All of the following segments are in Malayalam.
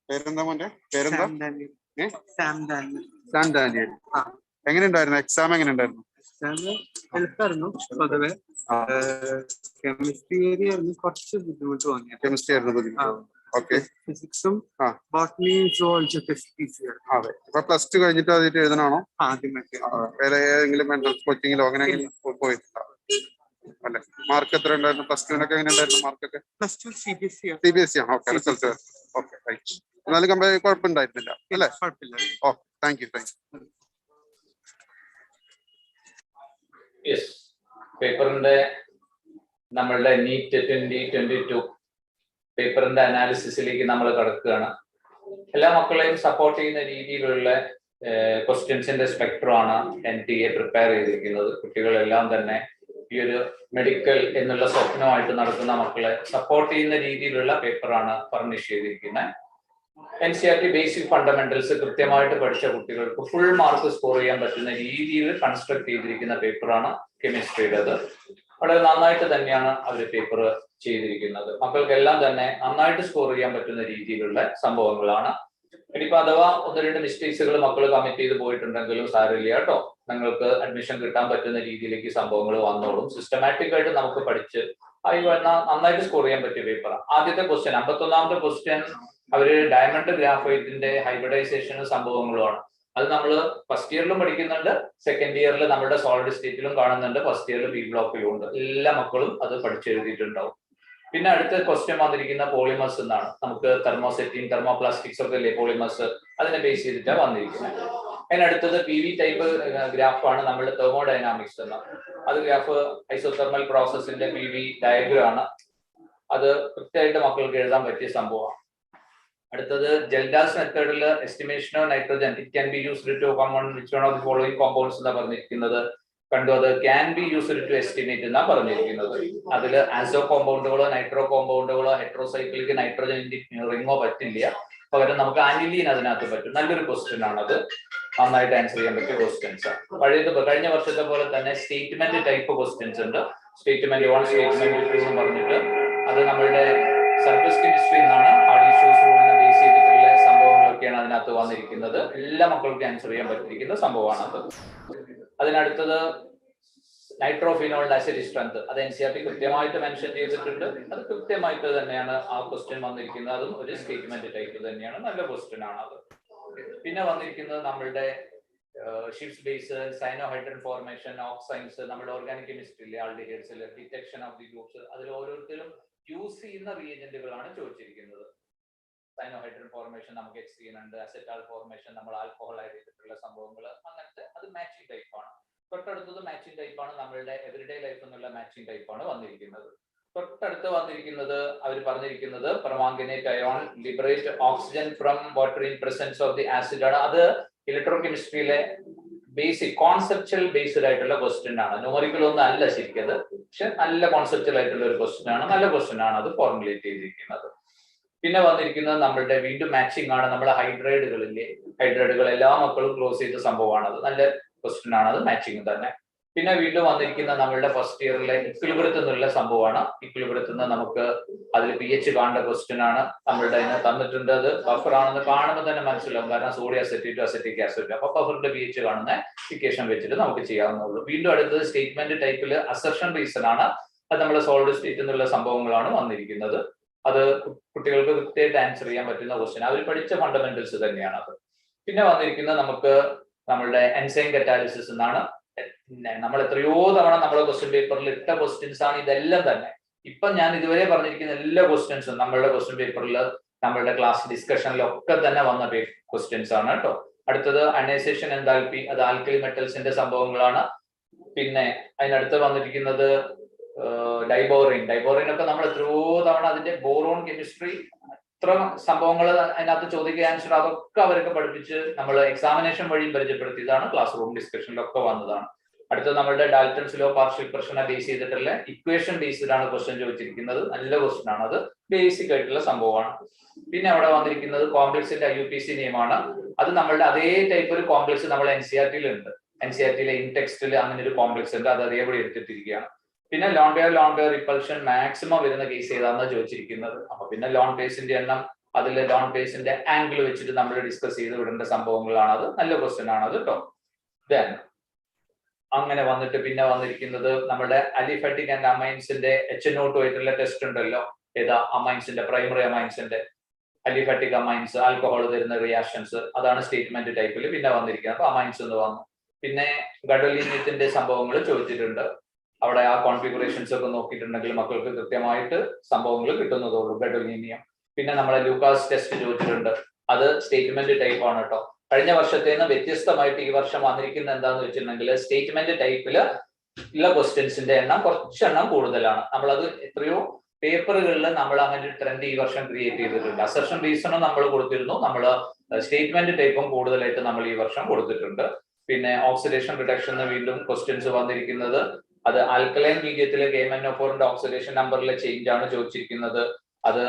പേരെന്താ മോന്റെ പേരെന്താ? Sam Daniel. എങ്ങനെയുണ്ടായിരുന്നു എക്സാം? എങ്ങനെയുണ്ടായിരുന്നു? എളുപ്പമായിരുന്നു പൊതുവെ. കെമിസ്ട്രി ആയിരുന്നു കുറച്ച് ബുദ്ധിമുട്ട് തോന്നിയത്. കെമിസ്ട്രി ആയിരുന്നു ബുദ്ധിമുട്ട്. ഓക്കെ. ഫിസിക്സും ബോട്ടണിയും സുവോളജി ഒക്കെ ഈസിയാണ്. അതെ. ഇപ്പൊ പ്ലസ് ടു കഴിഞ്ഞിട്ട് അതിട്ട് എഴുതണോ? ആദ്യമൊക്കെ വേറെ ഏതെങ്കിലും എൻട്രൻസ് കോച്ചിങ്ങിലോ അങ്ങനെ പോയിട്ടുണ്ടോ? അല്ലെ. മാർക്ക് എത്ര ഉണ്ടായിരുന്നു? പ്ലസ് ടുവിനൊക്കെ എങ്ങനെ ഉണ്ടായിരുന്നു മാർക്കൊക്കെ? പ്ലസ് ടു CBSE ആണ്. ഓക്കെ. Result okay. റൈറ്റ്. എന്നാലും കുഴപ്പമുണ്ടായിരുന്നില്ല അല്ലേ? കുഴപ്പമില്ല. ഓ, താങ്ക് യു. യെസ്, പേപ്പറിന്റെ നമ്മളുടെ നീറ്റ് 2022 പേപ്പറിന്റെ അനാലിസിസിലേക്ക് നമ്മൾ കടക്കുകയാണ്. എല്ലാ മക്കളെയും സപ്പോർട്ട് ചെയ്യുന്ന രീതിയിലുള്ള ക്വസ്റ്റ്യൻസിന്റെ സ്പെക്ട്രമാണ് NTA പ്രിപ്പയർ ചെയ്തിരിക്കുന്നത്. കുട്ടികളെല്ലാം തന്നെ ഈ ഒരു മെഡിക്കൽ എന്നുള്ള സ്വപ്നമായിട്ട് നടക്കുന്ന മക്കളെ സപ്പോർട്ട് ചെയ്യുന്ന രീതിയിലുള്ള പേപ്പറാണ് ഫർണിഷ് ചെയ്തിരിക്കുന്നത്. NCERT ബേസിക് ഫണ്ടമെന്റൽസ് കൃത്യമായിട്ട് പഠിച്ച കുട്ടികൾക്ക് ഫുൾ മാർക്ക് സ്കോർ ചെയ്യാൻ പറ്റുന്ന രീതിയിൽ കൺസ്ട്രക്ട് ചെയ്തിരിക്കുന്ന പേപ്പറാണ് കെമിസ്ട്രിയുടേത്. വളരെ നന്നായിട്ട് തന്നെയാണ് അവർ പേപ്പർ ചെയ്തിരിക്കുന്നത്. മക്കൾക്കെല്ലാം തന്നെ നന്നായിട്ട് സ്കോർ ചെയ്യാൻ പറ്റുന്ന രീതിയിലുള്ള സംഭവങ്ങളാണ്. ഇനിയിപ്പോ അഥവാ 1-2 മിസ്റ്റേക്സുകൾ മക്കൾ കമ്മിറ്റ് ചെയ്ത് പോയിട്ടുണ്ടെങ്കിലും സാരമില്ല കേട്ടോ. നിങ്ങൾക്ക് അഡ്മിഷൻ കിട്ടാൻ പറ്റുന്ന രീതിയിലേക്ക് സംഭവങ്ങൾ വന്നോളും. സിസ്റ്റമാറ്റിക് ആയിട്ട് നമുക്ക് പഠിച്ച് നന്നായിട്ട് സ്കോർ ചെയ്യാൻ പറ്റിയ പേപ്പറാണ്. ആദ്യത്തെ ക്വസ്റ്റ്യൻ 51ാമത്തെ ക്വസ്റ്റ്യൻ അവര് ഡയമണ്ട് ഗ്രാഫൈറ്റിന്റെ ഹൈബ്രിഡൈസേഷനും സംഭവങ്ങളുമാണ്. അത് നമ്മൾ ഫസ്റ്റ് ഇയറിലും പഠിക്കുന്നുണ്ട്, സെക്കൻഡ് ഇയറിൽ നമ്മുടെ സോളിഡ് സ്റ്റേറ്റിലും കാണുന്നുണ്ട്, ഫസ്റ്റ് ഇയറിൽ ബി ബ്ലോക്കിലും ഉണ്ട്. എല്ലാ മക്കളും അത് പഠിച്ചെഴുതിയിട്ടുണ്ടാവും. പിന്നെ അടുത്ത ക്വസ്റ്റ്യൻ വന്നിരിക്കുന്ന പോളിമേഴ്സ് എന്നാണ്. നമുക്ക് തെർമോസെറ്റിൻ, തെർമോപ്ലാസ്റ്റിക്സ് ഒക്കെ അല്ലേ പോളിമേഴ്സ്, അതിനെ ബേസ് ചെയ്തിട്ടാണ് വന്നിരിക്കുന്നത്. അതിനടുത്തത് PV ടൈപ്പ് ഗ്രാഫാണ് നമ്മളുടെ തെർമോഡൈനാമിക്സ് എന്ന. അത് ഗ്രാഫ് ഐസോതെർമൽ പ്രോസസ്സിന്റെ PV ഡയഗ്രം ആണ്. അത് കൃത്യമായിട്ട് മക്കൾക്ക് എഴുതാൻ പറ്റിയ സംഭവമാണ്. അടുത്തത് ജെൽഡാസ് മെത്തേഡിൽ estimation of nitrogen it can be used to compound which one of the following compounds എന്നാ പറഞ്ഞിരിക്കുന്നത്. കണ്ടു, അത് can be used to estimate എന്നാ പറഞ്ഞിരിക്കുന്നത്. അതിൽ ആസോ കോമ്പൗണ്ടുകളോ നൈട്രോ കോമ്പൗണ്ടുകളോ ഹെട്രോസൈക്കിളിക്ക് നൈട്രോജൻ റിങ്ങോ പറ്റില്ല. പകരം നമുക്ക് ആനിലീൻ അതിനകത്ത് പറ്റും. നല്ലൊരു ക്വസ്റ്റ്യൻ ആണത്. നന്നായിട്ട് ആൻസർ ചെയ്യാൻ പറ്റിയ ക്വസ്റ്റ്യൻസ്. കഴിഞ്ഞ വർഷത്തെ പോലെ തന്നെ സ്റ്റേറ്റ്മെന്റ് ടൈപ്പ് ക്വസ്റ്റ്യൻസ് ഉണ്ട്. സ്റ്റേറ്റ്മെന്റ് 1, സ്റ്റേറ്റ്മെന്റ് 2 എന്ന് പറഞ്ഞിട്ട് അത് നമ്മളുടെ സർഫസ് കെമിസ്ട്രി എന്നാണ്. റൂളിനെ ബേസ് ചെയ്തിട്ടുള്ള സംഭവങ്ങളൊക്കെയാണ് അതിനകത്ത് വന്നിരിക്കുന്നത്. എല്ലാ മക്കൾക്കും ആൻസർ ചെയ്യാൻ പറ്റിയിരിക്കുന്ന സംഭവമാണത്. അതിനടുത്തത് നൈട്രോഫിനോളിന്റെ അസിഡ് സ്ട്രെങ്ത്, അത് NCERT കൃത്യമായിട്ട് മെൻഷൻ ചെയ്തിട്ടുണ്ട്. അത് കൃത്യമായിട്ട് തന്നെയാണ് ആ ക്വസ്റ്റ്യൻ വന്നിരിക്കുന്നത്. അതും ഒരു സ്റ്റേറ്റ്മെന്റ് ടൈപ്പ് തന്നെയാണ്. നല്ല ക്വസ്റ്റ്യൻ ആണ് അത്. പിന്നെ വന്നിരിക്കുന്നത് നമ്മളുടെ Schiff's base, cyanohydrin formation, oximes, നമ്മുടെ ഓർഗാനിക് കെമിസ്ട്രിയിലെ ആൾഡിഹൈഡ്സിൽ ഡിറ്റക്ഷൻ ഓഫ് ദി ഗ്രൂപ്പ്സ്, അതിൽ ഓരോരുത്തരും യൂസ് ചെയ്യുന്ന റിയേജന്റുകളാണ് ചോദിച്ചിരിക്കുന്നത്. സൈനോഹൈഡ്രൻ ഫോർമേഷൻ നമുക്ക് HCN ഉണ്ട്, അസെറ്റാൾ ഫോർമേഷൻ നമ്മൾ ആൽക്കഹോൾ ആഡ് ചെയ്തിട്ടുള്ള സംഭവങ്ങൾ, അങ്ങനത്തെ അത് മാച്ചിങ് ടൈപ്പാണ്. തൊട്ടടുത്തത് മാച്ചിങ് ടൈപ്പാണ്, നമ്മളുടെ എവറിഡേ ലൈഫ് എന്നുള്ള മാച്ചിങ് ടൈപ്പാണ് വന്നിരിക്കുന്നത്. തൊട്ടടുത്ത് വന്നിരിക്കുന്നത് അവർ പറഞ്ഞിരിക്കുന്നത് permanganate ion liberate oxygen from water in presence of the acid ആണ്. അത് ഇലക്ട്രോ കെമിസ്ട്രിയിലെ ബേസിക് കോൺസെപ്ച്വൽ ബേസ്ഡ് ആയിട്ടുള്ള ക്വസ്റ്റ്യൻ ആണ്. ന്യൂമറിക്കൽ ഒന്നും അല്ല ശരിക്കത്, പക്ഷെ നല്ല കോൺസെപ്ച്വൽ ആയിട്ടുള്ള ഒരു ക്വസ്റ്റ്യൻ ആണ്. നല്ല ക്വസ്റ്റ്യൻ ആണ് അത് ഫോർമുലേറ്റ് ചെയ്തിരിക്കുന്നത്. പിന്നെ വന്നിരിക്കുന്നത് നമ്മളുടെ വീണ്ടും മാച്ചിങ് ആണ്. നമ്മുടെ ഹൈഡ്രൈഡുകളില്ലേ, ഹൈഡ്രൈഡുകൾ എല്ലാ മക്കളും ക്ലോസ് ചെയ്ത സംഭവമാണ്. അത് നല്ല ക്വസ്റ്റ്യൻ ആണ്, അത് മാച്ചിങ് തന്നെ. പിന്നെ വീണ്ടും വന്നിരിക്കുന്ന നമ്മളുടെ ഫസ്റ്റ് ഇയറിലെ ഇക്വിലിബ്രിയത്തിൽ നിന്നുള്ള സംഭവമാണ്. ഇക്വിലിബ്രിയത്തിൽ നിന്ന് നമുക്ക് അതിൽ pH കാണേണ്ട ക്വസ്റ്റ്യൻ ആണ്. നമ്മളുടെ അതിന് തന്നിട്ടുണ്ട്. അത് ബഫർ ആണെന്ന് കാണുമ്പോൾ തന്നെ മനസ്സിലാവും, കാരണം സോഡിയം അസെറ്റേറ്റ് അസെറ്റിക് ആസിഡ്. അപ്പൊ ബഫറിന്റെ pH കാണുന്ന ഇക്വേഷൻ വെച്ചിട്ട് നമുക്ക് ചെയ്യാവുന്നുള്ളൂ. വീണ്ടും അടുത്തത് സ്റ്റേറ്റ്മെന്റ് ടൈപ്പിൽ അസർഷൻ റീസൺ ആണ്. അത് നമ്മുടെ സോളിഡ് സ്റ്റേറ്റ് എന്നുള്ള സംഭവങ്ങളാണ് വന്നിരിക്കുന്നത്. അത് കുട്ടികൾക്ക് കൃത്യമായിട്ട് ആൻസർ ചെയ്യാൻ പറ്റുന്ന ക്വസ്റ്റ്യൻ, അവർ പഠിച്ച ഫണ്ടമെന്റൽസ് തന്നെയാണ് അത്. പിന്നെ വന്നിരിക്കുന്നത് നമുക്ക് നമ്മളുടെ എൻസൈം കറ്റാലിസിസ് എന്നാണ്. നമ്മൾ എത്രയോ തവണ നമ്മുടെ ക്വസ്റ്റ്യൻ പേപ്പറിൽ ഇട്ട ക്വസ്റ്റ്യൻസ് ആണ് ഇതെല്ലാം തന്നെ. ഇപ്പൊ ഞാൻ ഇതുവരെ പറഞ്ഞിരിക്കുന്ന എല്ലാ ക്വസ്റ്റ്യൻസും നമ്മളുടെ ക്വസ്റ്റ്യൻ പേപ്പറിൽ, നമ്മളുടെ ക്ലാസ് ഡിസ്കഷനിലൊക്കെ തന്നെ വന്ന ക്വസ്റ്റ്യൻസ് ആണ് കേട്ടോ. അടുത്തത് അയണൈസേഷൻ എൻതാൽപ്പി, അത് ആൽക്കലി മെറ്റൽസിന്റെ സംഭവങ്ങളാണ്. പിന്നെ അതിനടുത്ത് വന്നിരിക്കുന്നത് ഡൈബോറിൻ ഒക്കെ നമ്മൾ എത്രയോ തവണ അതിന്റെ ബോറോൺ കെമിസ്ട്രി എത്ര സംഭവങ്ങൾ അതിനകത്ത് ചോദിക്കുക ആൻസർ, അതൊക്കെ അവരൊക്കെ പഠിപ്പിച്ച് നമ്മൾ എക്സാമിനേഷൻ വഴിയും പരിചയപ്പെടുത്തിയതാണ്. ക്ലാസ് റൂം ഡിസ്കഷനിലൊക്കെ വന്നതാണ്. അടുത്തത് നമ്മുടെ ഡാൽട്ടൺസ് ലോ പാർഷ്യൽ പ്രഷറിനെ ബേസ് ചെയ്തിട്ടുള്ള ഇക്വേഷൻ ബേസ്ഡ് ആണ് ക്വസ്റ്റ്യൻ ചോദിച്ചിരിക്കുന്നത്. നല്ല ക്വസ്റ്റ്യൻ ആണ്, അത് ബേസിക് ആയിട്ടുള്ള സംഭവമാണ്. പിന്നെ അവിടെ വന്നിരിക്കുന്നത് കോംപ്ലക്സിന്റെ IUPAC നിയമമാണ്. അത് നമ്മളുടെ അതേ ടൈപ്പ് ഒരു കോംപ്ലക്സ് നമ്മൾ NCERT ഉണ്ട്. NCERT ഇൻ ടെക്സ്റ്റിൽ അങ്ങനെ ഒരു കോംപ്ലക്സ് ഉണ്ട്, അത് അതേപടി എടുത്തിട്ടിരിക്കുകയാണ്. പിന്നെ ലോൺ പെയർ റിപ്പൾഷൻ മാക്സിമം വരുന്ന കേസ് ഏതാണെന്ന് ചോദിച്ചിരിക്കുന്നത്. അപ്പൊ പിന്നെ ലോൺ പേഴ്സിന്റെ എണ്ണം അതിൽ ഡോൺ പേസിന്റെ ആംഗിൾ വെച്ചിട്ട് നമ്മൾ ഡിസ്കസ് ചെയ്ത് വിടേണ്ട സംഭവങ്ങളാണ്. അത് നല്ല ക്വസ്റ്റ്യൻ ആണ് അത് കേട്ടോ. ദെൻ അങ്ങനെ വന്നിട്ട് പിന്നെ വന്നിരിക്കുന്നത് നമ്മുടെ അലിഫാറ്റിക് ആൻഡ് അമൈൻസിന്റെ HNO2 ആയിട്ടുള്ള ടെസ്റ്റ് ഉണ്ടല്ലോ. ഏതാ? അമൈൻസിന്റെ, പ്രൈമറി അമൈൻസിന്റെ അലിഫാറ്റിക് അമൈൻസ്, ആൽക്കഹോൾ തരുന്ന റിയാക്ഷൻസ്, അതാണ് സ്റ്റേറ്റ്മെന്റ് ടൈപ്പിൽ പിന്നെ വന്നിരിക്കുന്നത്. അപ്പൊ അമൈൻസ് എന്ന് വന്നു. പിന്നെ ഗഡോലിനിയത്തിന്റെ സംഭവങ്ങൾ ചോദിച്ചിട്ടുണ്ട്. അവിടെ ആ കോൺഫിഗറേഷൻസ് ഒക്കെ നോക്കിയിട്ടുണ്ടെങ്കിൽ മക്കൾക്ക് കൃത്യമായിട്ട് സംഭവങ്ങൾ കിട്ടുന്നതുള്ളൂ. ഗഡോലിനിയം. പിന്നെ നമ്മളെ ലൂക്കാസ് ടെസ്റ്റ് ചോദിച്ചിട്ടുണ്ട്. അത് സ്റ്റേറ്റ്മെന്റ് ടൈപ്പ് ആണ് കേട്ടോ. കഴിഞ്ഞ വർഷത്തേന്ന് വ്യത്യസ്തമായിട്ട് ഈ വർഷം വന്നിരിക്കുന്നത് എന്താന്ന് വെച്ചിട്ടുണ്ടെങ്കിൽ സ്റ്റേറ്റ്മെന്റ് ടൈപ്പിൽ ഉള്ള ക്വസ്റ്റ്യൻസിന്റെ എണ്ണം കുറച്ചെണ്ണം കൂടുതലാണ്. നമ്മളത് എത്രയോ പേപ്പറുകളിൽ നമ്മൾ അങ്ങനെ ഒരു ട്രെൻഡ് ഈ വർഷം ക്രിയേറ്റ് ചെയ്തിട്ടുണ്ട്. അസർഷൻ റീസണും നമ്മൾ കൊടുത്തിരുന്നു. നമ്മൾ സ്റ്റേറ്റ്മെന്റ് ടൈപ്പും കൂടുതലായിട്ട് നമ്മൾ ഈ വർഷം കൊടുത്തിട്ടുണ്ട്. പിന്നെ ഓക്സിഡേഷൻ റിഡക്ഷൻ വീണ്ടും ക്വസ്റ്റ്യൻസ് വന്നിരിക്കുന്നത് അത് ആൽക്കലൈൻ മീഡിയത്തിലെ KMnO4 ഓക്സിഡേഷൻ നമ്പറിലെ ചേഞ്ച് ആണ് ചോദിച്ചിരിക്കുന്നത്. അത്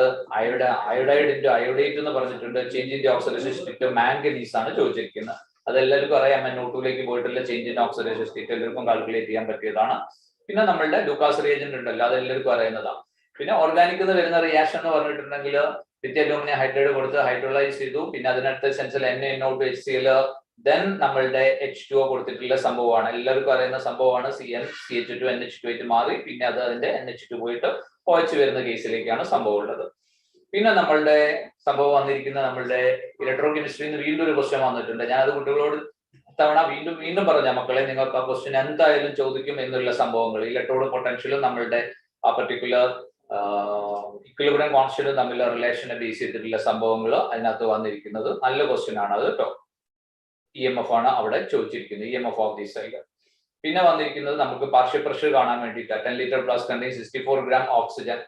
അയോഡൈഡ് ഇൻറ്റു അയോഡേറ്റ് എന്ന് പറഞ്ഞിട്ടുണ്ട്. Change in oxidation state manganese ആണ് ചോദിച്ചിരിക്കുന്നത്. അത് എല്ലാവർക്കും അറിയാം. MnO2 പോയിട്ടുള്ള ചേഞ്ച് ഇൻ ഓക്സിഡേഷൻ സ്റ്റേറ്റ് എല്ലാവർക്കും കാൽക്കുലേറ്റ് ചെയ്യാൻ പറ്റിയതാണ്. പിന്നെ നമ്മളുടെ ലൂക്കാസ് റിയേജന്റ് ഉണ്ടല്ലോ, അത് എല്ലാവർക്കും അറിയുന്നതാണ്. പിന്നെ ഓർഗാനിക് എന്ന് വരുന്ന റിയാക്ഷൻ എന്ന് പറഞ്ഞിട്ടുണ്ടെങ്കിൽ ലിഥിയം അലൂമിനിയം ഹൈഡ്രൈഡ് കൊടുത്ത് ഹൈഡ്രോളൈസ് ചെയ്തു. പിന്നെ അതിനടുത്ത സെൻസിൽ NaNO2HCl, ദെൻ നമ്മളുടെ H2O കൊടുത്തിട്ടുള്ള സംഭവമാണ്. എല്ലാവർക്കും അറിയുന്ന സംഭവമാണ്. CnCH2NH2 ആയിട്ട് മാറി. പിന്നെ അത് അതിന്റെ NH2 പോയിട്ട് OH വരുന്ന കേസിലേക്കാണ് സംഭവം ഉള്ളത്. പിന്നെ നമ്മളുടെ സംഭവം വന്നിരിക്കുന്ന നമ്മളുടെ ഇലക്ട്രോ കെമിസ്ട്രിന്ന് വീണ്ടും ഒരു ക്വസ്റ്റ്യൻ വന്നിട്ടുണ്ട്. ഞാനത് കുട്ടികളോട് തവണ വീണ്ടും പറഞ്ഞ മക്കളെ, നിങ്ങൾക്ക് ആ ക്വസ്റ്റ്യൻ എന്തായാലും ചോദിക്കും എന്നുള്ള സംഭവങ്ങൾ. ഇലക്ട്രോഡ് പൊട്ടൻഷ്യലും നമ്മളുടെ ആ പർട്ടിക്കുലർ ഇക്വിലിബ്രിയം കോൺസ്റ്റന്റും തമ്മിലുള്ള റിലേഷനെ ബേസ് ചെയ്തിട്ടുള്ള സംഭവങ്ങൾ അതിനകത്ത് വന്നിരിക്കുന്നത്. നല്ല ക്വസ്റ്റ്യൻ ആണ് അത് കേട്ടോ. EMF ആണ് അവിടെ ചോദിച്ചിരിക്കുന്നത്, EMF ഓഫ് ദി സൈഡ്. പിന്നെ വന്നിരിക്കുന്നത് നമുക്ക് പാർഷ്യൽ പ്രഷർ കാണാൻ വേണ്ടിയിട്ട് 10 litre plus contain 64 gram oxygen.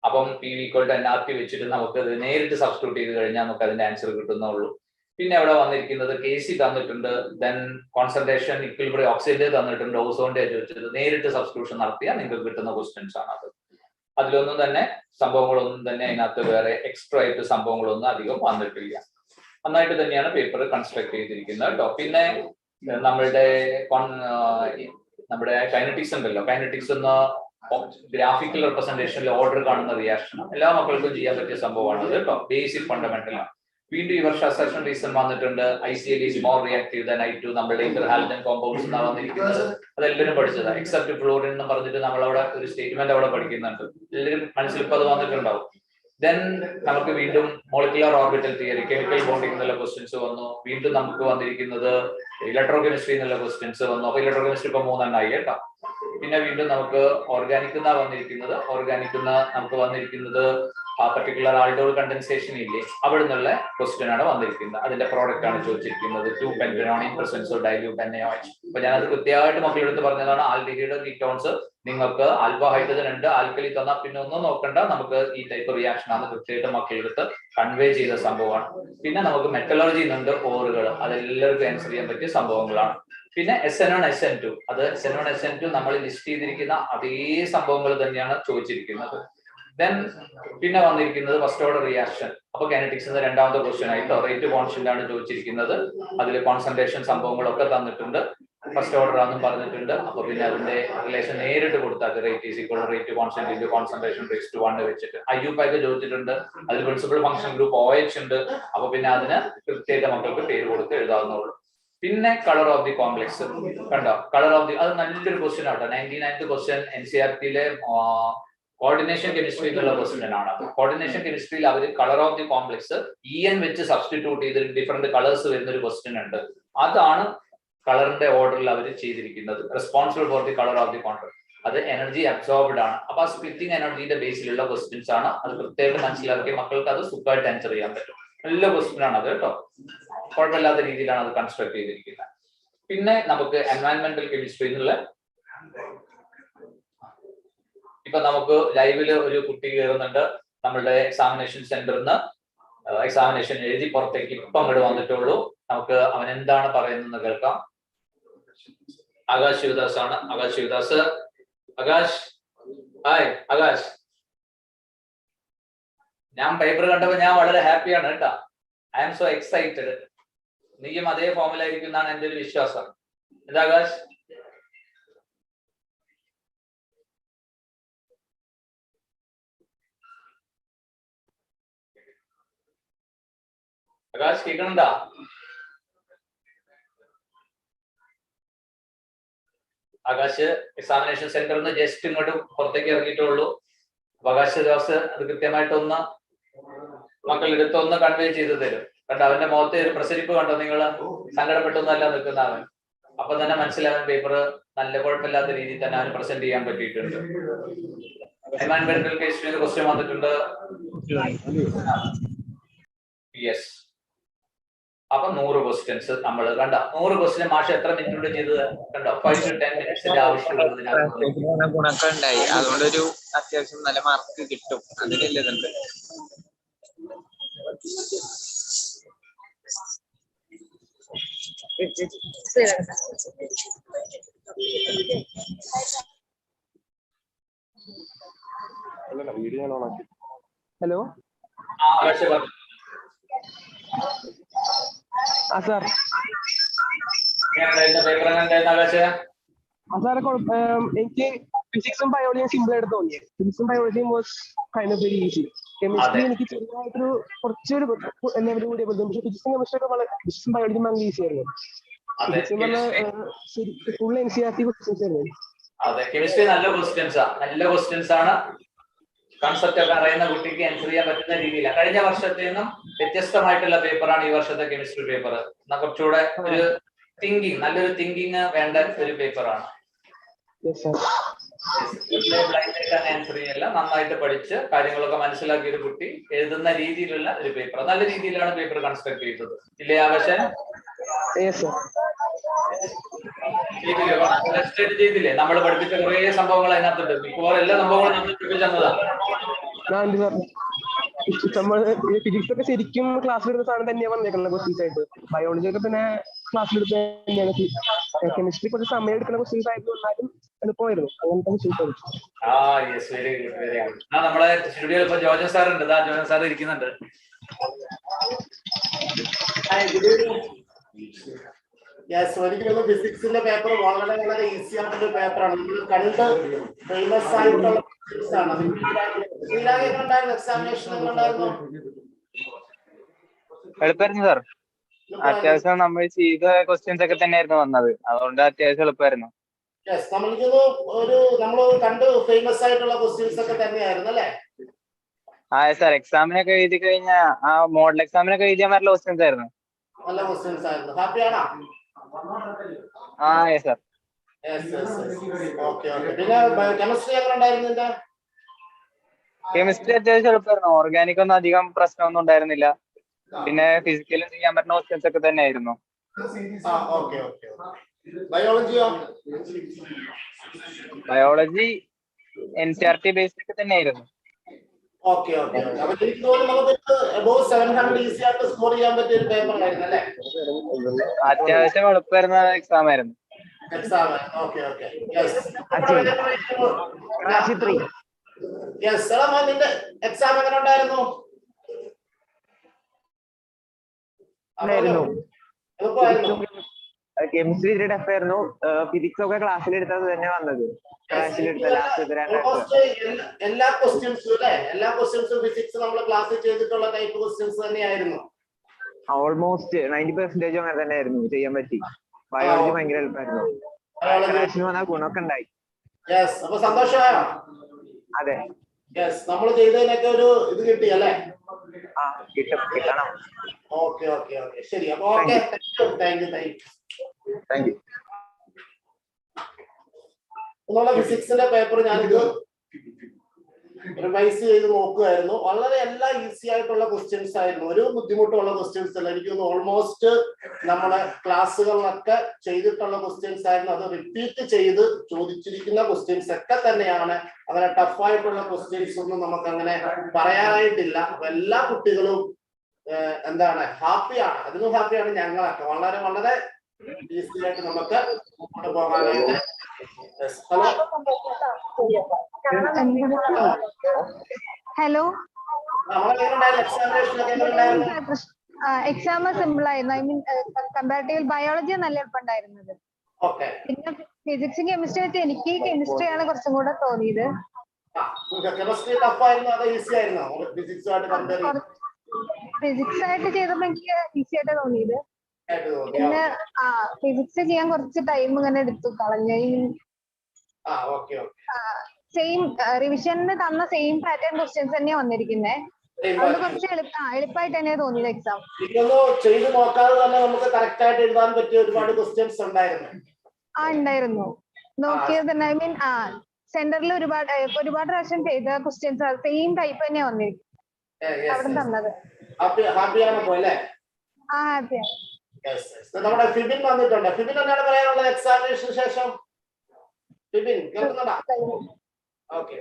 അപ്പം PV = nRT വെച്ചിട്ട് നമുക്ക് അത് നേരിട്ട് സബ്സ്റ്റിറ്റ്യൂട്ട് ചെയ്ത് കഴിഞ്ഞാൽ നമുക്ക് അതിന്റെ ആൻസർ കിട്ടുന്നുള്ളൂ. പിന്നെ അവിടെ വന്നിരിക്കുന്നത് KC തന്നിട്ടുണ്ട്. ദെൻ കോൺസെൻട്രേഷൻ ഇക്വിലിബ്രിയം ഓക്സിജൻ തന്നിട്ടുണ്ട്. ഓസോണിന്റെ ചോദിച്ചത് നേരിട്ട് സബ്സ്റ്റിറ്റ്യൂഷൻ നടത്തിയാൽ നിങ്ങൾക്ക് കിട്ടുന്ന ക്വസ്റ്റ്യൻസ് ആണ് അത്. അതിലൊന്നും തന്നെ സംഭവങ്ങളൊന്നും തന്നെ അതിനകത്ത് വേറെ എക്സ്ട്രാ ആയിട്ട് സംഭവങ്ങളൊന്നും അധികം വന്നിട്ടില്ല. നന്നായിട്ട് തന്നെയാണ് പേപ്പർ കൺസ്ട്രക്ട് ചെയ്തിരിക്കുന്നത് കേട്ടോ. പിന്നെ നമ്മളുടെ കൈനറ്റിക്സ് ഉണ്ടല്ലോ, കൈനറ്റിക്സ് എന്ന ഗ്രാഫിക്കൽ റെപ്രസെന്റേഷനിൽ ഓർഡർ കാണുന്ന റിയാക്ഷൻ എല്ലാ മക്കൾക്കും ചെയ്യാൻ പറ്റിയ സംഭവമാണ് അത് കേട്ടോ. ബേസിക് ഫണ്ടമെന്റൽ ആണ്. വീണ്ടും ഈ വർഷം അസർഷൻ റീസൺ വന്നിട്ടുണ്ട്. ICl is more reactive than I2. നമ്മുടെ ഇന്റർഹാലജൻ കോമ്പൗണ്ട്സ് എന്നാണ് വന്നിരിക്കുന്നത്. അതെല്ലാവരും പഠിച്ചത് എക്സെപ്റ്റ് ഫ്ലോറിൻ എന്ന് പറഞ്ഞിട്ട് നമ്മളവിടെ ഒരു സ്റ്റേറ്റ്മെന്റ് അവിടെ പഠിക്കുന്നുണ്ട്. എല്ലാവരും മനസ്സിൽ ഇപ്പൊ അത് വന്നിട്ടുണ്ടാവും. ദെൻ നമുക്ക് വീണ്ടും molecular orbital theory, chemical bonding എന്നുള്ള ക്വസ്റ്റ്യൻസ് വന്നു. വീണ്ടും നമുക്ക് വന്നിരിക്കുന്നത് ഇലക്ട്രോ കെമിസ്ട്രി എന്നുള്ള ക്വസ്റ്റ്യൻസ് വന്നു. അപ്പൊ ഇലക്ട്രോ കെമിസ്ട്രി ഇപ്പൊ 3 കേട്ടോ. പിന്നെ വീണ്ടും നമുക്ക് ഓർഗാനിക് വന്നിരിക്കുന്നത്. നമുക്ക് വന്നിരിക്കുന്നത് ആ പർട്ടിക്കുലർ ആൾഡോൾ കണ്ടൻസേഷൻ ഇല്ലേ, അവിടെ നിന്നുള്ള ക്വസ്റ്റ്യൻ ആണ് വന്നിരിക്കുന്നത്. അതിന്റെ പ്രോഡക്റ്റ് ആണ് ചോദിച്ചിരിക്കുന്നത്. 2 pentanone in presence of dilute NaOH. അപ്പൊ ഞാനത് കൃത്യമായിട്ട് മക്കളെടുത്ത് പറഞ്ഞതാണ്. ആൽഡിഹൈഡ് കീറ്റോൺസ് നിങ്ങൾക്ക് ആൽഫ ഹൈഡ്രജൻ ഉണ്ട്, ആൽക്കലി തന്നാൽ പിന്നെ ഒന്നും നോക്കണ്ട, നമുക്ക് ഈ ടൈപ്പ് റിയാക്ഷൻ ആണ് കൃത്യമായിട്ട് മക്കളെടുത്ത് കൺവേ ചെയ്ത സംഭവമാണ്. പിന്നെ നമുക്ക് മെറ്റലർജി ഉണ്ട്, ഓറുകൾ, അതെല്ലാവർക്കും ആൻസർ ചെയ്യാൻ പറ്റിയ സംഭവങ്ങളാണ്. പിന്നെ SN1 SN2, അത് SN1 SN2 നമ്മൾ ലിസ്റ്റ് ചെയ്തിരിക്കുന്ന അതേ സംഭവങ്ങൾ തന്നെയാണ് ചോദിച്ചിരിക്കുന്നത്. ദെൻ പിന്നെ വന്നിരിക്കുന്നത് ഫസ്റ്റ് ഓർഡർ റിയാക്ഷൻ. അപ്പൊ കൈനറ്റിക്സ് രണ്ടാമത്തെ ക്വസ്റ്റ്യൻ ആയിട്ടോ റേറ്റ് കോൺസ്റ്റന്റ് ആണ് ചോദിച്ചിരിക്കുന്നത്. അതിൽ കോൺസെൻട്രേഷൻ സംഭവങ്ങളൊക്കെ തന്നിട്ടുണ്ട്. ഫസ്റ്റ് ഓർഡർ ആണെന്നും പറഞ്ഞിട്ടുണ്ട്. അപ്പൊ പിന്നെ അതിന്റെ റിലേഷൻ നേരിട്ട് കൊടുത്താൽ rate constant into concentration raise to 1 വെച്ചിട്ട് IUPAC ചോദിച്ചിട്ടുണ്ട്. അതിൽ പ്രിൻസിപ്പൽ ഫംഗ്ഷൻ ഗ്രൂപ്പ് OH ഉണ്ട്. അപ്പൊ പിന്നെ അതിന് കൃത്യമായിട്ട് മക്കൾക്ക് പേര് കൊടുത്ത് എഴുതാവുന്നുള്ളൂ. പിന്നെ കളർ ഓഫ് ദി കോംപ്ലക്സ് കണ്ടോ, കളർ ഓഫ് ദി, അത് നല്ലൊരു ക്വസ്റ്റ്യൻ ആട്ടോ. 99th ക്വസ്റ്റ്യൻ NCERT-യിലെ കോർഡിനേഷൻ കെമിസ്ട്രി എന്നുള്ള ക്വസ്റ്റ്യൻ ആണ്. കോർഡിനേഷൻ കെമിസ്ട്രിയിൽ അവർ colour of the complex EN വെച്ച് സബ്സ്റ്റിറ്റ്യൂട്ട് ചെയ്ത് ഡിഫറെന്റ് കളേഴ്സ് വരുന്ന ഒരു ക്വസ്റ്റ്യൻ ഉണ്ട്. അതാണ് കളറിന്റെ ഓർഡറിൽ അവർ ചെയ്തിരിക്കുന്നത്. Responsible for the colour of the contract. അത് എനർജി അബ്സോർബ്ഡ് ആണ്. അപ്പൊ ആ സ്പ്ലിറ്റിംഗ് എനർജിയുടെ ബേസിലുള്ള ക്വസ്റ്റ്യൻസ് ആണ്. അത് പ്രത്യേകം മനസ്സിലാക്കി മക്കൾക്ക് അത് സുഖമായിട്ട് ആൻസർ ചെയ്യാൻ പറ്റും. നല്ല ക്വസ്റ്റ്യൻ ആണ് അത് കേട്ടോ. കുഴപ്പമില്ലാത്ത രീതിയിലാണ് അത് കൺസ്ട്രക്ട് ചെയ്തിരിക്കുന്നത്. പിന്നെ നമുക്ക് എൻവയൺമെന്റൽ കെമിസ്ട്രി എന്നുള്ള, ഇപ്പൊ നമുക്ക് ലൈവില് ഒരു കുട്ടി കയറുന്നുണ്ട് നമ്മളുടെ എക്സാമിനേഷൻ സെന്ററിൽ നിന്ന്. എക്സാമിനേഷൻ എഴുതി പുറത്തേക്ക് ഇപ്പം അങ്ങോട്ട് വന്നിട്ടുള്ളൂ. നമുക്ക് അവൻ എന്താണ് പറയുന്നത് കേൾക്കാം. ആകാശ് ശിവദാസ് ആണ്. ആകാശ് ശിവദാസ്. ആകാശ്, ഹായ് ആകാശ്. ഞാൻ പേപ്പർ കണ്ടപ്പോൾ ഞാൻ വളരെ ഹാപ്പിയാണ് കേട്ടാ. I am so excited. നീയും അതേ ഫോമിലായിരിക്കും എന്നാണ് എൻ്റെ ഒരു വിശ്വാസം. എന്താ ആകാശ്? ആകാശ് കേൾക്കണുണ്ടാ? ആകാശ് എക്സാമിനേഷൻ സെന്ററിൽ നിന്ന് ജസ്റ്റ് ഇങ്ങോട്ട് പുറത്തേക്ക് ഇറങ്ങിയിട്ടുള്ളൂ. ആകാശ് ജോസ് അത് കൃത്യമായിട്ടൊന്ന് മക്കളെടുത്തൊന്ന് കൺവേ ചെയ്ത് തരും. കണ്ടോ അവന്റെ മുഖത്ത് ഒരു പ്രസരിപ്പ് കണ്ടോ? നിങ്ങൾ സങ്കടപ്പെട്ടൊന്നല്ല നിൽക്കുന്ന അവൻ. അപ്പൊ തന്നെ മനസ്സിലാവാൻ പേപ്പർ നല്ല കുഴപ്പമില്ലാത്ത രീതിയിൽ തന്നെ അവന് പ്രസന്റ് ചെയ്യാൻ പറ്റിയിട്ടുണ്ട്. എൻവയൺമെന്റൽ കേസിൽ ക്വസ്റ്റ്യൻ വന്നിട്ടുണ്ട്. യെസ്. അപ്പൊ 100 ക്വസ്റ്റ്യൻസ് നമ്മൾ കണ്ട 100 ക്വസ്റ്റ്യൻ മാഷ് എത്ര മിനിറ്റ് കൊണ്ട് ചെയ്തത് കണ്ടോ? 5 to 10 മിനിറ്റ്സിന്റെ ആവശ്യമുള്ളതിനകത്ത് ഗുണൊക്കെ ഉണ്ടായി. അതുകൊണ്ടൊരു അത്യാവശ്യം നല്ല മാർക്ക് കിട്ടും. അതിലുണ്ട്. Hello sir. സാറെ എനിക്ക് ഫിസിക്സും ബയോളജിയും സിമ്പിൾ ആയിട്ട് തോന്നിയത്. ഫിസിക്സും ബയോളജിയും was kind of very easy. Chemistry എനിക്ക് ചെറുതായിട്ടൊരു കുറച്ചൊരു ലെവൽ കൂടിയ പോലെ. പക്ഷെ ഫിസിക്സും കെമിസ്ട്രി ഒക്കെ വളരെ ഫിസിക്സും ബയോളജിയും ഭയങ്കര ഈസി ആയിരുന്നു. ഫിസിക്സും ഫുൾ NCERT ക്വസ്റ്റ്യൻസ് ആയിരുന്നു. അതെ, കെമിസ്ട്രി നല്ല ക്വസ്റ്റ്യൻസ് ആണ്. കൺസെപ്റ്റ് ഒക്കെ അറിയുന്ന കുട്ടിക്ക് ആൻസർ ചെയ്യാൻ പറ്റുന്ന രീതിയിലാണ്. കഴിഞ്ഞ വർഷത്തിൽ നിന്നും വ്യത്യസ്തമായിട്ടുള്ള പേപ്പറാണ് ഈ വർഷത്തെ കെമിസ്ട്രി പേപ്പർ. കുറച്ചുകൂടെ ഒരു നല്ലൊരു തിങ്കിങ് വേണ്ട ഒരു പേപ്പറാണ്. ആൻസർ ചെയ്യല്ല, നന്നായിട്ട് പഠിച്ച് കാര്യങ്ങളൊക്കെ മനസ്സിലാക്കിയ ഒരു കുട്ടി എഴുതുന്ന രീതിയിലുള്ള ഒരു പേപ്പർ. നല്ല രീതിയിലാണ് പേപ്പർ കൺസ്ട്രക്ട് ചെയ്തത്. ഇല്ലേ ആവശ്യം ചെയ്തില്ലേ? നമ്മൾ പഠിപ്പിച്ച കുറേ സംഭവങ്ങൾ അതിനകത്തുണ്ട്. മിക്കവാറും എല്ലാ സംഭവങ്ങളും നമ്മൾ പഠിപ്പിച്ചതാണ്. ഫിസിക്സ് ഒക്കെ ശരിക്കും ക്ലാസ്സിൽ എടുത്ത സാധനം തന്നെയാണ് വന്നേക്കുന്നത് ക്വസ്റ്റ്യൻസ് ആയിട്ട്. ബയോളജി ഒക്കെ പിന്നെ ക്ലാസ്സിൽ എടുത്ത് തന്നെയാണ്. കെമിസ്ട്രി കുറച്ച് സമയം എടുക്കുന്ന ക്വസ്റ്റ്യൻസ് ആയിട്ട് വന്നാലും എളുപ്പമായിരുന്നു. അങ്ങനത്തെ questions. Very good, very good. നമ്മളെ സ്റ്റുഡിയോയിൽ ഇപ്പൊ ജോജൻ സാർ ഉണ്ട്. ജോജൻ സാർ ഇരിക്കുന്നുണ്ട്. ഒരിക്കലും ഫിസിക്സിന്റെ പേപ്പർ വളരെ വളരെ ഈസി ആയിട്ടുള്ള പേപ്പറാണ്. നമ്മൾ കണ്ട് ഫേമസ് ആയിട്ടുള്ള എക്സാമിനേഷൻ ഉണ്ടായിരുന്നു. എളുപ്പമായിരുന്നു സാർ. അത്യാവശ്യം നമ്മൾ ചെയ്ത ക്വസ്റ്റ്യൻസ് ഒക്കെ തന്നെയായിരുന്നു വന്നത്. അതുകൊണ്ട് അത്യാവശ്യം എളുപ്പമായിരുന്നു. നമ്മൾ കണ്ട് ഫേമസ് ആയിട്ടുള്ള ക്വസ്റ്റ്യൻസ് ഒക്കെ തന്നെയായിരുന്നു അല്ലേ? സാർ എക്സാമിനൊക്കെ എഴുതി കഴിഞ്ഞാൽ ആ മോഡൽ എക്സാമിനൊക്കെ എഴുതിയാൽ നല്ല ക്വസ്റ്റ്യൻസ് ആയിരുന്നു. നല്ല ക്വസ്റ്റ്യൻസ് ആയിരുന്നു. ഹാപ്പിയാണോ? സാർ. പിന്നെ കെമിസ്ട്രി എങ്ങനെ ഉണ്ടായിരുന്നു? കെമിസ്ട്രി അത്യാവശ്യം എളുപ്പമായിരുന്നു. ഓർഗാനിക് ഒന്നും അധികം പ്രശ്നമൊന്നും ഉണ്ടായിരുന്നില്ല. പിന്നെ ഫിസിക്കലും ചെയ്യാൻ പറ്റുന്ന ക്വസ്റ്റ്യൻസ് ഒക്കെ തന്നെയായിരുന്നു. ബയോളജി NCERT ബേസ്ഡ് ഒക്കെ തന്നെയായിരുന്നു. അത്യാവശ്യം എളുപ്പമായിരുന്ന എക്സാം ആയിരുന്നു. എക്സാം എങ്ങനെ ഉണ്ടായിരുന്നു? കെമിസ്ട്രി ഇത്തിരി ടഫ് ആയിരുന്നു. ഫിസിക്സ് ഒക്കെ ക്ലാസ്സിൽ എടുത്തത് തന്നെ വന്നത്. എല്ലാ ക്വസ്റ്റ്യൻസും ഫിസിക്സ് നമ്മൾ ക്ലാസ്സിൽ ചെയ്തിട്ടുള്ള ടൈപ്പ് ക്വസ്റ്റ്യൻസ് തന്നെയായിരുന്നു. ഓൾമോസ്റ്റ് 90% അങ്ങനെ തന്നെയായിരുന്നു. ചെയ്യാൻ പറ്റി. ബയോളജി ഭയങ്കര എളുപ്പമായിരുന്നു. ഗുണമൊക്കെ ഉണ്ടായി. അപ്പൊ സന്തോഷമായോ? അതെ. നമ്മൾ ചെയ്തതിനൊക്കെ ഒരു ഇത് കിട്ടി അല്ലേ? കിട്ടണം. ഓക്കെ ശരി. അപ്പൊ താങ്ക് യു. എന്നുള്ള ഫിസിക്സിന്റെ പേപ്പർ ഞാനിത് റിവൈസ് ചെയ്ത് നോക്കുമായിരുന്നു. വളരെ എല്ലാം ഈസി ആയിട്ടുള്ള ക്വസ്റ്റ്യൻസ് ആയിരുന്നു. ഒരു ബുദ്ധിമുട്ടുള്ള ക്വസ്റ്റ്യൻസ് അല്ല. എനിക്ക് തോന്നുന്നു ഓൾമോസ്റ്റ് നമ്മുടെ ക്ലാസ്സുകളിലൊക്കെ ചെയ്തിട്ടുള്ള ക്വസ്റ്റ്യൻസ് ആയിരുന്നു. അത് റിപ്പീറ്റ് ചെയ്ത് ചോദിച്ചിരിക്കുന്ന ക്വസ്റ്റ്യൻസ് ഒക്കെ തന്നെയാണ്. അങ്ങനെ ടഫായിട്ടുള്ള ക്വസ്റ്റ്യൻസ് ഒന്നും നമുക്ക് അങ്ങനെ പറയാനായിട്ടില്ല. അപ്പൊ എല്ലാ കുട്ടികളും ഹാപ്പിയാണ്. അതിനും ഹാപ്പിയാണ് ഞങ്ങളൊക്കെ. വളരെ വളരെ ഈസി ആയിട്ട് നമുക്ക് മുന്നോട്ട് പോകാനായിട്ട്. ഹലോ. എക്സാമിനേഷൻ ഒക്കെ എങ്ങനെയുണ്ടായിരുന്നു? എക്സാം സിമ്പിൾ ആയിരുന്നു. ഐ മീൻ കമ്പാരിറ്റീവ് ബയോളജി നല്ല എളുപ്പമുണ്ടായിരുന്നത്. പിന്നെ ഫിസിക്സും കെമിസ്ട്രി വെച്ച് എനിക്ക് കെമിസ്ട്രിയാണ് കുറച്ചും കൂടെ തോന്നിയത്. കെമിസ്ട്രി ടഫ് ആയിരുന്നു അതോ ഈസി ആയിരുന്നോ? ഫിസിക്സുമായിട്ട് കമ്പയർ ഫിസിക്സ് ആയിട്ട് ചെയ്തപ്പോ എനിക്ക് ഈസി ആയിട്ട് തോന്നിയത്. പിന്നെ ഫിസിക്സ് ചെയ്യാൻ കുറച്ച് ടൈം ഇങ്ങനെ എടുത്തു കളഞ്ഞ. സെയിം റിവിഷന് തന്ന സെയിം പാറ്റേൺ ക്വസ്റ്റ്യൻസ് തന്നെയാ വന്നിരിക്കുന്നത്. അതുകൊണ്ട് കുറച്ച് എളുപ്പമായിട്ട് തന്നെയാ തോന്നിയത് എക്സാം. ചെയ്ത് നോക്കാതെ തന്നെ നമുക്ക് കറക്റ്റ് ആയിട്ട് എഴുതാൻ പറ്റിയ ഒരുപാട് ക്വസ്റ്റ്യൻസ് ഉണ്ടായിരുന്നു. ഉണ്ടായിരുന്നു. നോക്കിയത് തന്നെ ഐ മീൻ സെന്ററിൽ ഒരുപാട് പ്രാവശ്യം ചെയ്ത ക്വസ്റ്റ്യൻസ് സെയിം ടൈപ്പ് തന്നെയാ വന്നിരിക്കുന്നത് അവിടെ തന്നത്. ഹാപ്പിയാണ് പോലെ. ഹാപ്പിയാണ്. നമ്മുടെ ഫിബിൻ വന്നിട്ടുണ്ട്. ഫിബിൻ എന്താണ് പറയാനുള്ളത് എക്സാമിനേഷന് ശേഷം? ഫിബിൻ കേൾക്കുന്നുണ്ടോ? ഓക്കെ,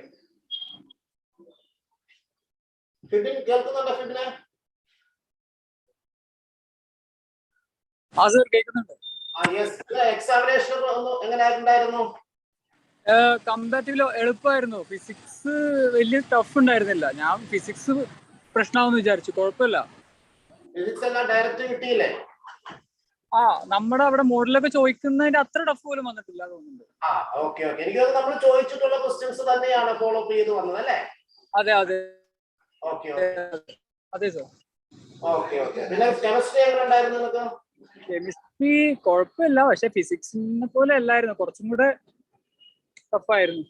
ഫിബിൻ കേൾക്കുന്നുണ്ടോ? ഫിബിനെ എക്സാമിനേഷൻ എങ്ങനെയായിരുന്നു? കമ്പാരിറ്റീവ്ലി എളുപ്പമായിരുന്നു. ഫിസിക്സ് വലിയ ടഫ് ഉണ്ടായിരുന്നില്ല. ഞാൻ ഫിസിക്സ് പ്രശ്നമാവെന്ന് വിചാരിച്ചു. കുഴപ്പമില്ല. ഫിസിക്സ് എല്ലാം ഡയറക്റ്റ് കിട്ടിയില്ലേ? നമ്മുടെ അവിടെ മോഡലൊക്കെ ചോദിക്കുന്നതിന്റെ അത്ര ടഫ് പോലും വന്നിട്ടില്ല തോന്നുന്നുണ്ട്. എനിക്ക് നമ്മൾ ചോദിച്ചിട്ടുള്ള ക്വസ്റ്റ്യൻസ് തന്നെയാണ് ഫോളോ അപ്പ് ചെയ്ത് വന്നത് അല്ലേ? അതെ അതെ അതെ സർ. പിന്നെ കെമിസ്ട്രി എങ്ങനെ ഉണ്ടായിരുന്നു നിങ്ങൾക്ക്? കെമിസ്ട്രി കുഴപ്പമില്ല, പക്ഷെ ഫിസിക്സിനെ പോലെ അല്ലായിരുന്നു, കുറച്ചും കൂടെ ടഫായിരുന്നു.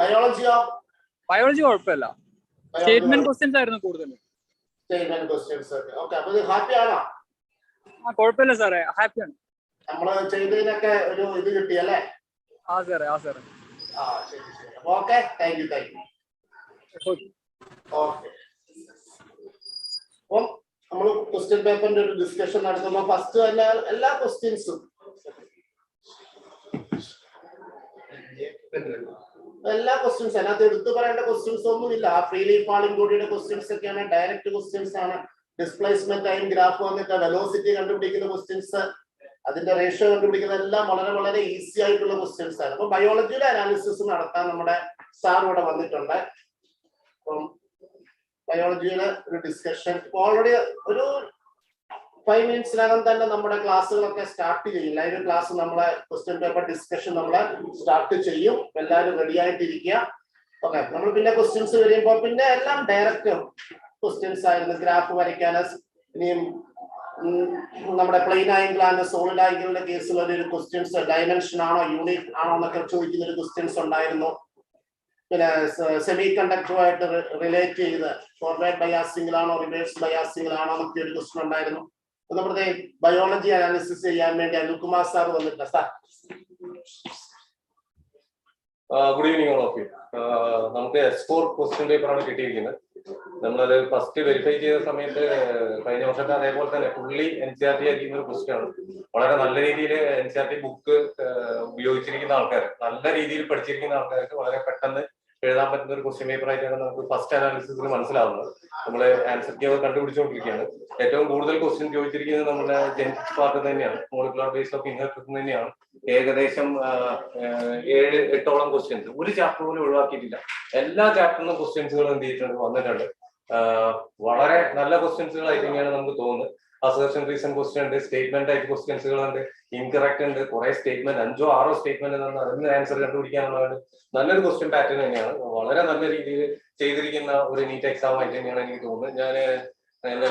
ബയോളജിയോ? ബയോളജി കുഴപ്പമില്ല, സ്റ്റേറ്റ്മെന്റ് ക്വസ്റ്റ്യൻസ് ആയിരുന്നു കൂടുതലും. കുഴപ്പമില്ല സാറേ, ഹാപ്പിയാണ്. നമ്മള് ചെയ്തതിനൊക്കെ ഒരു ഇത് കിട്ടിയല്ലേ? സാറേ. Okay, thank you. അപ്പം നമ്മൾ ക്വസ്റ്റ്യൻ പേപ്പറിന്റെ ഒരു ഡിസ്കഷൻ നടത്തുമ്പോൾ ഫസ്റ്റ് തന്നെ എല്ലാ ക്വസ്റ്റ്യൻസും അതിനകത്ത് എടുത്തു പറയേണ്ട ക്വസ്റ്റ്യൻസ് ഒന്നും ഇല്ല. ഫ്രീലി ഫാളിംഗ് ബോഡിയുടെ ക്വസ്റ്റ്യൻസ് ഒക്കെയാണ്, ഡയറക്റ്റ് ക്വസ്റ്റ്യൻസ് ആണ്. ഡിസ്പ്ലേസ്മെന്റ് ടൈം ഗ്രാഫ് വന്നിട്ട് വെലോസിറ്റി കണ്ടുപിടിക്കുന്ന ക്വസ്റ്റ്യൻസ്, അതിന്റെ റേഷ്യോ കണ്ടുപിടിക്കുന്ന എല്ലാം വളരെ വളരെ ഈസി ആയിട്ടുള്ള ക്വസ്റ്റ്യൻസ് ആണ്. അപ്പൊ ബയോളജിയുടെ അനാലിസിസ് നടത്താൻ നമ്മുടെ സാർ ഇവിടെ വന്നിട്ടുണ്ട്. അപ്പം ബയോളജിയുടെ ഒരു ഡിസ്കഷൻ ഓൾറെഡി ഒരു 5 മിനിറ്റ്സിനകം തന്നെ നമ്മുടെ ക്ലാസ്സുകളൊക്കെ സ്റ്റാർട്ട് ചെയ്യും. ലൈവ് ക്ലാസ് നമ്മളെ ക്വസ്റ്റ്യൻ പേപ്പർ ഡിസ്കഷൻ നമ്മളെ സ്റ്റാർട്ട് ചെയ്യും. എല്ലാവരും റെഡി ആയിട്ടിരിക്കുക. ഓക്കെ, നമ്മൾ പിന്നെ ക്വസ്റ്റ്യൻസ് വരുമ്പോൾ പിന്നെ എല്ലാം ഡയറക്റ്റ് ക്വസ്റ്റ്യൻസ് ആയിരുന്നു. ഗ്രാഫ് വരയ്ക്കാൻ, ഇനിയും നമ്മുടെ പ്ലെയിൻ ആംഗിൾ ആൻഡ് സോളിഡ് ആംഗിളിന്റെ കേസിൽ ഒരു ക്വസ്റ്റ്യൻസ് ഡയമെൻഷൻ ആണോ യൂണിറ്റ് ആണോ എന്നൊക്കെ ചോദിക്കുന്ന ഒരു ക്വസ്റ്റ്യൻസ് ഉണ്ടായിരുന്നു. പിന്നെ സെമി കണ്ടക്ടറുമായിട്ട് റിലേറ്റ് ചെയ്ത് ഫോർവേഡ് ബയാസിംഗിലാണോ റിവേഴ്സ് ബയാസിംഗിലാണോ എന്നൊക്കെ ഒരു ക്വസ്റ്റ്യൻ ഉണ്ടായിരുന്നു. നമ്മുടെ ബയോളജി അനാലിസിസ് ചെയ്യാൻ വേണ്ടി അനിൽകുമാർ സാർ വന്നിട്ടുണ്ട്. Sir good evening all of you. നമുക്ക് S4 ക്വസ്റ്റ്യൻ പേപ്പറാണ് കിട്ടിയിരിക്കുന്നത്. നമ്മളത് ഫസ്റ്റ് വെരിഫൈ ചെയ്ത സമയത്ത് കഴിഞ്ഞ വർഷത്തെ അതേപോലെ തന്നെ ഫുള്ളി NCERT ആയിരിക്കുന്ന ഒരു ക്വസ്റ്റ്യൻ ആണ്. വളരെ നല്ല രീതിയിൽ NCERT ബുക്ക് ഉപയോഗിച്ചിരിക്കുന്ന ആൾക്കാർ, നല്ല രീതിയിൽ പഠിച്ചിരിക്കുന്ന ആൾക്കാർക്ക് വളരെ പെട്ടെന്ന് എഴുതാൻ പറ്റുന്ന ഒരു ക്വസ്റ്റ്യൻ പേപ്പർ ആയിട്ടാണ് നമുക്ക് ഫസ്റ്റ് അനാലിസിസിൽ മനസ്സിലാവുന്നത്. നമ്മൾ ആൻസർ കീ കണ്ടുപിടിച്ചുകൊണ്ടിരിക്കുകയാണ്. ഏറ്റവും കൂടുതൽ ക്വസ്റ്റ്യൻ ചോദിച്ചിരിക്കുന്നത് നമ്മുടെ ജെനറ്റിക്സ് പാർട്ട് തന്നെയാണ്, മോളിക്കുലർ ബേസ് ഓഫ് ഇൻഹെറിറ്റൻസ് തന്നെയാണ്. ഏകദേശം 7-8ഓളം ക്വസ്റ്റ്യൻസ്, ഒരു ചാപ്റ്റർ പോലും ഒഴിവാക്കിയിട്ടില്ല. എല്ലാ ചാപ്റ്ററിനും ക്വസ്റ്റ്യൻസുകൾ എന്ത് ചെയ്തിട്ടുണ്ട്, വന്നിട്ടുണ്ട്. വളരെ നല്ല ക്വസ്റ്റ്യൻസുകളായി തന്നെയാണ് നമുക്ക് തോന്നുന്നത്. അസേർഷൻ റീസൺ ക്വസ്റ്റ്യൻ ഉണ്ട്, സ്റ്റേറ്റ്മെന്റ് ടൈപ്പ് ക്വസ്റ്റ്യൻസുകളുണ്ട്, ഇൻകറക്റ്റ് ഉണ്ട്, കുറെ സ്റ്റേറ്റ്മെന്റ് 5-6 സ്റ്റേറ്റ്മെന്റ് അതിന് ആൻസർ കണ്ടുപിടിക്കാനുള്ളത് നല്ലൊരു ക്വസ്റ്റ്യൻ പാറ്റേൺ തന്നെയാണ്. വളരെ നല്ല രീതിയിൽ ചെയ്തിരിക്കുന്ന ഒരു നീറ്റ് എക്സാം ആയിട്ട് തന്നെയാണ് എനിക്ക് തോന്നുന്നത്. ഞാൻ എന്റെ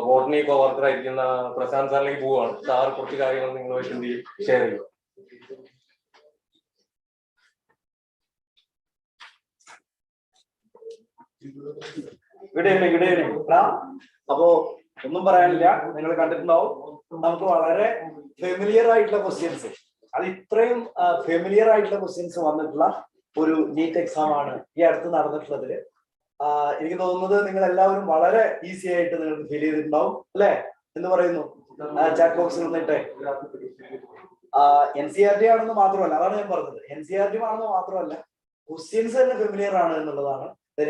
ബോട്ടണി കോവർക്കർ ആയിരിക്കുന്ന പ്രശാന്ത് സാറിലേക്ക് പോവുകയാണ്. സാർ കുറച്ച് കാര്യങ്ങൾ നിങ്ങളുമായിട്ട് എന്ത് ചെയ്യും, ഷെയർ ചെയ്യും. Good evening. അപ്പോ ഒന്നും പറയാനില്ല, നിങ്ങൾ കണ്ടിട്ടുണ്ടാവും. നമുക്ക് വളരെ ഫെമിലിയർ ആയിട്ടുള്ള ക്വസ്റ്റ്യൻസ്, അത് ഇത്രയും ഫെമിലിയർ ആയിട്ടുള്ള ക്വസ്റ്റ്യൻസ് വന്നിട്ടുള്ള ഒരു നീറ്റ് എക്സാം ആണ് ഈ അടുത്ത് നടന്നിട്ടുള്ളതില്. എനിക്ക് തോന്നുന്നത് നിങ്ങൾ എല്ലാവരും വളരെ ഈസി ആയിട്ട് നിങ്ങൾക്ക് ഫീൽ ചെയ്തിട്ടുണ്ടാവും അല്ലെ? എന്ന് പറയുന്നു ചാറ്റ് ബോക്സിൽ നിന്നിട്ട്. NCERT ആണെന്ന് മാത്രമല്ല, അതാണ് ഞാൻ പറഞ്ഞത്, NCERT ആണെന്ന് മാത്രമല്ല ക്വസ്റ്റ്യൻസ് തന്നെ ഫെമിലിയർ ആണ് എന്നുള്ളതാണ്.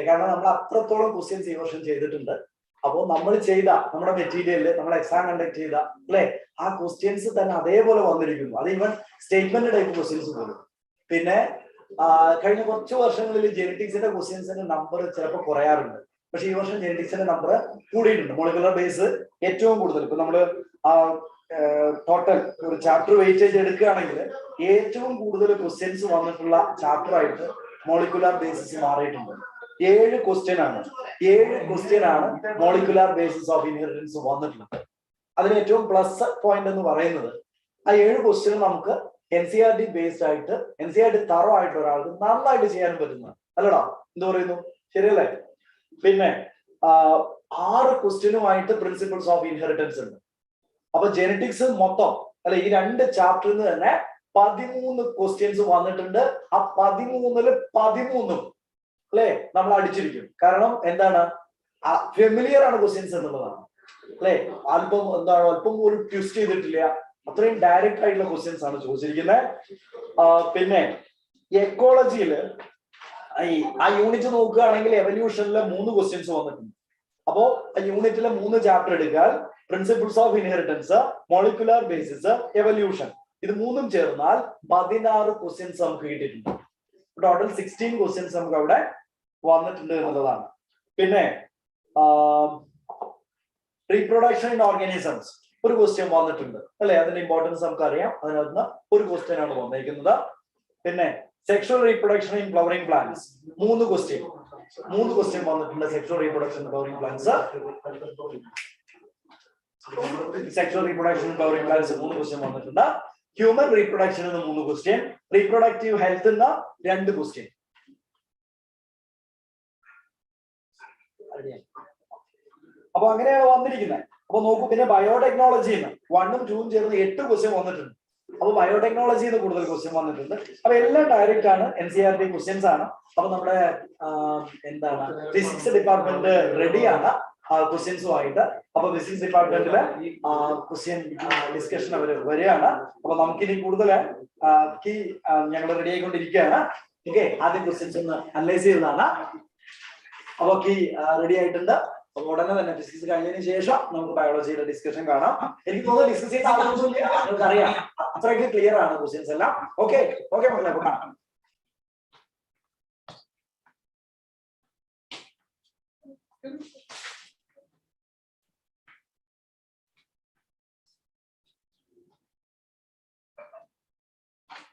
കാരണം നമ്മൾ അത്രത്തോളം ക്വസ്റ്റ്യൻസ് ഈ വർഷം ചെയ്തിട്ടുണ്ട്. അപ്പോൾ നമ്മൾ ചെയ്ത നമ്മുടെ മെറ്റീരിയലിൽ നമ്മൾ എക്സാം കണ്ടക്ട് ചെയ്ത അല്ലെ, ആ ക്വസ്റ്റ്യൻസ് തന്നെ അതേപോലെ വന്നിരിക്കുന്നു. അത് ഈവൻ സ്റ്റേറ്റ്മെന്റ് ടൈപ്പ് ക്വസ്റ്റ്യൻസ് പോലും. പിന്നെ കഴിഞ്ഞ കുറച്ച് വർഷങ്ങളിൽ ജെനറ്റിക്സിന്റെ ക്വസ്റ്റ്യൻസിന്റെ നമ്പർ ചിലപ്പോൾ കുറയാറുണ്ട്, പക്ഷെ ഈ വർഷം ജെനറ്റിക്സിന്റെ നമ്പർ കൂടിയിട്ടുണ്ട്. മോളിക്കുലർ ബേസ് ഏറ്റവും കൂടുതൽ, ഇപ്പൊ നമ്മള് ടോട്ടൽ ഒരു ചാപ്റ്റർ വെയിറ്റേജ് എടുക്കുകയാണെങ്കിൽ ഏറ്റവും കൂടുതൽ ക്വസ്റ്റ്യൻസ് വന്നിട്ടുള്ള ചാപ്റ്റർ ആയിട്ട് മോളിക്കുലർ ബേസിസ് മാറിയിട്ടുണ്ട്. 7 ക്വസ്റ്റ്യൻ ആണ്. 7 ക്വസ്റ്റ്യൻ ആണ് മോളിക്കുലാർ ബേസിസ് ഓഫ് ഇൻഹെറിറ്റൻസ് വന്നിട്ടുള്ളത്. അതിന് ഏറ്റവും പ്ലസ് പോയിന്റ് എന്ന് പറയുന്നത് ആ 7 ക്വസ്റ്റ്യൻ നമുക്ക് NCERT ബേസ്ഡ് ആയിട്ട് NCERT തറോ ആയിട്ട് ഒരാൾക്ക് നന്നായിട്ട് ചെയ്യാൻ പറ്റുന്നതാണ്. അല്ലടാ, എന്ത് പറയുന്നു? ശരിയല്ലേ? പിന്നെ 6 ക്വസ്റ്റ്യനുമായിട്ട് പ്രിൻസിപ്പിൾസ് ഓഫ് ഇൻഹെറിറ്റൻസ് ഉണ്ട്. അപ്പൊ ജെനറ്റിക്സ് മൊത്തം അല്ലെ ഈ 2 ചാപ്റ്ററിൽ നിന്ന് തന്നെ 13 ക്വസ്റ്റ്യൻസ് വന്നിട്ടുണ്ട്. ആ 13-ൽ 13 അല്ലെ നമ്മൾ അടിച്ചിരിക്കും. കാരണം എന്താണ്? ഫെമിലിയർ ആണ് ക്വസ്റ്റ്യൻസ് എന്നുള്ളതാണ് അല്ലെ. അല്പം ഒരു ട്വിസ്റ്റ് ചെയ്തിട്ടില്ല. അത്രയും ഡയറക്റ്റ് ആയിട്ടുള്ള ക്വസ്റ്റ്യൻസ് ആണ് ചോദിച്ചിരിക്കുന്നത്. പിന്നെ എക്കോളജിയില് ആ യൂണിറ്റ് നോക്കുകയാണെങ്കിൽ എവല്യൂഷനിലെ 3 ക്വസ്റ്റ്യൻസ് വന്നിട്ടുണ്ട്. അപ്പോ ആ യൂണിറ്റിലെ 3 ചാപ്റ്റർ എടുക്കാൻ principles of inheritance, molecular basis, evolution, ഇത് 3ഉം ചേർന്നാൽ 16 ക്വസ്റ്റ്യൻസ് നമുക്ക് കിട്ടിയിട്ടുണ്ട്. ടോട്ടൽ 16 ക്വസ്റ്റ്യൻസ് നമുക്ക് അവിടെ വന്നിട്ടുണ്ട് എന്നുള്ളതാണ്. പിന്നെ റീപ്രൊഡക്ഷൻ ഇൻ ഓർഗാനിസംസ് ഒരു ക്വസ്റ്റ്യൻ വന്നിട്ടുണ്ട് അല്ലെ. അതിന്റെ ഇമ്പോർട്ടൻസ് നമുക്ക് അറിയാം. അതിനകത്ത് ഒരു ക്വസ്റ്റ്യൻ ആണ് വന്നിരിക്കുന്നത്. പിന്നെ sexual reproduction in flowering plants 3 question വന്നിട്ടുണ്ട്. Sexual reproduction in flowering plants, sexual reproduction in flowering plants 3 question വന്നിട്ടുണ്ട്. ഹ്യൂമൻ റീപ്രൊഡക്ഷൻ എന്ന് 3 ക്വസ്റ്റ്യൻ, റീപ്രൊഡക്റ്റീവ് ഹെൽത്ത് എന്ന 2 ക്വസ്റ്റ്യൻ. അപ്പൊ അങ്ങനെയാണ് വന്നിരിക്കുന്നത്. അപ്പൊ നോക്കൂ, പിന്നെ ബയോടെക്നോളജിന്ന് 1ഉം 2ഉം ചേർന്ന് 8 ക്വസ്റ്റ്യൻ വന്നിട്ടുണ്ട്. അപ്പൊ ബയോടെക്നോളജിന്ന് കൂടുതൽ ക്വസ്റ്റ്യൻ വന്നിട്ടുണ്ട്. അപ്പൊ എല്ലാം ഡയറക്റ്റ് ആണ്, NCERT ക്വസ്റ്റ്യൻസ് ആണ്. അപ്പൊ നമ്മുടെ ഫിസിക്സ് ഡിപ്പാർട്ട്മെന്റ് റെഡിയാണ് ക്വസ്റ്റ്യൻസുമായിട്ട്. അപ്പൊ ഫിസിക്സ് ഡിപ്പാർട്ട്മെന്റിലെ ക്വസ്റ്റ്യൻ ഡിസ്കഷൻ അവർ വരികയാണ്. അപ്പൊ നമുക്കിനി കൂടുതൽ ഞങ്ങൾ റെഡി ആയിക്കൊണ്ടിരിക്കുകയാണ്. ഓക്കെ, ആദ്യം ക്വസ്റ്റ്യൻസ് ഒന്ന് അനലൈസ് ചെയ്തതാണ്. അപ്പൊ റെഡി ആയിട്ടുണ്ട്. അപ്പൊ ഉടനെ തന്നെ ഫിസിക്സ് കഴിഞ്ഞതിന് ശേഷം നമുക്ക് ബയോളജിയുടെ ഡിസ്കഷൻ കാണാം. എനിക്ക് തോന്നുന്നു ഡിസ്കസ് ചെയ്യുന്ന ആവശ്യമില്ല, നിങ്ങൾക്ക് അറിയാം, അത്രയ്ക്ക് ക്ലിയർ ആണ് ക്വസ്റ്റ്യൻസ് എല്ലാം. ഓക്കെ മക്കളെ, അപ്പൊ കാണാം.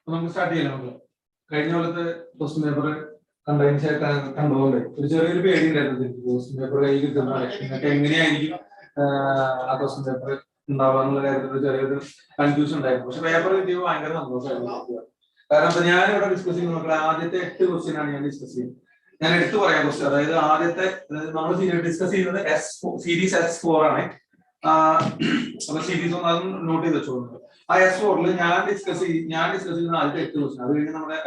നമുക്ക് സ്റ്റാർട്ട് ചെയ്യാം. നമുക്ക് കഴിഞ്ഞ കൊല്ലത്തെ ക്വസ്റ്റ്യൻ പേപ്പർ കണ്ടുകൊണ്ട് ഒരു ചെറിയൊരു പേടി ഉണ്ടായിരുന്നു. ക്വസ്റ്റ്യൻ പേപ്പർ കയ്യിൽ കിട്ടുന്ന ഇലക്ഷനൊക്കെ എങ്ങനെയായിരിക്കും ആ ക്വസ്റ്റ്യൻ പേപ്പർ ഉണ്ടാവുക എന്നുള്ള കാര്യത്തിൽ ചെറിയൊരു കൺഫ്യൂഷൻ ഉണ്ടായിരുന്നു. പക്ഷെ പേപ്പർ കിട്ടിയപ്പോൾ ഭയങ്കര സന്തോഷമായിരുന്നു. കാരണം ഞാൻ ഇവിടെ ഡിസ്കസ് ചെയ്യുന്ന മക്കളെ ആദ്യത്തെ 8 ക്വസ്റ്റ്യൻ ആണ് ഞാൻ ഡിസ്കസ് ചെയ്യുന്നത്. ഞാൻ എടുത്തു പറയാം ക്വസ്റ്റ്യൻ. അതായത് ആദ്യത്തെ നമ്മൾ ഡിസ്കസ് ചെയ്യുന്നത് സീരീസ് S4 ആണ്. അപ്പൊ സീരീസ് ഒന്ന് അതും നോട്ട് ചെയ്ത് വെച്ചോളൂ. ആ S4ൽ ഞാൻ ഡിസ്കസ് ചെയ്യുന്ന ആദ്യത്തെ 8 ക്വസ്റ്റ്യൻ. അത് കഴിഞ്ഞ് നമ്മുടെ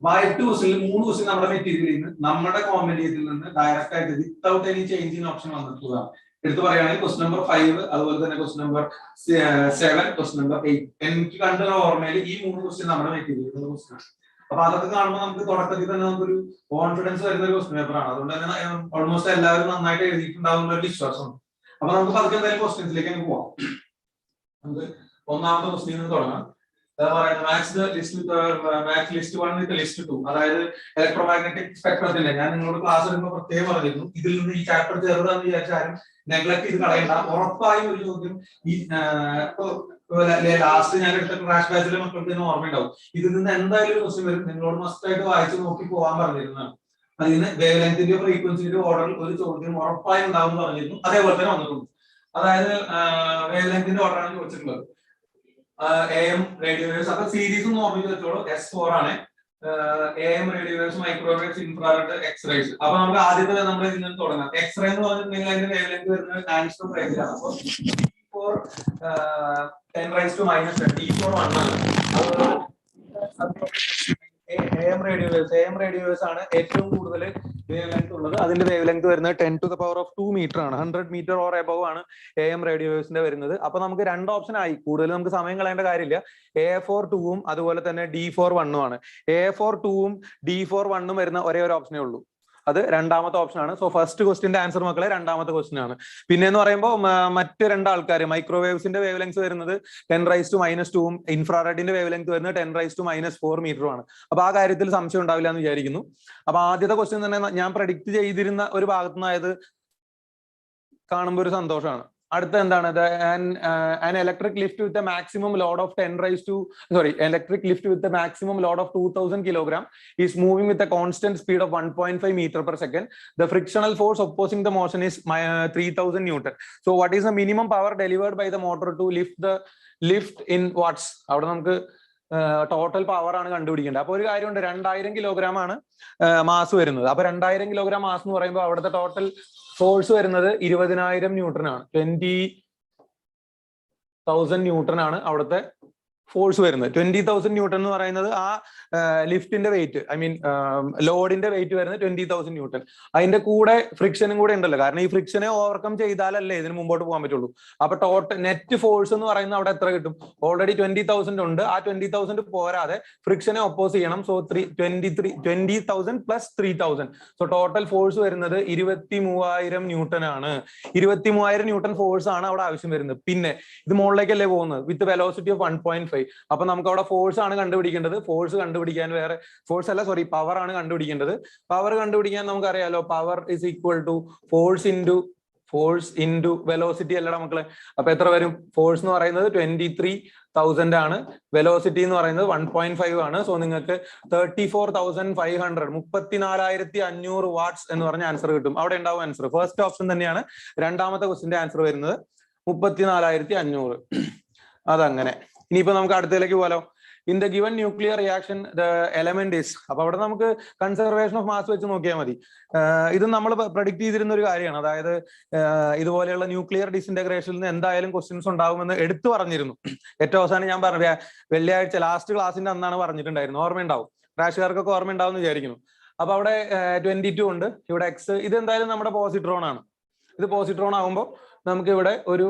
അപ്പൊ ആ 8 ക്വസ്റ്റ്യനിൽ 3 ക്വസ്റ്റ്യൻ നമ്മുടെ മെറ്റീരിയലിൽ നിന്ന് നമ്മുടെ കോമ്പറ്റീറ്റിൽ നിന്ന് ഡയറക്റ്റ് ആയിട്ട് വിത്തൗട്ട് എനി ചേഞ്ചിങ് ഓപ്ഷൻ വന്നിട്ടുള്ളതാണ്. എടുത്തു പറയുകയാണെങ്കിൽ ക്വസ്റ്റ്യൻ നമ്പർ 5, അതുപോലെ തന്നെ ക്വസ്റ്റ്യൻ നമ്പർ 7, ക്വസ്റ്റ്യൻ നമ്പർ 8. എനിക്ക് കണ്ട ഓർമ്മയിൽ ഈ 3 ക്വസ്റ്റ്യൻ നമ്മുടെ മെറ്റീരിയലിൽ നിന്ന് ക്വസ്റ്റ്യൻ. അപ്പൊ അതൊക്കെ കാണുമ്പോൾ നമുക്ക് തുടക്കത്തിൽ തന്നെ നമുക്കൊരു കോൺഫിഡൻസ് വരുന്ന ഒരു ക്വസ്റ്റ്യൻ പേപ്പർ ആണ്. അതുകൊണ്ട് തന്നെ ഓൾമോസ്റ്റ് എല്ലാവരും നന്നായിട്ട് എഴുതിയിട്ടുണ്ടാവുന്ന ഒരു വിശ്വാസമുണ്ട്. അപ്പൊ നമുക്ക് പതുക്കെ എന്തായാലും ക്വസ്റ്റ്യൻസിലേക്ക് നമുക്ക് പോവാം. നമുക്ക് ഒന്നാമത്തെ ക്വസ്റ്റ്യൻ തുടങ്ങാം. Maths list 1 with list 2. അതായത് ഇലക്ട്രോമാഗ്നറ്റിക് സ്പെക്ട്രത്തിന്റെ ഞാൻ നിങ്ങളോട് ക്ലാസ് എടുക്കുമ്പോൾ പ്രത്യേകം പറഞ്ഞിരുന്നു, ഇതിൽ നിന്ന് ഈ ചാപ്റ്റർ ചെറുതാന്ന് വിചാരിച്ചാലും നെഗ്ലക്ട് ചെയ്ത് കളയണ്ട. ഉറപ്പായും ഒരു ചോദ്യം ഈ ലാസ്റ്റ് ഞാൻ എടുത്ത ക്രാഷ് ബാച്ചിലെ മക്കൾക്ക് തന്നെ ഓർമ്മയുണ്ടാവും. ഇതിൽ നിന്ന് എന്തായാലും ഒരു ക്വസ്റ്റ്യൻ വരും. നിങ്ങളോട് മസ്റ്റ് ആയിട്ട് വായിച്ച് നോക്കി പോകാൻ പറഞ്ഞിരുന്നതാണ്. അതിന് വേവ് ലെങ്തിന്റെ ഫ്രീക്വൻസിന്റെ ഓർഡറിൽ ഒരു ചോദ്യം ഉറപ്പായും ഉണ്ടാവും എന്ന് പറഞ്ഞിരുന്നു. അതേപോലെ തന്നെ വന്നിട്ടുണ്ട്. അതായത് വേവ് ലെങ്തിന്റെ ഓർഡറാണ് ചോദിച്ചിട്ടുള്ളത്. AM radio waves. അപ്പൊ സീരീസ് ഒന്ന് ഓർമ്മിച്ച് വെച്ചോളൂ. S4 ആണ്. AM radio waves, microwaves, infrared, X-rays. അപ്പൊ നമുക്ക് ആദ്യത്തെ നമ്മൾ ഇതിൽ നിന്ന് തുടങ്ങാം. എക്സ്റേ എന്ന് പറഞ്ഞിട്ടുണ്ടെങ്കിൽ അതിന്റെ വേവ് ലെങ്ത് വരുന്നത് ആൻസ്ട്രോം റേഞ്ചിലാണ്. അപ്പൊ D4 10⁻⁻10 D4 1 ആണ്. AM റേഡിയോ വേവ്സ് ആണ് ഏറ്റവും കൂടുതൽ വേവ് ലെങ്ത് ഉള്ളത്. അതിന്റെ വേവ് ലെങ്ത് വരുന്നത് 10⁻²⁵ മീറ്റർ ആണ്. 100 മീറ്റർ ഓർ എബവ് ആണ് AM റേഡിയോ വേവ്സിന്റെ വരുന്നത്. അപ്പൊ നമുക്ക് 2 ഓപ്ഷൻ ആയി. കൂടുതൽ നമുക്ക് സമയം കളയേണ്ട കാര്യമില്ല. A4 2ഉം അതുപോലെ തന്നെ D4 1ഉം ആണ്. A4 2ഉം D4 1ഉം വരുന്ന ഒരേ ഒരു ഓപ്ഷനേ ഉള്ളൂ. അത് രണ്ടാമത്തെ ഓപ്ഷൻ ആണ്. സോ ഫസ്റ്റ് ക്വസ്റ്റിന്റെ ആൻസർ മക്കളെ രണ്ടാമത്തെ ക്വസ്റ്റ്യൻ ആണ്. പിന്നെ എന്ന് പറയുമ്പോൾ മറ്റ് 2 ആൾക്കാർ മൈക്രോവേവ്സിന്റെ വേവ് ലെങ്ത് വരുന്നത് 10⁻²⁻2ഉം ഇൻഫ്രാറെഡിന്റെ വേവ് ലെങ്ത് വരുന്നത് 10⁻⁻4 മീറ്ററും ആണ്. അപ്പൊ ആ കാര്യത്തിൽ സംശയം ഉണ്ടാവില്ല എന്ന് വിചാരിക്കുന്നു. അപ്പൊ ആദ്യത്തെ ക്വസ്റ്റ്യൻ തന്നെ ഞാൻ പ്രഡിക്റ്റ് ചെയ്തിരുന്ന ഒരു ഭാഗത്തുനിന്നായത് കാണുമ്പോൾ ഒരു സന്തോഷമാണ്. അടുത്ത എന്താണ് an electric lift with a maximum load of 10 raised to electric lift with a maximum load of 2000 kilogram is moving with a constant speed of 1.5 meter per second. The frictional force opposing the motion is 3000 newton. So what is the minimum power delivered by the motor to lift in watts? അവിടെ നമുക്ക് ടോട്ടൽ പവർ ആണ് കണ്ടുപിടിക്കേണ്ടത്. അപ്പൊ ഒരു കാര്യമുണ്ട്, 2000 കിലോഗ്രാം ആണ് മാസ് വരുന്നത്. അപ്പൊ 2000 കിലോഗ്രാം മാസ് എന്ന് പറയുമ്പോൾ അവിടുത്തെ ടോട്ടൽ ഫോഴ്സ് വരുന്നത് 20,000 ന്യൂട്ടൺ ആണ്. 20,000 ന്യൂട്ടൺ ആണ് അവിടുത്തെ ഫോഴ്സ് വരുന്നത്. 20,000 ന്യൂട്ടൺ എന്ന് പറയുന്നത് ആ ലിഫ്റ്റിന്റെ വെയിറ്റ്, ഐ മീൻ ലോഡിന്റെ വെയിറ്റ് വരുന്നത് 20,000 ന്യൂട്ടൺ. അതിന്റെ കൂടെ ഫ്രിക്ഷനും കൂടെ ഉണ്ടല്ലോ, കാരണം ഈ ഫ്രിക്ഷനെ ഓവർകം ചെയ്താലല്ലേ ഇതിന് മുമ്പോട്ട് പോകാൻ പറ്റുള്ളൂ. അപ്പൊ ടോട്ടൽ നെറ്റ് ഫോഴ്സ് എന്ന് പറയുന്നത് അവിടെ എത്ര കിട്ടും? ഓൾറെഡി 20,000 ഉണ്ട്. ആ 20,000 പോരാതെ ഫ്രിക്ഷനെ ഒപ്പോസ് ചെയ്യണം. So 20,000 plus 3,000. So total force വരുന്നത് 23,000 ന്യൂട്ടൺ ആണ്. 23,000 ന്യൂട്ടൺ ഫോഴ്സ് ആണ് അവിടെ ആവശ്യം വരുന്നത്. പിന്നെ ഇത് മുകളിലേക്കല്ലേ പോകുന്നത് വിത്ത് വെലോസിറ്റി ഓഫ് 1.5. അപ്പൊ നമുക്ക് അവിടെ ഫോഴ്സ് ആണ് കണ്ടുപിടിക്കേണ്ടത്. ഫോഴ്സ് കണ്ടുപിടിക്കാൻ പവർ ആണ് കണ്ടുപിടിക്കേണ്ടത്. പവർ കണ്ടുപിടിക്കാൻ നമുക്കറിയാലോ, power is equal to force into velocity അല്ലടാ മക്കളെ. അപ്പൊ എത്ര വരും? ഫോഴ്സ് എന്ന് പറയുന്നത് 23,000 ആണ്, വെലോസിറ്റി എന്ന് പറയുന്നത് 1.5 ആണ്. സോ നിങ്ങൾക്ക് 34,500 34,500 വാട്ട്സ് എന്ന് പറഞ്ഞ ആൻസർ കിട്ടും. അവിടെ ഉണ്ടാവും ആൻസർ. ഫസ്റ്റ് ഓപ്ഷൻ തന്നെയാണ് രണ്ടാമത്തെ ക്വസ്റ്റിന്റെ ആൻസർ വരുന്നത് 34,500. അതങ്ങനെ. ഇനിയിപ്പോ നമുക്ക് അടുത്തതിലേക്ക് പോകാലോ. In the given nuclear reaction the element is, അപ്പൊ അവിടെ നമുക്ക് കൺസർവേഷൻ ഓഫ് മാസ് വെച്ച് നോക്കിയാൽ മതി. ഇത് നമ്മൾ പ്രഡിക്ട് ചെയ്തിരുന്ന ഒരു കാര്യമാണ്. അതായത് ഇതുപോലെയുള്ള ന്യൂക്ലിയർ ഡിസിന്റഗ്രേഷനിൽ നിന്ന് എന്തായാലും ക്വസ്റ്റ്യൻസ് ഉണ്ടാകുമെന്ന് എടുത്തു പറഞ്ഞിരുന്നു. ഏറ്റവും അവസാനം ഞാൻ പറഞ്ഞ വെള്ളിയാഴ്ച ലാസ്റ്റ് ക്ലാസ്സിന്റെ അന്നാണ് പറഞ്ഞിട്ടുണ്ടായിരുന്നു. ഓർമ്മയുണ്ടാവും, ക്രാഷുകാർക്കൊക്കെ ഓർമ്മയുണ്ടാവും എന്ന് വിചാരിക്കുന്നു. അപ്പൊ അവിടെ 22 ഉണ്ട്, ഇവിടെ എക്സ്. ഇത് എന്തായാലും നമ്മുടെ പോസിട്രോൺ ആണ്. ഇത് പോസിട്രോൺ ആകുമ്പോൾ നമുക്ക് ഇവിടെ ഒരു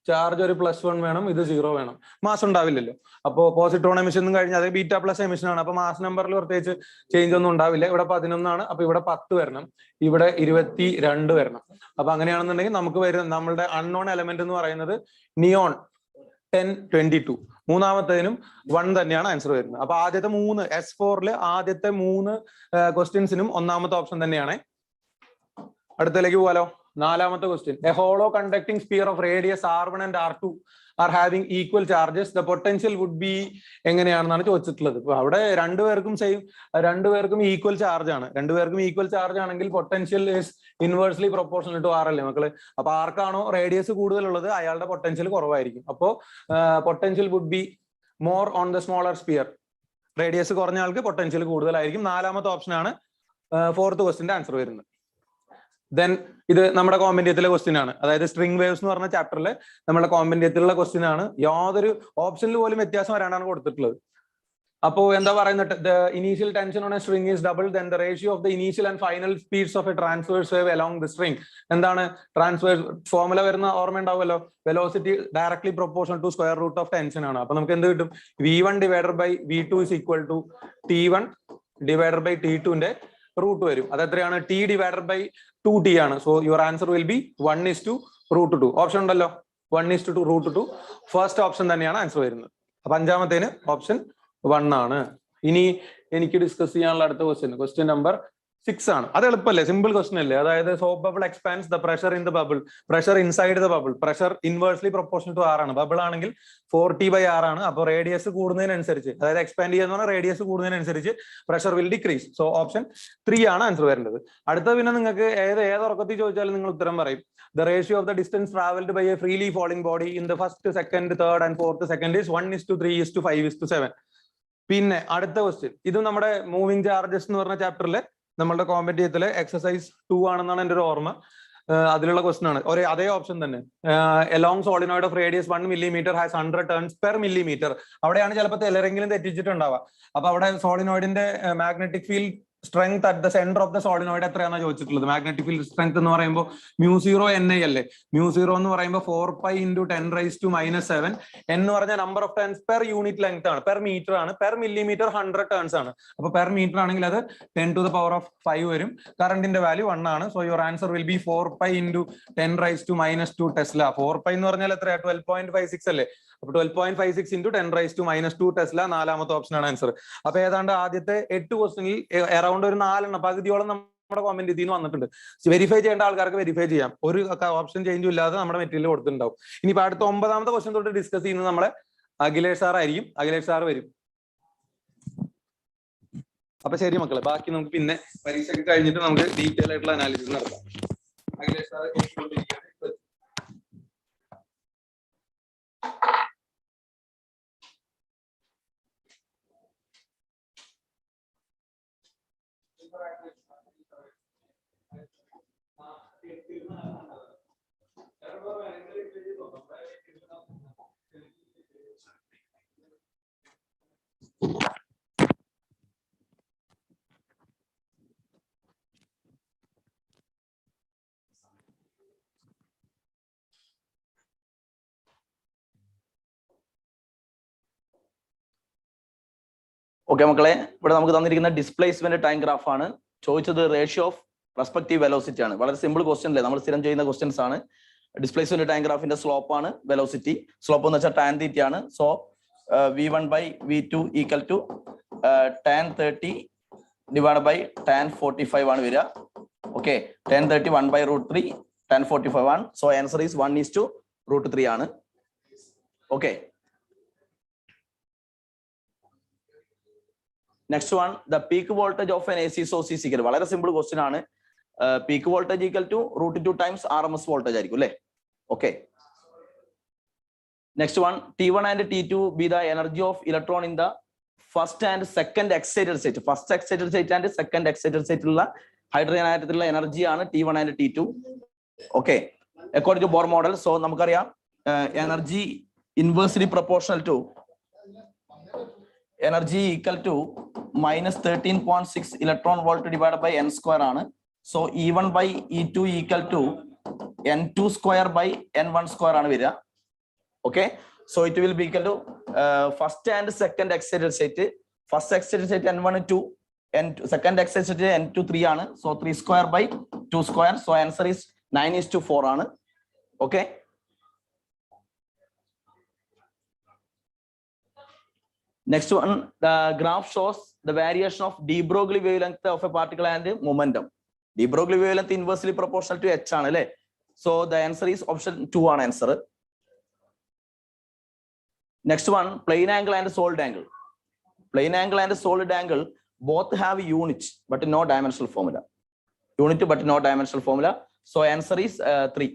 ചാർജ് ഒരു +1 വേണം, ഇത് 0 വേണം. മാസ് ഉണ്ടാവില്ലല്ലോ. അപ്പോൾ പോസിട്രോൺ എമിഷൻ കഴിഞ്ഞാൽ അത് ബീറ്റ പ്ലസ് എമിഷൻ ആണ്. അപ്പൊ മാസ് നമ്പറിൽ പ്രത്യേകിച്ച് ചേഞ്ച് ഒന്നും ഉണ്ടാവില്ല. ഇവിടെ 11 ആണ്. അപ്പൊ ഇവിടെ 10 വരണം, ഇവിടെ 22 വരണം. അപ്പൊ അങ്ങനെയാണെന്നുണ്ടെങ്കിൽ നമുക്ക് വരുന്ന നമ്മളുടെ അൺനോൺ എലമെന്റ് എന്ന് പറയുന്നത് നിയോൺ 1022. മൂന്നാമത്തേതിനും 1 തന്നെയാണ് ആൻസർ വരുന്നത്. അപ്പൊ ആദ്യത്തെ 3 S4 ആദ്യത്തെ 3 ക്വസ്റ്റ്യൻസിനും ഒന്നാമത്തെ ഓപ്ഷൻ തന്നെയാണ്. അടുത്തതിലേക്ക് പോകാലോ. നാലാമത്തെ question. A hollow conducting sphere of radius R1 and R2 are having equal charges. The potential would be എങ്ങനെയാണെന്നാണ് ചോദിച്ചിട്ടുള്ളത്. ഇപ്പൊ അവിടെ രണ്ടുപേർക്കും ഈക്വൽ ചാർജ് ആണ്. രണ്ടുപേർക്കും ഈക്വൽ ചാർജ് ആണെങ്കിൽ potential is inversely proportional to R അല്ലേ മക്കള്? അപ്പൊ ആർക്കാണോ റേഡിയസ് കൂടുതലുള്ളത് അയാളുടെ പൊട്ടൻഷ്യൽ കുറവായിരിക്കും. അപ്പോ potential would be more on the smaller sphere. Radius കുറഞ്ഞ ആൾക്ക് പൊട്ടൻഷ്യൽ കൂടുതലായിരിക്കും. നാലാമത്തെ ഓപ്ഷൻ ആണ് ഫോർത്ത് ക്വസ്റ്റിന്റെ ആൻസർ വരുന്നത്. ദെൻ ഇത് നമ്മുടെ കോമ്പൻഡിയത്തിലെ ക്വസ്റ്റ്യൻ ആണ്. അതായത് സ്ട്രിംഗ് വേവ്സ് എന്ന് പറഞ്ഞ ചാപ്റ്ററിൽ നമ്മുടെ കോമ്പൻഡിയത്തിലുള്ള ക്വസ്റ്റ്യൻ ആണ്. യാതൊരു ഓപ്ഷനിൽ പോലും വ്യത്യാസം വരാനാണ് കൊടുത്തിട്ടുള്ളത്. അപ്പോ എന്താ പറയുന്നത്? The initial tension on a string is double then the ratio of the initial and final speeds of a transverse wave along the string. എന്താണ് ട്രാൻസ്വേഴ്സ് ഫോർമുല വരുന്ന ഓർമ്മ ഉണ്ടാവുമല്ലോ. Velocity directly proportional to square root of tension ആണ്. അപ്പൊ നമുക്ക് എന്ത് കിട്ടും? V1 divided by V2 is equal to T1 divided by T2 ന്റെ റൂട്ട് വരും. അത് എത്രയാണ്? T ഡിവൈഡഡ് ബൈ 2T ആണ്. So your answer will B 1:√2. Option ഉണ്ടല്ലോ, 1:√2. ഫസ്റ്റ് ഓപ്ഷൻ തന്നെയാണ് ആൻസർ വരുന്നത്. അപ്പൊ അഞ്ചാമത്തേന് ഓപ്ഷൻ 1 ആണ്. ഇനി എനിക്ക് ഡിസ്കസ് ചെയ്യാനുള്ള അടുത്ത ക്വസ്റ്റ്യൻ നമ്പർ 6 ആണ്. അത് എളുപ്പമല്ലേ, സിമ്പിൾ ക്വസ്റ്റ്യൻ അല്ലേ? അതായത് soap bubble expands the pressure in the bubble, pressure inside the bubble, pressure inversely proportional to R ആണ്. ബബിൾ ആണെങ്കിൽ 4T/R ആണ്. അപ്പൊ റേഡിയസ് കൂടുന്നതിനനുസരിച്ച്, അതായത് എക്സ്പാൻഡ് ചെയ്യുന്ന പറഞ്ഞാൽ റേഡിയസ് കൂടുന്നതിനനുസരിച്ച് pressure will decrease. So option 3 ആണ് ആൻസർ വരേണ്ടത്. അടുത്ത പിന്നെ നിങ്ങൾക്ക് ഏത് ഉറക്കത്തിൽ ചോദിച്ചാലും നിങ്ങൾ ഉത്തരം പറയും. The ratio of the distance traveled by a freely falling body in the first, second, third and fourth second is 1:3:5:7. പിന്നെ അടുത്ത ക്വസ്റ്റ്യൻ, ഇത് നമ്മുടെ മൂവിംഗ് ചാർജസ് എന്ന് പറഞ്ഞ ചാപ്റ്ററിലെ നമ്മളുടെ കോമ്പറ്റീവത്തിലെ എക്സസൈസ് 2 ആണെന്നാണ് എൻ്റെ ഒരു ഓർമ്മ. അതിലുള്ള ക്വസ്റ്റൻ ആണ്. അതേ ഓപ്ഷൻ തന്നെ. Along solenoid of radius 1 millimeter has 100 turns per millimeter. അവിടെയാണ് ചിലപ്പോൾ ചിലരെങ്കിലും തെറ്റിച്ചിട്ടുണ്ടാവുക. അപ്പൊ അവിടെ സോളിനോയിഡിന്റെ magnetic field strength at the centre of the solenoid എത്രയാണെന്ന് ചോദിച്ചിട്ടുള്ളത്. മാഗ്നറ്റിക് ഫീൽഡ് സ്ട്രെങ്ത് എന്ന് പറയുമ്പോൾ μ0 അല്ലേ? μ0 എന്ന് പറയുമ്പോൾ 4π × 10⁻⁻⁷. എന്ന് പറഞ്ഞ number of turns per unit length ആണ്, പെർ മീറ്റർ ആണ്. പെർ മില്ലിമീറ്റർ 100 ടേൺസ് ആണ്. അപ്പൊ പെർ മീറ്റർ ആണെങ്കിൽ അത് 10⁻⁵ വരും. കറണ്ടിന്റെ വാല്യൂ 1 ആണ്. So your answer will be 4π × 10⁻⁻² tesla. 4π എന്ന് പറഞ്ഞാൽ എത്രയാ? 12.56 അല്ലേ? അപ്പൊ 12.56 × 10⁻⁻² ടെസ്ല നാലാമത്തെ ഓപ്ഷൻ ആണ് ആൻസർ. അപ്പൊ ഏതാണ്ട് ആദ്യത്തെ 8 ക്വസ്റ്റ്യനിൽ അറൌണ്ട് ഒരു 4 പകുതിയോളം നമ്മുടെ കോമന്റിൽ വന്നിട്ടുണ്ട്. വെരിഫൈ ചെയ്യേണ്ട ആൾക്കാർക്ക് വെരിഫൈ ചെയ്യാം. ഒരു ഓപ്ഷൻ ചേഞ്ചും ഇല്ലാതെ നമ്മുടെ മെറ്റീരിയൽ കൊടുത്തിട്ടുണ്ടാവും. ഇനിയിപ്പോ അടുത്ത 9ാമത്തെ ക്വസ്റ്റ്യൻ തൊട്ട് ഡിസ്കസ് ചെയ്യുന്നത് നമ്മളെ അഖിലേഷ് സാർ ആയിരിക്കും. അഖിലേഷ് സാർ വരും. അപ്പൊ ശരി മക്കളെ, ബാക്കി നമുക്ക് പിന്നെ പരീക്ഷയ്ക്ക് കഴിഞ്ഞിട്ട് നമുക്ക് ഡീറ്റെയിൽ ആയിട്ടുള്ള അനാലിസിസ് നടത്താം. അഖിലേഷ് സാർ ഓക്കെ മക്കളെ, ഇവിടെ നമുക്ക് തന്നിരിക്കുന്ന ഡിസ്പ്ലേസ്മെന്റ് ടൈം ഗ്രാഫ് ആണ്. ചോദിച്ചത് റേഷ്യോ ഓഫ് റെസ്പെക്റ്റീവ് വെലോസിറ്റി ആണ്. വളരെ സിമ്പിൾ ക്വസ്റ്റ്യൻ അല്ലേ, നമ്മൾ സ്ഥിരം ചെയ്യുന്ന ക്വസ്റ്റ്യൻസ് ആണ്. ഡിസ്പ്ലേസ്മെന്റ് ടൈം ഗ്രാഫിന്റെ സ്ലോപ്പ് ആണ് വെലോസിറ്റി. സ്ലോപ്പ് എന്ന് വെച്ചാൽ ടാൻ തീറ്റ ആണ്. So v1 by v2 equal to tan 30 divide by tan 45 ആണ് വരിക. ഓക്കെ, tan 30 1 by √3 tan 45 ആണ്. സോ ആൻസർ ഈസ് 1:√3 ആണ്. Okay, next one, the peak voltage of an AC source is equal. വളരെ സിമ്പിൾ ക്വസ്റ്റ്യൻ ആണ്. Peak voltage equal to √2 times RMS voltage ആയിരിക്കും അല്ലേ. Okay, next one, T1 and T2 be the energy of electron in the first and second excited state. First excited state and second excited സ്റ്റേറ്റിലുള്ള ഹൈഡ്രജൻ ആറ്റത്തിലുള്ള എനർജി ആണ് T1 and T2. Okay, according to Bohr model. So നമുക്കറിയാം energy inversely proportional to energy equal to minus 13.6 electron volt divided by n square ആണ്. So E1 by E2 equal to n2 square by n1 square ആണ് വരിക. Okay, so it will be equal to first and second excited state. First excited state n1 2, n2 second excited state n2 3 ആണ്. So 3 square by 2 square. So answer is 9:4 ആണ്. Okay, next one, the graph shows the variation of de Broglie wavelength of a particle and momentum. De Broglie wavelength inversely proportional to h ആണ് അല്ലേ. So the answer is option 2 ആണ് answer. Next one, plane angle and solid angle. Plane angle and solid angle both have unit but no dimensional formula. Unit but no dimensional formula. So answer is 3.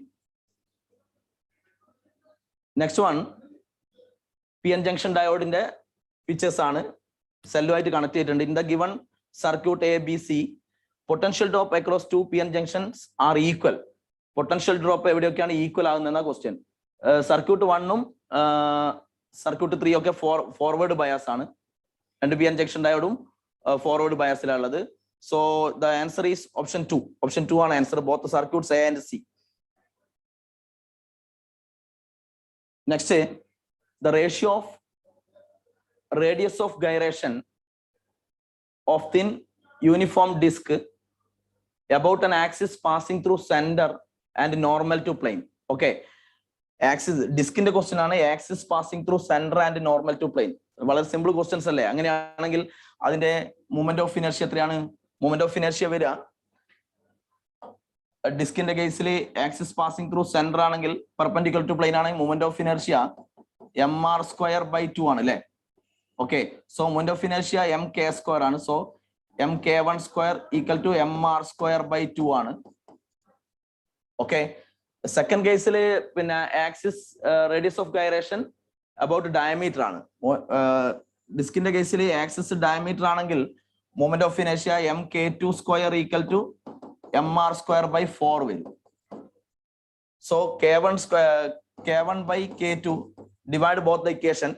Next one, PN junction diode in the features ആണ്. സെല്ലുമായിട്ട് കണക്ട് ചെയ്തിട്ടുണ്ട്. In the given circuit ABC, potential drop across 2 PN junctions are equal. Potential drop എവിടെയൊക്കെയാണ് ഈക്വൽ ആകുന്ന ക്വസ്റ്റ്യൻ. സർക്യൂട്ട് 1ഉം സർക്യൂട്ട് 3 ഒക്കെ ഫോർവേഡ് ബയാസ് ആണ്. 2 PN ജംഗ്ഷൻ ഡയോഡും ഫോർവേഡ് ബയാസിലുള്ളത്. So the answer is option 2. Option 2 ആണ് answer, both circuits A and C. Next, the ratio of radius of gyration of thin uniform disk about an axis passing through center and normal to plane. Okay, axis disk ന്റെ ക്വസ്റ്റ്യൻ ആണ്. axis passing through center and normal to plane. വളരെ സിമ്പിൾ ക്വസ്റ്റ്യൻസ് അല്ലേ. അങ്ങനെയാണെങ്കിൽ അതിന്റെ മൂവ്മെന്റ് ഓഫ് ഇനർഷ്യ എത്രയാണ്? മൂവ്മെന്റ് ഓഫ് ഇനർഷ്യ വരിക ഡിസ്കിന്റെ കേസിൽ ആക്സിസ് പാസിംഗ് ത്രൂ സെന്റർ ആണെങ്കിൽ പെർപെൻഡിക്കുലർ ടു പ്ലെയിൻ ആണെങ്കിൽ മൂവ്മെന്റ് ഓഫ് ഇനർഷ്യ mr²/2 ആണ് അല്ലേ. Okay, so moment of inertia mk square ആണ്. So mk1 square equal to mr²/2 ആണ്. Okay, സെക്കൻഡ് കേസിൽ പിന്നെ axis radius of gyration about diameter ആണ്. ഡിസ്കിന്റെ കേസിൽ ആക്സിസ് ഡയമീറ്റർ ആണെങ്കിൽ moment of inertia mk2 square equal to mr²/4 വരും. So k1 by k2 divide both the equation.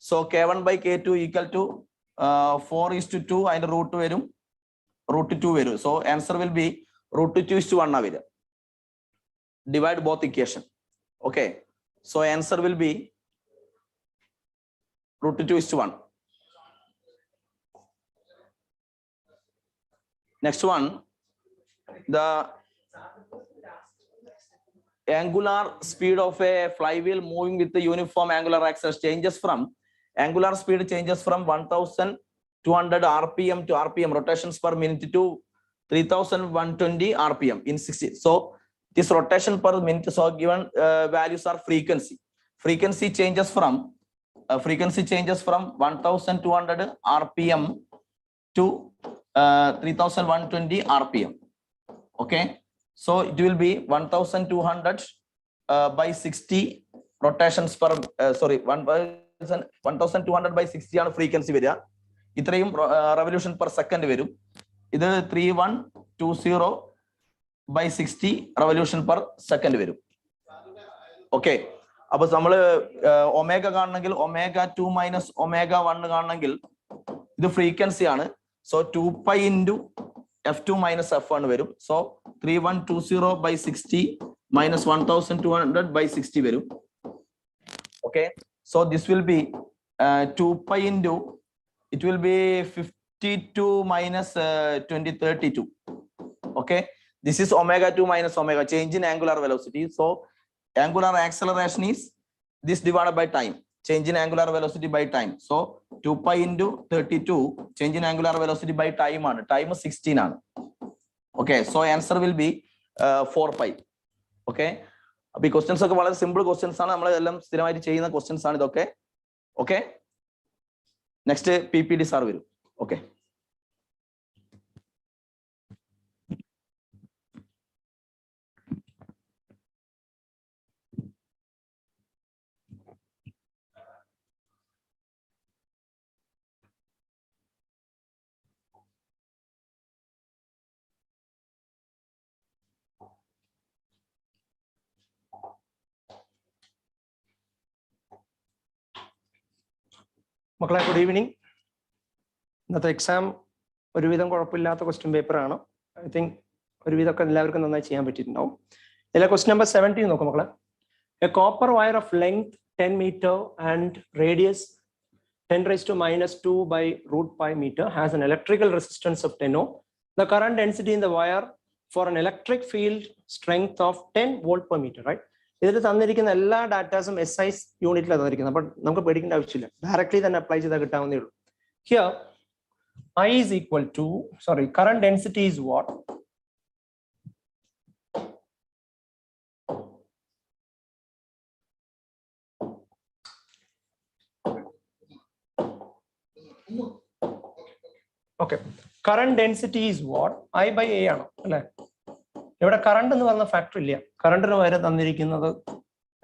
So k1 by k2 equal to 4:2 and √2 വരും, √2 വരും. So answer will be √2:1 ആ വരിക. Divide both equation. Okay, so answer will be √2:1. Next one, the angular speed of a flywheel moving with the uniform angular axis changes from angular speed changes from 1200 rpm to rpm rotations per minute to 3120 RPM in 60. So this rotation per minute, so given values are frequency. Frequency changes from 1200 RPM to 3120 RPM. Okay, so it will be 1200 by 60 rotations per 1200 by 60 ആണ് frequency വരിക. ഇത്രയും revolution per second വരും. ഇത് 3120 by 60 revolution per second വരും. ഓക്കെ, അപ്പൊ നമ്മള് ഒമേഗ കാണണമെങ്കിൽ omega2 minus omega1 കാണണമെങ്കിൽ ഇത് ഫ്രീക്വൻസി ആണ്. So 2π into f2 minus f1 വരും. സോ 3120 by 60 minus 1200 by 60 വരും. Okay, so this will be 2π into, it will be 52 minus 2032. Okay, this is omega2 minus omega, change in angular velocity. So angular acceleration is this divided by time, change in angular velocity by time. So 2π into 32, change in angular velocity by time ആണ്. Time 16 ആണ്. Okay, so answer will be 4π. Okay, അപ്പൊ ഈ ക്വസ്റ്റ്യൻസ് ഒക്കെ വളരെ സിമ്പിൾ ക്വസ്റ്റ്യൻസ് ആണ്, നമ്മളെല്ലാം സ്ഥിരമായിട്ട് ചെയ്യുന്ന ക്വസ്റ്റ്യൻസ് ആണ് ഇതൊക്കെ. ഓക്കെ, നെക്സ്റ്റ് PPD സാർ വരും. ഓക്കെ, മക്കളെ ഗുഡ് ഈവനിങ്. ഇന്നത്തെ എക്സാം ഒരുവിധം കുഴപ്പമില്ലാത്ത ക്വസ്റ്റ്യൻ പേപ്പർ ആണ്. ഐ തിങ്ക് ഒരുവിധമൊക്കെ എല്ലാവർക്കും നന്നായി ചെയ്യാൻ പറ്റിയിട്ടുണ്ടാവും. ഇതിലെ ക്വസ്റ്റ്യൻ നമ്പർ 17 നോക്കാം മക്കളെ. A copper wire of length 10 meter and radius 10⁻⁻² by √π meter has an electrical resistance of 10 ohm. The current density in the wire for an electric field strength of 10 volt per meter, right? ഇതിൽ തന്നിരിക്കുന്ന എല്ലാ ഡാറ്റാസും SI യൂണിറ്റിലാണ് തന്നിരിക്കുന്നത്. അപ്പോൾ നമുക്ക് പേടിക്കേണ്ട ആവശ്യമില്ല, ഡയറക്ട്ലി തന്നെ അപ്ലൈ ചെയ്താൽ കിട്ടാവുന്നേ ഉള്ളൂ. Here I is equal to, current density is what? Okay, current density is what? I by A ആണ് അല്ലേ? ഇവിടെ കറണ്ട് എന്ന് പറഞ്ഞ ഫാക്ടർ ഇല്ല, കറണ്ടിന് വരെ തന്നിരിക്കുന്നത്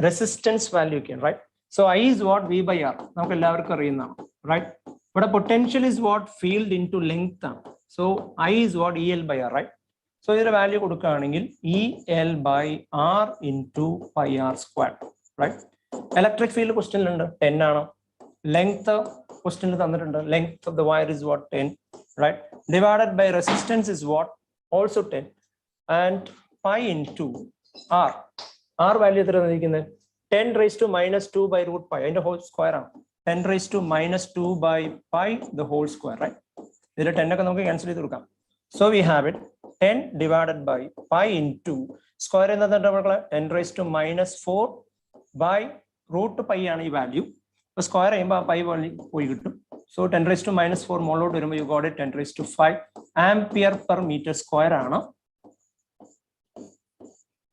റെസിസ്റ്റൻസ് വാല്യൂ ഒക്കെയാണ്, right? So I is what? V by R, നമുക്ക് എല്ലാവർക്കും അറിയുന്നതാണ്, റൈറ്റ്? ഇവിടെ potential is what? Field into length ആണ്. So I is what? EL by R, right? So ഇതിന്റെ വാല്യൂ കൊടുക്കുകയാണെങ്കിൽ EL by R into pi R squared, right? Electric field ക്വസ്റ്റ്യനിലുണ്ട് 10 ആണ്. ലെങ്ത് ക്വസ്റ്റ്യനിൽ തന്നിട്ടുണ്ട്, length of the wire is what? 10, right? Divided by resistance is what? Also 10. And pi into R. R value എത്ര തന്നിരിക്കുന്നത്? 10⁻⁻² by √π, അതിന്റെ ഹോൾ സ്ക്വയർ ആണ്. 10⁻⁻² by pi the whole square, right? ഇതിൽ 10 ഒക്കെ നമുക്ക് ക്യാൻസൽ ചെയ്ത് കൊടുക്കാം. So we have it 10 divided by pi into square എന്താ മക്കളെ? 10⁻⁻4 by √π ആണ് ഈ വാല്യൂ. അപ്പൊ സ്ക്വയർ ചെയ്യുമ്പോൾ പൈ പോയി കിട്ടും. സോ 10⁻⁻4 മോളോട്ട് വരുമ്പോൾ you got it 10⁻5 ampere per metre square ആണ്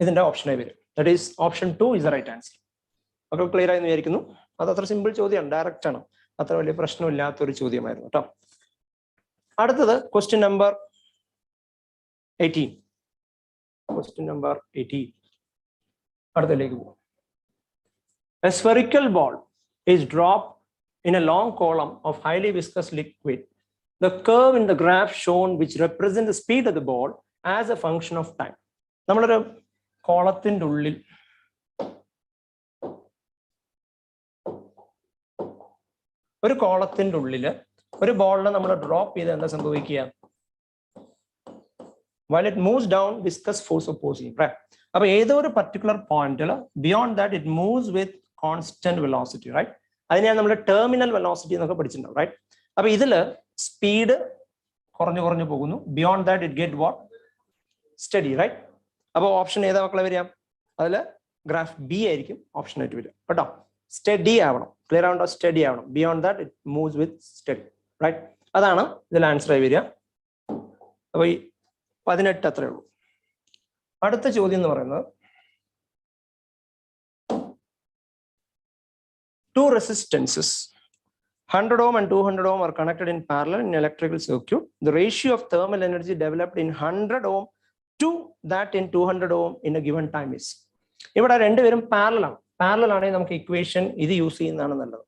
ഇതിന്റെ ഓപ്ഷനായി വരും. That is option 2 is the right answer. ഒക്കെ ക്ലിയർ ആയി വിചാരിക്കുന്നു. അത് അത്ര സിമ്പിൾ ചോദ്യമാണ്, ഡയറക്റ്റ് ആണ്, അത്ര വലിയ പ്രശ്നമില്ലാത്തൊരു ചോദ്യമായിരുന്നു കേട്ടോ. അടുത്തത് ക്വസ്റ്റ്യൻ നമ്പർ 18. ക്വസ്റ്റ്യൻ നമ്പർ 18 അടുത്തതിലേക്ക് പോകും. A spherical ball is dropped in a long column of highly viscous liquid. The curve in the graph shown which represents the speed of the ball as a function of time. നമ്മളൊരു കോളത്തിന്റെ ഉള്ളിൽ ഒരു ബോളിനെ നമ്മൾ ഡ്രോപ്പ് ചെയ്ത് എന്താ സംഭവിക്കുക? While it moves down, viscous force opposing, right? അപ്പൊ ഏതോ ഒരു പർട്ടിക്കുലർ പോയിന്റിൽ beyond that it moves with constant velocity, right? അതിനെയാണ് നമ്മൾ ടെർമിനൽ വെലോസിറ്റി എന്നൊക്കെ പഠിച്ചിട്ടുണ്ടാവും, റൈറ്റ്? അപ്പൊ ഇതില് സ്പീഡ് കുറഞ്ഞു പോകുന്നു. Beyond that it get what? Steady, right? അപ്പൊ ഓപ്ഷൻ ഏതാ മക്കളെ വരിക? അതില് ഗ്രാഫ് ബി ആയിരിക്കും ഓപ്ഷൻ ആയിട്ട് വരിക കേട്ടോ. സ്റ്റഡി ആവണം, ക്ലിയർ ആവണ്ടോ? സ്റ്റഡി ആവണം. Beyond that it moves with steady, right? അതാണ് ഇതിൽ ആൻസർ ആയി വരിക. അപ്പൊ 18 അത്രേ ഉള്ളൂ. അടുത്ത ചോദ്യം എന്ന് പറയുന്നത് two resistances 100 ohm and 200 ohm are connected in parallel in electrical circuit. The ratio of thermal energy developed in 100 ohm to that in 200 ohm in a given time is. ഇവിടെ രണ്ടുപേരും പാരലൽ ആണ്. പാരലൽ ആണെങ്കിൽ നമുക്ക് ഇക്വേഷൻ ഇത് യൂസ് ചെയ്യുന്നതാണ് നല്ലത്.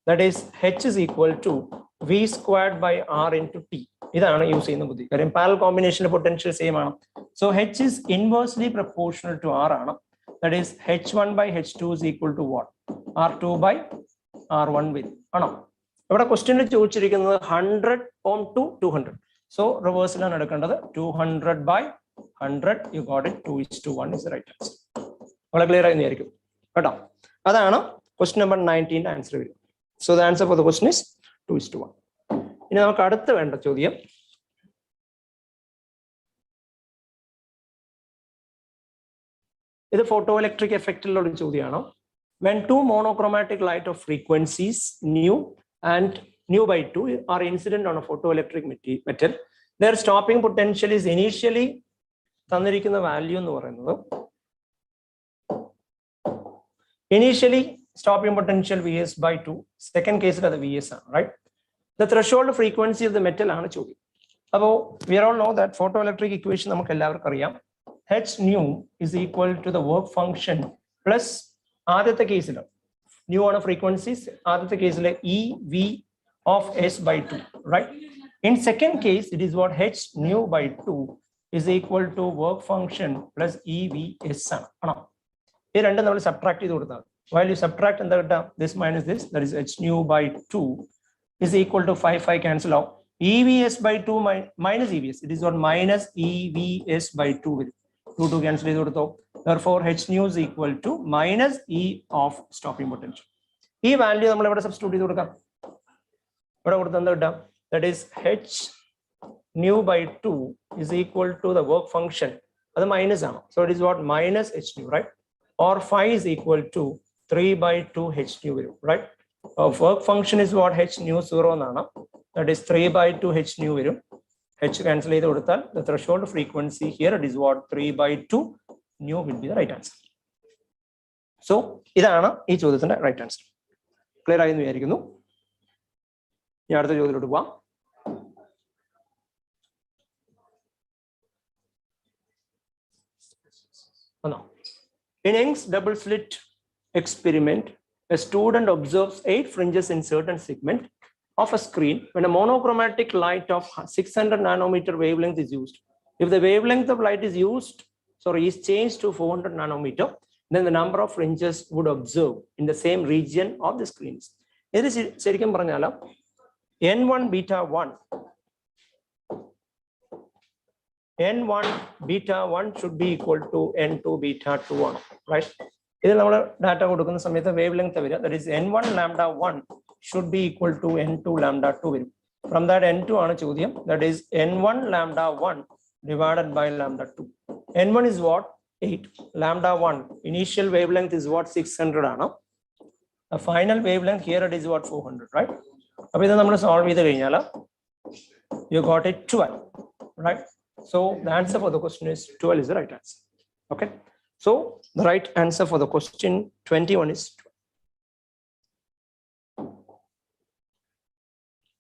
That is H is equal to V squared by R into T. ഇതാണ് യൂസ് ചെയ്യുന്ന ബുദ്ധി. കാര്യം പാരലൽ കോമ്പിനേഷന്റെ പൊട്ടൻഷ്യൽ സെയിം ആണ്. So H is inversely proportional to R ആണ്. That is H1 by H2 is equal to what? R2 by R1 with. ആണോ? ഇവിടെ ക്വസ്റ്റ്യനിൽ ചോദിച്ചിരിക്കുന്നത് 100 ohm to 200. So റിവേഴ്സിലാണ് എടുക്കേണ്ടത്. 200 by 100. You got it. 2:1 is the right answer. വളരെ ക്ലിയർ ആയി വിചാരിക്കും കേട്ടോ. അതാണ് ക്വസ്റ്റ്യൻ നമ്പർ 19 ആൻസർ വരും. So the answer for the question is 2:1. ഇനി നമുക്ക് അടുത്ത വേണ്ട ചോദ്യം ഇത് ഫോട്ടോ ഇലക്ട്രിക് എഫക്റ്റിലുള്ള ഒരു ചോദ്യമാണ്. When two monochromatic light of frequencies nu and nu by 2 are incident on a photoelectric metal, their stopping potential is initially തന്നിരിക്കുന്ന വാല്യൂ എന്ന് പറയുന്നത് initially stopping potential Vs by 2, second case അത് Vs ആണ്, right? The threshold frequency of the metal ആണ് ചോദ്യം. അപ്പോൾ we all know that photoelectric equation നമുക്ക് എല്ലാവർക്കും അറിയാം. H nu is equal to the work function plus ആദ്യത്തെ കേസിൽ nu ആണ് ഫ്രീക്വൻസീസ്, ആദ്യത്തെ കേസിൽ EV of S by 2, right? In second case it is what H nu by 2 is equal to work function plus EVS ആണ്. ഈ രണ്ടും നമ്മൾ സബ്ട്രാക്ട് ചെയ്ത് കൊടുത്താൽ while you subtract എന്താ കിട്ടാം, this minus this, that is H nu by 2 is equal to 5 cancel out. EVS by 2 minus EVS, it is what minus EVS by 2 will 2 cancel ചെയ്ത് കൊടുത്തോ. Therefore H nu is equal to minus E of stopping potential. ഈ വാല്യൂ നമ്മൾ ഇവിടെ സബ്സ്റ്റിറ്റ്യൂട്ട് ചെയ്ത് കൊടുക്കാം. ഇവിടെ കൊടുത്താൽ എന്താ കിട്ടാം, that is H nu by 2 is equal to the work function, അത് മൈനസ് ആണ്. So it is what minus H nu, right? Or phi is equal to 3 by 2 H nu വരും, right? Work function is what H nu 0 എന്നാണ്. That is 3 by 2 H nu വരും. H cancel ചെയ്ത് കൊടുത്താൽ the threshold frequency here it is what 3 by 2 nu will be the right answer. So ഇതാണ് ഈ ചോദ്യത്തിന്റെ റൈറ്റ് ആൻസർ. ക്ലിയർ ആയി എന്ന് വിചാരിക്കുന്നു. ഇനി അടുത്ത ചോദ്യത്തിലോട്ട് പോവാം. In Young's double slit experiment, a student observes 8 fringes in certain segment of a screen when a monochromatic light of 600 nanometer wavelength is used. If the wavelength of light is changed to 400 nanometer, then the number of fringes would observe in the same region of the screens. This is ശരിക്കും പറഞ്ഞാൽ N1 beta 1 should be equal to N2 beta 2 ആണ്, right? ഇതിൽ നമ്മൾ ഡാറ്റ കൊടുക്കുന്ന സമയത്ത് വേവ് ലെങ്ത് വരിക, that is N1 lambda 1 should be equal to N2 lambda 2 വരും. From that N2 ആണ് ചോദ്യം, that is N1 lambda 1 divided by lambda 2. N1 is what 8, lambda 1 initial wavelength is what 600 ആണ്. The final wavelength here it is what 400, right? അപ്പോൾ ഇത് നമ്മൾ സോൾവ് ചെയ്ത് കഴിഞ്ഞാൽ you got it 12, right? So the answer for the question is 12 is the right answer. Okay. So the right answer for the question 21 is 12.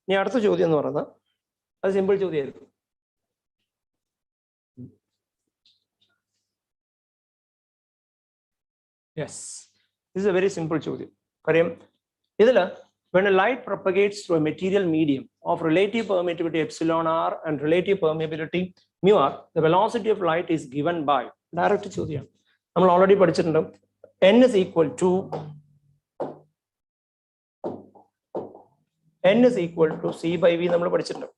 ഇനി അടുത്ത ചോദ്യം എന്ന് പറയുന്നത് അത് simple ചോദ്യമായിരുന്നു. Yes, this is a very simple ചോദ്യം. കാര്യം ഇതില് when a light propagates through a material medium of relative permittivity epsilon r and relative permeability mu r, the velocity of light is given by direct ചോദ്യം. നമ്മൾ ഓൾറെഡി പഠിച്ചിട്ടുണ്ട്. n is equal to c by v നമ്മൾ പഠിച്ചിട്ടുണ്ട്,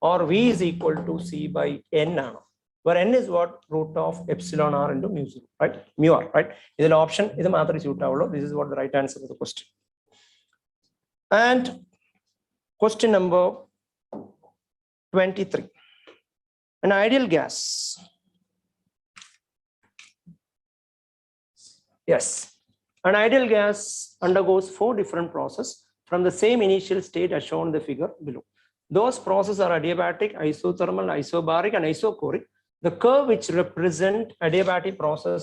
or v is equal to c by n ആണ്, where n is what root of epsilon r into mu 0, right? Mu r, right? ഇതിൽ ഓപ്ഷൻ ഇത് മാത്രമേ സ്യൂട്ട് ആവുള്ളൂ. This is what the right answer for the question. And question number 23. An ideal gas. Yes, an ideal gas undergoes 4 different processes from the same initial state as shown in the figure below. those processes are adiabatic, isothermal, isobaric, and isochoric. The curve which represent adiabatic process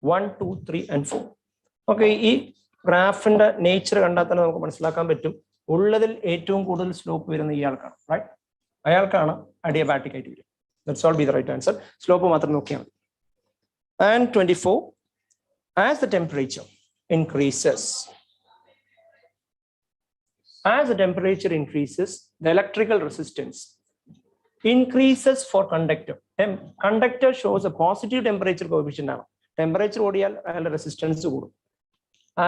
1, 2, 3, and 4. Okay, ഈ ഗ്രാഫിന്റെ നേച്ചർ കണ്ടാൽ തന്നെ നമുക്ക് മനസ്സിലാക്കാൻ പറ്റും ഉള്ളതിൽ ഏറ്റവും കൂടുതൽ സ്ലോപ്പ് വരുന്ന ഇയാൾക്കാണ്, റൈറ്റ്? അയാൾക്കാണ് അഡിയബാറ്റിക് ആയിട്ട് വരും. That's all be the right answer. Slope മാത്രം നോക്കിയാൽ മതി. And 24, as the temperature increases, the electrical resistance increases for conductor. Conductor shows a positive temperature coefficient now. Temperature ODL and resistance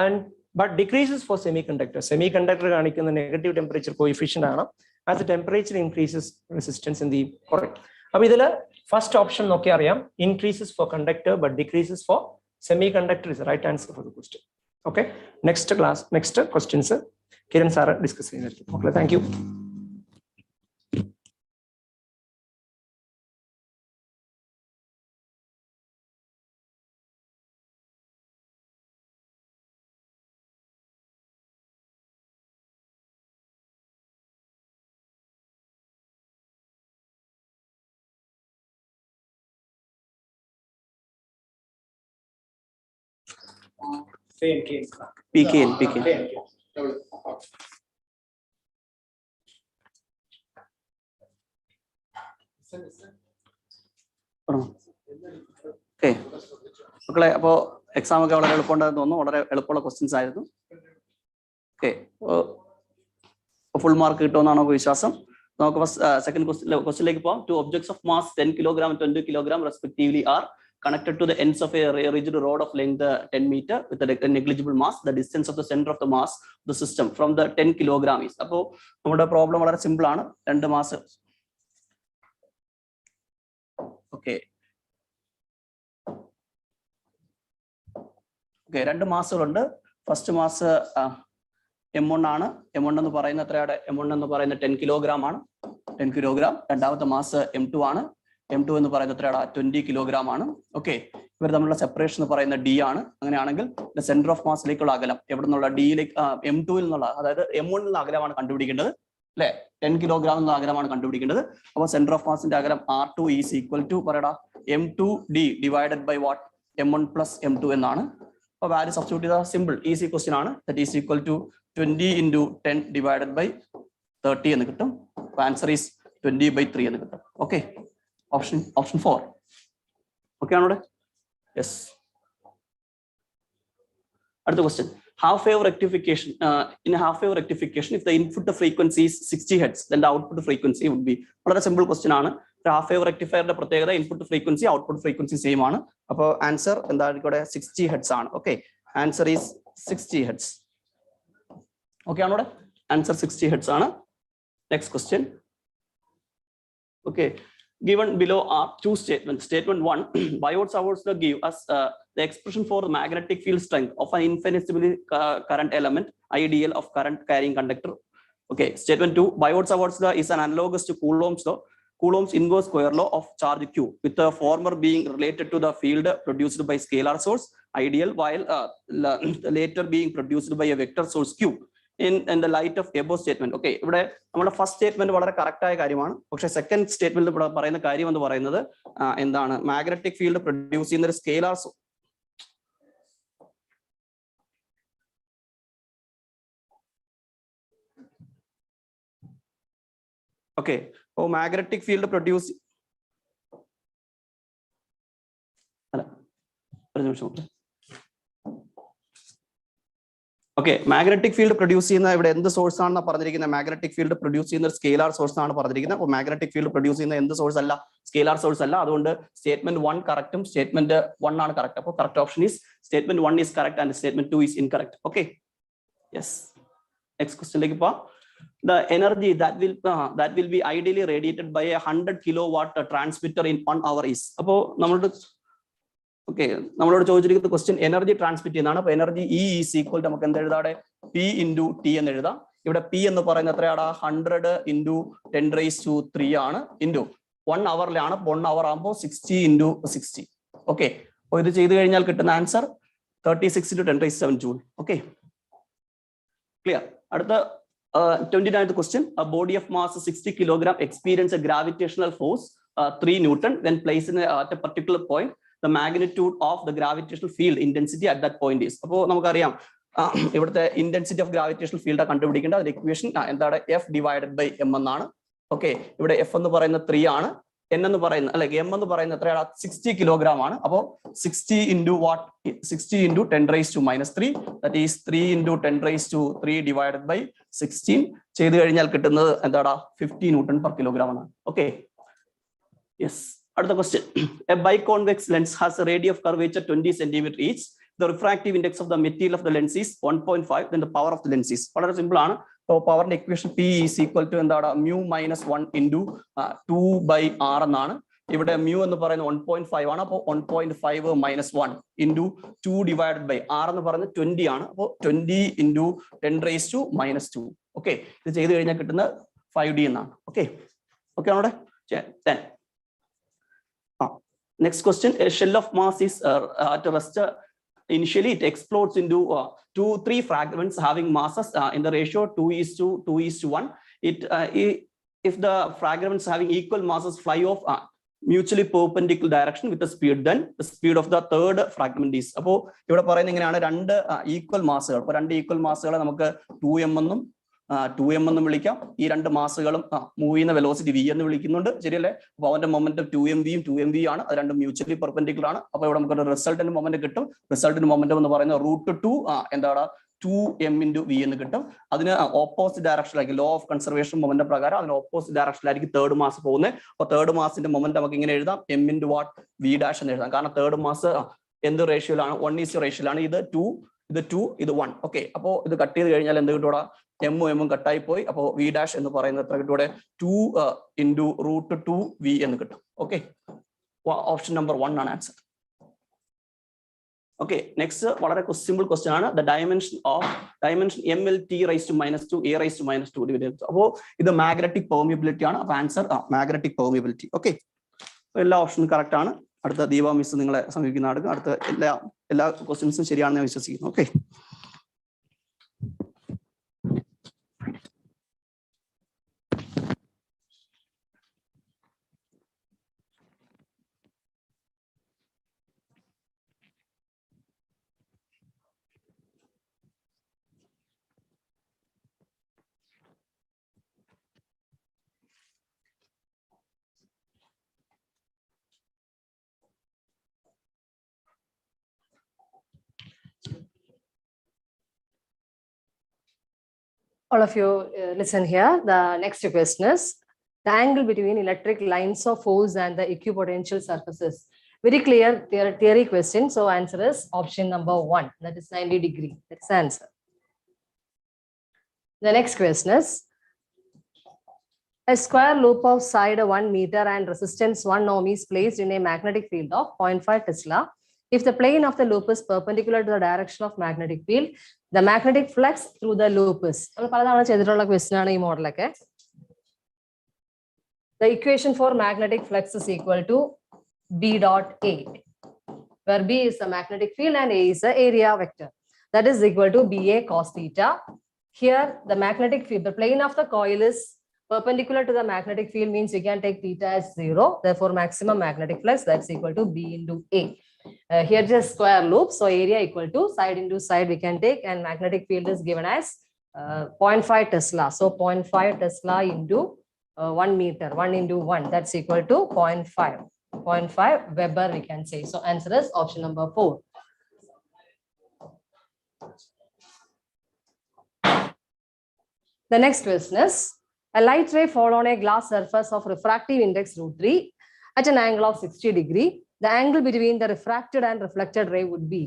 and but decreases for semiconductor. Semiconductor കാണിക്കുന്ന negative temperature coefficient ആണ്. As the temperature increases, resistance in the correct. അപ്പോൾ ഇതിൽ ഫസ്റ്റ് ഓപ്ഷൻ നോക്കി അറിയാം, increases for conductor but decreases for semiconductor is the right answer for the question. Okay, next questions Kiran sir discuss ചെയ്യുന്നതായിരിക്കും. Okay, thank you. PKN. Okay മക്കളെ, അപ്പോൾ എക്സാം ഒക്കെ വളരെ എളുപ്പമുണ്ടായിരുന്നു തോന്നുന്നു. വളരെ എളുപ്പമുള്ള ക്വസ്റ്റ്യൻസ് ആയിരുന്നു. ഓക്കെ, ഫുൾ മാർക്ക് കിട്ടുമെന്നാണ് നമുക്ക് വിശ്വാസം. നമുക്ക് സെക്കൻഡ് ക്വസ്റ്റ്യനിലേക്ക് പോകാം. 2 objects of mass 10 kg and 20 kg respectively are connected to the ends of a rigid rod of length 10 meter with a negligible mass. The distance of the center of the mass of the system from the 10 kg is. അപ്പോൾ നമ്മുടെ പ്രോബ്ലം വളരെ സിമ്പിൾ ആണ്. 2 മാസ്. ഓക്കെ, 2 മാസുകളുണ്ട്. ഫസ്റ്റ് മാസ് M1 ആണ്. M1 എന്ന് പറയുന്ന എത്രയാണ്? M1 എന്ന് പറയുന്ന 10 കിലോഗ്രാം ആണ്. 10 കിലോഗ്രാം. രണ്ടാമത്തെ മാസ് M2 ആണ്. M2 എന്ന് പറയുന്നത് എത്രയാണ്? 20 കിലോഗ്രാം ആണ്. ഓക്കെ, ഇവർ തമ്മിലുള്ള സെപ്പറേഷൻ എന്ന് പറയുന്ന D ആണ്. അങ്ങനെയാണെങ്കിൽ സെന്റർ ഓഫ് മാസിലേക്കുള്ള അകലം എവിടെ നിന്നുള്ള D-യിലേക്ക് M2 നിന്നുള്ള, അതായത് M1 നിന്നുള്ള അകലമാണ് കണ്ടുപിടിക്കേണ്ടത് അല്ലെ? 10 കിലോഗ്രാം എന്ന അകലമാണ് കണ്ടുപിടിക്കേണ്ടത്. അപ്പോൾ സെന്റർ ഓഫ് മാസിന്റെ അകലം R2 ഈസ് ഈക്വൽ ടു പറയടാ M2D divided by what? M1 plus M2 എന്നാണ്. അപ്പോൾ വാല്യൂ സബ്സ്റ്റിറ്റ്യൂട്ട് ചെയ്താൽ സിമ്പിൾ ഈസി ക്വസ്റ്റ്യൻ ആണ്. That is equal to 20 into 10 divided by 30 എന്ന് കിട്ടും. ആൻസർ ഈസ് 20/3 എന്ന് കിട്ടും. Okay, option 4. ഓക്കെ ആണോ? യെസ്. അടുത്ത question, half wave rectification. In half wave rectification, if the input frequency is 60 Hz, then the output frequency would be. വളരെ സിമ്പിൾ ക്വസ്റ്റ്യൻ ആണ്. ഹാഫ് വേവ് റെക്ടിഫയറിന്റെ പ്രത്യേകത input frequency output frequency same ആണ്. അപ്പോൾ ആൻസർ എന്തായിരിക്കും? 60 Hz ആണ്. Okay, answer is 60 Hz. Okay ആണോ? ആൻസർ 60 Hz ആണ്. Next question. Okay, given below are 2 statements. Statement 1, Biots awards give us the expression for the magnetic field strength of an infinitely current element, ideal of current carrying conductor. Okay, statement 2, Biots awards is an analogous to Coulomb's law, Coulomb's inverse square law of charge Q, with the former being related to the field produced by scalar source, ideal, while later being produced by a vector source Q. In the light of above statement. Okay, ഇവിടെ നമ്മുടെ ഫസ്റ്റ് സ്റ്റേറ്റ്മെന്റ് വളരെ കറക്റ്റ് ആയ കാര്യമാണ്. പക്ഷെ സെക്കൻഡ് സ്റ്റേറ്റ്മെന്റ് ഇവിടെ പറയുന്ന കാര്യം എന്ന് പറയുന്നത് എന്താണ്? മാഗ്നറ്റിക് ഫീൽഡ് പ്രൊഡ്യൂസ് ചെയ്യുന്ന ഒരു സ്കേലാർ. ഓക്കെ, ഓ മാഗ്നറ്റിക് ഫീൽഡ് പ്രൊഡ്യൂസ് ഒരു നിമിഷം. ഓക്കെ, മാഗ്നറ്റിക് ഫീൽഡ് പ്രൊഡ്യൂസ് ചെയ്യുന്ന ഇവിടെ എന്ത് സോഴ്സ് ആണെന്ന് പറഞ്ഞിരിക്കുന്നത്? മാഗ്നറ്റിക് ഫീൽഡ് പ്രൊഡ്യൂസ് ചെയ്യുന്ന ഒരു സ്കേലാർ സോഴ്സ് ആണ് പറഞ്ഞിരിക്കുന്നത്. അപ്പോൾ മാഗ്നറ്റിക് ഫീൽഡ് പ്രൊഡ്യൂസ് ചെയ്യുന്ന എന്ത് സോഴ്സ് അല്ല? സ്കേലാർ സോഴ്സ് അല്ല. അതുകൊണ്ട് സ്റ്റേറ്റ്മെന്റ് 1 കറക്റ്റും സ്റ്റേറ്റ്മെന്റ് 1 ആണ് കറക്റ്റ്. അപ്പോൾ correct option is statement 1 is correct and statement 2 is incorrect. Okay, yes. Next ക്വസ്റ്റ്യനിലേക്ക് പോവാം. The energy that will be ideally radiated by a 100 kilowatt transmitter in 1 hour is. അപ്പോൾ നമ്മളോട് ചോദിച്ചിരിക്കുന്ന ക്വസ്റ്റ്യൻ എനർജി ട്രാൻസ്മിറ്റ് ചെയ്യുന്നതാണ്. അപ്പൊ energy E is equal to നമുക്ക് എന്ത് എഴുതാടെ? P into T എന്ന് എഴുതാം. ഇവിടെ P എന്ന് പറയുന്നത് എത്രയാണ്? 100 into 10⁻³ ആണ്. ഇൻറ്റു 1 അവറിലാണ്. 1 അവർ ആകുമ്പോൾ 60 into 60. ഓക്കെ, അപ്പോൾ ഇത് ചെയ്ത് കഴിഞ്ഞാൽ കിട്ടുന്ന answer 36 into 10⁻⁷ joule. Okay, clear. അടുത്ത 29th question. A body of mass 60 kilogram experiences a gravitational force 3 Newton when placed at a particular point. The magnitude of the gravitational field intensity at that point is. അപ്പോൾ നമുക്കറിയാം ഇവിടുത്തെ ഇന്റൻസിറ്റി ഓഫ് ഗ്രാവിറ്റേഷണൽ ഫീൽഡ് കണ്ടുപിടിക്കേണ്ട അതിന്റെ ഇക്വേഷൻ എന്താണ്? F ഡിവൈഡഡ് ബൈ M എന്നാണ്. ഓക്കെ, ഇവിടെ F എന്ന് പറയുന്നത് 3 ആണ്, N എന്ന് പറയുന്ന അല്ലെ M എന്ന് പറയുന്നത് എത്രയാണ്? 60 കിലോഗ്രാം ആണ്. അപ്പോൾ 60 into what? 60 into 10 raised to minus 3, that is 3 into 10 raised to 3 divided by 16 ചെയ്ത് കഴിഞ്ഞാൽ കിട്ടുന്നത് എന്താണ്? 50 Newton per kilogram ആണ്. Okay, yes. അടുത്ത question. A biconvex lens has a radius of curvature 20 centimeter each. The refractive index of the material of the lens is 1.5, then the power of the lens is. വളരെ സിമ്പിൾ ആണ്. So പവറിന്റെ equation P is equal to എന്താണ്? mu minus 1 into 2 by R എന്നാണ്. ഇവിടെ mu എന്ന് പറയുന്നത് 1.5 ആണ്. അപ്പോൾ 1.5 minus 1 into 2 divided by R എന്ന് പറയുന്നത് 20 ആണ്. അപ്പോൾ 20 into 10 raised to minus 2. Okay, ഇത് ചെയ്ത് കഴിഞ്ഞാൽ കിട്ടുന്ന 5D എന്നാണ്. ഓക്കെ, ഓക്കെ ആണോ? 10. Next question. A shell of mass is at rest. Initially, it explodes into 2-3 fragments having masses in the ratio 2:1. If the fragments having equal masses fly off mutually perpendicular direction with the speed, then the speed of the third fragment is. അപ്പോൾ ഇവിടെ പറയുന്നത് ഇങ്ങനെയാണ്, രണ്ട് ഈക്വൽ മാസുകൾ. അപ്പോൾ രണ്ട് ഈക്വൽ മാസുകളെ നമുക്ക് 2m എന്നും 2m എന്നും വിളിക്കാം. ഈ രണ്ട് മാസുകളും മൂവ് ചെയ്യുന്ന വെലോസിറ്റി v എന്ന് വിളിക്കുന്നുണ്ട്, ശരിയല്ലേ? അപ്പോൾ അവന്റെ മൊമെന്റം 2mv ആണ്. അത് രണ്ടും മ്യൂച്വലി പെർപെൻഡിക്കുലർ ആണ്. അപ്പോൾ ഇവിടെ നമുക്ക് റിസൾട്ടിന്റെ മൊമെന്റ് കിട്ടും. റിസൾട്ടിന്റെ മൊമെന്റം എന്ന് പറയുന്നത് √2 എന്താണ്? 2m into v എന്ന് കിട്ടും. അതിന് ഓപ്പോസിറ്റ് ഡയറക്ഷനിലായിരിക്കും. ലോ ഓഫ് കൺസർവേഷൻ മൊമെന്റ് പ്രകാരം അതിന് ഓപ്പോസിറ്റ് ഡയറക്ഷനിലായിരിക്കും തേർഡ് മാസ് പോകുന്നത്. അപ്പോൾ തേർഡ് മാസിന്റെ മൊമെന്റ് നമുക്ക് ഇങ്ങനെ എഴുതാം, m into what? v dash എന്ന് എഴുതാം. കാരണം തേർഡ് മാസ് എന്ത് റേഷ്യോയിലാണ്? 1:2 റേഷ്യോയിലാണ്. ഇത് 2, ഇത് 2, ഇത് 1. ഓക്കെ, അപ്പോൾ ഇത് കട്ട് ചെയ്ത് കഴിഞ്ഞാൽ എന്ത് കിട്ടൂടാ? m കട്ടായി പോയി. അപ്പോൾ v dash എന്ന് പറയുന്നത് എത്ര കിട്ടൂടെ? 2 into √2v എന്ന് കിട്ടും. ഓക്കെ, ഓപ്ഷൻ നമ്പർ 1 ആണ് ആൻസർ. ഓക്കെ, നെക്സ്റ്റ് വളരെ സിമ്പിൾ ക്വസ്റ്റ്യൻ ആണ്. The dimension m will t raised to minus 2 a raised to minus 2 divide. അപ്പോൾ ഇത് മാഗ്നറ്റിക് പെർമിയബിലിറ്റി ആണ്. അപ്പോൾ ആൻസർ മാഗ്നറ്റിക് പെർമിയബിലിറ്റി. ഓക്കെ, എല്ലാ ഓപ്ഷനും കറക്റ്റ് ആണ്. അടുത്ത ദീപ മിസ് നിങ്ങളെ സമീപിക്കുന്ന അടുത്ത എല്ലാ ക്വസ്റ്റ്യൻസും ശരിയാണെന്ന് ഞാൻ വിശ്വസിക്കുന്നു. Okay, all of you listen here. The next question is the angle between electric lines of force and the equipotential surfaces. Very clear theory question. So answer is option number 1. That is 90 degree. That's the answer. The next question is a square loop of side 1 meter and resistance 1 ohm is placed in a magnetic field of 0.5 Tesla. If the plane of the loop is perpendicular to the direction of magnetic field, the magnetic flux through the loop is. The equation for magnetic flux is equal to B dot A, where B is the magnetic field and A is the area vector. That is equal to BA cos theta. Here, the magnetic field, the plane of the coil is perpendicular to the magnetic field, means we can take theta as 0. Therefore, maximum magnetic flux, that's equal to B into A. Here it is square loop, so area equal to side into side we can take, and magnetic field is given as 0.5 Tesla. So 0.5 Tesla into 1 meter, 1 into 1, that's equal to 0.5. 0.5 Weber we can say. So answer is option number 4. The next question is a light ray fall on a glass surface of refractive index √3 at an angle of 60 degree. The angle between the refracted and reflected ray would be.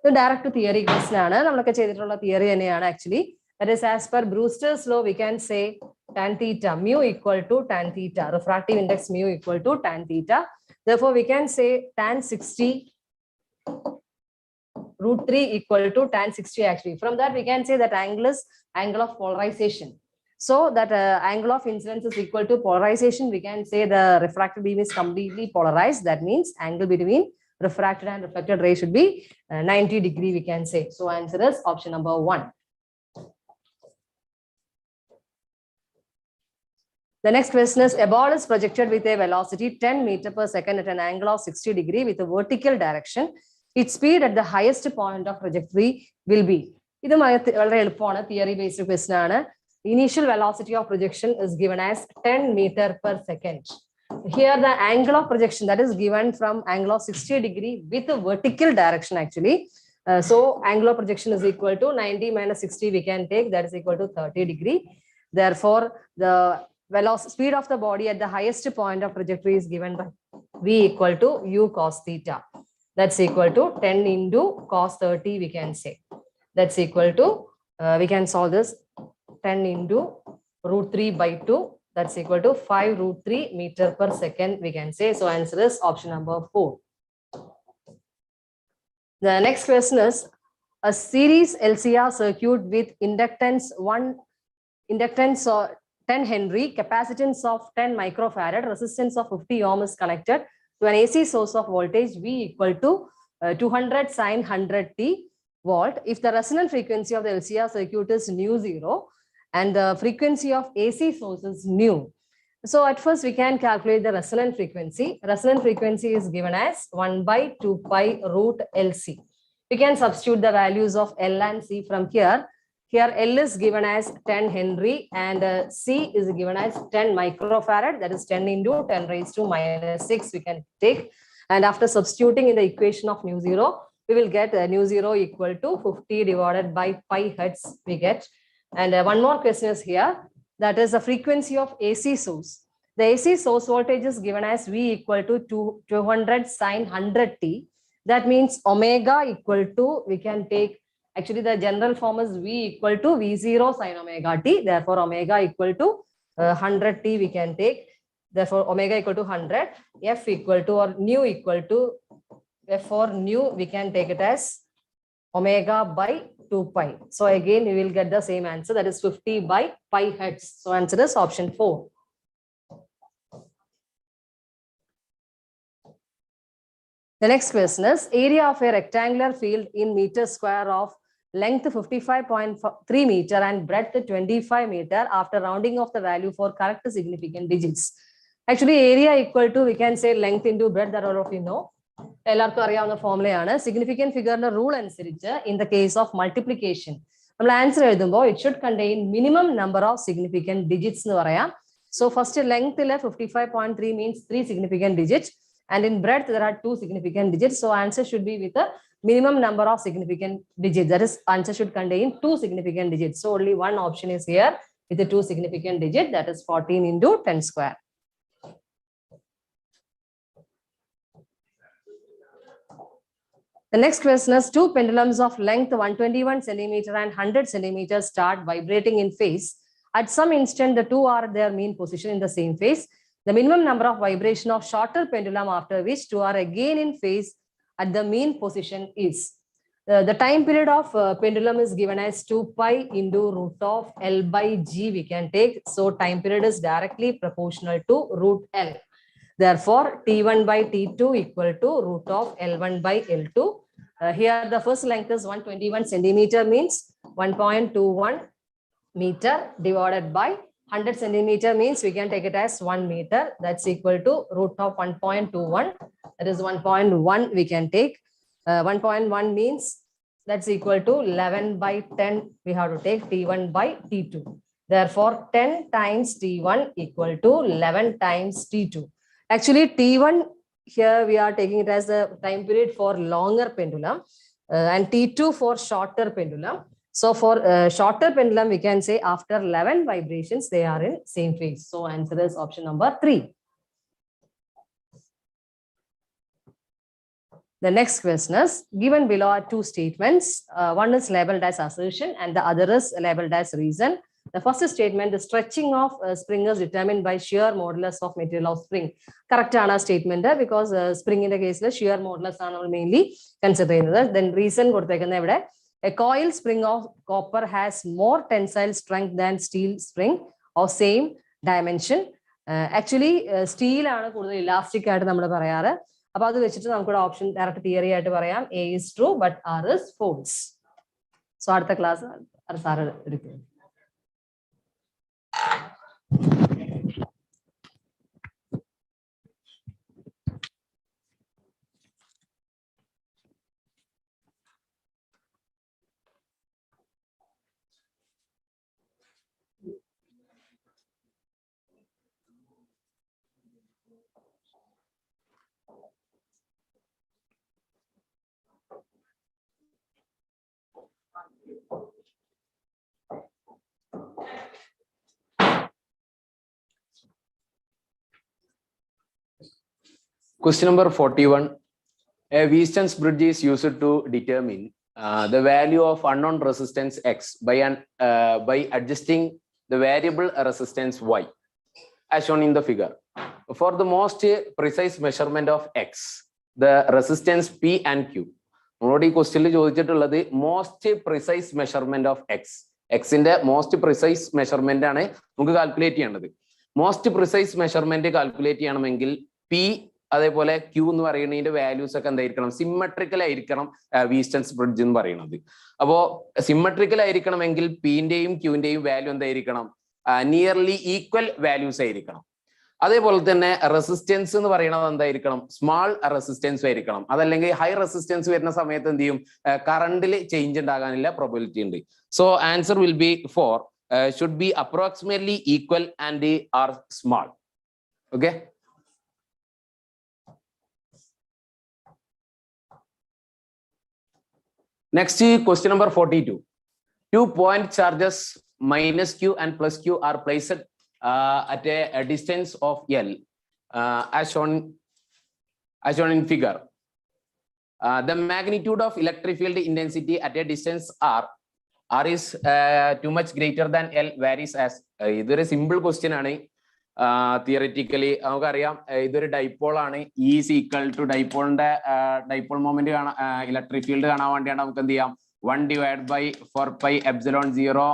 The direct theory question ആണ്. നമ്മളൊക്കെ ചെയ്തിട്ടുള്ള തിയറി തന്നെയാണ് actually. That is as per Brewster's law we can say tan theta mu equal to tan theta. Refractive index mu equal to tan theta. Therefore we can say tan 60 √3 equal to tan 60 actually. From that we can say that angle is angle of polarization. So that angle of incidence is equal to polarization. We can say the refracted beam is completely polarized. That means angle between refracted and reflected ray should be 90 degree we can say. So answer is option number 1. The next question is, a ball is projected with a velocity 10 meter per second at an angle of 60 degree with a vertical direction. Its speed at the highest point of trajectory will be. This is a theory based question. Initial velocity of projection is given as 10 meter per second. Here the angle of projection that is given from angle of 60 degree with a vertical direction actually. So angle of projection is equal to 90 minus 60 we can take, that is equal to 30 degree. Therefore, the velocity speed of the body at the highest point of trajectory is given by v equal to u cos theta. That's equal to 10 into cos 30 we can say. That's equal to, we can solve this 10 into root 3 by 2. That's equal to 5 root 3 meter per second we can say. So answer is option number 4. The next question is, a series LCR circuit with inductance 10 Henry, capacitance of 10 microfarad, resistance of 50 ohm is connected to an AC source of voltage V equal to 200 sin 100t volt. If the resonant frequency of the LCR circuit is nu0 and the frequency of AC source is nu. So at first we can calculate the resonant frequency. Resonant frequency is given as 1 by 2 pi root LC. We can substitute the values of L and C from here. Here L is given as 10 Henry and C is given as 10 microfarad, that is 10 into 10 raised to minus 6 we can take. And after substituting in the equation of nu0, we will get nu0 equal to 50 divided by pi hertz we get. And one more question is here, that is the frequency of AC source. The AC source voltage is given as V equal to 200 sin 100t. That means omega equal to, we can take, actually the general form is V equal to V0 sin omega t. Therefore, omega equal to 100t we can take. Therefore, omega equal to 100. F equal to, or nu equal to, for nu we can take it as omega by 2 pi. So again, we will get the same answer, that is 50 by pi hertz. So answer is option 4. The next question is, area of a rectangular field in meter square of length 55.3 meter and breadth 25 meter after rounding off the value for correct significant digits. Actually, area equal to, we can say length into breadth, that all of you know. Formula significant figure rule and in the case of multiplication. Answer it should contain minimum number of significant digits. So first length 55.3 means 3 significant digits. And in breadth, there are 2 significant digits. So answer should be with a minimum number of significant digits. That is, answer should contain 2 significant digits. So only one option is here with the 2 significant digits. That is 14 into 10 square. The next question is, 2 pendulums of length 121 centimeter and 100 centimeters start vibrating in phase. At some instant, the 2 are at their mean position in the same phase. The minimum number of vibration of shorter pendulum after which 2 are again in phase at the mean position is. The time period of pendulum is given as 2 pi into root of L by G we can take. So time period is directly proportional to root L. Therefore, T1 by T2 equal to root of L1 by L2. Here the first length is 121 centimeter means 1.21 meter divided by 100 centimeter means we can take it as 1 meter. That's equal to root of 1.21. That is 1.1 we can take. 1.1 means that's equal to 11 by 10. We have to take T1 by T2. Therefore, 10 times T1 equal to 11 times T2. Actually, T1 here we are taking it as the time period for longer pendulum and T2 for shorter pendulum. So for shorter pendulum, we can say after 11 vibrations, they are in same phase. So answer is option number 3. The next question is, given below are 2 statements. One is labeled as assertion and the other is labeled as reason. The first statement, the stretching of spring is determined by shear modulus of material of spring. Correct statement because spring in the case shear modulus are mainly considered. Then reason, a coil spring of copper has more tensile strength than steel spring of same dimension. Actually, steel is elastic. About the option direct theory, A is true, but R is false. So, at the class, R Question number 41. A Wheaton's bridge is used to determine the value of unknown resistance X by adjusting the variable resistance Y, as shown in the figure. For the most precise measurement of X, the resistance P and Q. നമ്മളോട് ഈ ക്വസ്റ്റ്യനിൽ ചോദിച്ചിട്ടുള്ളത് most precise measurement of X. എക്സിന്റെ മോസ്റ്റ് പ്രിസൈസ് മെഷർമെന്റ് ആണ് നമുക്ക് കാൽക്കുലേറ്റ് ചെയ്യേണ്ടത്. മോസ്റ്റ് പ്രിസൈസ് മെഷർമെന്റ് കാൽക്കുലേറ്റ് ചെയ്യണമെങ്കിൽ പി അതേപോലെ ക്യൂ എന്ന് പറയുന്നതിന്റെ വാല്യൂസ് ഒക്കെ എന്തായിരിക്കണം? സിമ്മട്രിക്കൽ ആയിരിക്കണം വീസ്റ്റൺസ് ബ്രിഡ്ജ് എന്ന് പറയുന്നത്. അപ്പോ സിമ്മട്രിക്കൽ ആയിരിക്കണമെങ്കിൽ പിന്റെയും ക്യൂവിന്റെയും വാല്യൂ എന്തായിരിക്കണം? നിയർലി ഈക്വൽ വാല്യൂസ് ആയിരിക്കണം. അതേപോലെ തന്നെ റെസിസ്റ്റൻസ് എന്ന് പറയുന്നത് എന്തായിരിക്കണം? സ്മാൾ റെസിസ്റ്റൻസ് ആയിരിക്കണം. അതല്ലെങ്കിൽ ഹൈ റെസിസ്റ്റൻസ് വരുന്ന സമയത്ത് എന്ത് ചെയ്യും? കറണ്ടിൽ ചേഞ്ച് ഉണ്ടാകാനുള്ള പ്രോബിലിറ്റി ഉണ്ട്. So answer will be 4 should be approximately equal and are small. Okay. Next, question number 42. 2 point charges minus Q and plus Q are placed at a distance of L, as shown in figure. The magnitude of electric field intensity at a distance R is too much greater than L varies as. ഇതൊരു സിമ്പിൾ ക്വസ്റ്റ്യൻ ആണ്. തിയറിറ്റിക്കലി നമുക്കറിയാം ഇതൊരു ഡൈപോൾ ആണ്. E is equal to ഡൈപോളിന്റെ ഡൈപോൾ മൊമെന്റ് കാണാൻ, ഇലക്ട്രിക് ഫീൽഡ് കാണാൻ വേണ്ടിയാണ് നമുക്ക് എന്ത് ചെയ്യാം? 1 divided by 4 pi epsilon 0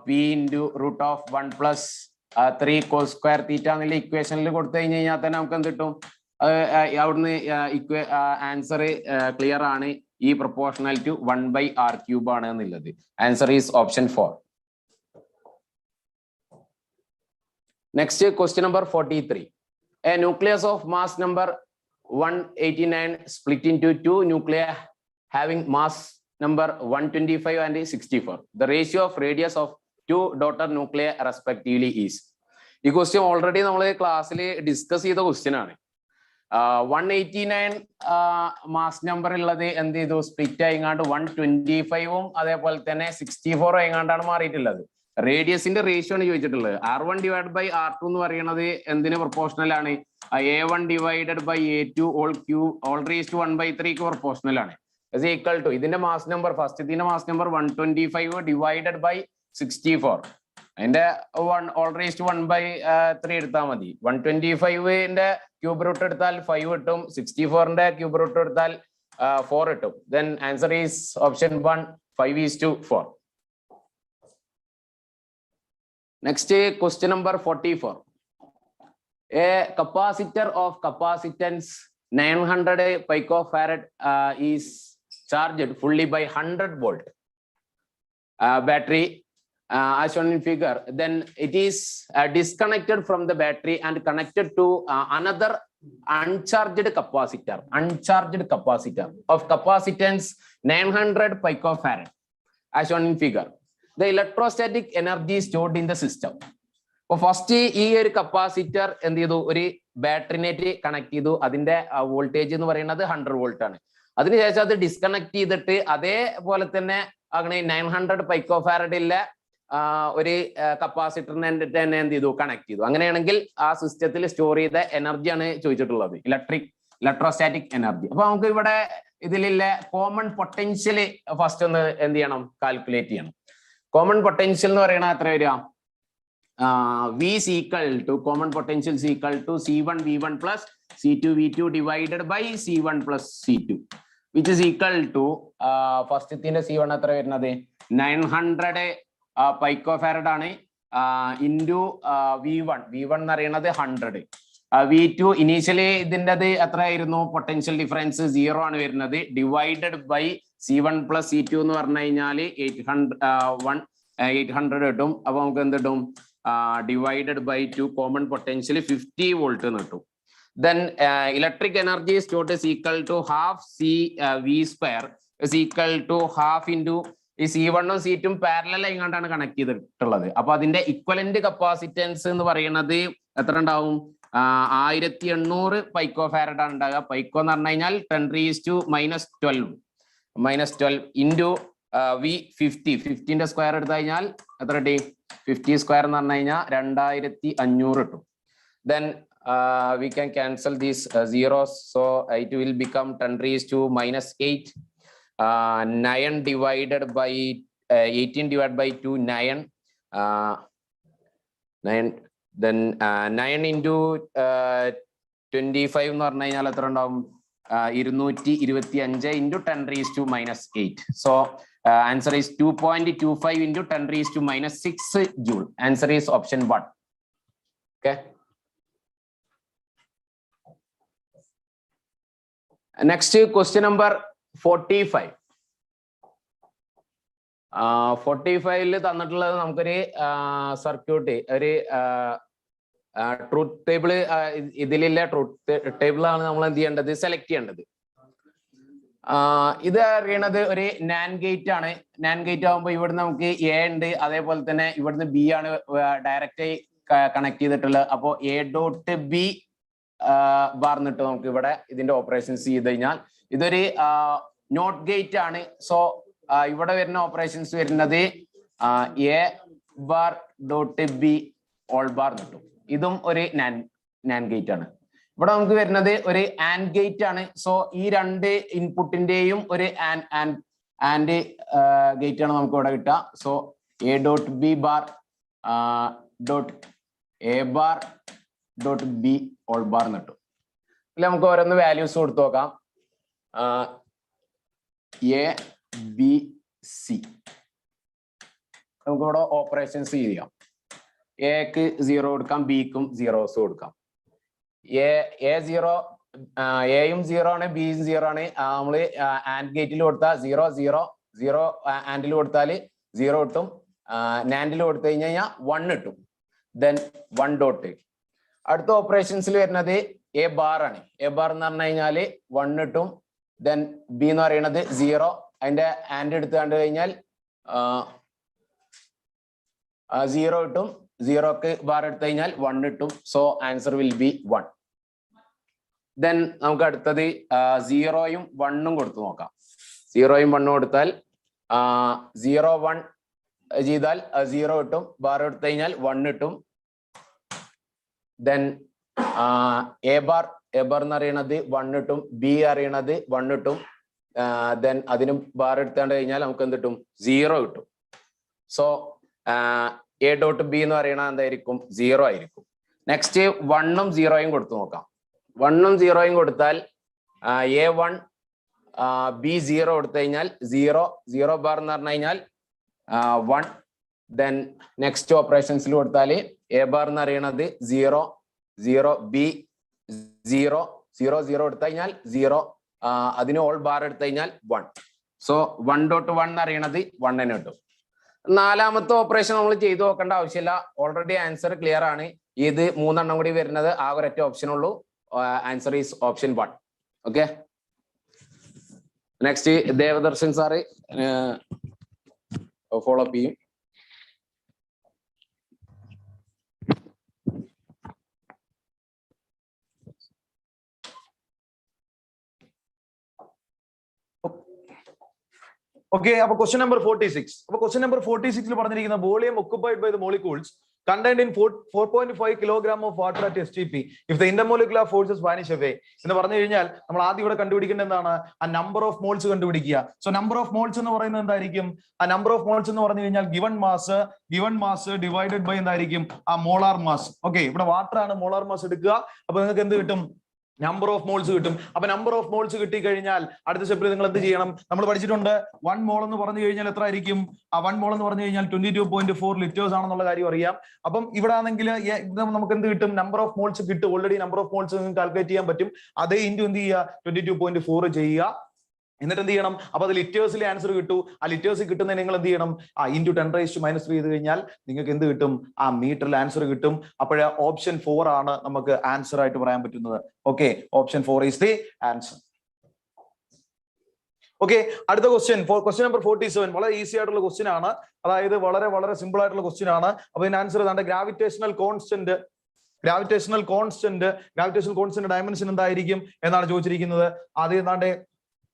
P into root of 1 plus 3 cos square theta എന്നുള്ള ഇക്വേഷനിൽ കൊടുത്തു കഴിഞ്ഞ് കഴിഞ്ഞാൽ തന്നെ നമുക്ക് എന്ത് കിട്ടും? അവിടുന്ന് ആൻസർ ക്ലിയർ ആണ്. E proportional to 1 by R cube ആണ് എന്നുള്ളത്. Answer is option 4. Next, question number 43. A nucleus of mass number 189 split into 2 nuclei having mass number 125 and 64. The ratio of radius of 2 daughter nuclei respectively is. ഈ ക്വസ്റ്റ്യൻ ഓൾറെഡി നമ്മൾ ക്ലാസ്സിൽ ഡിസ്കസ് ചെയ്ത ക്വസ്റ്റ്യൻ ആണ്. 189 മാസ് നമ്പർ ഉള്ളത് എന്ത് ചെയ്തു? സ്പ്ലിറ്റ് ആയിങ്ങാണ്ട് 125ഉം അതേപോലെ തന്നെ 64 ആയിങ്ങാണ്ടാണ് മാറിയിട്ടുള്ളത്. റേഡിയസിന്റെ റേഷ്യോ ആണ് ചോദിച്ചിട്ടുള്ളത്. R1 divided by R2 എന്ന് പറയുന്നത് എന്തിന് പ്രൊപ്പോർഷണൽ ആണ്? A1 divided by A2 all raised to 1/3 proportional ആണ്. is equal to ഇതിന്റെ മാസ് നമ്പർ, ഫസ്റ്റ് ഇതിന്റെ മാസ് നമ്പർ 125 divided by 64. അതിന്റെ all raised to 1/3 എടുത്താൽ മതി. 125ന്റെ ക്യൂബ് റൂട്ട് എടുത്താൽ 5 കിട്ടും. 64ന്റെ ക്യൂബ് റൂട്ട് എടുത്താൽ 4 കിട്ടും. Then answer is option 1, 5:4. Next, question number 44. A capacitor of capacitance 900 picofarad is charged fully by 100 volt battery, as shown in figure. Then it is disconnected from the battery and connected to another uncharged capacitor of capacitance 900 picofarad, as shown in figure. The electrostatic energy stored in the system. അപ്പോൾ ഫസ്റ്റ് ഈ ഒരു കപ്പാസിറ്റർ എന്ത് ചെയ്തു? ഒരു ബാറ്ററിനായിട്ട് കണക്ട് ചെയ്തു. അതിന്റെ വോൾട്ടേജ് എന്ന് പറയുന്നത് 100 വോൾട്ട് ആണ്. അതിനുശേഷം അത് ഡിസ്കണക്ട് ചെയ്തിട്ട് അതേപോലെ തന്നെ അങ്ങനെ 900 പൈക്കോഫാരഡിലെ ഒരു കപ്പാസിറ്ററിനെ തന്നെ എന്ത് ചെയ്തു? കണക്ട് ചെയ്തു. അങ്ങനെയാണെങ്കിൽ ആ സിസ്റ്റത്തിൽ സ്റ്റോർ ചെയ്ത എനർജിയാണ് ചോദിച്ചിട്ടുള്ളത്, ഇലക്ട്രോസ്റ്റാറ്റിക് എനർജി. അപ്പൊ നമുക്ക് ഇവിടെ ഇതിലുള്ള കോമൺ പൊട്ടൻഷ്യൽ ഫസ്റ്റ് ഒന്ന് എന്ത് ചെയ്യണം? കാൽക്കുലേറ്റ് ചെയ്യണം. കോമൺ പൊട്ടൻഷ്യൽ എന്ന് പറയുന്നത് എത്ര വരിക? V is equal to common potential is equal to C1 V1 plus C2 V2 divided by C1 plus C2, which is equal to first ത്തിന്റെ C1 എത്ര വരുന്നത്? 900 പൈക്കോഫാരഡ് ആണ് ഇൻറ്റു V1 എന്ന് പറയുന്നത് 100. V2 ഇനീഷ്യലി ഇതിൻ്റെത് എത്ര ആയിരുന്നു? പൊട്ടൻഷ്യൽ ഡിഫറൻസ് 0 ആണ് വരുന്നത്. Divided by C1 plus C2 എന്ന് പറഞ്ഞു കഴിഞ്ഞാൽ 800 കിട്ടും. അപ്പൊ നമുക്ക് എന്ത് കിട്ടും? Divided by 2 common potential 50 volt എന്ന് കിട്ടും. Then electric energy stored is equal to half CV square is equal to half into ഈ C1 ഉം C2 ഉം പാരലൽ ആയിക്കൊണ്ടാണ് കണക്ട് ചെയ്തിട്ടുള്ളത്. അപ്പൊ അതിന്റെ ഇക്വലന്റ് കപ്പാസിറ്റൻസ് എന്ന് പറയുന്നത് എത്ര ഉണ്ടാവും? 1800 പൈക്കോഫാരഡ് ആണ് ഉണ്ടാകുക. പൈക്കോ എന്ന് പറഞ്ഞു കഴിഞ്ഞാൽ 10⁻12 ഇൻറ്റു V50 സ്ക്വയർ എടുത്തു കഴിഞ്ഞാൽ എത്ര കിട്ടി? 50 സ്ക്വയർ എന്ന് പറഞ്ഞു കഴിഞ്ഞാൽ 2500 കിട്ടും. Then we can cancel these zeros. So it will become 10 raised to minus 8. 9 divided by 18 divided by 2, 9. 9. Then 9 into 25 എന്ന് പറഞ്ഞു കഴിഞ്ഞാൽ എത്ര ഉണ്ടാവും? 225 into 10 raised to minus 8. So answer is 2.25 into 10 raised to minus 6 joule. Answer is option 1. Okay. Next question number 45. 45 തന്നിട്ടുള്ളത് നമുക്കൊരു സർക്യൂട്ട് ഒരു ട്രൂത്ത് ടേബിള് ഇതിലുള്ള ട്രൂത്ത് ടേബിൾ ആണ് നമ്മൾ എന്ത് ചെയ്യേണ്ടത്? സെലക്ട് ചെയ്യേണ്ടത്. ഇത് അറിയണത് ഒരു നാൻ ഗേറ്റ് ആണ്. നാൻ ഗേറ്റ് ആകുമ്പോൾ ഇവിടുന്ന് നമുക്ക് എ ഉണ്ട്, അതേപോലെ തന്നെ ഇവിടുന്ന് ബി ആണ് ഡയറക്റ്റ് കണക്ട് ചെയ്തിട്ടുള്ളത്. അപ്പോൾ എ ഡോട്ട് ബി ബാർന്നിട്ട് നമുക്ക് ഇവിടെ ഇതിന്റെ ഓപ്പറേഷൻസ് ചെയ്ത് കഴിഞ്ഞാൽ ഇതൊരു നോട്ട് ഗേറ്റ് ആണ്. സോ ഇവിടെ വരുന്ന ഓപ്പറേഷൻസ് വരുന്നത് A bar dot B all bar കിട്ടും. ഇതും ഒരു നാൻ ഗേറ്റ് ആണ്. ഇവിടെ നമുക്ക് വരുന്നത് ഒരു ആൻഡ് ഗേറ്റ് ആണ്. സോ ഈ രണ്ട് ഇൻപുട്ടിന്റെയും ഒരു ആൻഡ് ഗേറ്റ് ആണ് നമുക്ക് ഇവിടെ കിട്ടുക. So A dot B bar dot A bar dot B all bar കിട്ടും. ഇതിൽ നമുക്ക് ഓരോന്ന് വാല്യൂസ് കൊടുത്തു നോക്കാം. എ ബി സി നമുക്ക് ഇവിടെ ഓപ്പറേഷൻസ് ചെയ്യാം. എക്ക് 0 കൊടുക്കാം, ബിക്കും 0s കൊടുക്കാം. എയും 0 ആണ്, ബിയും 0 ആണ്. നമ്മള് ആൻഡ് ഗേറ്റിൽ കൊടുത്താൽ 0 0 0, ആൻഡിൽ കൊടുത്താൽ 0 കിട്ടും. നാൻഡിൽ കൊടുത്തു കഴിഞ്ഞാൽ 1 കിട്ടും. Then 1 dot. അടുത്ത ഓപ്പറേഷൻസിൽ വരുന്നത് എ ബാർ ആണ്. എ ബാർ എന്ന് പറഞ്ഞു കഴിഞ്ഞാൽ 1 കിട്ടും. ദെൻ ബി എന്ന് പറയുന്നത് 0, അതിന്റെ ആൻഡ് എടുത്ത് കണ്ടു കഴിഞ്ഞാൽ 0 കിട്ടും. 0ക്ക് ബാർ എടുത്തു കഴിഞ്ഞാൽ 1 കിട്ടും. So answer will B 1. Then നമുക്ക് അടുത്തത് 0യും 1ഉം കൊടുത്തു നോക്കാം. 0യും 1ഉം കൊടുത്താൽ 0 1 ചെയ്താൽ 0 കിട്ടും. ബാർ എടുത്തു കഴിഞ്ഞാൽ 1 കിട്ടും. ദെൻ എ ബാർ എന്ന് അറിയണത് 1 കിട്ടും. ബി അറിയണത് 1 കിട്ടും. ദെൻ അതിന് ബാർ എടുത്താണ്ട് കഴിഞ്ഞാൽ നമുക്ക് എന്ത് കിട്ടും? 0 കിട്ടും. സോ എ ഡോട്ട് ബി എന്ന് പറയുന്നത് എന്തായിരിക്കും? 0 ആയിരിക്കും. നെക്സ്റ്റ് 1ഉം 0യും കൊടുത്തു നോക്കാം. 1ഉം 0യും കൊടുത്താൽ A1 B0 കൊടുത്തു കഴിഞ്ഞാൽ 0 ബാർ എന്ന് പറഞ്ഞു കഴിഞ്ഞാൽ 1. ദെൻ നെക്സ്റ്റ് ഓപ്പറേഷൻസിൽ കൊടുത്താൽ എ ബാർ എന്ന് അറിയണത് 0 0 ബി 0 0 0 എടുത്തു കഴിഞ്ഞാൽ 0, അതിന് ഓൾ ബാർ എടുത്തു കഴിഞ്ഞാൽ 1. സോ 1.1 എന്ന് അറിയണത് 1 കിട്ടും. നാലാമത്തെ ഓപ്പറേഷൻ നമ്മൾ ചെയ്തു നോക്കേണ്ട ആവശ്യമില്ല. ഓൾറെഡി ആൻസർ ക്ലിയർ ആണ്. ഇത് 3 എണ്ണം കൂടി വരുന്നത് ആകെ ഒരൊറ്റ ഓപ്ഷൻ ഉള്ളൂ. Answer is option 1. Okay. Next Devadarshan sir follow up ചെയ്യും. Okay, അപ്പോൾ question number 46. അപ്പോൾ question number 46 പറഞ്ഞിരിക്കുന്ന volume occupied by the molecules contained in 4.5 kilogram of water at STP if the intermolecular forces vanish away എന്ന് പറഞ്ഞു കഴിഞ്ഞാൽ നമ്മൾ ആദ്യം ഇവിടെ കണ്ടുപിടിക്കേണ്ടത് എന്താണ്? ആ നമ്പർ ഓഫ് മോൾസ് കണ്ടുപിടിക്കുക. സോ നമ്പർ ഓഫ് മോൾസ് എന്ന് പറയുന്നത് എന്തായിരിക്കും? ആ നമ്പർ ഓഫ് മോൾസ് എന്ന് പറഞ്ഞു കഴിഞ്ഞാൽ ഗിവൺ മാസ് ഡിവൈഡഡ് ബൈ എന്തായിരിക്കും? ആ മോളാർ മാസ്. ഓക്കെ, ഇവിടെ വാട്ടർ ആണ്, മോളാർ മാസ് എടുക്കുക. അപ്പൊ നിങ്ങൾക്ക് എന്ത് കിട്ടും? നമ്പർ ഓഫ് മോൾസ് കിട്ടും. അപ്പൊ നമ്പർ ഓഫ് മോൾസ് കിട്ടി കഴിഞ്ഞാൽ അടുത്ത സ്റ്റെപ്പിൽ നിങ്ങൾ എന്ത് ചെയ്യണം? നമ്മൾ പഠിച്ചിട്ടുണ്ട് 1 മോൾ എന്ന് പറഞ്ഞു കഴിഞ്ഞാൽ എത്ര ആയിരിക്കും? ആ 1 മോൾ എന്ന് പറഞ്ഞു കഴിഞ്ഞാൽ 22.4 ലിറ്റേഴ്സ് ആണെന്നുള്ള കാര്യം അറിയാം. അപ്പം ഇവിടെ ആണെങ്കിൽ നമുക്ക് എന്ത് കിട്ടും? നമ്പർ ഓഫ് മോൾസ് കിട്ടും. ഓൾറെഡി നമ്പർ ഓഫ് മോൾസ് നിങ്ങൾക്ക് കാൽക്കുലേറ്റ് ചെയ്യാൻ പറ്റും. അതേ ഇൻറ്റു എന്ത് ചെയ്യുക? 22.4 ചെയ്യുക. എന്നിട്ട് എന്ത് ചെയ്യണം? അപ്പൊ അത് ലിറ്റേഴ്സിലെ ആൻസർ കിട്ടു. ആ ലിറ്റേഴ്സ് കിട്ടുന്നതിന് നിങ്ങൾ എന്ത് ചെയ്യണം? ആ ഇൻറ്റു 10⁻³ ചെയ്ത് കഴിഞ്ഞാൽ നിങ്ങൾക്ക് എന്ത് കിട്ടും? ആ മീറ്ററിൽ ആൻസർ കിട്ടും. അപ്പോഴേ ഓപ്ഷൻ 4 ആണ് നമുക്ക് ആൻസർ ആയിട്ട് പറയാൻ പറ്റുന്നത്. Okay, option 4 is the answer. Okay, അടുത്ത ക്വസ്റ്റ്യൻ നമ്പർ 47 വളരെ ഈസി ആയിട്ടുള്ള ക്വസ്റ്റ്യൻ ആണ്. അതായത് വളരെ വളരെ സിമ്പിൾ ആയിട്ടുള്ള ക്വസ്റ്റ്യൻ ആണ്. അപ്പൊ ഇതിന്റെ ആൻസർ ഏതാണ്ട് ഗ്രാവിറ്റേഷണൽ കോൺസ്റ്റന്റ് ഡയമെൻഷൻ എന്തായിരിക്കും എന്നാണ് ചോദിച്ചിരിക്കുന്നത്. അത് ഏതാണ്ട്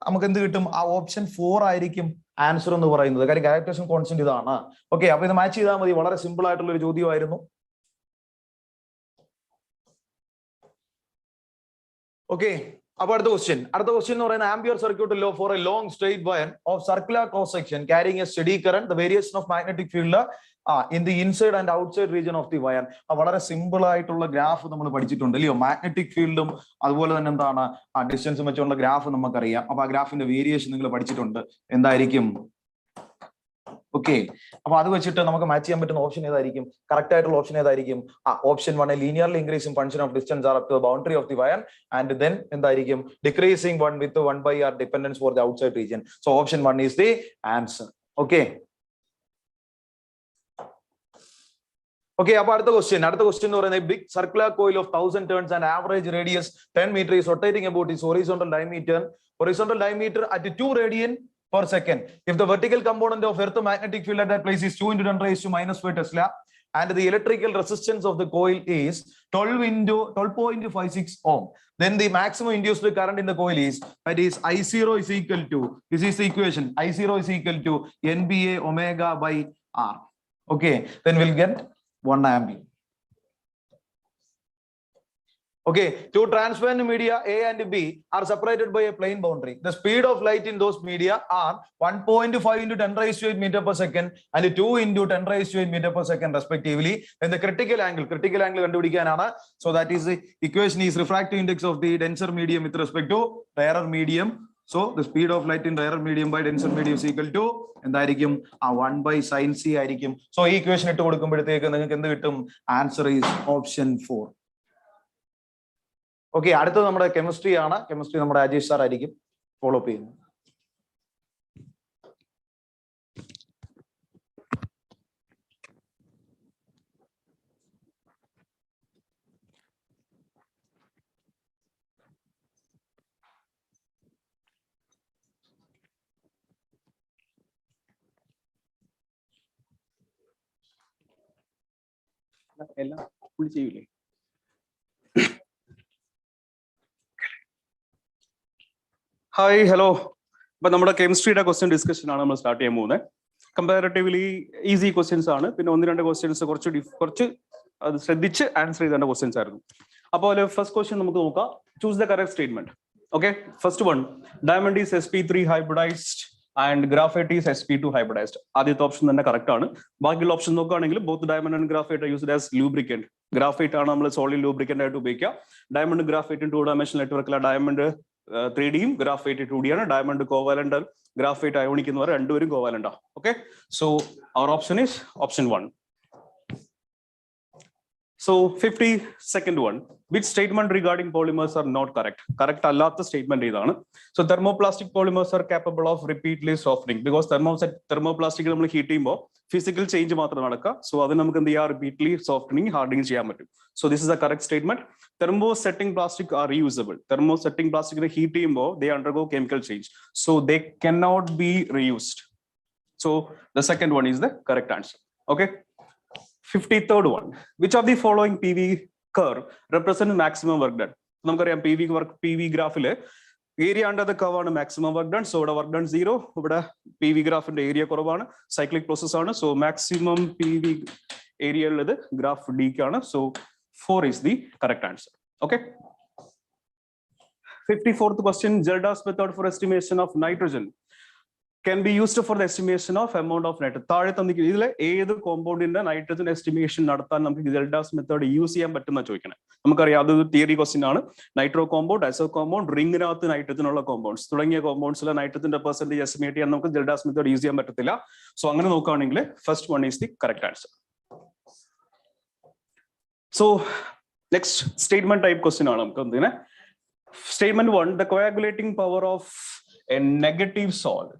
നമുക്ക് എന്ത് കിട്ടും? ആ ഓപ്ഷൻ 4 ആയിരിക്കും ആൻസർ എന്ന് പറയുന്നത്. കാര്യം ഗ്രാവിറ്റേഷൻ കോൺസ്റ്റന്റ് ഇതാണ്. ഓക്കെ, അപ്പൊ ഇത് മാച്ച് ചെയ്താൽ മതി. വളരെ സിമ്പിൾ ആയിട്ടുള്ള ഒരു ചോദ്യമായിരുന്നു. Okay. About the question. Other question or an ampere circuit law for a long straight wire of circular cross section carrying a steady current, the variation of magnetic field in the inside and outside region of the wire. വളരെ സിമ്പിൾ ആയിട്ടുള്ള ഗ്രാഫ് നമ്മൾ പഠിച്ചിട്ടുണ്ട് അല്ലയോ? മാഗ്നറ്റിക് ഫീൽഡും അതുപോലെ തന്നെ എന്താണ് ഡിസ്റ്റൻസും വെച്ചുള്ള ഗ്രാഫ് നമുക്കറിയാം. അപ്പൊ ആ ഗ്രാഫിന്റെ വേരിയേഷൻ നിങ്ങൾ പഠിച്ചിട്ടുണ്ട്. എന്തായിരിക്കും? ഓക്കെ, അപ്പൊ അത് വെച്ചിട്ട് നമുക്ക് മാച്ച് ചെയ്യാൻ പറ്റുന്ന ഓപ്ഷൻ ഏതായിരിക്കും? കറക്റ്റ് ആയിട്ടുള്ള ഓപ്ഷൻ ഏതായിരിക്കും? Option 1 linearly increasing function of distance R up to the boundary of the wire and then എന്തായിരിക്കും? Decreasing 1 with 1/r dependence for the outside region. So option 1 is the answer. Okay okay, അപ്പൊ അടുത്ത ക്വസ്റ്റ്യൻ എന്ന് പറയുന്നത് big circular coil of 1000 turns and average radius 10 metre is rotating about its horizontal diameter at 2 radian per second. If the vertical component of earth magnetic field at that place is 2 × 10⁻⁵ Tesla and the electrical resistance of the coil is 12.56 ohm, then the maximum induced current in the coil is, that is I0 is equal to, this is the equation, I0 is equal to NBA omega by R. Okay, then we'll get 1 ampere. Okay, two transparent media A and B are separated by a plane boundary. The speed of light in those media are 1.5 × 10⁸ meter per second and 2 × 10⁸ meter per second respectively. Then the critical angle kandupidikkanana. So that is the equation is refractive index of the denser medium with respect to rarer medium. So the speed of light in rarer medium by denser medium is equal to എന്തായിരിക്കും? 1/sin c ആയിരിക്കും. So ഈ equation ഇട്ട് കൊടുക്കുമ്പോഴത്തേക്ക് നിങ്ങൾക്ക് എന്ത് കിട്ടും? Answer is option 4. ഓക്കെ, അടുത്തത് നമ്മുടെ കെമിസ്ട്രി ആണ്. കെമിസ്ട്രി നമ്മുടെ അജീഷ് സാർ ആയിരിക്കും ഫോളോ അപ്പ് ചെയ്യുന്നത്. എല്ലാം ഫുൾ ചെയ്യൂലേ? Hi, hello. അപ്പൊ നമ്മുടെ കെമിസ്ട്രിയുടെ ക്വസ്റ്റ്യൻ ഡിസ്കഷൻ ആണ് നമ്മൾ സ്റ്റാർട്ട് ചെയ്യാൻ പോകുന്നത്. കമ്പാരിറ്റീവ്ലി ഈസി ക്വസ്റ്റ്യൻസ് ആണ്. പിന്നെ 1-2 ക്വസ്റ്റ്യൻസ് കുറച്ച് അത് ശ്രദ്ധിച്ച് ആൻസർ ചെയ്തേണ്ട ക്വസ്റ്റ്യൻസ് ആയിരുന്നു. അപ്പോൾ ഫസ്റ്റ് ക്വസ്റ്റ്യൻ നമുക്ക് നോക്കാം. Choose the correct statement. Okay, first one, diamond is sp3 hybridised and graphite is sp2 hybridised. ആദ്യത്തെ ഓപ്ഷൻ തന്നെ കറക്റ്റ് ആണ്. ബാക്കിയുള്ള ഓപ്ഷൻ നോക്കുകയാണെങ്കിൽ both diamond and graphite used as lubricant. Graphite ആണ് നമ്മൾ സോളിഡ് ലൂബ്രിക്കന്റ് ആയിട്ട് ഉപയോഗിക്കുക. ഡയമണ്ട് ഗ്രാഫൈറ്റ് 2 ഡയമെൻഷണൽ നെറ്റ്വർക്കിലെ ഡയമണ്ട് 3Dയും ഗ്രാഫൈറ്റ് 2D ആണ്. ഡയമണ്ട് കോവാലന്റ്, ഗ്രാഫൈറ്റ് അയോണിക് എന്ന് പറയുന്നത് രണ്ടുപേരും കോവാലന്റ് ആണ്. Okay, so our option is option 1. So 52nd one, which statement regarding polymers are not correct? Correct allatha statement idana. So thermoplastic polymers are capable of repeatedly softening because thermoplastic nammal heat cheyumbo physical change matram nadakka. So adu namukku endu cheya repeatedly softening hardening cheyan pattum. So this is the correct statement. Thermosetting plastic are reusable. Thermosetting plastic ne heat cheyumbo they undergo chemical change, so they cannot be reused. So the second one is the correct answer. Okay, 53rd one, which of the following PV curve represents maximum work done? നമുക്കറിയാം PV ഗ്രാഫില് ഏരിയ അണ്ടർ ദ കർവ് ആണ് മാക്സിമം വർക്ക് ഡൺ. സോ ഇവിടെ വർക്ക് ഡൺ 0, ഇവിടെ PV ഗ്രാഫിന്റെ ഏരിയ കുറവാണ്, സൈക്ലിക് പ്രോസസ് ആണ്. സോ മാക്സിമം PV ഏരിയ ഉള്ളത് ഗ്രാഫ് D ക്കാണ്. So 4 is the correct answer. Okay, 54th question, Zelda's method for estimation of nitrogen can be used for the estimation of amount of nitrogen. താഴെ തന്നിരിക്കുന്ന ഇതിലെ ഏത് കോമ്പൗണ്ടിന്റെ നൈട്രജൻ എസ്റ്റിമേഷൻ നടത്താൻ നമുക്ക് ജെൽഡാസ് മെത്തേഡ് യൂസ് ചെയ്യാൻ പറ്റുന്ന ചോദിക്കണം. നമുക്കറിയാം അതൊരു തിയറി ക്വസ്റ്റ്യൻ ആണ്. നൈട്രോ കോമ്പൗണ്ട്, ഐസോ കോമ്പൗണ്ട്, റിംഗിനകത്ത് നൈട്രജൻ ഉള്ള കോമ്പൗണ്ട്സ് തുടങ്ങിയ കോമ്പൗണ്ട്സിലെ നൈട്രജന്റെ പെർസെന്റേജ് എസ്റ്റിമേറ്റ് ചെയ്യാൻ നമുക്ക് ജെൽഡാസ് മെത്തേഡ് യൂസ് ചെയ്യാൻ പറ്റത്തില്ല. സോ അങ്ങനെ നോക്കുകയാണെങ്കിൽ first one is the correct answer. So next statement type question ആണ് നമുക്ക് എന്തിനെ. Statement 1, the coagulating power of a negative salt,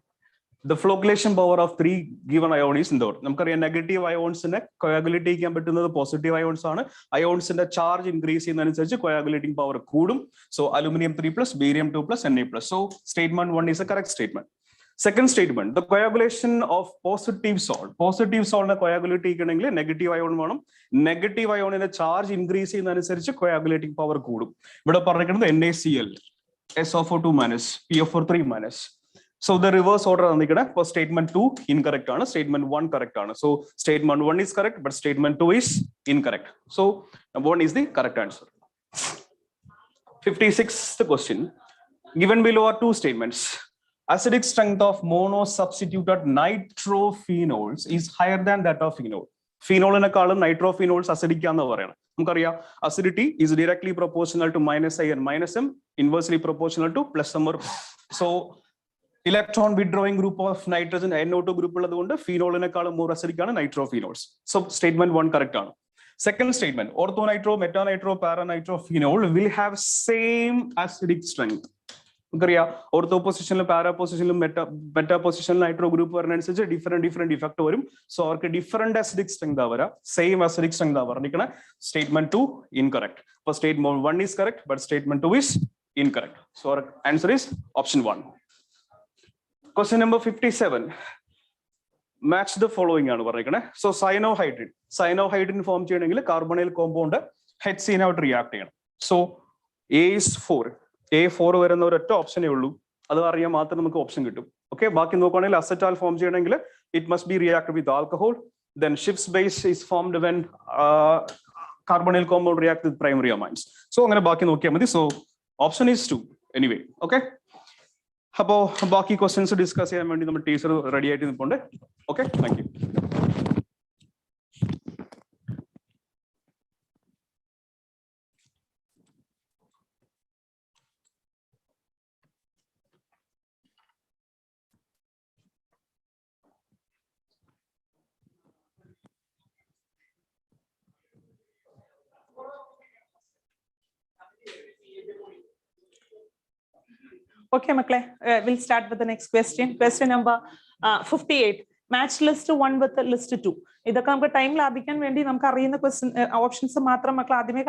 the flocculation power of 3 given ion is എന്താണ്? നമുക്കറിയാം നെഗറ്റീവ് അയോൺസിനെ കോയാഗുലേറ്റ് ചെയ്യാൻ പറ്റുന്നത് പോസിറ്റീവ് അയോൺസ് ആണ്. അയോൺസിന്റെ ചാർജ് ഇൻക്രീസ് ചെയ്യുന്നതനുസരിച്ച് കോയാഗുലേറ്റിംഗ് പവർ കൂടും. So aluminium 3+, barium 2+, Na+. So statement 1 is a correct statement. Second statement, the coagulation of positive salt. Positive salt coagulate ചെയ്യണമെങ്കിൽ നെഗറ്റീവ് അയോൺ വേണം. നെഗറ്റീവ് അയോണിന്റെ ചാർജ് ഇൻക്രീസ് ചെയ്യുന്നതനുസരിച്ച് കോയാഗുലേറ്റിംഗ് പവർ കൂടും. ഇവിടെ പറഞ്ഞിരിക്കുന്നത് NaCl, SO4 - PO4 -. So the reverse order തന്നിരിക്കണേ. For statement 2 incorrect ആണ്, statement 1 correct ആണ്. So statement 1 is correct, but statement 2 is incorrect. So 1 is the correct answer. 56th question. Given below are two statements. Acidic strength of monosubstituted nitrophenols is higher than that of phenol. Phenol in a column, nitrophenols acidic ആണ് പറയുന്നത്. നമുക്കറിയാം acidity is directly proportional to minus I and minus M, inversely proportional to plus M. So electron withdrawing group of nitrogen NO2 group ഉള്ളതുകൊണ്ട് phenol in a column more acidic ആണ് nitrophenols. So statement 1 correct ആണ്. Second statement, orthonitro, metanitro, paranitrophenol will have same acidic strength. Ortho position, para position, meta position, nitro group different effect varum. So different acidic strength same acidic strength. Statement 2 incorrect. So statement 1 is correct, but statement 2 is incorrect. So our answer is option 1. Question number 57. Match the following. So cyanohydrin form carbonyl compound HCN out react. So A is 4. A4 വരുന്ന ഒരൊറ്റ ഓപ്ഷനേ ഉള്ളൂ. അത് അറിയാൻ മാത്രം നമുക്ക് ഓപ്ഷൻ കിട്ടും. ഓക്കെ, ബാക്കി നോക്കുകയാണെങ്കിൽ അസറ്റാൽ ഫോം ചെയ്യണമെങ്കിൽ it must be react with alcohol. Then Schiff's base is formed when carbonyl compound react with primary amines. So അങ്ങനെ ബാക്കി നോക്കിയാൽ മതി. So option is 2 anyway. Okay. അപ്പോൾ ബാക്കി ക്വസ്റ്റ്യൻസ് ഡിസ്കസ് ചെയ്യാൻ വേണ്ടി നമ്മൾ ടീച്ചർ റെഡി ആയിട്ട് നിൽപ്പുണ്ട്. Okay, thank you. Okay, Makle, we'll start with the next question. Question number 58. Match list 1 with the list 2. ഇതൊക്കെ നമുക്ക് ടൈം ലാഭിക്കാൻ വേണ്ടി നമുക്ക് അറിയുന്ന ക്വസ്റ്റ്യൻ ഓപ്ഷൻസ് മാത്രം മക്കൾ ആദ്യമേ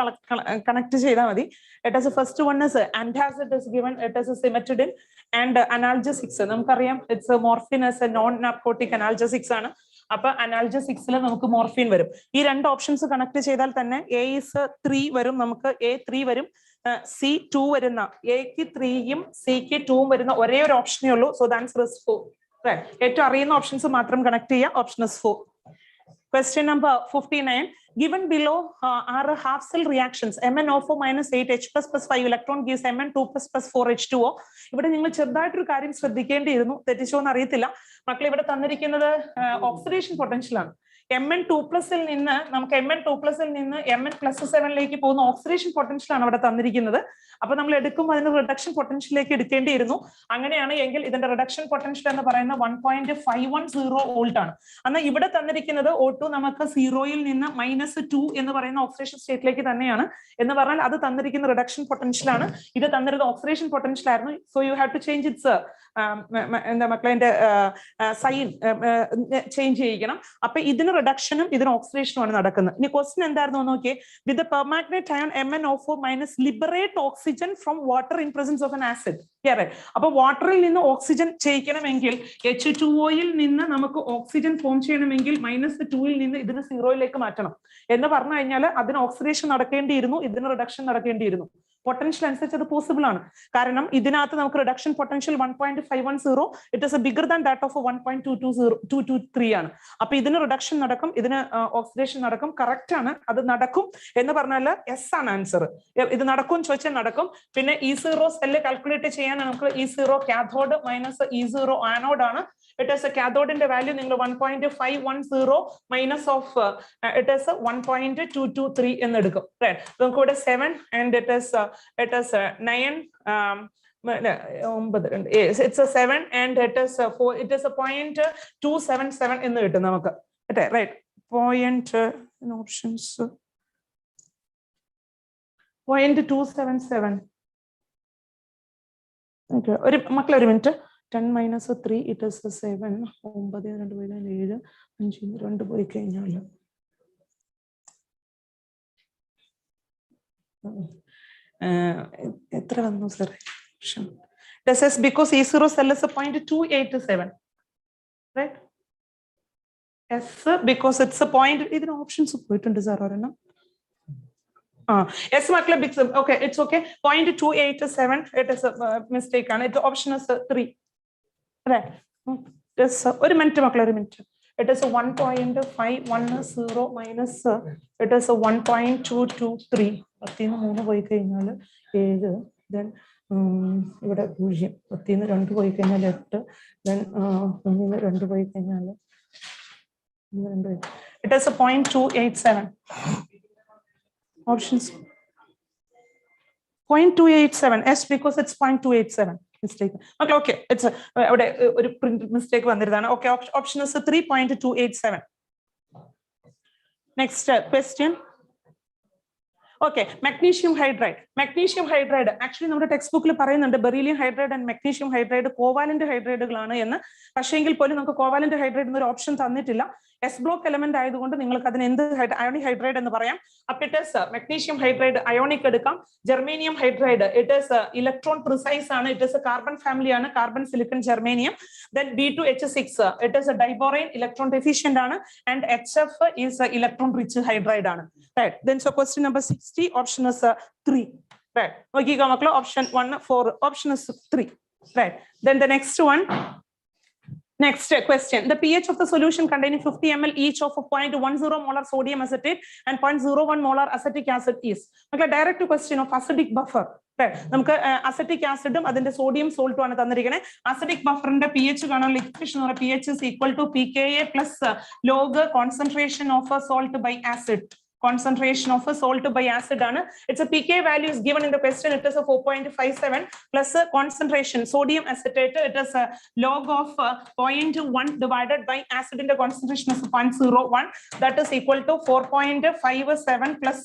കണക്ട് ചെയ്താൽ മതി. It is first one is antacid is given, it is cimetidine and analgesics. നമുക്കറിയാം it's morphine as a non narcotic analgesics ആണ്. അപ്പൊ അനാൽജസിക്സിൽ നമുക്ക് മോർഫിൻ വരും. ഈ രണ്ട് ഓപ്ഷൻസ് കണക്ട് ചെയ്താൽ തന്നെ A is 3 വരും, നമുക്ക് A3 വരും, C2 വരുന്ന എക്ക് 3യും സിക്ക് 2ഉം വരുന്ന ഒരേ ഒരു ഓപ്ഷനേ ഉള്ളൂ. So the answer is 4. ഏറ്റവും അറിയുന്ന ഓപ്ഷൻസ് മാത്രം കണക്ട് ചെയ്യുക. Option is 4. Question number 59. Given below are half cell reactions. MnO4 minus 8 H plus 5 electron gives Mn2 plus 4 H2O. ഇവിടെ നിങ്ങൾ ചെറുതായിട്ടൊരു കാര്യം ശ്രദ്ധിക്കേണ്ടിയിരുന്നു, തെറ്റിച്ചോ എന്ന് അറിയത്തില്ല. മക്കൾ ഇവിടെ തന്നിരിക്കുന്നത് ഓക്സിഡേഷൻ പൊട്ടൻഷ്യൽ ആണ്. Mn2+ നിന്ന് നമുക്ക് Mn2+ നിന്ന് Mn+7 പോകുന്ന ഓക്സിഡേഷൻ പൊട്ടൻഷ്യൽ ആണ് അവിടെ തന്നിരിക്കുന്നത്. അപ്പൊ നമ്മൾ എടുക്കുമ്പോൾ അതിന് റിഡക്ഷൻ പൊട്ടൻഷ്യലിലേക്ക് എടുക്കേണ്ടിയിരുന്നു. അങ്ങനെയാണ് എങ്കിൽ ഇതിന്റെ റിഡക്ഷൻ പൊട്ടൻഷ്യൽ എന്ന് പറയുന്നത് 1.510 വോൾട്ട് ആണ്. എന്നാൽ ഇവിടെ തന്നിരിക്കുന്നത് O2 നമുക്ക് 0യിൽ നിന്ന് -2 എന്ന് പറയുന്ന ഓക്സിഡേഷൻ സ്റ്റേറ്റിലേക്ക് തന്നെയാണ്. എന്ന് പറഞ്ഞാൽ അത് തന്നിരിക്കുന്ന റിഡക്ഷൻ പൊട്ടൻഷ്യൽ ആണ്, ഇത് തന്നിരുന്ന ഓക്സിഡേഷൻ പൊട്ടൻഷ്യൽ ആയിരുന്നു. So you have to change its എന്താ മക്കളെ സൈൻ ചേഞ്ച് ചെയ്യിക്കണം. അപ്പൊ ഇതിന് റിഡക്ഷനും ഇതിന് ഓക്സിഡേഷനും ആണ് നടക്കുന്നത്. ഇനി ക്വസ്റ്റ്യൻ എന്തായിരുന്നു നോക്കിയേ. With permanganate ion MnO4 minus liberate oxygen from water in presence of an acid. അപ്പൊ വാട്ടറിൽ നിന്ന് ഓക്സിജൻ ചെയ്യിക്കണമെങ്കിൽ H2O-യിൽ നിന്ന് നമുക്ക് ഓക്സിജൻ ഫോം ചെയ്യണമെങ്കിൽ -2ൽ നിന്ന് ഇതിന് 0യിലേക്ക് മാറ്റണം എന്ന് പറഞ്ഞു കഴിഞ്ഞാൽ അതിന് ഓക്സിഡേഷൻ നടക്കേണ്ടിയിരുന്നു, ഇതിന് റിഡക്ഷൻ നടക്കേണ്ടിയിരുന്നു. പൊട്ടൻഷ്യൽ അനുസരിച്ച് അത് പോസിബിൾ ആണ്. കാരണം ഇതിനകത്ത് നമുക്ക് reduction potential 1.510, it is bigger than that of 1.223 ആണ്. അപ്പൊ ഇതിന് റിഡക്ഷൻ നടക്കും, ഇതിന് ഓക്സിഡേഷൻ നടക്കും. കറക്റ്റ് ആണ്, അത് നടക്കും എന്ന് പറഞ്ഞാൽ എസ് ആണ് ആൻസർ. ഇത് നടക്കും ചോദിച്ചാൽ നടക്കും. പിന്നെ E0 സെല്ല് കാൽക്കുലേറ്റ് ചെയ്യാൻ നമുക്ക് E0 cathode minus E0 anode ആണ്. ഇറ്റ് ഈസ് കാഥോഡിന്റെ വാല്യൂ നിങ്ങൾ 1.510 മൈനസ് ഓഫ് ഇറ്റ് ഈസ് 1.223 എന്ന് എടുക്കും. നമുക്ക് ഇവിടെ 7 and it is 9 it's a 7 and it is 4, it is a 0.277 എന്ന് കിട്ടും നമുക്ക്. Right point options 0.277. ഒരു മക്കളെ ഒരു മിനിറ്റ്. 10 - 3 it is 7. 9 2 പോയി 7 5 2 പോയി കഴിഞ്ഞാൽ എത്ര വന്നു sir? This is because E0 cell is a 0.287, right? S because it's a point. ഇതിന് ഓപ്ഷൻസ് പോയിട്ടുണ്ട് സാർ ഒരെണ്ണം. S മക്കളെ big. Okay, it's okay. 0.287 it is a mistake ആണ്. It option is 3, right? ഒരു മിനിറ്റ് മക്കളെ, ഒരു minute. It is a 1.510 minus it is a 1.223. 10 ൽ നിന്ന് 3 പോയി കഴിഞ്ഞാൽ 7, then ഇവിടെ 0, 10 ൽ നിന്ന് 2 പോയി കഴിഞ്ഞാൽ 8, then 3 ൽ നിന്ന് 2 പോയി കഴിഞ്ഞാൽ it is a 0.287. Options 0.287. Yes, because it's 0.287. Mistake. Okay, it's a print mistake. Okay, option is 3.287. Next question. Okay, magnesium hydride. Magnesium hydride. Actually, നമ്മുടെ ടെക്സ്റ്റ് ബുക്കിൽ പറയുന്നുണ്ട് beryllium hydride and magnesium hydride covalent ഹൈഡ്രൈഡുകളാണ് എന്ന്. പക്ഷേങ്കിൽ പോലും നമുക്ക് കോവാലന്റ് ഹൈഡ്രൈഡ് എന്നൊരു ഓപ്ഷൻ തന്നിട്ടില്ല. എസ് ബ്ലോക്ക് എലമെന്റ് ആയതുകൊണ്ട് നിങ്ങൾക്ക് അതിന് എന്ത് അയോണിക് ഹൈഡ്രൈഡ് എന്ന് പറയാം. അപ്പൊ it is magnesium hydride ionic എടുക്കാം. Germanium hydride it is electron precise ആണ്. ഇറ്റ് ഈസ് കാർബൺ ഫാമിലി ആണ്, carbon silicon germanium. Then B2H6 it is a diborane, electron deficient ആണ്, and HF is a electron rich hydride ആണ്. Right. Then so question number 60, option is 3. Right. Okay, option 1 4, option is 3. Right. Then the next one. Next question. The pH of the solution containing 50 ml each of 0.10 molar sodium acetate and 0.01 molar acetic acid is. Okay, direct question of acidic buffer. നമുക്ക് അസറ്റിക് ആസിഡും അതിന്റെ സോഡിയം സോൾട്ടും ആണ് തന്നിരിക്കുന്നത്. അസറ്റിക് ബഫറിന്റെ pH കാണാനുള്ള ഇക്വേഷൻ എന്ന് പറയുന്നത് pH is equal to pKa plus log concentration of a salt by acid. Concentration of a salt by acid ആണ്. It's a pK value is given in the question. It is a 4.57 plus concentration sodium acetate. It is a log of 0.1 divided by acid in the concentration is 0.01. That is equal to 4.57 plus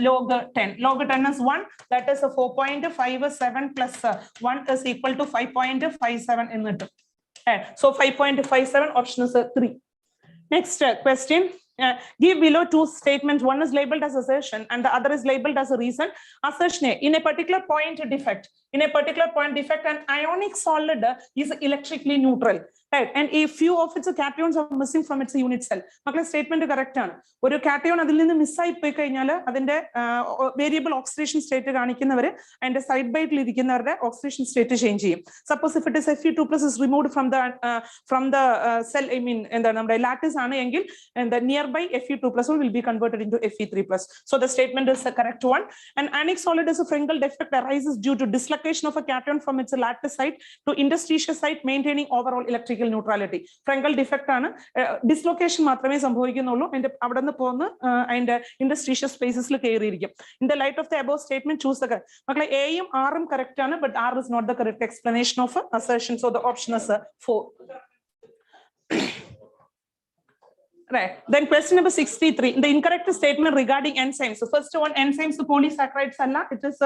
log 10. Log 10 is 1. That is a 4.57 plus 1 is equal to 5.57 in it. So 5.57 option is 3. Next question. Give below two statements. One is labeled as assertion and the other is labeled as a reason. Assertion: in a particular point defect, an ionic solid is electrically neutral. Right. And a few of its cations are missing from its unit cell. Makla statement correct ആണ്. ഒരു cation അതിൽ നിന്ന് മിസ് ആയി പോയി കഴിഞ്ഞാൽ അതിന്റെ വേരിയബിൾ ഓക്സിഡേഷൻ സ്റ്റേറ്റ് കാണിക്കുന്നവർ അതിന്റെ സൈഡ് ബൈറ്റിൽ ഇരിക്കുന്നവരുടെ ഓക്സിഡേഷൻ സ്റ്റേറ്റ് ചേഞ്ച് ചെയ്യും. Suppose if it is Fe2+ is removed from the cell, I mean എന്താണ് നമ്മുടെ ലാറ്റിസ് ആണ് എങ്കിൽ the nearby Fe2+ will be converted into Fe3+. So the statement is the correct one. An ionic solid is a Frenkel defect arises due to dislocation of a cation from its lattice site to interstitial site maintaining overall electrical neutrality. Frenkel defect ആണ്. Dislocation മാത്രമേ സംഭവിക്കുന്നുള്ളൂ. അതിന്റെ അവിടെ നിന്ന് പോകുന്ന അതിന്റെ interstitial spacesൽ കയറിയിരിക്കും. In the light of the above statement, choose the correct. മക്കളെ എയും ആറും കറക്റ്റ് ആണ്, but R is not the correct explanation of assertion. So the option is 4. Right. Then question number 63. The incorrect statement regarding enzymes. So first one, enzymes polysaccharides alla, it is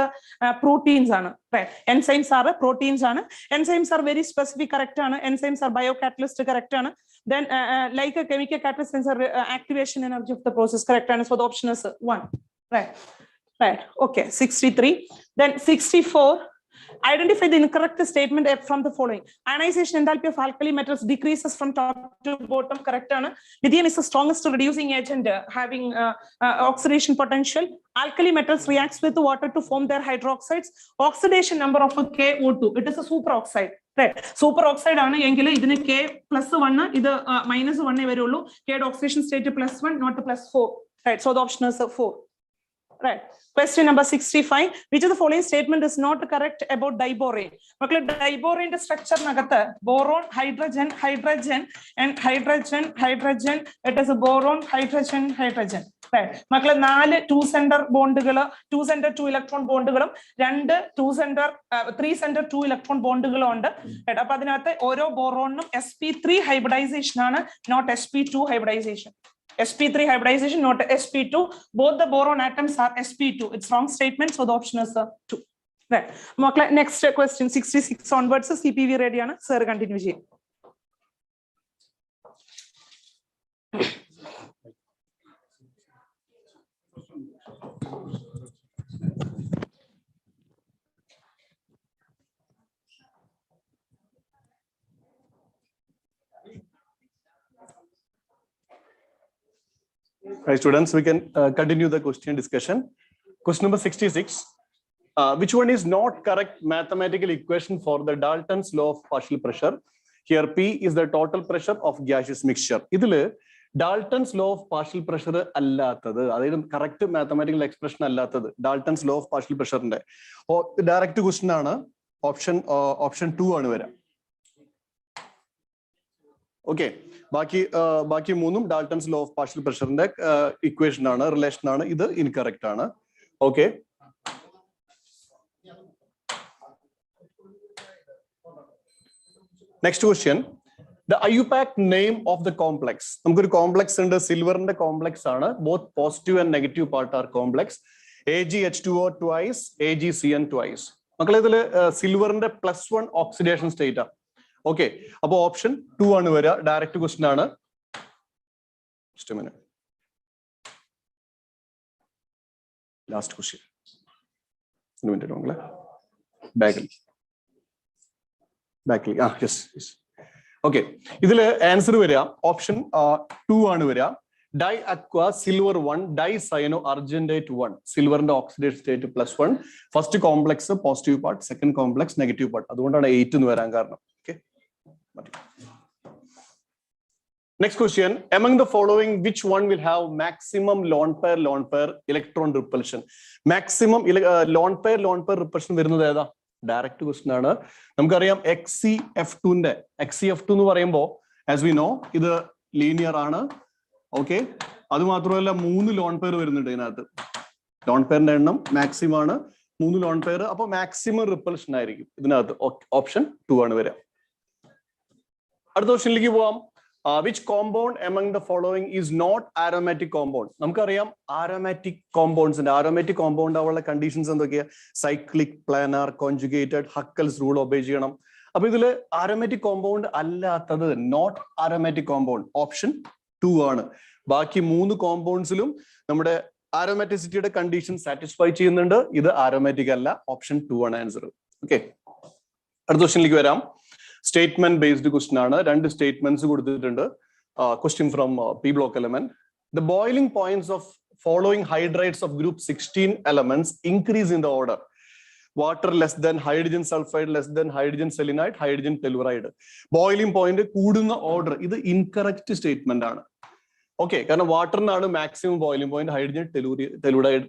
proteins ana. Right. Enzymes are proteins ana. Enzymes are very specific correct ana. Enzymes are biocatalyst correct ana. Then like a chemical catalyst are activation energy of the process correct ana. So the option is 1. Right. Right. Okay. 63. Then 64. Identify the incorrect statement from the following. Ionization enthalpy of alkali metals decreases from top to bottom. Correct ana. Lithium is the strongest reducing agent having oxidation potential. Alkali metals reacts with water to form their hydroxides. Oxidation number of a KO2. It is a superoxide. Right. Superoxide ആണ് എങ്കിൽ ഇതിന് K+1 ഇത് -1 വരുള്ളൂ. K oxidation state +1 not +4. Right. So the option is 4. Right. Question number 65. Which of the following statement is not correct about diborane? Makle diborane structure nagathe boron, hydrogen, hydrogen and hydrogen, hydrogen. It is a boron, hydrogen, hydrogen. Right. Makle 4 2 center bondകൾ 2 center 2 electron bondകളും 2 2 center 3 center 2 electron bondകളും ഉണ്ട്. Right. അപ്പോൾ അതിനകത്ത് ഓരോ ബോറോണിനും sp3 hybridization ആണ്, not sp2 hybridization. sp3 hybridization, not sp2. Both the boron atoms are sp2. It's wrong statement, so the option is 2. Right. Next question 66 onwards. CPV ready ആണ്. Sir continue ചെയ്യും. Right, students, we can continue the question discussion. Question number 66. Which one is not correct mathematical equation for the Dalton's law of partial pressure? Here P is the total pressure of gaseous mixture. ഇതില് Dalton's law of partial pressure അല്ലാത്തത്, അതായത് കറക്റ്റ് മാത്തമാറ്റിക്കൽ എക്സ്പ്രഷൻ അല്ലാത്തത് ഡാൾട്ടൺസ് ലോ ഓഫ് പാർഷ്യൽ പ്രഷറിന്റെ ഡയറക്റ്റ് ക്വസ്റ്റ്യൻ ആണ്. ഓപ്ഷൻ 2 ആണ് വരാം. ഓക്കെ, ബാക്കി മൂന്നും ഡാൾട്ടൺസ് ലോ ഓഫ് പാർഷ്യൽ പ്രഷറിന്റെ ഇക്വേഷൻ ആണ്, റിലേഷൻ ആണ്. ഇത് ഇൻകറക്റ്റ് ആണ്. Okay, next question. The IUPAC name of the complex. നമുക്കൊരു കോംപ്ലക്സ് ഉണ്ട്, സിൽവറിന്റെ കോംപ്ലക്സ് ആണ്. Both positive and negative part are complex. AgH2O twice, AgCN twice. മക്കളെ ഇതില് സിൽവറിന്റെ +1 ഓക്സിഡേഷൻ സ്റ്റേറ്റ് ആണ്. ഓക്കെ, അപ്പൊ ഓപ്ഷൻ 2 ആണ് വരിക. ഡയറക്റ്റ് ക്വസ്റ്റ്യൻ ആണ്. Last question. ബാക്കിൽ യെസ്. ഓക്കെ, ഇതില് ആൻസർ വരിക ഓപ്ഷൻ 2 ആണ് വരിക. Di aqua silver 1 di cyano argentate 1. സിൽവറിന്റെ oxidation state +1. First complex positive part, second complex negative part. അതുകൊണ്ടാണ് 8 എന്ന് വരാൻ കാരണം. Okay, next question. Among the following, which one will have maximum lone pair electron repulsion? Maximum lone pair repulsion വരുന്നത് ഏതാ? ഡയറക്റ്റ് ക്വസ്റ്റ്യൻ ആണ്. നമുക്കറിയാം XCF2 എന്ന് പറയുമ്പോൾ ആസ് വി നോ ഇത് ലീനിയർ ആണ്. ഓക്കെ, അത് മാത്രമല്ല 3 ലോൺ പെയർ വരുന്നുണ്ട് ഇതിനകത്ത്. ലോൺ പെയറിന്റെ എണ്ണം മാക്സിമം ആണ്, 3 ലോൺ പെയർ. അപ്പൊ മാക്സിമം റിപ്പൽഷൻ ആയിരിക്കും ഇതിനകത്ത്. ഓപ്ഷൻ 2 ആണ് വരിക. അടുത്ത ക്വസ്റ്റ്യനിലേക്ക് പോവാം. Which compound among the following is not aromatic compound? നമുക്കറിയാം aromatic compounds ഉണ്ട്. aromatic compound ആവുള്ള കണ്ടീഷൻസ് എന്തൊക്കെയാ? Cyclic, planar, conjugated, Huckel's rule obey ചെയ്യണം. അപ്പൊ ഇതില് aromatic compound അല്ലാത്തത് നോട്ട് aromatic compound ഓപ്ഷൻ 2 ആണ്. ബാക്കി 3 കോമ്പൗണ്ട്സിലും നമ്മുടെ aromaticity കണ്ടീഷൻ സാറ്റിസ്ഫൈ ചെയ്യുന്നുണ്ട്. ഇത് aromatic അല്ല. ഓപ്ഷൻ 2 ആണ് ആൻസർ. ഓക്കെ, അടുത്ത ക്വസ്റ്റ്യനിലേക്ക് വരാം. സ്റ്റേറ്റ്മെന്റ് ബേസ്ഡ് ക്വസ്റ്റ്യൻ ആണ്. 2 സ്റ്റേറ്റ്മെന്റ്സ് കൊടുത്തിട്ടുണ്ട്. Question from p block element. The boiling points of following hydrides of group 16 elements increase in the order. Water less than hydrogen sulphide, less than hydrogen selenide, hydrogen telluride. Boiling point കൂടുന്ന ഓർഡർ. ഇത് ഇൻകറക്റ്റ് സ്റ്റേറ്റ്മെന്റ് ആണ്. ഓക്കെ, കാരണം വാട്ടറിനാണ് മാക്സിമം ബോയിലിംഗ് പോയിന്റ്, ഹൈഡ്രജൻ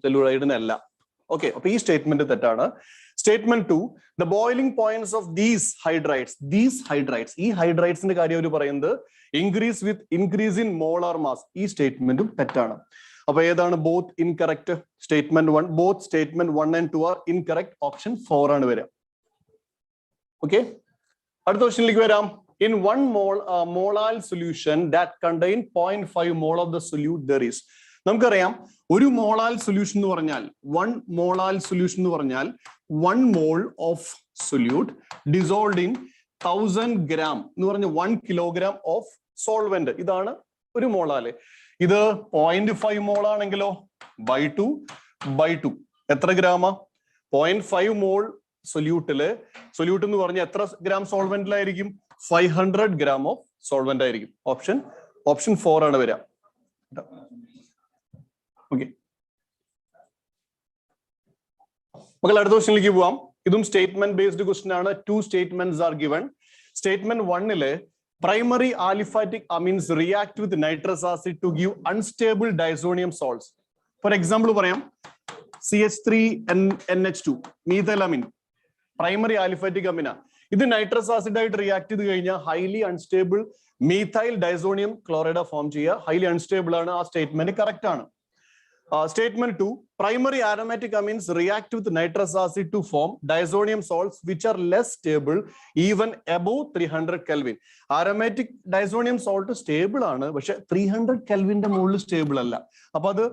ടെലുറൈഡിനല്ല. ഓക്കെ, അപ്പൊ ഈ സ്റ്റേറ്റ്മെന്റ് തെറ്റാണ്. Statement 2, the boiling points of these hydrides, ഈ ഹൈഡ്രൈറ്റ്സിന്റെ കാര്യം അവർ പറയുന്നത് increase in molar mass. ഈ സ്റ്റേറ്റ്മെന്റും തെറ്റാണ്. അപ്പൊ ഏതാണ് both incorrect? Statement 1, both statement 1 and 2 are incorrect. Option 4 ആണ് വരിക. ഓക്കെ, അടുത്ത ക്വസ്റ്റ്യനിലേക്ക് വരാം. In 1 molal solution that contain 0.5 mole of the solute there is. നമുക്കറിയാം ഒരു മോളാൽ സൊല്യൂഷൻ എന്ന് പറഞ്ഞാൽ 1 mole of solute dissolved in 1000 gram എന്ന് പറഞ്ഞ 1 kilogram ഓഫ് സോൾവെന്റ്. ഇതാണ് ഒരു മോളാല്. ഇത് 0.5 mole ആണെങ്കിലോ by 2 എത്ര ഗ്രാമാ? 0.5 mole സൊല്യൂട്ട് എന്ന് പറഞ്ഞാൽ എത്ര ഗ്രാം സോൾവെന്റിലായിരിക്കും? 500 gram ഓഫ് സോൾവെന്റ് ആയിരിക്കും. ഓപ്ഷൻ 4 ആണ് വരിക. ഓക്കെ, മക്കൾ അടുത്ത ക്വസ്റ്റ്യനിലേക്ക് പോവാം. ഇതും സ്റ്റേറ്റ്മെന്റ് ബേസ്ഡ് ക്വസ്റ്റ്യൻ ആണ്. 2 statements are given. Statement 1 primary aliphatic amines react with nitrous acid to give unstable diazonium salts. For example പറയാം, CH3NH2 മീഥൈലമീൻ പ്രൈമറി ആലിഫാറ്റിക് അമിന. ഇത് നൈട്രസ് ആസിഡ് ആയിട്ട് റിയാക്ട് ചെയ്ത് കഴിഞ്ഞാൽ highly unstable methyl diazonium chloride form ചെയ്യുക. ഹൈലി അൺസ്റ്റേബിൾ ആണ്. ആ സ്റ്റേറ്റ്മെന്റ് കറക്റ്റ് ആണ്. Statement 2, primary aromatic amines react with nitrous acid to form diazonium salts which are less stable even above 300 Kelvin. Aromatic diazonium salt stable ആണ്, പക്ഷെ 300 Kelvinന്റെ മുകളിൽ സ്റ്റേബിൾ അല്ല. അപ്പൊ അത്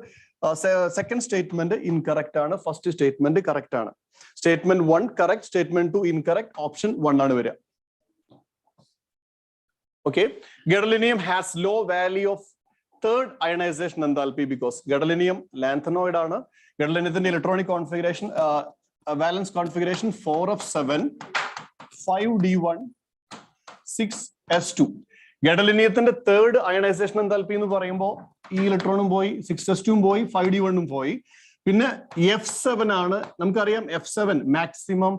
സെക്കൻഡ് സ്റ്റേറ്റ്മെന്റ് ഇൻകറക്റ്റ് ആണ്. ഫസ്റ്റ് സ്റ്റേറ്റ്മെന്റ് കറക്റ്റ് ആണ്. Statement 1 correct, statement 2 incorrect. Option 1 ആണ് വരിക. Okay, gadolinium has low value of third ionization enthalpy because gadolinium lanthanoid ആണ്. gadoliniumത്തിന്റെ electronic configuration valence configuration 4f7 5d1 6s2. gadoliniumത്തിന്റെ തേർഡ് അയണൈസേഷൻ എന്തൽപി എന്ന് പറയുമ്പോൾ ഈ ഇലക്ട്രോണും പോയി, 6s2 പോയി, 5d1 പോയി. പിന്നെ F7 ആണ്. നമുക്കറിയാം F7 മാക്സിമം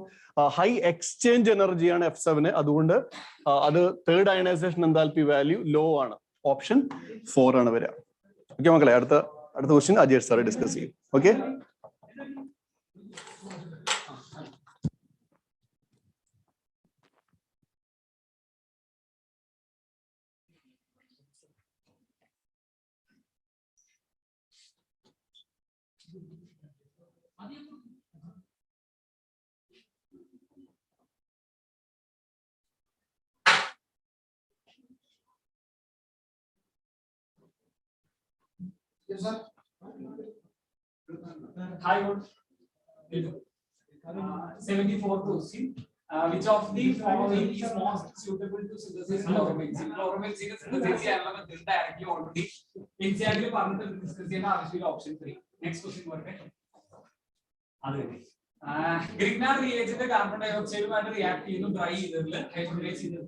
ഹൈ എക്സ്ചേഞ്ച് എനർജിയാണ് F7. അതുകൊണ്ട് അത് third ionisation enthalpy value low ആണ്. ഓപ്ഷൻ 4 ആണ് വരിക. ഓക്കെ മക്കളെ, അടുത്ത ക്വസ്റ്റ്യൻ അജയ് സാർ ഡിസ്കസ് ചെയ്യും. Okay, Yes, sir. Hi, good. 74 question. Which of the following is most suitable to synthesis chlorobenzene? Chlorobenzene synthesis directly already NCERT പറഞ്ഞിട്ട് ഡിസ്കസ് ചെയ്യുന്ന ആവശ്യമില്ല. ഓപ്ഷൻ 3. നെക്സ്റ്റ് ക്വസ്റ്റ്യൻ പോരട്ടെ. ഗ്രിഗ്നാർ റിയേജന്റ് കാർബൺ ഡൈ ഓക്സൈഡുമായിട്ട് റിയാക്ട് ചെയ്യുന്നു ഡ്രൈ ചെയ്തതിൽ ഹൈഡ്രജനൈസ് ചെയ്ത്.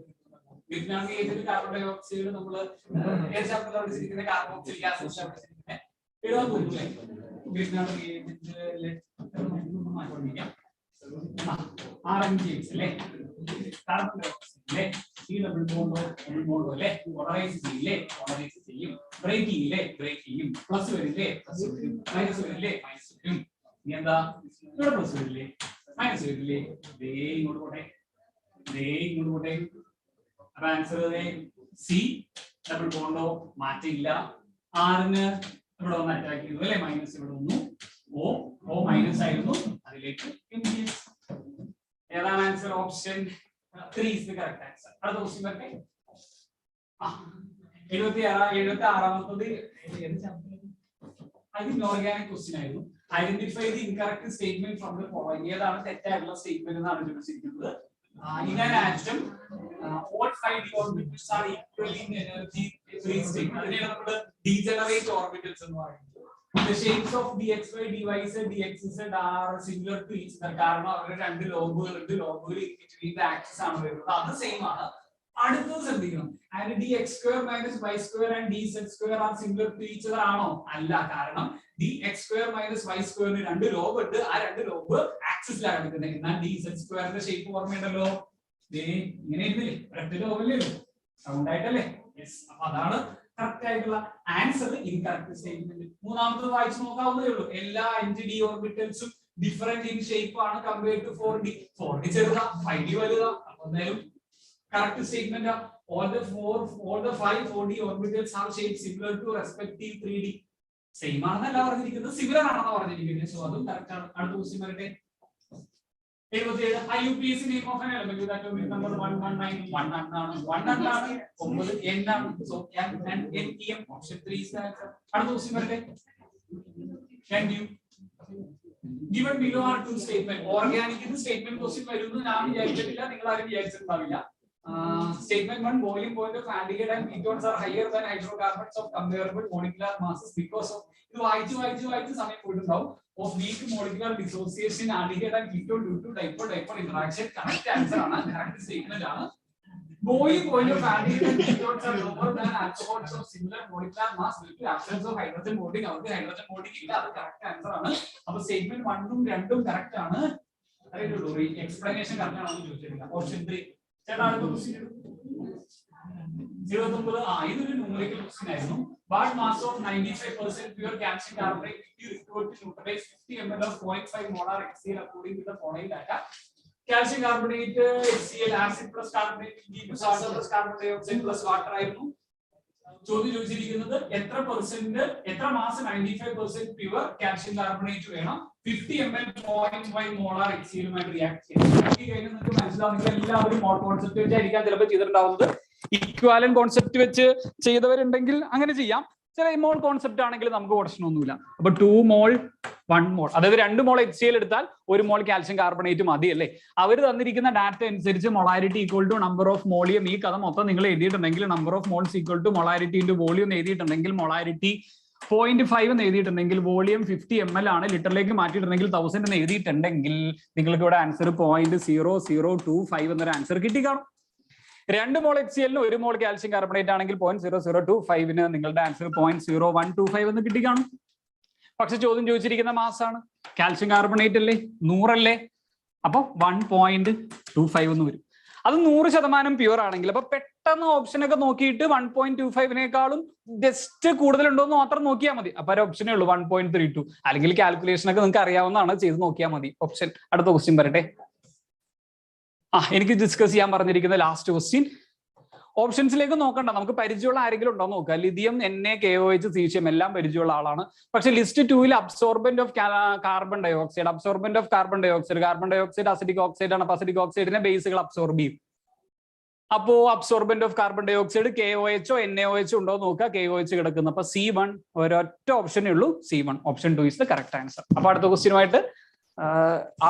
Grignard reagent carbon dioxide നമ്മൾ ഏത് ചാപ്റ്ററിലാണ് പഠിച്ചിരിക്കുന്നത്? കാർബോക്സിലിക് ആസിഡ് ചാപ്റ്റർ എഴുതാൻ തോന്നില്ലേ? ഗ്രിഗ്നാർ റിയേജന്റ് RMGX അല്ലേ, കാർബൺ ഡൈ ഓക്സൈഡ് അല്ലേ, C ഡബിൾ ബോണ്ടോ അല്ലേ, പോളറൈസ് ചെയ്യില്ലേ, പോളറൈസ് ചെയ്യും, ബ്രേക്ക് ചെയ്യില്ലേ, ബ്രേക്ക് ചെയ്യും, പ്ലസ് വരില്ലേ, പ്ലസ് വരും, മൈനസ് വരില്ലേ, മൈനസ് വരും. ഇനി എന്താ ഇവിടെ പ്ലസ് വരില്ലേ, മൈനസ് വരില്ലേ, ദേ ഇങ്ങോട്ട് പോട്ടെ, ദേ ഇങ്ങോട്ട് പോട്ടെ. അപ്പൊ ആൻസർ C ഡബിൾ ബോണ്ടോ മാറ്റില്ല. ആറിന് ഇവിടെ വന്ന് അറ്റാക്ക് ചെയ്തു അല്ലെ, മൈനസ് ഇവിടെ വന്നു, ഓ മൈനസ് ആയിരുന്നു, അതിലേക്ക് ഏതാണ് answer? Option 3 is the correct answer. അടുത്ത ക്വസ്റ്റ്യൻ വരട്ടെ. 76ാമത്തത് ഓർഗാനിക് ക്വസ്റ്റ്യൻ ആയിരുന്നു. Identify the incorrect statement from the following. ഏതാണ് തെറ്റായിട്ടുള്ള സ്റ്റേറ്റ്മെന്റ് എന്നാണ് ചോദിച്ചിരിക്കുന്നത്. In an atom, all 5d orbitals are equally in energy free state. അതിനെയാണ് നമ്മൾ degenerate orbitals എന്ന് പറയുന്നത്. The shapes of dxy, dyz, dxz are similar to each other. കാരണം അവരുടെ രണ്ട് ലോബുകൾ between the axis ആണ് വരുന്നത്. അത് സെയിം ആണ്. അടുത്തത് ശ്രദ്ധിക്കണം. And dx² minus y² and dz² are similar to each other ആണോ? അല്ല. കാരണം dx² minus y² ന് രണ്ട് ലോബ് ഉണ്ട്. ആ രണ്ട് ലോബ് ആക്സിസിലാണ് നിൽക്കുന്നത്. എന്നാൽ dz² ന്റെ ഷേപ്പ് ഓർമ്മയുണ്ടല്ലോ, ഇങ്ങനെ ഇരുന്നില്ലേ, ഒരൊറ്റ ലോബല്ലേ റൗണ്ട് ആയിട്ടല്ലേ. യെസ്, അപ്പൊ അതാണ് കറക്റ്റ് ആയിട്ടുള്ള ആൻസർ. Incorrect statement. മൂന്നാമത് വായിച്ചു നോക്കാവുന്നതേ ഉള്ളൂ. എല്ലാ 5d ഓർബിറ്റൽസും ഡിഫറെന്റ് ഇൻ ഷേപ്പ് ആണ് കമ്പയർഡ് ടു 4d. 4d ചെറുതാ, 5d വലുതാ. അപ്പൊ എന്തായാലും correct statement. All the 5 4d orbitals have shapes similar to respective 3d. Same ആണെന്നല്ല പറഞ്ഞിരിക്കുന്നത്, സിമിലർ ആണെന്ന് പറഞ്ഞിരിക്കുന്നത്. സോ അതും കറക്റ്റ് ആണ്. അടുത്ത ക്വസ്റ്റ്യൻ വരട്ടെ. 77 IUPAC name of an element with atomic number 119. 1 ആണ് 9 n ആണ്. So n and n option 3 is the answer. അടുത്ത ക്വസ്റ്റ്യൻ വരട്ടെ. Can you given below are two statement. Organic ഇത് statement question വരുന്നു ഞാൻ വിചാരിച്ചിട്ടില്ല, നിങ്ങൾ ആരും വിചാരിച്ചിട്ടുണ്ടാവില്ല. Statement 1, boiling point of aldehyde and ketones are higher than hydrocarbons of comparable molecular masses because of ഇത് വായിച്ച് സമയം പോയിട്ടുണ്ടാവും. Of weak molecular dissociation aldehyde and ketone due to dipole interaction. Correct answer ആണ്, correct statement ആണ്. Boiling point of aldehyde and ketones are lower than alcohols of similar molecular mass due to absence of hydrogen bonding. അവർക്ക് hydrogen bonding ഇല്ല, അത് correct answer ആണ്. അപ്പോൾ statement 1 ഉം 2 ഉം correct ആണ്. അറിയുള്ളൂ, explanation correct ആണെന്ന് ചോദിച്ചിട്ടില്ല. Option 3. ചേട്ടാ ക്വസ്റ്റ്യൻ 29. ഇതൊരു ന്യൂമറിക്കൽ ക്വസ്റ്റ്യൻ ആയിരുന്നു. What mass of 95% pure calcium carbonate is required to neutralize 50 ml of 0.5 molar HCl according to the following data? Calcium carbonate, HCl, acid plus carbonate, salt plus carbon dioxide plus water ആയിരുന്നു. ചോദ്യം ചോദിച്ചിരിക്കുന്നത് എത്ര മാസ് 95% പ്യുവർ കാൽഷ്യം കാർബണേറ്റ് വേണം 50 ml 0.5 മോളാർ HCl-യുമായിട്ട് റിയാക്ട് ചെയ്യാൻ. നിങ്ങൾക്ക് മനസ്സിലാവുന്നെങ്കിൽ എല്ലാവരും മോൾ കോൺസെപ്റ്റ് വെച്ചായിരിക്കാം ചിലപ്പോൾ ചെയ്തിട്ടുണ്ടാവുന്നത്. ഇക്വാലന്റ് കോൺസെപ്റ്റ് വെച്ച് ചെയ്തവരുണ്ടെങ്കിൽ അങ്ങനെ ചെയ്യാം. ചില മോൾ കോൺസെപ്റ്റ് ആണെങ്കിൽ നമുക്ക് പ്രശ്നമൊന്നുമില്ല. അപ്പൊ 2 മോൾ 1 മോൾ, അതായത് 2 മോൾ HCl എടുത്താൽ 1 മോൾ കാൽഷ്യം കാർബണേറ്റ് മതി അല്ലേ. അവർ തന്നിരിക്കുന്ന ഡാറ്റ അനുസരിച്ച് molarity equal to number of മോളിയം, ഈ കഥ മൊത്തം നിങ്ങൾ എഴുതിയിട്ടുണ്ടെങ്കിൽ number of moles equal to molarity into volume എഴുതിയിട്ടുണ്ടെങ്കിൽ മൊളാരിറ്റി 0.5 എന്ന് എഴുതിയിട്ടുണ്ടെങ്കിൽ വോളിയം 50 ml ആണ്, ലിറ്ററിലേക്ക് മാറ്റിയിട്ടുണ്ടെങ്കിൽ 1000 എന്ന് എഴുതിയിട്ടുണ്ടെങ്കിൽ നിങ്ങൾക്ക് ഇവിടെ ആൻസർ 0.0025 എന്നൊരു ആൻസർ കിട്ടിക്കാണും. 2 മോൾ HCl-ന് 1 മോൾ കാൽഷ്യം കാർബണേറ്റ് ആണെങ്കിൽ 0.0025-ന് നിങ്ങളുടെ ആൻസർ 0.0125 എന്ന് കിട്ടിക്കാണും. പക്ഷെ ചോദ്യം ചോദിച്ചിരിക്കുന്ന മാസാണ്, കാൽഷ്യം കാർബണേറ്റ് അല്ലേ, 100 അല്ലേ, അപ്പൊ 1.25 എന്ന് വരും. അത് 100% പ്യുവർ ആണെങ്കിൽ അപ്പൊ പെട്ടെന്ന് ഓപ്ഷൻ ഒക്കെ നോക്കിയിട്ട് 1.25 ജസ്റ്റ് കൂടുതലുണ്ടോ എന്ന് മാത്രം നോക്കിയാൽ മതി. അപ്പൊ ഒരു ഓപ്ഷനേ ഉള്ളൂ 1.32. അല്ലെങ്കിൽ കാൽക്കുലേഷൻ ഒക്കെ നിങ്ങൾക്ക് അറിയാവുന്നതാണ്, ചെയ്ത് നോക്കിയാൽ മതി. ഓപ്ഷൻ. അടുത്ത ക്വസ്റ്റ്യൻ വരട്ടെ. എനിക്ക് ഡിസ്കസ് ചെയ്യാൻ പറഞ്ഞിരിക്കുന്ന ലാസ്റ്റ് ക്വസ്റ്റ്യൻ. ഓപ്ഷൻസിലേക്ക് നോക്കണ്ട, നമുക്ക് പരിചയമുള്ള ആരെങ്കിലും ഉണ്ടോ നോക്കുക. ലിഥിയം, NaKOH, സീഷ്യം എല്ലാം പരിചയമുള്ള ആളാണ്. പക്ഷെ ലിസ്റ്റ് 2ൽ absorbent of carbon dioxide, absorbent of carbon dioxide acidic oxide ആണ്. അപ്പൊ അസിഡിക് ഓക്സൈഡിനെ ബേസുകൾ അബ്സോർബ് ചെയ്യും. അപ്പോ absorbent of carbon dioxide KOH NaOH ഉണ്ടോ നോക്കുക. KOH കിടക്കുന്നു. അപ്പൊ C1 ഒരൊറ്റ ഓപ്ഷനേ ഉള്ളൂ. C1 option 2 is the correct answer. അപ്പൊ അടുത്ത ക്വസ്റ്റ്യനുമായിട്ട്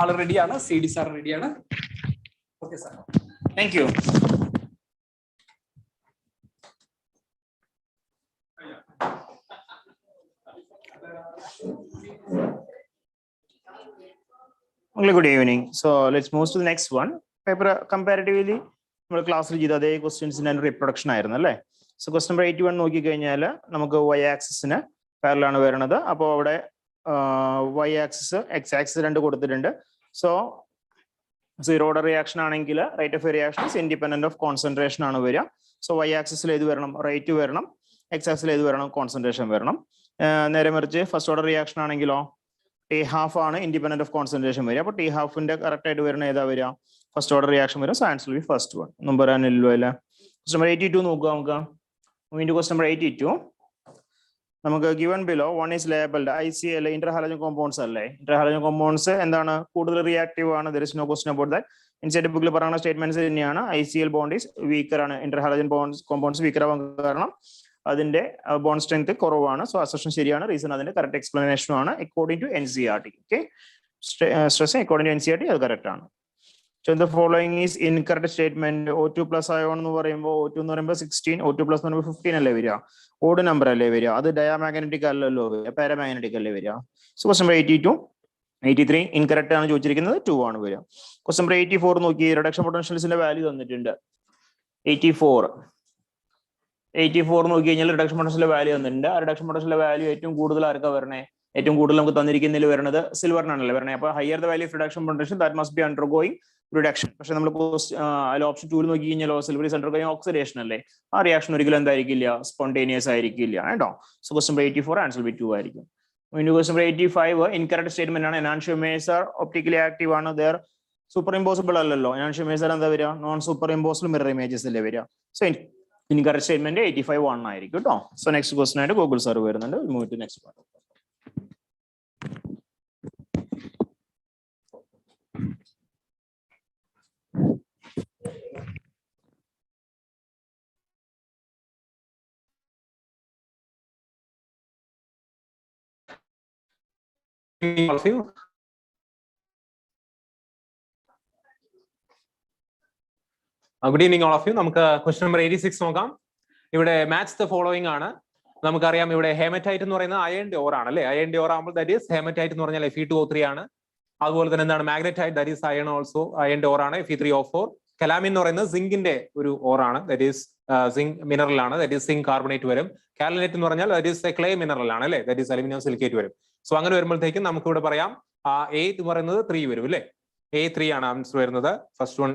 ആള് റെഡിയാണ്. CD സാർ റെഡിയാണ്. Okay sir, thank you. Good evening. So let's move to the next one. Paper comparatively ക്ലാസ്സിൽ ചെയ്ത അതേ ക്വസ്റ്റ്യൻസിന്റെ റിപ്രൊഡക്ഷൻ ആയിരുന്നു അല്ലേ. സോ ക്വസ്റ്റ്യൻ നമ്പർ 81 നോക്കി കഴിഞ്ഞാൽ നമുക്ക് y ആക്സിസിന് പാരലാണ് വരുന്നത്. അപ്പോൾ അവിടെ y ആക്സിസ് x ആക്സിസ് 2 കൊടുത്തിട്ടുണ്ട്. സോ സീറോ ഓർഡർ റിയാക്ഷൻ ആണെങ്കിൽ rate of reaction is independent of concentration ആണ് വരിക. സോ y ആക്സിസിൽ ഏത് വരണം? റേറ്റ് വരണം. x ആക്സിൽ ഏത് വരണം? കോൺസെൻട്രേഷൻ വരണം. നേരെ മറിച്ച് ഫസ്റ്റ് ഓർഡർ റിയാക്ഷൻ ആണെങ്കിലോ T½ ആണ് ഇൻഡിപെൻഡന്റ് ഓഫ് കോൺസെൻട്രേഷൻ വരിക. അപ്പോൾ T½ കറക്റ്റ് ആയിട്ട് വരുന്ന ഏതാ വരിക? ഫസ്റ്റ് ഓർഡർ റിയാക്ഷൻ വരും. So answer will B first one. ഒന്നും പറയാനില്ലോ അല്ലേ. ക്വസ്റ്റ്യൻ നമ്പർ 82 നോക്കുക. നമുക്ക് ക്വസ്റ്റ്യൻ നമ്പർ 82 നമുക്ക് given below one is labelled ICL interhalogen compounds അല്ലേ. ഇന്റർഹാലജൻ കോമ്പൗണ്ട്സ് എന്താണ്? കൂടുതൽ റിയാക്റ്റീവ് ആണ്. There is no question about that. Inside ബുക്കിൽ പറയുന്ന സ്റ്റേറ്റ്മെന്റ്സ് തന്നെയാണ്. ICL ബോണ്ട് ഈസ് വീക്കർ ആണ്. ഇന്റർഹാലജൻ കോമ്പൗണ്ട്സ് വീക്കർ ആവാൻ കാരണം അതിന്റെ ബോണ്ട് സ്ട്രെങ്ത് കുറവാണ്. സോ അസെപ്ഷൻ ശരിയാണ്. റീസൺ അതിന്റെ കറക്റ്റ് എക്സ്പ്ലനേഷനും ആണ് according to NCERT. Okay, stress according to NCERT അത് കറക്റ്റ് ആണ്. So the following is incorrect statement. O2 plus ion എന്ന് പറയുമ്പോൾ O2 എന്ന് പറയുമ്പോൾ 16, O2 plus എന്ന് പറയുമ്പോൾ 15 അല്ലേ വരിക? ഓഡ് നമ്പർ അല്ലേ വരിക? അത് ഡയാമാഗ്നറ്റിക് അല്ലല്ലോ, പാരാമാഗ്നറ്റിക് അല്ലേ വരിക? സോ ക്വസ്റ്റ്യൻ നമ്പർ 82, 83 ഇൻകറക്റ്റ് ആണ് ചോദിച്ചിരിക്കുന്നത്. 2 ആണ് വരിക. ക്വസ്റ്റ്യൻ നമ്പർ 84 നോക്കി. റിഡക്ഷൻ പൊട്ടൻഷ്യൽസിന്റെ വാല്യൂ തന്നിട്ടുണ്ട്. 84 നോക്കി കഴിഞ്ഞാൽ റിഡക്ഷൻ പൊട്ടൻഷ്യലിന്റെ വാല്യൂ തന്നിട്ടുണ്ട്. ആ റിഡക്ഷൻ പൊട്ടൻഷ്യലിന്റെ വാല്യൂ ഏറ്റവും കൂടുതൽ ആർക്കാ വരണേ? ഏറ്റവും കൂടുതൽ നമുക്ക് തന്നിരിക്കുന്നതിൽ വരുന്നത് സിൽവറിനാണല്ലേ വരണേ. അപ്പൊ higher the value of reduction potential that must be undergoing reduction. പക്ഷെ നമ്മൾ ഓപ്ഷൻ 2 നോക്കി കഴിഞ്ഞാലോ സിൽവർ ഈസ് അണ്ടർഗോയിങ് ഓക്സിഡേഷൻ അല്ലേ. ആ റിയാക്ഷൻ ഒരിക്കലും എന്തായിരിക്കില്ല? സ്പോണ്ടേനിയസ് ആയിരിക്കില്ല കേട്ടോ. So question number 84 answer B 2 ആയിരിക്കും. ക്വസ്റ്റ്യൻ നമ്പർ 85 ഇൻകറക്റ്റ് സ്റ്റേറ്റ്മെന്റ് ആണ്. എനാൻഷ്യോമേഴ്സ് ആർ ഒപ്റ്റിക്കലി ആക്റ്റീവ് ആണ്. ദർ സൂപ്പർ ഇമ്പോസിബിൾ അല്ലല്ലോ. എനാൻഷ്യോമേഴ്സ് എന്താ വരിക? Non superimposable mirror images അല്ലേ വരിക. സോ ഇൻകറക്റ്റ് സ്റ്റേറ്റ്മെന്റ് 85 1 ആയിരിക്കും കേട്ടോ. സോ നെക്സ്റ്റ് ക്വസ്റ്റ്യൻ ആയിട്ട് ഗൂഗിൾ സാർ വരുന്നുണ്ട്. Move to next part. Good evening all of you. നമുക്ക് ക്വസ്റ്റ്യൻ നമ്പർ 86 നോക്കാം. ഇവിടെ മാച്ച് ദ ഫോളോയിങ് ആണ്. നമുക്കറിയാം ഇവിടെ ഹേമറ്റൈറ്റ് എന്ന് പറയുന്നത് അയണിന്റെ ഓർ ആണ് അല്ലേ. അയണിന്റെ ഓർ ആകുമ്പോൾ ദാറ്റ് ഈസ് ഹേമറ്റൈറ്റ് എന്ന് പറഞ്ഞാൽ Fe2O3 ആണ്. അതുപോലെ തന്നെ എന്താണ് magnetite, that is iron also അയണിന്റെ ഓർ ആണ്, Fe3O4. കലാമിൻ എന്ന് പറയുന്നത് സിങ്കിന്റെ ഒരു ഓർ ആണ്, ദാറ്റ് ഈസ് സിങ്ക് മിനറൽ ആണ്, ദാറ്റ് ഈസ് സിങ്ക് കാർബണേറ്റ് വരും. കാലിനേറ്റ് എന്ന് പറഞ്ഞാൽ ദാറ്റ് ഈസ് ക്ലേ മിനറൽ ആണ് അല്ലേ, ദാറ്റ് ഈസ് അലുമിനിയം സിലിക്കേറ്റ് വരും. സോ അങ്ങനെ വരുമ്പോഴത്തേക്കും നമുക്ക് ഇവിടെ പറയാം A എന്ന് പറയുന്നത് 3 വരും അല്ലേ. A3 ആണ് ആൻസർ വരുന്നത്. ഫസ്റ്റ് വൺ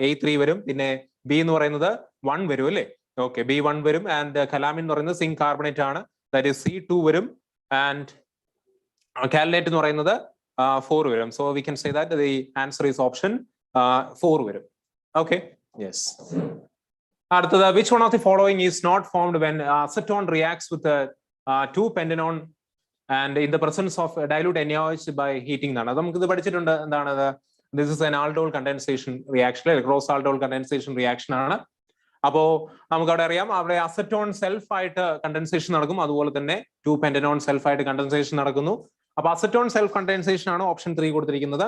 A3 വരും. പിന്നെ B എന്ന് പറയുന്നത് 1 വരും അല്ലേ. ഓക്കെ, B1 വരും. ആൻഡ് കലാമിൻ എന്ന് പറയുന്നത് സിങ്ക് കാർബണേറ്റ് ആണ്, ദാറ്റ് ഈസ് C2 വരും. ആൻഡ് കാലിനേറ്റ് എന്ന് പറയുന്നത് 4 വരും. So we can say that the answer is option 4 വരും. Okay, yes. അടുത്തത് which one of the following is not formed when acetone reacts with 2 pentanone and in the presence of dilute NaOH by heating എന്നാണ്. നമുക്ക് ഇത് പഠിച്ചിട്ടുണ്ട്. എന്താണത്? This is an aldol condensation reaction, cross aldol condensation reaction ആണ്. അപ്പോ നമുക്ക് അവിടെ അറിയാം അവിടെ അസറ്റോൺ സെൽഫ് ആയിട്ട് കണ്ടൻസേഷൻ നടക്കും, അതുപോലെ തന്നെ 2 പെന്റനോൺ സെൽഫ് ആയിട്ട് കണ്ടൻസേഷൻ നടക്കുന്നു. അപ്പൊ അസറ്റോൺ സെൽഫ് കണ്ടൻസേഷൻ ആണ് ഓപ്ഷൻ 3 കൊടുത്തിരിക്കുന്നത്.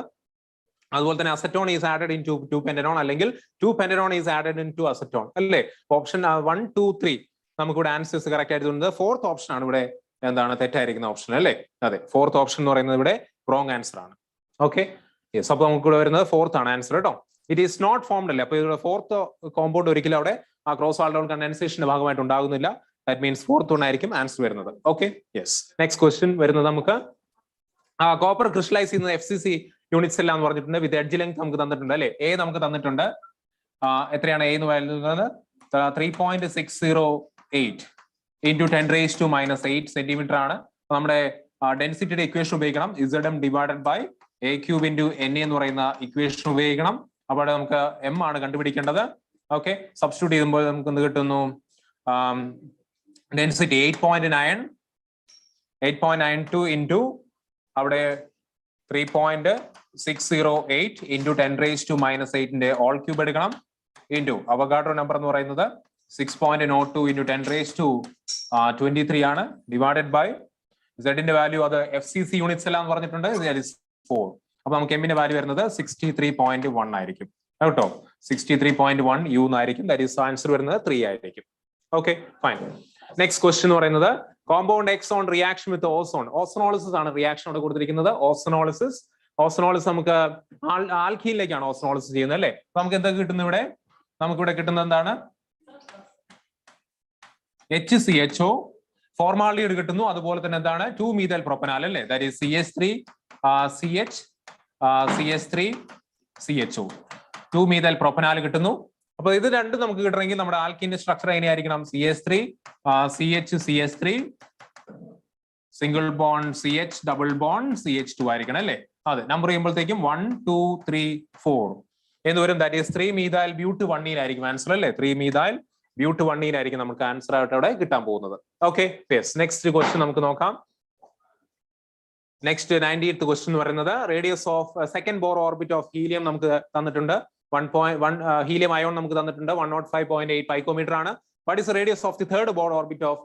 അതുപോലെ തന്നെ അസറ്റോൺ ഈസ് ആഡഡ് ഇൻ 2 പെന്റനോൺ അല്ലെങ്കിൽ 2 പെന്റനോൺ ഈസ് ആഡഡ് ഇൻ 2 അസറ്റോൺ അല്ലേ. ഓപ്ഷൻ 1, 2, 3 നമുക്കിവിടെ ആൻസേഴ്സ് കറക്റ്റ് ആയിട്ട് തോന്നുന്നത്. 4th ഓപ്ഷൻ ആണ് ഇവിടെ എന്താണ് തെറ്റായിരിക്കുന്ന ഓപ്ഷൻ അല്ലേ. അതെ, 4th ഓപ്ഷൻ എന്ന് പറയുന്നത് ഇവിടെ റോങ് ആൻസർ ആണ്. Okay, yes. അപ്പൊ നമുക്ക് ഇവിടെ വരുന്നത് 4th ആണ് ആൻസർ കേട്ടോ. ഇറ്റ് ഈസ് നോട്ട് ഫോംഡ് അല്ലേ. അപ്പൊ ഇവിടെ 4th കോമ്പൗണ്ട് ഒരിക്കലും അവിടെ ആ ക്രോസ് ആൾഡോൾ കണ്ടൻസേഷന്റെ ഭാഗമായിട്ട് ഉണ്ടാകുന്നില്ല. ദാറ്റ് മീൻസ് 4th one ആയിരിക്കും ആൻസർ വരുന്നത്. Okay, yes. നെക്സ്റ്റ് ക്വസ്റ്റ്യൻ വരുന്നത് നമുക്ക് കോപ്പർ ക്രിസ്റ്റലൈസ് ചെയ്യുന്ന FCC യൂണിറ്റ്സ് എല്ലാം എന്ന് പറഞ്ഞിട്ടുണ്ട്. വിത്ത് എഡ്ജ് ലെങ്ത് നമുക്ക് തന്നിട്ടുണ്ട് അല്ലേ. A നമുക്ക് തന്നിട്ടുണ്ട്, എത്രയാണ് എ എന്ന് പറയുന്നത് 3.608 into 10⁻⁻8 സെന്റിമീറ്റർ ആണ്. നമ്മുടെ ഡെൻസിറ്റിയുടെ ഇക്വേഷൻ ഉപയോഗിക്കണം. ZM divided by a cube into NA എന്ന് പറയുന്ന ഇക്വേഷൻ ഉപയോഗിക്കണം. അപ്പോൾ നമുക്ക് M ആണ് കണ്ടുപിടിക്കേണ്ടത്. ഓക്കെ, സബ്സ്റ്റിറ്റ്യൂട്ട് ചെയ്യുമ്പോൾ നമുക്ക് എന്ത് കിട്ടുന്നു? ഡെൻസിറ്റി 8.92 into അവിടെ 3.608 into 10⁻⁻8 ഓൾ ക്യൂബ് എടുക്കണം. ഇൻറ്റു അവഗാഡ്രോ നമ്പർ എന്ന് പറയുന്നത് 6.02 into 10⁻23 ആണ്. ഡിവൈഡഡ് ബൈ സെഡിന്റെ വാല്യൂ അത് FCC യൂണിറ്റ്സ് എല്ലാം പറഞ്ഞിട്ടുണ്ട്, 4. അപ്പൊ നമുക്ക് എമ്മിന്റെ വാല്യൂ വരുന്നത് 63.1 ആയിരിക്കും കേട്ടോ. 63.1 U എന്നായിരിക്കും. ദാറ്റ് ഈസ് ആൻസർ വരുന്നത് 3 ആയിരിക്കും. Okay, fine. നെക്സ്റ്റ് ക്വസ്റ്റ്യൻ എന്ന് പറയുന്നത് compound X on reaction with ozone. Ozonolysis ആണ് റിയാക്ഷൻ അവിടെ കൊടുത്തിരിക്കുന്നത്. ഓസോണോളിസിസ് നമുക്ക് ആൽക്കീനിലേക്കാണ് ഓസോണോളിസിസ് ചെയ്യുന്നത് അല്ലേ. അപ്പൊ നമുക്ക് എന്തൊക്കെ കിട്ടുന്നു ഇവിടെ? നമുക്കിവിടെ കിട്ടുന്നത് എന്താണ്? HCHO, ഫോർമാൽഡിഹൈഡ് കിട്ടുന്നു. അതുപോലെ തന്നെ എന്താണ്? 2-methyl പ്രൊപ്പനാൽ അല്ലേ. That is CH3 CH CH3 CHO, 2-methyl പ്രൊപ്പനാൽ കിട്ടുന്നു. അപ്പൊ ഇത് രണ്ടും നമുക്ക് കിട്ടണമെങ്കിൽ നമ്മുടെ ആൽക്കീന്റെ സ്ട്രക്ചർ എങ്ങനെയായിരിക്കണം? CH3 CH CH3 single bond CH double bond CH2 ആയിരിക്കണം അല്ലേ. അതെ, നമ്പർ ചെയ്യുമ്പോഴത്തേക്കും 1 2 3 4 എന്ന് വരും. ദാറ്റ് ഈസ് 3-methyl butene ആയിരിക്കും ആൻസർ അല്ലേ. 3-methyl butene ആയിരിക്കും നമുക്ക് ആൻസർ ആയിട്ട് അവിടെ കിട്ടാൻ പോകുന്നത്. Okay, yes. നെക്സ്റ്റ് ക്വസ്റ്റ്യൻ നമുക്ക് നോക്കാം. നെക്സ്റ്റ് 90th ക്വസ്റ്റ്യൻ എന്ന് പറയുന്നത് radius of second Bohr orbit of helium നമുക്ക് തന്നിട്ടുണ്ട്. 1.1 ഹീലിയം അയോൺ നമുക്ക് തന്നിട്ടുണ്ട്. 105.8 പൈക്കോമീറ്റർ ആണ്. What is radius of the third Bohr orbit of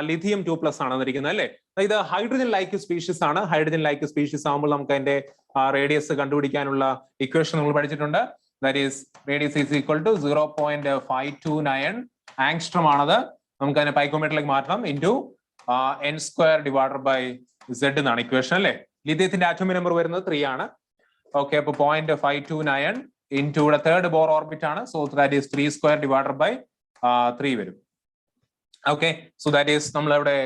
lithium 2+ ആണ് തന്നിരിക്കുന്നത് അല്ലേ. ഇത് ഹൈഡ്രജൻ ലൈക്ക് സ്പീഷീസ് ആണ്. ഹൈഡ്രജൻ ലൈക്ക് സ്പീഷീസ് ആകുമ്പോൾ നമുക്ക് അതിന്റെ റേഡിയസ് കണ്ടുപിടിക്കാനുള്ള ഇക്വേഷൻ നമ്മൾ പഠിച്ചിട്ടുണ്ട്. That is radius is equal to 0.529 angstrom ആണത്. നമുക്ക് അതിനെ പൈക്കോമീറ്ററിലേക്ക് മാറ്റണം. Into n² divided by Z എന്നാണ് ഇക്വേഷൻ അല്ലേ. ലിഥിയത്തിന്റെ ആറ്റോമിക് നമ്പർ വരുന്നത് 3 ആണ്. ഓക്കെ, അപ്പൊ 0.529 ഇൻറ്റു ഇവിടെ തേർഡ് ബോർ ഓർബിറ്റ് ആണ്. So that is 3² divided by 3 വരും. ഓക്കെ, സോ ദാറ്റ് ഈസ് നമ്മളിവിടെ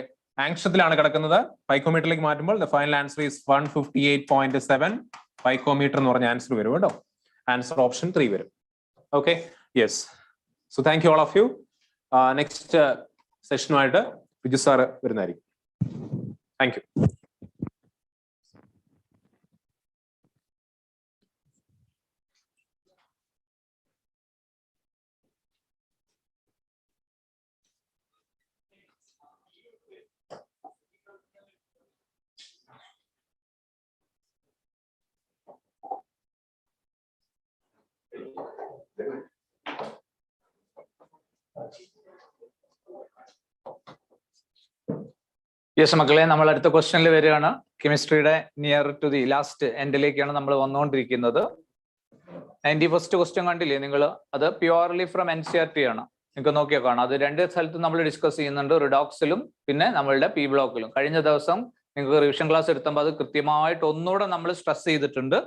ആങ്സ്ട്രത്തിലാണ് കിടക്കുന്നത്. പൈക്കോമീറ്ററിലേക്ക് മാറ്റുമ്പോൾ the final answer is 158.7 picometre എന്ന് പറഞ്ഞ ആൻസർ വരും കേട്ടോ. ആൻസർ ഓപ്ഷൻ 3 വരും. Okay, yes. So thank you all of you. Next സെഷനുമായിട്ട് വിജു സാറ് വരുന്നതായിരിക്കും. Thank you. യെസ് മക്കളെ, നമ്മൾ അടുത്ത ക്വസ്റ്റ്യനിൽ വരികയാണ്. കെമിസ്ട്രിയുടെ നിയർ ടു ദി ലാസ്റ്റ് എൻഡിലേക്കാണ് നമ്മൾ വന്നുകൊണ്ടിരിക്കുന്നത്. 91st ക്വസ്റ്റ്യൻ കണ്ടില്ലേ നിങ്ങൾ? അത് പ്യുവർലി ഫ്രം NCERT ആണ്. നിങ്ങൾക്ക് നോക്കിയാൽ കാണാം. അത് 2 സ്ഥലത്ത് നമ്മൾ ഡിസ്കസ് ചെയ്യുന്നുണ്ട്, റിഡോക്സിലും പിന്നെ നമ്മളുടെ P ബ്ലോക്കിലും. കഴിഞ്ഞ ദിവസം നിങ്ങൾക്ക് റിവിഷൻ ക്ലാസ് എടുത്തുമ്പോൾ അത് കൃത്യമായിട്ട് ഒന്നുകൂടെ നമ്മൾ സ്ട്രെസ് ചെയ്തിട്ടുണ്ട്.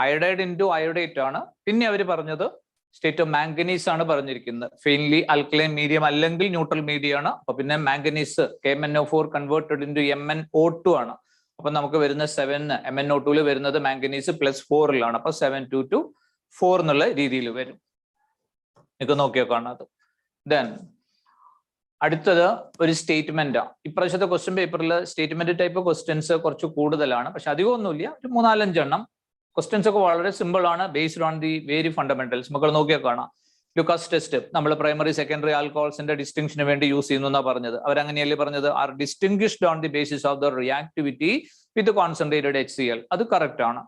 അയഡൈഡ് ഇൻറ്റു അയോഡേറ്റ് ആണ്. പിന്നെ അവർ പറഞ്ഞത് സ്റ്റേറ്റ് ഓഫ് മാംഗനീസ് ആണ് പറഞ്ഞിരിക്കുന്നത്. ഫെയിൻലി ആൽക്കലൈൻ മീഡിയം അല്ലെങ്കിൽ ന്യൂട്രൽ മീഡിയം ആണ്. അപ്പൊ പിന്നെ manganese KMnO4 converted into MnO2 ആണ്. അപ്പൊ നമുക്ക് വരുന്ന 7 MnO2 വരുന്നത് മാംഗനീസ് +4 അപ്പൊ 7 2 4 എന്നുള്ള രീതിയിൽ വരും. നിങ്ങൾക്ക് നോക്കിയാൽ കാണാം. ദെൻ അടുത്തത് ഒരു സ്റ്റേറ്റ്മെന്റ്. ഇപ്രാവശ്യത്തെ ക്വസ്റ്റ്യൻ പേപ്പറിൽ സ്റ്റേറ്റ്മെന്റ് ടൈപ്പ് ക്വസ്റ്റ്യൻസ് കുറച്ച് കൂടുതലാണ്. പക്ഷെ അധികമൊന്നുമില്ല, ഒരു 3-4 എണ്ണം. ക്വസ്റ്റ്യൻസ് ഒക്കെ വളരെ സിമ്പിൾ ആണ്, based on the very fundamentals. മക്കൾ നോക്കിയാൽ കാണാം. ലുക്കാസ് ടെസ്റ്റ് നമ്മൾ പ്രൈമറി സെക്കൻഡറി ആൽക്കഹോൾസിന്റെ ഡിസ്റ്റിങ്ഷന് വേണ്ടി യൂസ് ചെയ്യുന്നു എന്നാ പറഞ്ഞത്. അവരങ്ങനെയല്ലേ പറഞ്ഞത്? Are distinguished on the basis of the reactivity with concentrated HCl. അത് കറക്റ്റ് ആണ്.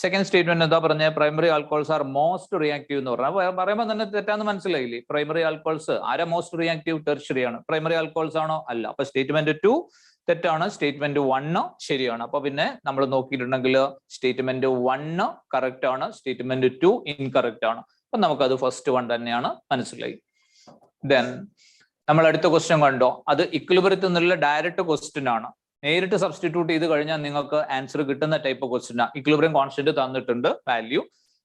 സെക്കൻഡ് സ്റ്റേറ്റ്മെന്റ് എന്താ പറഞ്ഞത്? Primary alcohols are most reactive എന്ന് പറഞ്ഞാൽ പറയുമ്പോൾ തന്നെ തെറ്റാന്ന് മനസ്സിലായില്ലേ? പ്രൈമറി ആൽക്കഹോൾസ് ആരാ മോസ്റ്റ് റിയാക്റ്റീവ്? ടെർഷ്യറി ആണ്. പ്രൈമറി ആൽക്കഹോൾസ് ആണോ? അല്ല. അപ്പൊ സ്റ്റേറ്റ്മെന്റ് 2 തെറ്റാണ്, സ്റ്റേറ്റ്മെന്റ് 1 ശരിയാണ്. അപ്പൊ പിന്നെ നമ്മൾ നോക്കിയിട്ടുണ്ടെങ്കിൽ സ്റ്റേറ്റ്മെന്റ് 1 കറക്റ്റ് ആണ്, സ്റ്റേറ്റ്മെന്റ് 2 ഇൻകറക്റ്റ് ആണ്. അപ്പൊ നമുക്കത് ഫസ്റ്റ് 1 തന്നെയാണ്, മനസ്സിലായി. ദെൻ നമ്മൾ അടുത്ത ക്വസ്റ്റ്യൻ കണ്ടോ? അത് ഇക്വിലിബ്രിയത്തിൽ നിന്നുള്ള ഡയറക്റ്റ് ക്വസ്റ്റ്യൻ ആണ്. നേരിട്ട് സബ്സ്റ്റിറ്റ്യൂട്ട് ചെയ്ത് കഴിഞ്ഞാൽ നിങ്ങൾക്ക് ആൻസർ കിട്ടുന്ന ടൈപ്പ് ക്വസ്റ്റ്യൻ ആണ്. ഇക്വിലിബ്രിയം കോൺസ്റ്റന്റ് തന്നിട്ടുണ്ട് വാല്യൂ.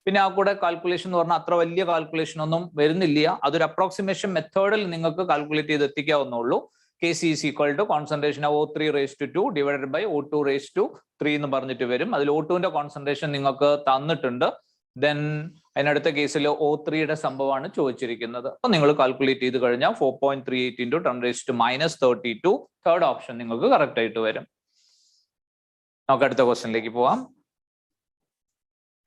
പിന്നെ ആ കൂടെ കാൽക്കുലേഷൻ എന്ന് പറഞ്ഞാൽ അത്ര വലിയ കാൽക്കുലേഷൻ ഒന്നും വരുന്നില്ല. അതൊരു അപ്രോക്സിമേഷൻ മെത്തേഡിൽ നിങ്ങൾക്ക് കാൽക്കുലേറ്റ് ചെയ്ത് എത്തിക്കാവുന്നുള്ളൂ. Kc is equal to concentration of O3⁻2 divided by O2⁻3 എന്ന് പറഞ്ഞിട്ട് വരും. അതിൽ O2ന്റെ കോൺസെൻട്രേഷൻ നിങ്ങൾക്ക് തന്നിട്ടുണ്ട്. ദെൻ അതിനടുത്ത കേസിൽ O3യുടെ സംഭവമാണ് ചോദിച്ചിരിക്കുന്നത്. അപ്പൊ നിങ്ങൾ കാൽക്കുലേറ്റ് ചെയ്ത് കഴിഞ്ഞാൽ 4.38 into 10⁻32 തേർഡ് ഓപ്ഷൻ നിങ്ങൾക്ക് കറക്റ്റ് ആയിട്ട് വരും. നമുക്ക് അടുത്ത ക്വസ്റ്റ്യനിലേക്ക് പോവാം.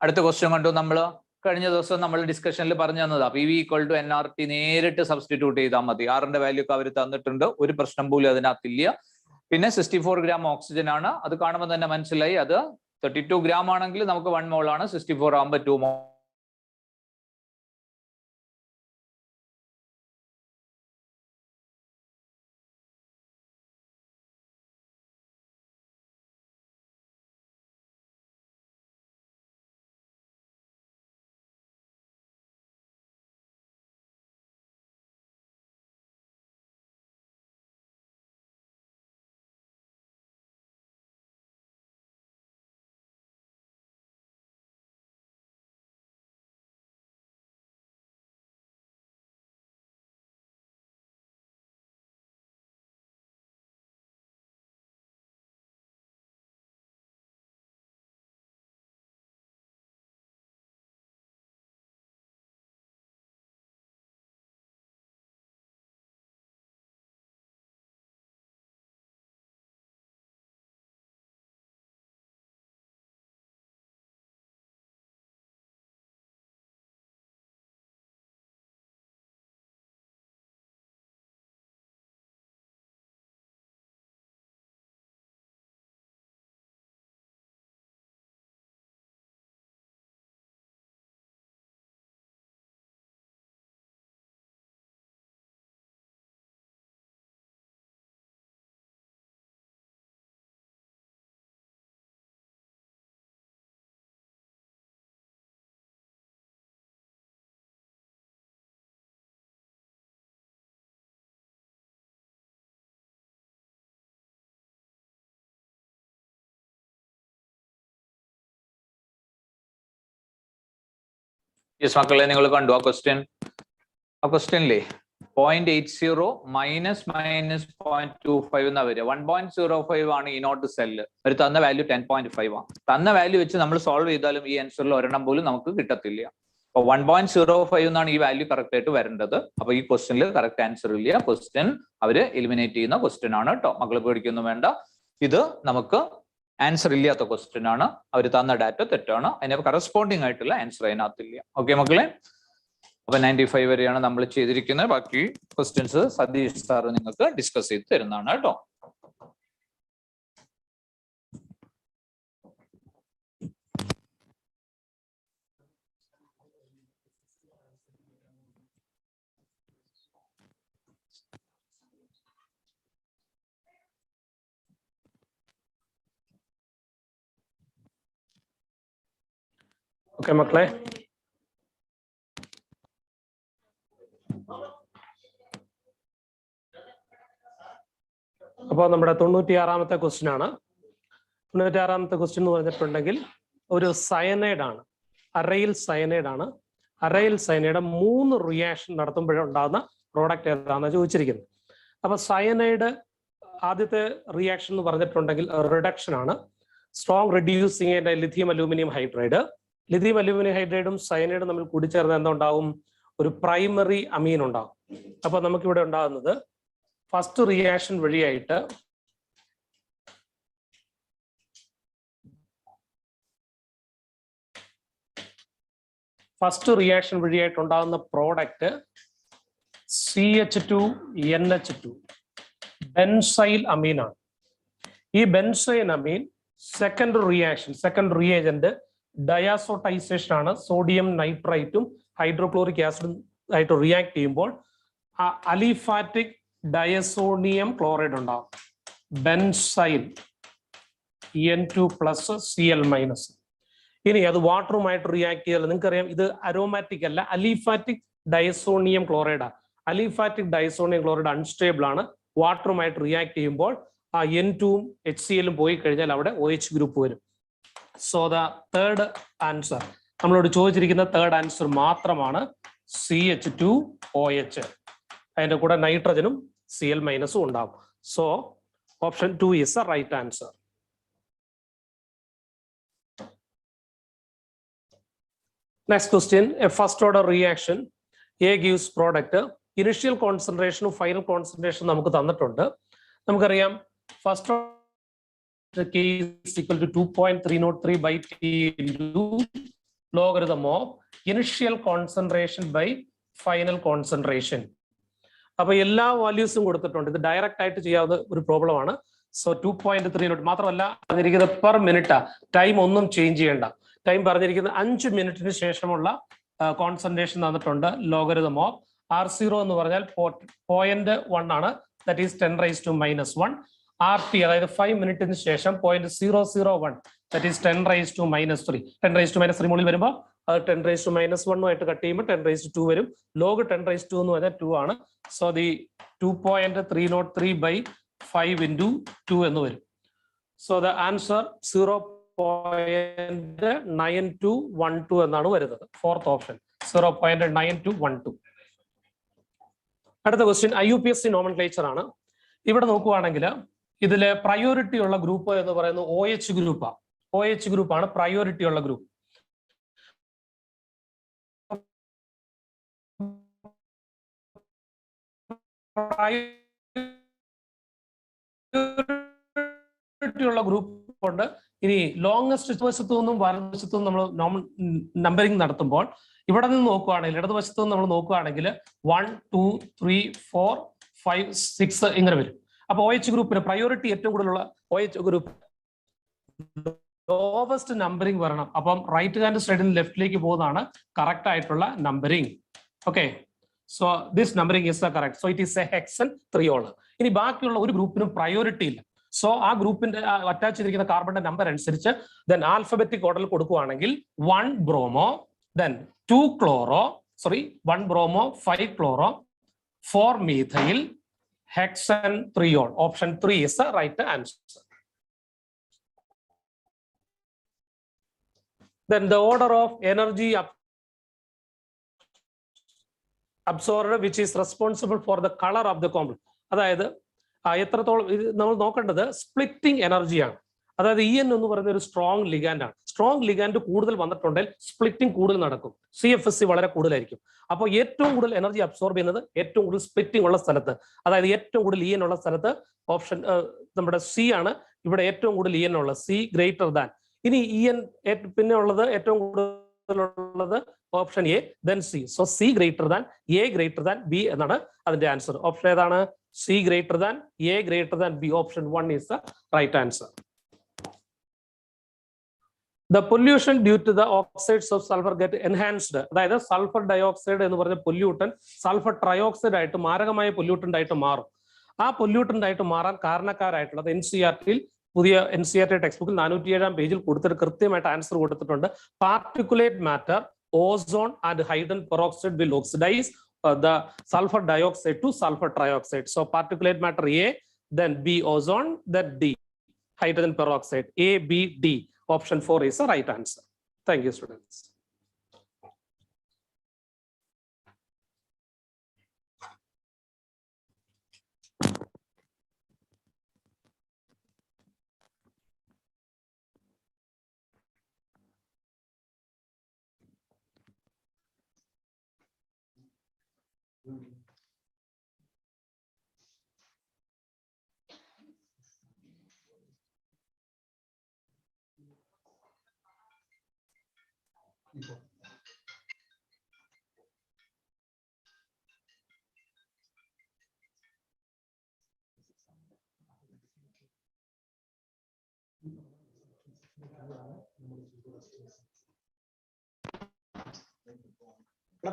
അടുത്ത ക്വസ്റ്റ്യൻ കണ്ടു നമ്മൾ കഴിഞ്ഞ ദിവസം നമ്മൾ ഡിസ്കഷനിൽ പറഞ്ഞു തന്നതാ PV = NRT നേരിട്ട് സബ്സ്റ്റിറ്റ്യൂട്ട് ചെയ്താൽ മതി. ആറിന്റെ വാല്യൂ ഒക്കെ അവർ തന്നിട്ടുണ്ട്, ഒരു പ്രശ്നം പോലും അതിനകത്തില്ല. പിന്നെ 64 gram ഓക്സിജൻ ആണ്, അത് കാണുമ്പോൾ തന്നെ മനസ്സിലായി. അത് 32 gram ആണെങ്കിൽ നമുക്ക് 1 mole ആണ്, 64 ആകുമ്പോൾ 2 mole. യെസ് മക്കളെ, നിങ്ങൾ കണ്ടു ആ ക്വസ്റ്റ്യൻ? ആ ക്വസ്റ്റ്യനിലെ 0.80 മൈനസ് 0.25 എന്നാ വരിക. 1.05 ആണ് ഇനോട്ട് സെല്ല്. ഒരു തന്ന വാല്യൂ 10.5 ആണ്. തന്ന വാല്യൂ വെച്ച് നമ്മൾ സോൾവ് ചെയ്താലും ഈ ആൻസറിൽ ഒരെണ്ണം പോലും നമുക്ക് കിട്ടത്തില്ല. അപ്പൊ 1.05 എന്നാണ് ഈ വാല്യൂ കറക്റ്റ് ആയിട്ട് വരേണ്ടത്. അപ്പൊ ഈ ക്വസ്റ്റ്യനിൽ കറക്റ്റ് ആൻസർ ഇല്ല. ക്വസ്റ്റ്യൻ അവര് എലിമിനേറ്റ് ചെയ്യുന്ന ക്വസ്റ്റ്യൻ ആണ് കേട്ടോ. മക്കൾ പേടിക്കൊന്നും വേണ്ട. ഇത് നമുക്ക് ആൻസർ ഇല്ലാത്ത ക്വസ്റ്റ്യൻ ആണ്. അവർ തന്ന ഡാറ്റ തെറ്റാണ്. അതിന് കറസ്പോണ്ടിങ് ആയിട്ടുള്ള ആൻസർ അതിനകത്തില്ല. ഓക്കെ മക്കളെ, അപ്പൊ 95 വരെയാണ് നമ്മൾ ചെയ്തിരിക്കുന്നത്. ബാക്കി ക്വസ്റ്റ്യൻസ് സതീഷ് സാർ നിങ്ങൾക്ക് ഡിസ്കസ് ചെയ്ത് തരുന്നതാണ് കേട്ടോ. ഓക്കെ മക്കളെ, അപ്പോൾ നമ്മുടെ 96ാമത്തെ ക്വസ്റ്റ്യൻ ആണ്. 96ാമത്തെ ക്വസ്റ്റ്യൻ എന്ന് പറഞ്ഞിട്ടുണ്ടെങ്കിൽ ഒരു സയനൈഡ് ആണ്, അറയിൽ സയനൈഡ് ആണ്. അറയിൽ സയനൈഡ് 3 റിയാക്ഷൻ നടത്തുമ്പോഴുണ്ടാകുന്ന പ്രോഡക്റ്റ് ഏതാണെന്ന് ചോദിച്ചിരിക്കുന്നത്. അപ്പൊ സയനൈഡ് ആദ്യത്തെ റിയാക്ഷൻ എന്ന് പറഞ്ഞിട്ടുണ്ടെങ്കിൽ റിഡക്ഷൻ ആണ്. Strong reducing lithium aluminium hydride. Lithium aluminium ഹൈഡ്രൈഡും സയനൈഡും തമ്മിൽ കൂടിച്ചേർന്ന് എന്തുണ്ടാവും? ഒരു പ്രൈമറി അമീൻ ഉണ്ടാകും. അപ്പൊ നമുക്കിവിടെ ഉണ്ടാകുന്നത് ഫസ്റ്റ് റിയാക്ഷൻ വഴിയായിട്ട് ഉണ്ടാകുന്ന പ്രോഡക്റ്റ് CH2NH2 ബെൻസൈൽ അമീൻ ആണ്. ഈ ബെൻസൈൽ അമീൻ സെക്കൻഡ് റിയേജന്റ് ഡയാസോട്ടൈസേഷൻ ആണ്. സോഡിയം നൈട്രൈറ്റും ഹൈഡ്രോക്ലോറിക് ആസിഡും ആയിട്ട് റിയാക്ട് ചെയ്യുമ്പോൾ അലിഫാറ്റിക് ഡയസോണിയം ക്ലോറൈഡ് ഉണ്ടാകും. Benzyl N2+ Cl-. ഇനി അത് വാട്ടറുമായിട്ട് റിയാക്ട് ചെയ്താൽ നിങ്ങൾക്കറിയാം ഇത് അരോമാറ്റിക് അല്ല, aliphatic diazonium chloride. Aliphatic diazonium chloride unstable ആണ്. വാട്ടറുമായിട്ട് റിയാക്ട് ചെയ്യുമ്പോൾ ആ N2ഉം HCl-ഉം പോയി കഴിഞ്ഞാൽ അവിടെ OH ഗ്രൂപ്പ് വരും. സോ ദ തേർഡ് ആൻസർ നമ്മളോട് ചോദിച്ചിരിക്കുന്ന തേർഡ് ആൻസർ മാത്രമാണ് CH2OH. അതിന്റെ കൂടെ നൈട്രജനും Cl- ഉണ്ടാവും. So option 2 is the right answer. Next question, a first order reaction. A gives product. Initial concentration, final concentration നമുക്ക് തന്നിട്ടുണ്ട്. നമുക്കറിയാം first order K is equal to 2.303 by T into logarithm of initial concentration by final concentration. അപ്പോൾ എല്ലാ വാല്യൂസും കൊടുത്തിട്ടുണ്ട്. ഇത് ഡയറക്റ്റ് ആയിട്ട് ചെയ്യാവുന്ന ഒരു പ്രോബ്ലം ആണ്. സോ 2.3 മാത്രമല്ല പറഞ്ഞിരിക്കുന്നത് പെർ മിനിറ്റ്, ടൈം ഒന്നും ചേഞ്ച് ചെയ്യേണ്ട. ടൈം പറഞ്ഞിരിക്കുന്നത് 5 മിനിറ്റിന് ശേഷമുള്ള കോൺസെൻട്രേഷൻ തന്നിട്ടുണ്ട്. ലോഗരിതം ഓഫ് R0 എന്ന് പറഞ്ഞാൽ 0.1 ആണ്, ദാറ്റ് ഈസ് 10⁻⁻1. RT അതായത് 5 മിനിറ്റിന് ശേഷം 0.001, ദാറ്റ് ഈസ് 10⁻⁻3. 10⁻⁻3 മുകളിൽ വരുമ്പോൾ അത് 10⁻⁻1 ആയിട്ട് കട്ട് ചെയ്യുമ്പോൾ 10⁻2 വരും. ലോഗ് 10⁻2 എന്ന് പറഞ്ഞാൽ 2 ആണ്. സോ ദി 2.303 by 5 into 2 എന്ന് വരും. സോ ദ ആൻസർ 0.9212 എന്നാണ് വരുന്നത്. Fourth option 0.9212. അടുത്ത ക്വസ്റ്റ്യൻ IUPAC നോമൻക്ലേച്ചർ ആണ്. ഇവിടെ നോക്കുവാണെങ്കിൽ ഇതിലെ പ്രയോറിറ്റി ഉള്ള ഗ്രൂപ്പ് എന്ന് പറയുന്നത് OH ഗ്രൂപ്പാണ്. OH ഗ്രൂപ്പാണ് പ്രയോറിറ്റി ഉള്ള ഗ്രൂപ്പ്. ഉള്ള ഗ്രൂപ്പ് ഉണ്ട്. ഇനി ലോങ്സ്റ്റ് വശത്തു നിന്നും വലതുവശത്തു നിന്നും നമ്മൾ നമ്പറിംഗ് നടത്തുമ്പോൾ ഇവിടെ നിന്ന് നോക്കുകയാണെങ്കിൽ ഇടതുവശത്തു നിന്ന് നമ്മൾ നോക്കുകയാണെങ്കിൽ 1 2 3 4 5 6 ഇങ്ങനെ വരും. അപ്പൊ OH ഗ്രൂപ്പിന് പ്രയോറിറ്റി ഏറ്റവും കൂടുതലുള്ള OH ഗ്രൂപ്പ് ലോവസ്റ്റ് നമ്പറിംഗ് വരണം. അപ്പം റൈറ്റ് ഹാൻഡ് സൈഡിൽ നിന്ന് ലെഫ്റ്റിലേക്ക് പോകുന്നതാണ് കറക്റ്റ് ആയിട്ടുള്ള numbering. Okay, so this numbering is the correct. So it is a hexane triol. ഇനി ബാക്കിയുള്ള ഒരു ഗ്രൂപ്പിനും പ്രയോറിറ്റി ഇല്ല. സോ ആ ഗ്രൂപ്പിന്റെ അറ്റാച്ച് ചെയ്തിരിക്കുന്ന കാർബണിന്റെ നമ്പർ അനുസരിച്ച് ദെൻ ആൽഫബറ്റിക് ഓർഡറിൽ കൊടുക്കുകയാണെങ്കിൽ 1 bromo, then 2 chloro, 1 bromo, 5 chloro, 4 methyl, hexane triol. Option 3 is the right answer. Then the order of energy absorbed which is responsible for the color of the complex. അതായത് എത്രത്തോളം ഇത് നമ്മൾ നോക്കേണ്ടത് സ്പ്ലിറ്റിംഗ് എനർജിയാണ്. അതായത് EN എന്ന് പറയുന്ന ഒരു സ്ട്രോങ് ലിഗാൻഡ് ആണ്. സ്ട്രോങ് ലിഗാൻഡ് കൂടുതൽ വന്നിട്ടുണ്ടെങ്കിൽ സ്പ്ലിറ്റിംഗ് കൂടുതൽ നടക്കും, CFSC വളരെ കൂടുതലായിരിക്കും. അപ്പോൾ ഏറ്റവും കൂടുതൽ എനർജി അബ്സോർബ് ചെയ്യുന്നത് ഏറ്റവും കൂടുതൽ സ്പ്ലിറ്റിംഗ് ഉള്ള സ്ഥലത്ത്, അതായത് ഏറ്റവും കൂടുതൽ EN ഉള്ള സ്ഥലത്ത് ഓപ്ഷൻ നമ്മുടെ C ആണ്. ഇവിടെ ഏറ്റവും കൂടുതൽ EN ഉള്ളത് C ഗ്രേറ്റർ ദാൻ. ഇനി EN പിന്നെ ഉള്ളത് ഏറ്റവും കൂടുതലുള്ളത് option A, then C. So C greater than, A greater than B എന്നാണ് അതിന്റെ ആൻസർ. ഓപ്ഷൻ ഏതാണ്? C greater than, A greater than B. Option 1 is the right answer. The pollution due to the oxides of sulfur get enhanced. അതായത് സൾഫർ ഡയോക്സൈഡ് എന്ന് പറഞ്ഞ പൊല്യൂട്ടൻ സൾഫർ ട്രയോക്സൈഡ് ആയിട്ട് മാരകമായ പൊല്യൂട്ടന്റ് ആയിട്ട് മാറും. ആ പൊല്യൂട്ടന്റ് ആയിട്ട് മാറാൻ കാരണക്കാരായിട്ടുള്ളത് NCERT-ൽ പുതിയ NCERT ടെക്സ്റ്റ് ബുക്കിൽ 407 പേജിൽ കൊടുത്തിട്ട് കൃത്യമായിട്ട് ആൻസർ കൊടുത്തിട്ടുണ്ട്. Particulate matter, ozone and hydrogen peroxide will oxidize the sulfur dioxide to sulfur trioxide. So particulate matter A, then B ozone, then D hydrogen peroxide. A, B, D. Option 4 is the right answer. Thank you, students.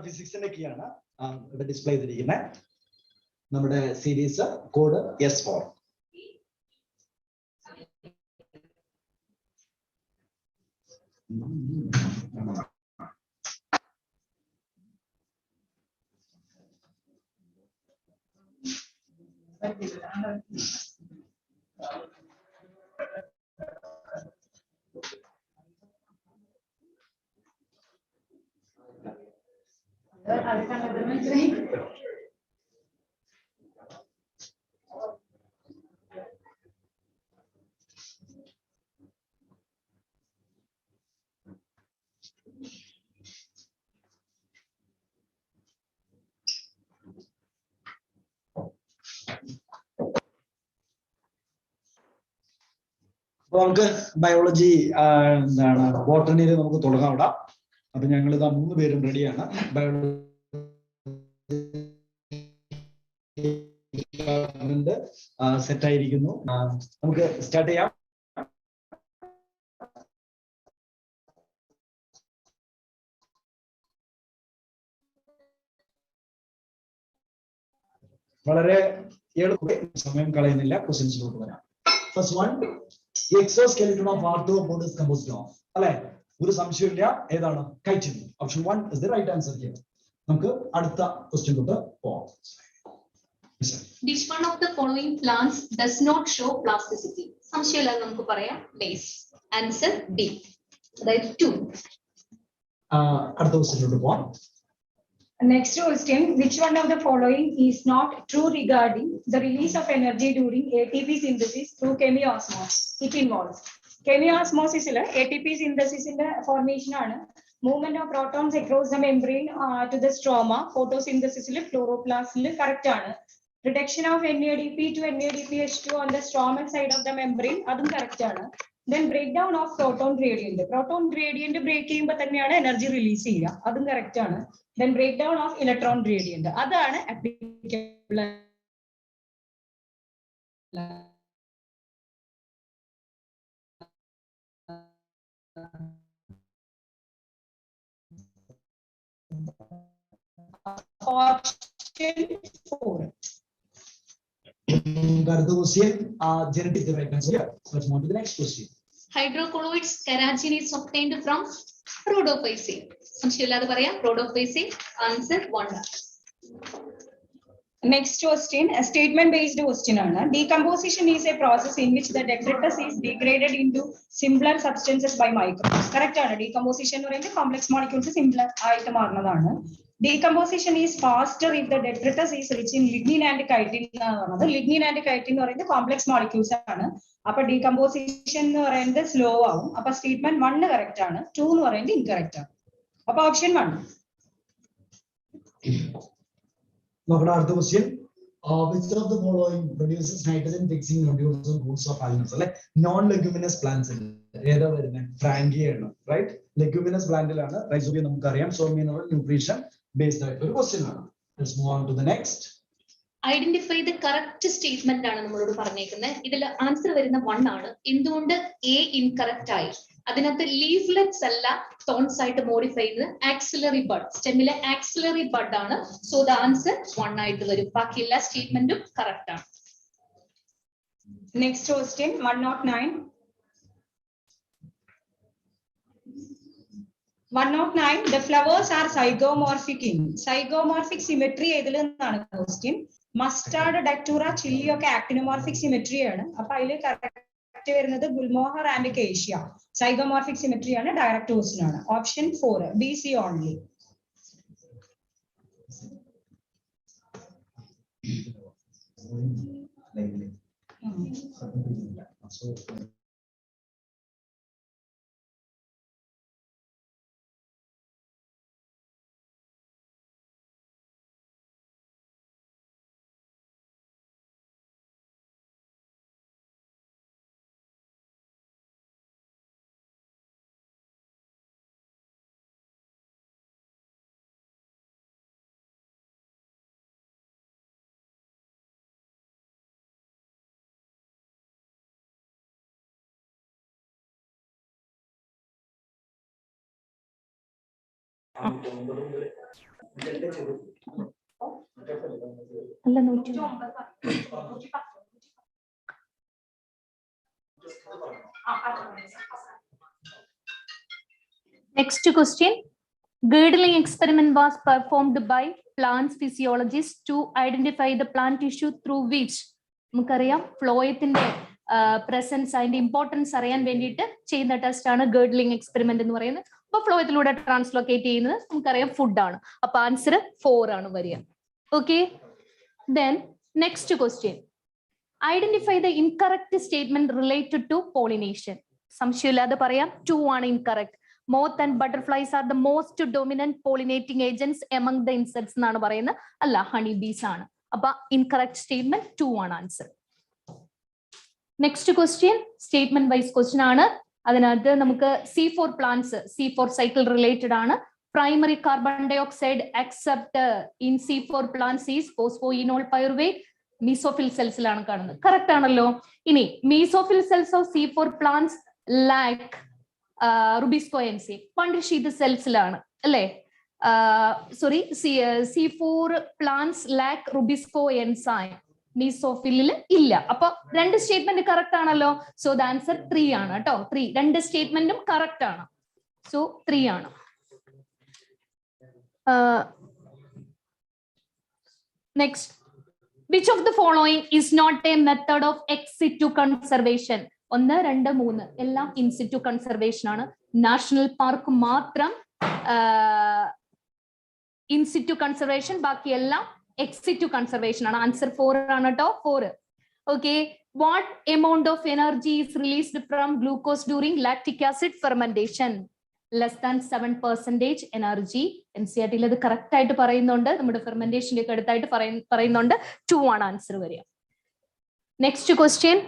ഫിസിക്സിന്റെ കീ ആണ് ഇവിടെ ഡിസ്പ്ലേ ചെയ്തിരിക്കുന്നത്. നമ്മുടെ സീരീസ് കോഡ് S4. നമുക്ക് ബയോളജി എന്താണ് ബോട്ടണിയിൽ നമുക്ക് തുടങ്ങാം ഇവിടെ. അപ്പൊ ഞങ്ങൾ ഇതാ 3 പേരും റെഡിയാണ്. ബയോളജി സെറ്റ് ആയിരിക്കുന്നു. നമുക്ക് സ്റ്റാർട്ട് ചെയ്യാം. വളരെ സമയം കളയുന്നില്ല, ക്വസ്റ്റ്യൻസിലോട്ട് വരാം. First one, exoskeleton of arthropod is composed of. അല്ലെ, ഒരു സംശയമില്ല, ഏതാണ്? Chitin. Option 1 is the right answer here. നമുക്ക് അടുത്ത ക്വസ്റ്റ്യനിലോട്ട് പോവാം. Which one of the following plants does not show plasticity? സംശയമില്ലാതെ നമുക്ക് പറയാം maize. Answer B. അതായത് 2. അടുത്ത ക്വസ്റ്റ്യനിലോട്ട് പോവാം. Next question, which one of the following is not true regarding the release of energy during ATP synthesis through chemiosmosis? It involves chemiosmosis ATP synthesis in the formation ആണ്, movement of protons across the membrane to the stroma, photosynthesis chloroplast correct ആണ്, reduction of NADP to NADPH2 on the stromal side of the membrane അതും correct ആണ്. Then breakdown of proton gradient. Proton gradient break ചെയ്യുമ്പോൾ തന്നെയാണ് എനർജി റിലീസ് ചെയ്യുക, അതും കറക്റ്റ് ആണ്. Then breakdown of electron gradient. അതാണ് applicable. Option 4. അടുത്ത question, genetic the right answer. Let's move to the next question. Hydrocolloids carrageen is obtained from rhodophyceae. സംശയമില്ലാതെ പറയാം rhodophyceae. Answer 1. Next question, a statement based question ആണ്. Decomposition is a process in which the detritus is degraded into simpler substances by microbes. Correct ആണ്. Decomposition എന്ന് പറയുന്നത് complex molecules simpler ആയിട്ട് മാറുന്നതാണ്. Decomposition is faster if the detritus is rich in lignin and chitin എന്നാണ് പറയുന്നത്. Lignin and chitin എന്ന് പറയുന്നത് complex molecules ആണ്. അപ്പൊ decomposition എന്ന് പറയുന്നത് സ്ലോ ആവും. അപ്പൊ സ്റ്റേറ്റ്മെന്റ് 1 കറക്റ്റ് ആണ്, 2 എന്ന് പറയുന്നത് ഇൻകറക്റ്റ് ആണ്. അപ്പൊ ഓപ്ഷൻ 1. നോക്കണം അടുത്ത question, which of the following produces nitrogen fixing nodules on roots of algae? അല്ലെ, നോൺ ലെഗ്യൂമിനസ് പ്ലാന്റ്സ് ഏതാ വരുന്നത്? ഫ്രാങ്കിയ ആണ്, റൈറ്റ്? ലെഗ്യൂമിനസ് പ്ലാന്റിലാണ് റൈസോബിയം നമുക്കറിയാം. സോ മിനറൽ ന്യൂട്രീഷൻ ബേസ്ഡ് ആയിട്ടുള്ള ഒരു ക്വസ്റ്റ്യൻ ആണ്. Let's move on to the next. Identify the correct statement ആണ് നമ്മളോട് പറഞ്ഞേക്കുന്നത്. ഇതിൽ ആൻസർ വരുന്ന 1 ആണ്. എന്തുകൊണ്ട് എ ഇൻകറക്റ്റ് ആയി? അതിനകത്ത് ലീഫ്ലെറ്റ്സ് അല്ല തോൺസ് ആയിട്ട് മോഡിഫൈ ചെയ്ത് ആക്സിലറി ബഡ്, സ്റ്റെമ്മിലെ ആക്സിലറി ബഡ് ആണ്. സോ ദ ആൻസർ 1 ആയിട്ട് വരും. ബാക്കി എല്ലാ സ്റ്റേറ്റ്മെന്റും കറക്റ്റ് ആണ്. Next question, 109. 109, the flowers are zygomorphic in. Zygomorphic symmetry ഏതിലെന്നാണ് ക്വസ്റ്റ്യൻ. മസ്റ്റാർഡ്, ഡക്ടൂറ, ചില്ലി ഒക്കെ ആക്ടിനോമോർഫിക് സിമെട്രി ആണ്. അപ്പൊ അതിൽ കറക്റ്റ് വരുന്നത് gulmohar and cassia. Zygomorphic symmetry ആണ്, ഡയറക്റ്റ് ക്വസ്റ്റ്യൻ ആണ്. ഓപ്ഷൻ 4, BC ഓൺലി. Next question. Girdling experiment was performed by plant physiologists to identify the plant tissue through which നമുക്കറിയാം ഫ്ലോയത്തിന്റെ പ്രസൻസ് അതിന്റെ ഇമ്പോർട്ടൻസ് അറിയാൻ വേണ്ടിയിട്ട് ചെയ്യുന്ന ടെസ്റ്റ് ആണ് ഗേർഡ്ലിംഗ് എക്സ്പെരിമെന്റ് എന്ന് പറയുന്നത്. അപ്പൊ ഫ്ലോയത്തിലൂടെ ട്രാൻസ്ലോക്കേറ്റ് ചെയ്യുന്നത് നമുക്കറിയാം ഫുഡാണ്. അപ്പൊ ആൻസർ 4 ആണ് വരിക. Okay, then next question. Identify the incorrect statement related to pollination. സംശയമില്ലാതെ പറയാം 2 ആണ് incorrect. Moth and butterflies are the most dominant pollinating agents among the insects എന്നാണ് പറയുന്നത്. അല്ല, ഹണി ബീസ് ആണ്. അപ്പൊ ഇൻകറക്റ്റ് സ്റ്റേറ്റ്മെന്റ് 2 ആണ് answer. Next question statement wise question ആണ്. അതിനകത്ത് നമുക്ക് C4 plants, C4 cycle related ആണ്. Primary carbon dioxide accept in C4 plants is phosphoenol pyruvate. Mesophyll സെൽസിലാണ് കാണുന്നത്. കറക്റ്റ് ആണല്ലോ. ഇനി mesophyll cells of C4 plants lack rubisco enzyme. പണ്ഡിഷീത് സെൽസിലാണ് അല്ലെ? Sorry, C4 plants lack rubisco enzyme. മീസോഫിലിൽ ഇല്ല. അപ്പൊ രണ്ട് സ്റ്റേറ്റ്മെന്റ് കറക്റ്റ് ആണല്ലോ. സോ ദ ആൻസർ 3 ആണ് കേട്ടോ. 3 രണ്ട് സ്റ്റേറ്റ്മെന്റും കറക്റ്റ് ആണ്. സോ 3 ആണ്. Next, which of the following is not a method of ex situ conservation? 1, 2, 3 എല്ലാം ഇൻസിറ്റു കൺസർവേഷൻ ആണ്. നാഷണൽ പാർക്ക് മാത്രം ഇൻസിറ്റു കൺസർവേഷൻ, ബാക്കിയെല്ലാം എക്സിറ്റു കൺസർവേഷൻ ആണ്. ആൻസർ 4 ആണ് കേട്ടോ. 4. Okay. What amount of energy is released from glucose during lactic acid fermentation? Less than 7% energy. NCERT അത് കറക്റ്റ് ആയിട്ട് പറയുന്നുണ്ട്. നമ്മുടെ ഫെർമെന്റേഷന്റെ ഒക്കെ അടുത്തായിട്ട് പറയുന്നുണ്ട്. 2 ആണ് ആൻസർ വരിക. Next question,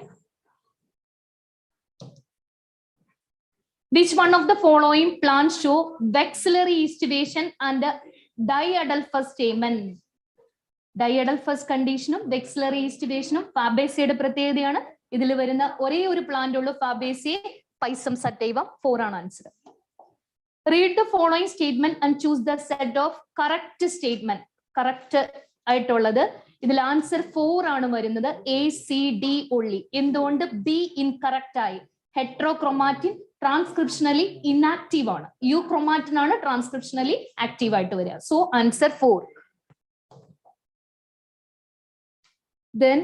which one of the following plants show vexillary estivation and diadelphous stamen? ഡയഡൽഫസ് കണ്ടീഷനും വെക്സിലറി ഈസ്റ്റിവേഷനും ഫാബേസിയുടെ പ്രത്യേകതയാണ്. ഇതിൽ വരുന്ന ഒരേ ഒരു പ്ലാന്റ് ഉള്ളൂ, ഫാബേസിയെ. പൈസം സറ്റൈവം. 4 ആണ് answer. Read the following statement and choose the set of correct statement. Correct ആയിട്ടുള്ളത് ഇതിൽ ആൻസർ 4 ആണ് വരുന്നത്. ACD only. എന്തുകൊണ്ട് B ഇൻകറക്റ്റ് ആയി? ഹെട്രോക്രോമാറ്റിൻ ട്രാൻസ്ക്രിപ്ഷണലി ഇൻആക്റ്റീവ് ആണ്. യുക്രോമാറ്റിൻ ആണ് ട്രാൻസ്ക്രിപ്ഷണലി ആക്റ്റീവ് ആയിട്ട് വരിക. So answer 4. Then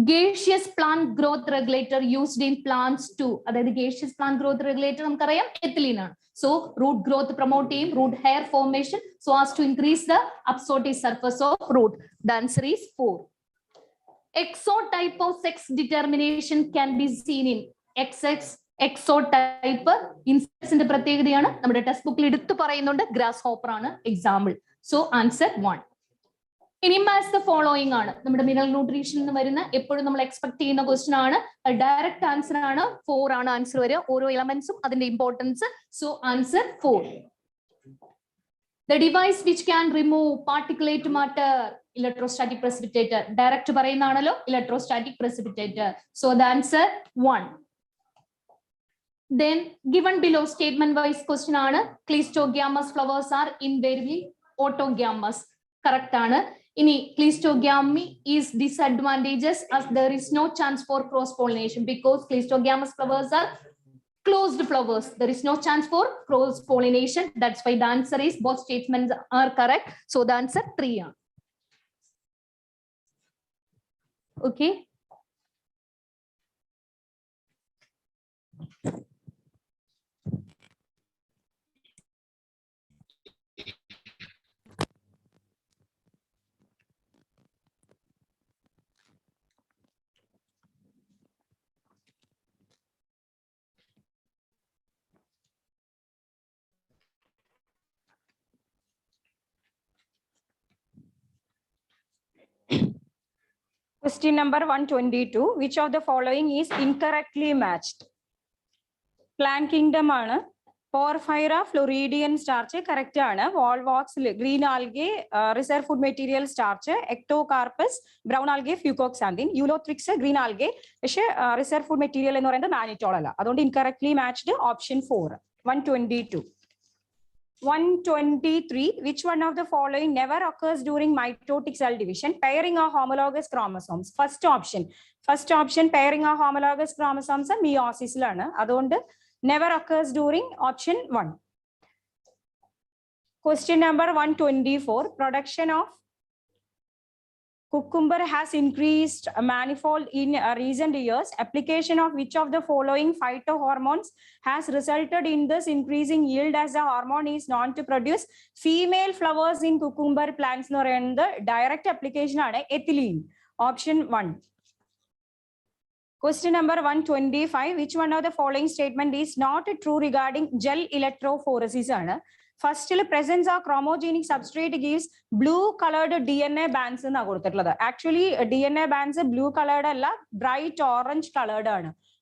gaseous plant growth regulator used in plants too. അതായത് gaseous plant growth regulator നമുക്കറിയാം എത്തിലീൻ ആണ്. So root growth promote ചെയ്യും, root hair formation so as to increase the absorptive surface of root. The answer is 4. Exotype of sex determination can be seen in XX. Exotype ഇൻസെക്ട്സിന്റെ പ്രത്യേകതയാണ്. നമ്മുടെ ടെക്സ്റ്റ് ബുക്കിൽ എടുത്തു പറയുന്നുണ്ട്. ഗ്രാസ് ഹോപ്പർ ആണ് എക്സാമ്പിൾ. So answer 1. ഇനി മാച്ച് ദ ഫോളോയിങ് ആണ്. നമ്മുടെ മിനറൽ ന്യൂട്രീഷൻ എന്ന് വരുന്ന എപ്പോഴും നമ്മൾ എക്സ്പെക്ട് ചെയ്യുന്ന ക്വസ്റ്റ്യൻ ആണ്. ഡയറക്റ്റ് ആൻസർ ആണ്. 4 ആണ് ആൻസർ വരിക. ഓരോ എലമെന്റ്സും അതിന്റെ importance. So answer 4. The device which can remove particulate matter, electrostatic precipitator. Direct പറയുന്നതാണല്ലോ electrostatic precipitator. So the answer 1. Then given below statement wise question ആണ്. Cleistogamous flowers are invariably autogamous. Correct ആണ്. ഇനി Cleistogamy is disadvantageous as there is no chance for cross pollination because Cleistogamous flowers are closed flowers. There is no chance for cross pollination. That's why the answer is both statements are correct. So the answer 3 ആണ്. Okay. Question number 122. Which of the following is incorrectly matched? Plant kingdom ആണ്. Porphyra floridian starch correct ആണ്. Volvox green algae reserve food material starch. Ectocarpus brown algae fucoxanthin. Eulothrix green algae പക്ഷേ reserve food material എന്ന് പറയുന്നത് mannitol അല്ല. അതുകൊണ്ട് incorrectly matched option 4. 122. 123. Which one of the following never occurs during mitotic cell division? Pairing of homologous chromosomes. First option pairing of homologous chromosomes meiosis ലാണ്. അതുകൊണ്ട് never occurs during option 1. Question number 124. Production of cucumber has increased manifold in recent years. Application of which of the following phytohormones has resulted in this increasing yield as the hormone is known to produce female flowers in cucumber plants? എന്ന് പറയുന്നത് direct application ആണ് ethylene. Option 1. Question number 125. Which one of the following statement is not true regarding gel electrophoresis ആണ്? First, presence of chromogenic substrate gives blue colored DNA bands. Actually, DNA bands blue colored, bright orange colored.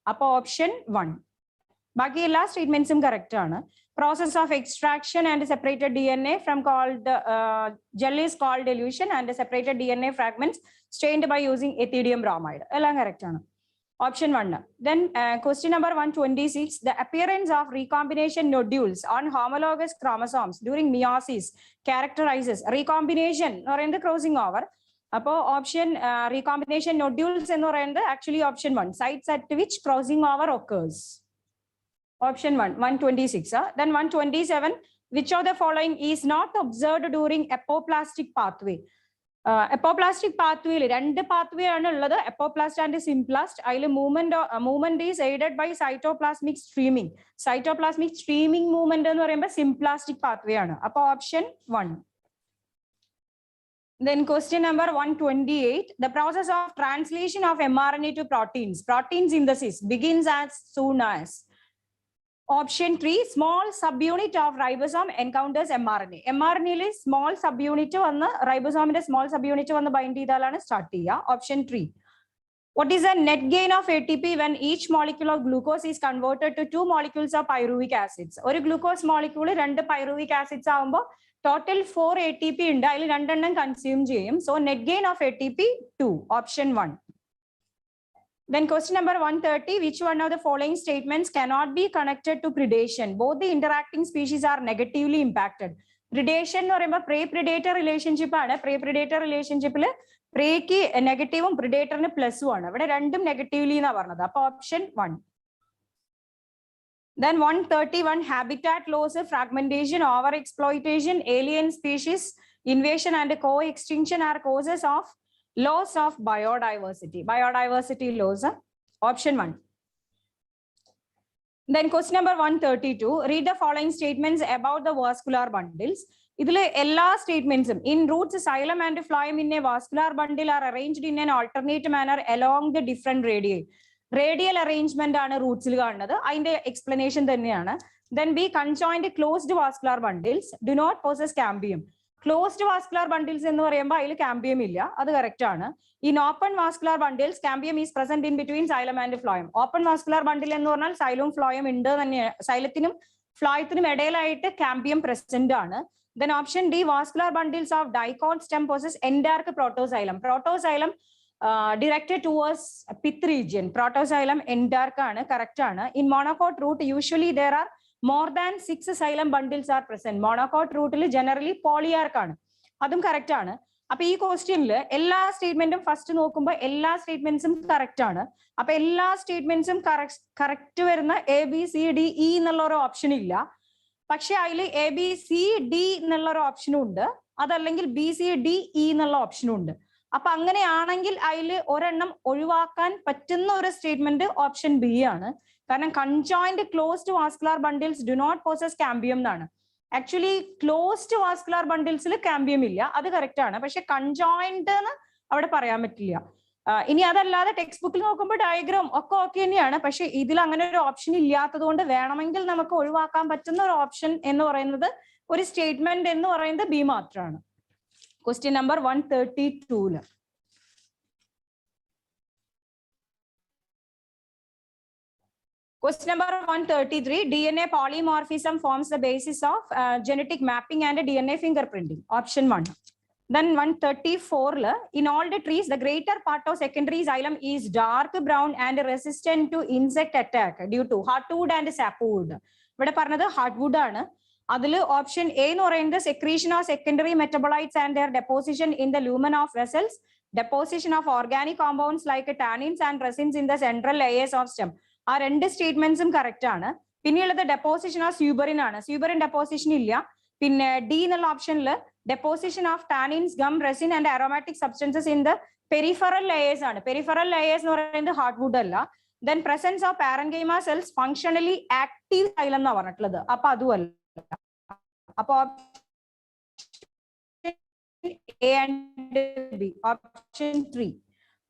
Option 1. Baki last statements correct. Process of extraction and separated DNA from called gel is called dilution, and separated DNA fragments stained by using ethidium bromide. Correct. Option 1. Then question number 126. The appearance of recombination nodules on homologous chromosomes during meiosis characterizes recombination or in the crossing over. Option recombination nodules actually option 1. Sites at which crossing over occurs. Option 1, 126. Then 127. Which of the following is not observed during apoplastic pathway? Apoplastic pathway, two pathway are apoplast and symplast. Movement is aided by cytoplasmic streaming. Cytoplasmic streaming movement is symplastic pathway. Option 1. Then question number 128. The process of translation of mRNA to protein synthesis begins as soon as. Option 3, small subunit of ribosome encounters mRNA. mRNA is small subunit ribosome small subunit bind start. Option 3. What is the net gain of ATP when each molecule of glucose is converted to 2 molecules of pyruvic acids? One glucose molecule, 2 pyruvic acids, total 4 ATP in consume. So net gain of ATP 2. Option 1. Then question number 130, which one of the following statements cannot be connected to predation? Both the interacting species are negatively impacted. Predation or prey-predator relationship, prey-predator relationship, prey ki negative and predator ne plus 1. Random negatively na varnada. Option 1. Then 131, habitat loss, fragmentation, overexploitation, alien species, invasion and co-extinction are causes of loss of biodiversity. Biodiversity loss. Option 1. Then question number 132. Read the following statements about the vascular bundles. Idile ella statements in roots, xylem and phloem in a vascular bundle are arranged in an alternate manner along the different radii. Radial arrangement ആണ് roots ൽ കാണുന്നത്. അതിന്റെ explanation തന്നെയാണ്. Then B, conjoined closed vascular bundles do not possess cambium. Closed vascular bundles എന്ന് പറയുമ്പോൾ അതിൽ cambium ഇല്ല. അത് correct ആണ്. In open vascular bundles, cambium is present in between xylem and phloem. Open vascular bundle എന്ന് പറഞ്ഞാൽ xylem phloem ഉണ്ട് തന്നെയാണ്. xyletiനും phloemത്തിനും ഇടയിലായിട്ട് cambium present ആണ്. Then option D, vascular bundles of dicot stem possess endark protoxylem. Protoxylem directed towards pith region. Protoxylem endark ആണ്, correct ആണ്. In monocot root, usually there are more than 6 xylem bundles are present. Monocot root generally polyarch ആണ്. അതും correct ആണ്. അപ്പൊ ഈ ക്വസ്റ്റ്യനിൽ എല്ലാ സ്റ്റേറ്റ്മെന്റും ഫസ്റ്റ് നോക്കുമ്പോൾ എല്ലാ സ്റ്റേറ്റ്മെന്റ്സും കറക്റ്റ് ആണ്. അപ്പൊ എല്ലാ സ്റ്റേറ്റ്മെന്റ്സും കറക്റ്റ് വരുന്ന ABCDE എന്നുള്ള ഒരു ഓപ്ഷൻ ഇല്ല. പക്ഷെ അതിൽ ABCD എന്നുള്ള ഒരു ഓപ്ഷനും ഉണ്ട്. അതല്ലെങ്കിൽ BCDE എന്നുള്ള ഓപ്ഷനും ഉണ്ട്. അപ്പൊ അങ്ങനെയാണെങ്കിൽ അതിൽ ഒരെണ്ണം ഒഴിവാക്കാൻ പറ്റുന്ന ഒരു സ്റ്റേറ്റ്മെന്റ് ഓപ്ഷൻ ബി ആണ്. കാരണം conjoint closed vascular bundles do not possess cambium എന്നാണ്. ആക്ച്വലി ക്ലോസ്ഡ് വാസ്കുലാർ ബണ്ടിൽസിൽ കാമ്പിയം ഇല്ല, അത് കറക്റ്റ് ആണ്. പക്ഷെ കൺജോയിന്റ് എന്ന് അവിടെ പറയാൻ പറ്റില്ല. ഇനി അതല്ലാതെ ടെക്സ്റ്റ് ബുക്കിൽ നോക്കുമ്പോൾ ഡയഗ്രാം ഒക്കെ ഓക്കെ തന്നെയാണ്. പക്ഷെ ഇതിൽ അങ്ങനെ ഒരു ഓപ്ഷൻ ഇല്ലാത്തത് കൊണ്ട് വേണമെങ്കിൽ നമുക്ക് ഒഴിവാക്കാൻ പറ്റുന്ന ഒരു ഓപ്ഷൻ എന്ന് പറയുന്നത് ഒരു സ്റ്റേറ്റ്മെന്റ് എന്ന് പറയുന്നത് ബി മാത്രമാണ്. Question number 132. Question number 133. DNA polymorphism forms the basis of genetic mapping and DNA fingerprinting. Option 1. Then 134. In all the trees, the greater part of secondary xylem is dark brown and resistant to insect attack due to hardwood and sapwood. ഇവിടെ പറഞ്ഞത് hardwood ആണ്. അതിൽ ഓപ്ഷൻ എ എന്ന് പറയുന്നത് secretion of secondary metabolites and their deposition in the lumen of vessels, deposition of organic compounds like tannins and resins in the central layers of stem. ആ രണ്ട് സ്റ്റേറ്റ്മെന്റ്സും കറക്റ്റ് ആണ്. പിന്നെയുള്ളത് ഡെപ്പോസിഷൻ ഓഫ് സ്യൂബറിൻ ആണ്. സ്യൂബറിൻ ഡെപ്പോസിഷൻ ഇല്ല. പിന്നെ ഡി എന്നുള്ള ഓപ്ഷനിൽ deposition of tannins, gum, resin and aromatic substances in the peripheral layers ആണ്. പെരിഫറൽ ലെയേഴ്സ് എന്ന് പറയുന്നത് ഹാർഡ്വുഡ് അല്ല. Then presence of parenchyma cells functionally active xylem എന്നാണ് പറഞ്ഞിട്ടുള്ളത്. അപ്പൊ അതുമല്ല. അപ്പൊ A and B. Option 3.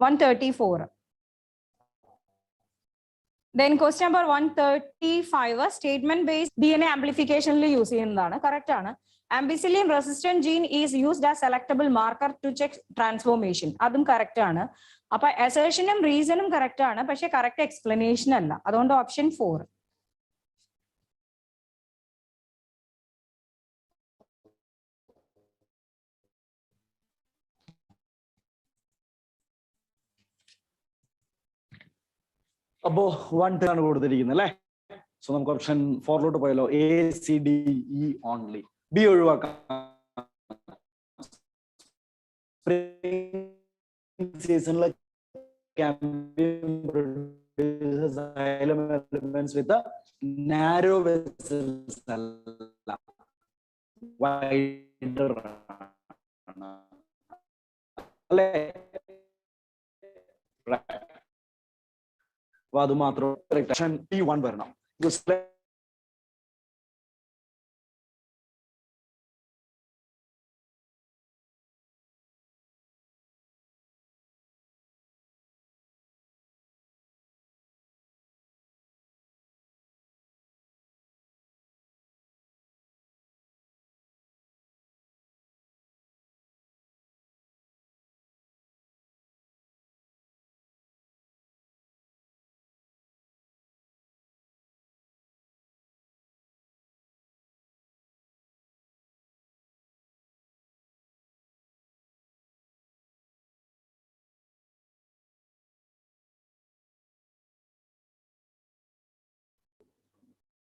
134. Then question number 135 statement based DNA amplification use ചെയ്യുന്നതാണ് correct ആണ്. Ampicillin resistant gene is used as selectable marker to check transformation. അതും correct ആണ്. അപ്പൊ assertionും reasonും correct ആണ്, പക്ഷെ correct explanation അല്ല. അതുകൊണ്ട് ഓപ്ഷൻ 4. അപ്പോ 1 ആണ് കൊടുത്തിരിക്കുന്നത് അല്ലേ? സോ നമുക്ക് ഓപ്ഷൻ 4 പോയല്ലോ. ACDE only. ബി ഒഴിവാക്കാം. സീസണിലെ elements with a narrow vessels wider അല്ലേ? അപ്പൊ അത് മാത്രം P1 വരണം.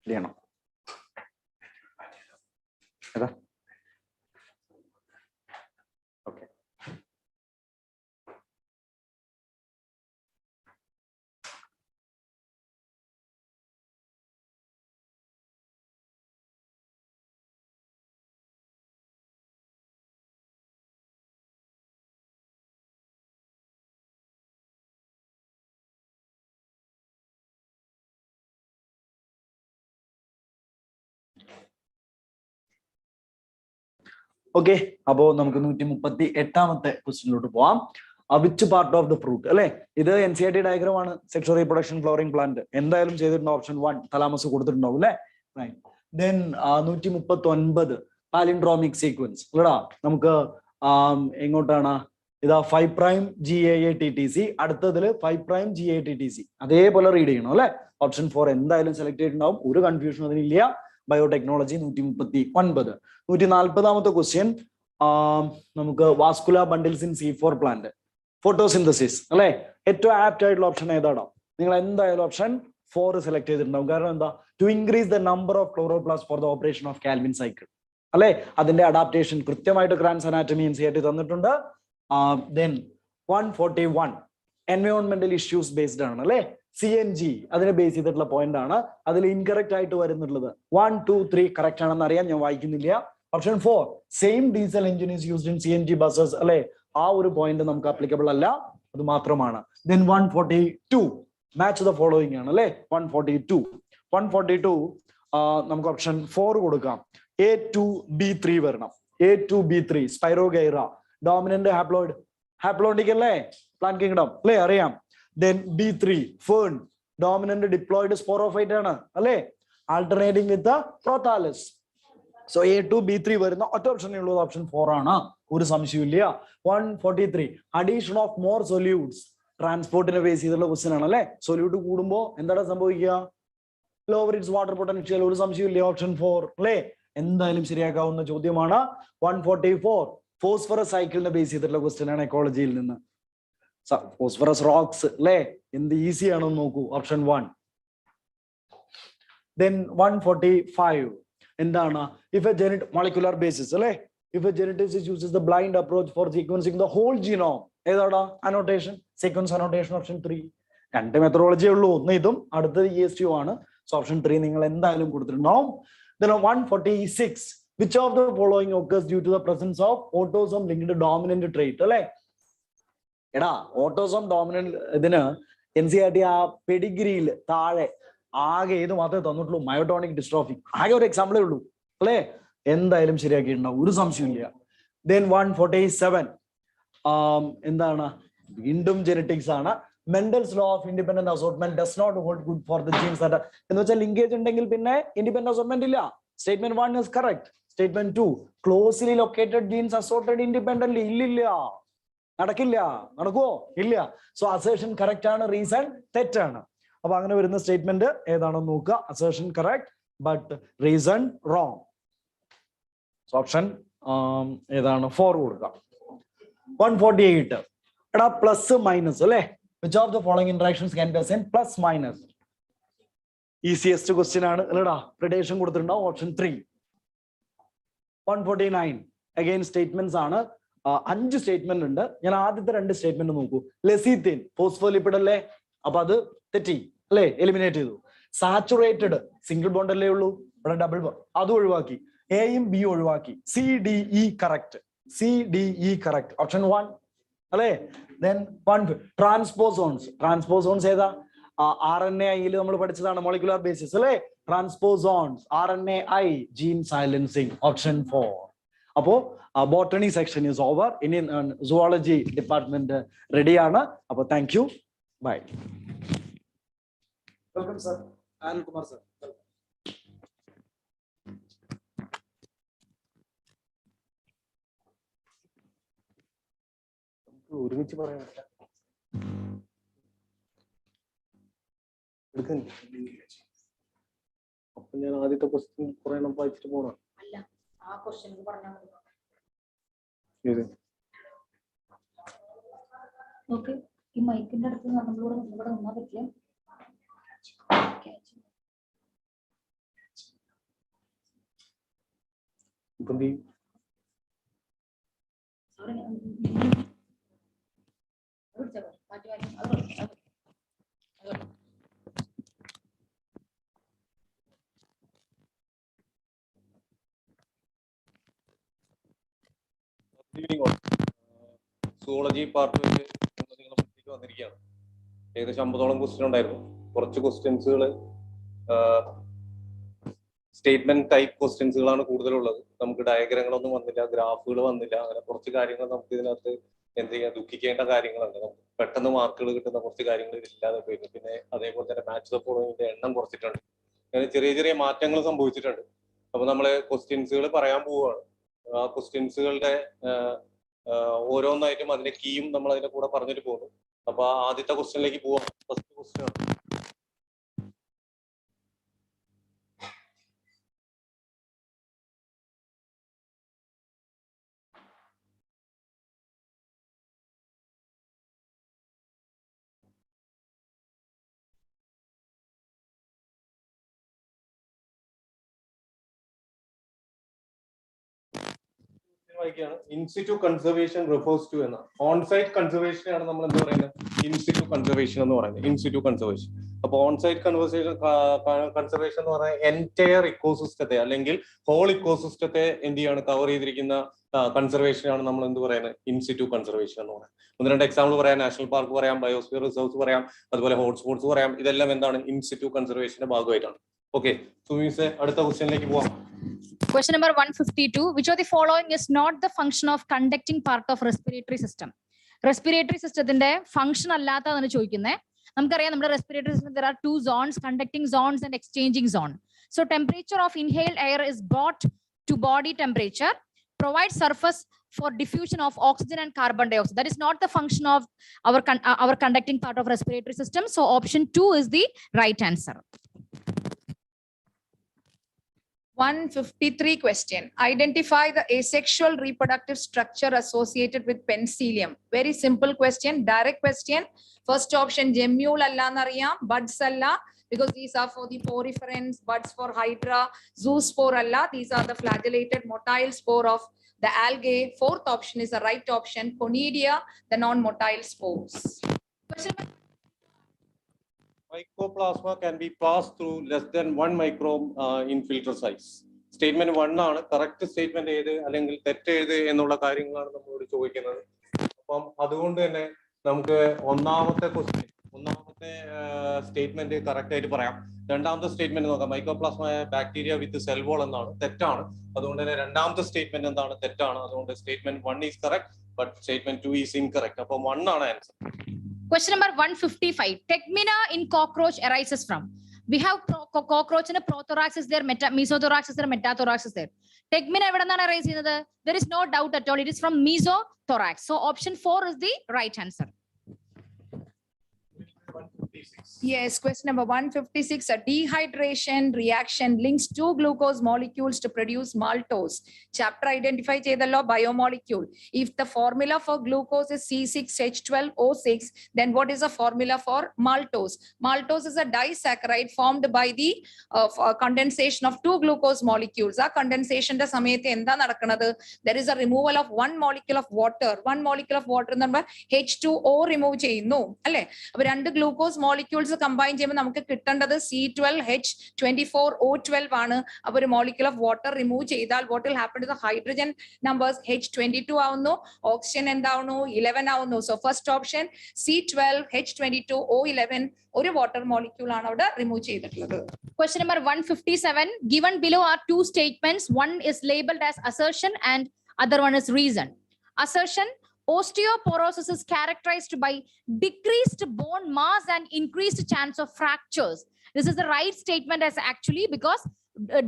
ചെയ്യണം. ഏതാ? ഓക്കെ. ഓക്കെ, അപ്പോ നമുക്ക് 138ാമത്തെ ക്വസ്റ്റ്യനിലോട്ട് പോവാം. Which part of the fruit അല്ലെ? ഇത് NCERT ഡയഗ്രാം ആണ്. സെക്ഷൽ റീപ്രൊഡക്ഷൻ ഫ്ലവറിംഗ് പ്ലാന്റ് എന്തായാലും ചെയ്തിട്ടുണ്ട്. ഓപ്ഷൻ 1 തലാമസ് കൊടുത്തിട്ടുണ്ടാവും അല്ലെ? ദെൻ 139 പാലിൻഡ്രോമിക് സീക്വൻസ് അല്ലടാ. നമുക്ക് എങ്ങോട്ടാണ്? ഇതാ 5' GAATTC, അടുത്തതില് 5' GATTC. അതേപോലെ റീഡ് ചെയ്യണം അല്ലെ? ഓപ്ഷൻ 4 എന്തായാലും സെലക്ട് ചെയ്തിട്ടുണ്ടാവും. ഒരു കൺഫ്യൂഷൻ അതിനില്ല. ബയോടെക്നോളജി 139. 140ാമത്തെ ക്വസ്റ്റ്യൻ നമുക്ക് vascular bundles in C4 plant photosynthesis അല്ലെ? ഏറ്റവും ആപ്റ്റ് ആയിട്ടുള്ള ഓപ്ഷൻ ഏതാണോ? നിങ്ങൾ എന്തായാലും ഓപ്ഷൻ 4 സെലക്ട് ചെയ്തിട്ടുണ്ടാവും. കാരണം എന്താ? To increase the number of chloroplast for the operation of Calvin cycle അല്ലെ? അതിന്റെ അഡാപ്റ്റേഷൻ കൃത്യമായിട്ട് ക്രാൻസ് അനാറ്റമി NCERT തന്നിട്ടുണ്ട്. ദെൻ 141 എൻവയോൺമെന്റൽ ഇഷ്യൂസ് ബേസ്ഡ് ആണ് അല്ലെ? CNG അതിനെ ബേസ് ചെയ്തിട്ടുള്ള പോയിന്റ് ആണ്. അതിൽ ഇൻകറക്റ്റ് ആയിട്ട് വരുന്നുള്ളത് 1, 2, 3 കറക്റ്റ് ആണെന്ന് അറിയാം, ഞാൻ വായിക്കുന്നില്ല. Option 4 same diesel engine is used in CNG buses അല്ലെ? ആ ഒരു പോയിന്റ് നമുക്ക് അപ്ലിക്കബിൾ അല്ല, അത് മാത്രമാണ്. ദെൻ 142 മാച്ച് ദ ഫോളോയിങ് ആണ് അല്ലെ? 142 നമുക്ക് ഓപ്ഷൻ 4 കൊടുക്കാം. A2B3 വരണം. A2B3 സ്പൈറോഗൈറ ഡോമിനന്റ് ഹാപ്ലോയിഡ് അല്ലേ? പ്ലാന്റ് കിങ്ഡം അല്ലെ? അറിയാം. Then B3 fern dominant diploid sporophyte ആണ് അല്ലേ? alternating with the prothallus. So A2B3 വരുന്ന ഒറ്റ ഓപ്ഷനേ ഉള്ളൂ, ഓപ്ഷൻ 4 ആണ്. ഒരു സംശയമില്ല. 143 addition of more solutes ട്രാൻസ്പോർട്ടിനെ ബേസ് ചെയ്തുള്ള ക്വസ്റ്റ്യൻ ആണ് അല്ലെ? സൊല്യൂട്ട് കൂടുമ്പോ എന്താണ് സംഭവിക്കുക? Lower its water potential. ഒരു സംശയമില്ല, ഓപ്ഷൻ 4 അല്ലേ? എന്തായാലും ശരിയാക്കാവുന്ന ചോദ്യമാണ്. 144 ഫോസ്ഫറസ് സൈക്കിളിനെ ബേസ് ചെയ്തിട്ടുള്ള ക്വസ്റ്റ്യൻ ആണ് എക്കോളജിയിൽ നിന്ന്. ഫോസ്ഫറസ് റോക്സ് അല്ലേ? എന്ത് ഈസി ആണെന്ന് നോക്കൂ, ഓപ്ഷൻ 1. Then 145 എന്താണ്? If a molecular basis അല്ലേ? If a geneticist uses the blind approach for sequencing the whole genome, ഏതാടാ annotation? Sequence annotation, option 3. രണ്ട് മെത്തഡോളജി ഉള്ളൂ, ഒന്ന് ഇതും അടുത്തത് ESTO ആണ്. സോ ഓപ്ഷൻ 3 നിങ്ങൾ എന്തായാലും കൊടുത്തിട്ടുണ്ടാവും. Then 146 which of the following occurs due to the presence of autosome linked dominant trait അല്ലേ? എടാ ഓട്ടോസോം ഡോമിനന്റ് ഇതിന് NCERT ആ പെഡിഗ്രിയിൽ താഴെ ആകെ ഏത് മാത്രമേ തന്നിട്ടുള്ളൂ? Myotonic dystrophy. ആകെ ഒരു എക്സാമ്പിളേ ഉള്ളൂ അല്ലേ? എന്തായാലും ശരിയാക്കിയിട്ടുണ്ടാവും, ഒരു സംശയമില്ല. Then 147 എന്താണ്? വീണ്ടും ജെനറ്റിക്സ് ആണ്. Mendel's law of independent assortment does not hold good for the genes that are എന്ന് വെച്ചാൽ linkage ഉണ്ടെങ്കിൽ പിന്നെ independent assortment ഇല്ല. Statement 1 is correct. Statement 2, closely located genes assorted independently. ഇല്ലില്ല, നടക്കില്ല. നടക്കുവോ? ഇല്ല. സോ അസേർഷൻ കറക്റ്റ് ആണ്, റീസൺ തെറ്റാണ്. അപ്പൊ അങ്ങനെ വരുന്ന സ്റ്റേറ്റ്മെന്റ് ഏതാണെന്ന് നോക്കുക. Assertion correct but reason wrong. Option ഏതാണ്? 4 കൊടുക്കുക. 148. എടാ പ്ലസ് മൈനസ് അല്ലെ? Which of the following interactions can be assigned plus minus? Easiest question ആണ് അല്ലടാ. പ്രിഡേഷൻ കൊടുത്തിട്ടുണ്ടാവും. ഓപ്ഷൻ 3. 149. അഗൈൻ സ്റ്റേറ്റ്മെന്റ്സ് ആണ്. 5 സ്റ്റേറ്റ്മെന്റ് ഉണ്ട്. ഞാൻ ആദ്യത്തെ 2 സ്റ്റേറ്റ്മെന്റ് നോക്കൂ. ലെസിത്തിൻ ഫോസ്ഫോലിപ്പിഡ് അല്ലേ? അപ്പൊ അത് തെറ്റി അല്ലേ? എലിമിനേറ്റ് ചെയ്തു. സാച്ചുറേറ്റഡ് സിംഗിൾ ബോണ്ട് അല്ലേ ഉള്ളൂ, ഇവിടെ ഡബിൾ ബോണ്ട്, അത് ഒഴിവാക്കി. എയും ബി ഒഴിവാക്കി. CDE correct. CDE correct. Option 1 അല്ലേ? Then 1 transposons. ട്രാൻസ്പോസോൺസ് ഏതാ? RNA-യിൽ നമ്മൾ പഠിച്ചതാണ്, മോളിക്കുലർ ബേസിസ് അല്ലേ? Transposons RNAi gene silencing. Option 4. അപ്പോ ബോട്ടണി സെക്ഷൻ ഈസ് ഓവർ. ഇനി സുവോളജി ഡിപ്പാർട്ട്മെന്റ് റെഡിയാണ്. അപ്പൊ thank you, bye. Welcome sir. Anilkumar sir. ഒരുമിച്ച് പറയാൻ പറ്റില്ല. അപ്പൊ ഞാൻ ആദ്യത്തെ ക്വസ്റ്റ്യൻ കുറെ എണ്ണം വായിച്ചിട്ട് പോകണം. ഈ മൈക്കിന്റെ അടുത്ത് നമ്മളിവിടെ നിന്നാ പറ്റില്ല. സുവോളജി പാർട്ട് വന്നിരിക്കുകയാണ്. ഏകദേശം 50ഓളം ക്വസ്റ്റ്യൻ ഉണ്ടായിരുന്നു. കുറച്ച് ക്വസ്റ്റ്യൻസുകൾ സ്റ്റേറ്റ്മെന്റ് ടൈപ്പ് ക്വസ്റ്റ്യൻസുകളാണ് കൂടുതലുള്ളത്. നമുക്ക് ഡയഗ്രങ്ങളൊന്നും വന്നില്ല, ഗ്രാഫുകൾ വന്നില്ല. അങ്ങനെ കുറച്ച് കാര്യങ്ങൾ നമുക്ക് ഇതിനകത്ത് എന്ത് ചെയ്യാൻ ദുഃഖിക്കേണ്ട കാര്യങ്ങളുണ്ട്. നമുക്ക് പെട്ടെന്ന് മാർക്കുകൾ കിട്ടുന്ന കുറച്ച് കാര്യങ്ങൾ ഇതില്ലാതെ പോയിരുന്നു. പിന്നെ അതേപോലെ തന്നെ മാച്ച് ദ ഫോളോയിങ്ങിന്റെ എണ്ണം കുറച്ചിട്ടുണ്ട്. അങ്ങനെ ചെറിയ ചെറിയ മാറ്റങ്ങൾ സംഭവിച്ചിട്ടുണ്ട്. അപ്പൊ നമ്മള് ക്വസ്റ്റ്യൻസുകൾ പറയാൻ പോവുകയാണ്. ആ ക്വസ്റ്റ്യൻസുകളുടെ ഓരോന്നായിട്ടും അതിന്റെ കീയും നമ്മൾ അതിന്റെ കൂടെ പറഞ്ഞിട്ട് പോകുന്നു. അപ്പൊ ആദ്യത്തെ ക്വസ്റ്റ്യനിലേക്ക് പോവാം. ഫസ്റ്റ് ക്വസ്റ്റ്യൻ ആണ്. ഇൻസിറ്റു കൺസർവേഷൻ റിഫേഴ്സ് ടു എന്ന ഓൺസൈറ്റ് കൺസർവേഷൻ ആണ് നമ്മൾ എന്താ പറയുന്നത്? ഇൻസിറ്റു കൺസർവേഷൻ എന്ന് പറയുന്നത്. In situ conservation. അപ്പൊ ഓൺസൈറ്റ് കൺസർവേഷൻ എന്ന് പറഞ്ഞാൽ എൻറ്റയർ ഇക്കോസിസ്റ്റത്തെ അല്ലെങ്കിൽ ഹോൾ ഇക്കോസിസ്റ്റത്തെ എന്ത് ചെയ്യാണ് കവർ ചെയ്തിരിക്കുന്ന കൺസർവേഷൻ ആണ് നമ്മൾ എന്ത് പറയുന്നത്? ഇൻസിറ്റു കൺസർവേഷൻ എന്ന് പറയുന്നത്. 1-2 എക്സാമ്പിൾ പറയാം. നാഷണൽ പാർക്ക് പറയാം, ബയോസ്ഫിയർ റിസർവ്സ് പറയാം, അതുപോലെ ഹോട്ട്സ്പോട്ട്സ് പറയാം. ഇതെല്ലാം എന്താണ്? ഇൻസിറ്റു കൺസർവേഷന്റെ ഭാഗമായിട്ടാണ്. ഓക്കെ, സുമീസ് അടുത്ത ക്വസ്റ്റ്യനിലേക്ക് പോവാം. Question number 152. Which of the following is not the function of conducting part of respiratory system? Respiratory systemത്തിന്റെ function അല്ലാത്തതാണ് ചോദിക്കുന്നത്. നമുക്കറിയാം നമ്മുടെ respiratory system there are 2 zones, conducting zones and exchanging zone. So temperature of inhaled air is brought to body temperature, provides surface for diffusion of oxygen and carbon dioxide. That is not the function of our conducting part of respiratory system. So option 2 is the right answer. 153 question. Identify the asexual reproductive structure associated with penicillium. Very simple question, direct question. First option, gemule alla nariyam, buds alla, because these are for the poriferans, buds for hydra, zoospore alla. These are the flagellated motile spore of the algae. Fourth option is the right option, conidia, the non-motile spores. Mycoplasma can be passed through less than 1 micron in filter size. Statement 1 ആണ്. കറക്റ്റ് സ്റ്റേറ്റ്മെന്റ് ഏത് അല്ലെങ്കിൽ തെറ്റേത് എന്നുള്ള കാര്യങ്ങളാണ് നമ്മളോട് ചോദിക്കുന്നത്. അപ്പം അതുകൊണ്ട് തന്നെ നമുക്ക് ഒന്നാമത്തെ സ്റ്റേറ്റ്മെന്റ് കറക്റ്റ് ആയിട്ട് പറയാം. രണ്ടാമത്തെ സ്റ്റേറ്റ്മെന്റ് നോക്കാം. മൈക്രോപ്ലാസ്മ ബാക്ടീരിയ വിത്ത് സെൽ വോൾ എന്നാണ്, തെറ്റാണ്. അതുകൊണ്ട് തന്നെ രണ്ടാമത്തെ സ്റ്റേറ്റ്മെന്റ് എന്താണ്? തെറ്റാണ്. അതുകൊണ്ട് statement 1 is correct but statement 2 is incorrect. അപ്പം 1 ആണ് answer. Question number 155. Tegmina in cockroach arises from. We have cockroach in a prothorax is there, mesothorax is there, metathorax is there. Tegmina arise in the, there is no doubt at all. It is from mesothorax. So option 4 is the right answer. Yes, question number 156. A dehydration reaction links two glucose molecules to produce maltose. Chapter identify chedallo biomolecule. If the formula for glucose is C6H12O6, then what is the formula for maltose? Maltose is a disaccharide formed by the condensation of two glucose molecules. A condensation the samayathe enda nadakkannathu? There is a removal of one molecule of water. One molecule of water ennu parayumbol H2O remove cheyunnu alle. Appo rendu glucose molecules combine ചെയ്യുമ്പോൾ നമുക്ക് കിട്ടേണ്ടത് C12H24O12 ആണ്. അപ്പോൾ ഒരു molecule of water remove ചെയ്താൽ what will happen to the hydrogen numbers? H22 ആവുന്നു, oxygen എന്താവുന്നു? 11 ആവുന്നു. So first option C12H22O11 ഒരു water molecule ആണ് അവിടെ remove ചെയ്തിട്ടുള്ളത്. Question number 157. Given below are two statements. One is labeled as assertion and other one is reason. Assertion: osteoporosis is characterized by decreased bone mass and increased chance of fractures. This is the right statement as actually because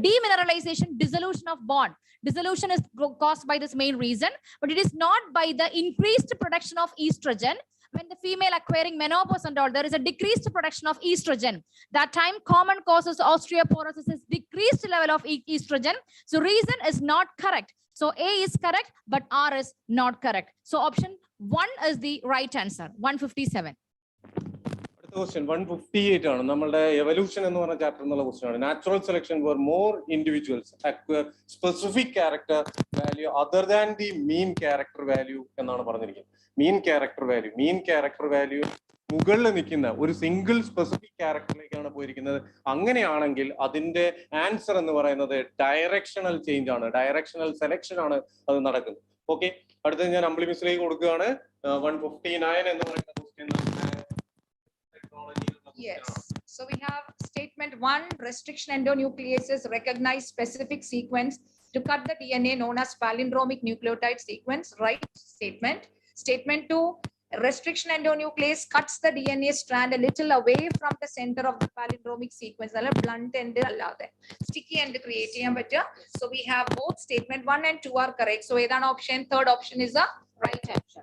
demineralization, dissolution of bone. Dissolution is caused by this main reason, but it is not by the increased production of estrogen. When the female acquiring menopause and all, there is a decreased production of estrogen. That time common causes osteoporosis is decreased level of estrogen. So reason is not correct. So A is correct, but R is not correct. So option 1 is the right answer. 157. Question 158 ആണ് നമ്മളുടെ എവല്യൂഷൻ എന്ന് പറഞ്ഞ ചാപ്റ്റർ എന്നുള്ള ക്വസ്റ്റ്യൻ ആണ്. Natural selection where more individuals acquire specific character value other than the mean character value എന്നാണ് പറഞ്ഞിരിക്കുന്നത്. mean character value മുകളിൽ നിൽക്കുന്ന ഒരു സിംഗിൾ സ്പെസിഫിക് ക്യാരക്ടറിലേക്കാണ് പോയിരിക്കുന്നത്. അങ്ങനെയാണെങ്കിൽ അതിന്റെ ആൻസർ എന്ന് പറയുന്നത് ഡയറക്ഷണൽ ചേഞ്ച് ആണ്, ഡയറക്ഷണൽ സെലക്ഷൻ ആണ് അത് നടക്കുന്നത്. ഓക്കെ, അടുത്തത് ഞാൻ അമ്പിളി മിസ്സിലേക്ക് കൊടുക്കുകയാണ്. 159 എന്ന് പറയുന്ന question. Yes. So we have statement 1, restriction endonucleases recognize specific sequence to cut the DNA known as palindromic nucleotide sequence. Right statement. Statement 2, restriction endonuclease cuts the DNA strand a little away from the center of the palindromic sequence. Blunt end allade sticky end create cheyan pattu. So we have both statement 1 and 2 are correct. So edana option? Third option is the right answer.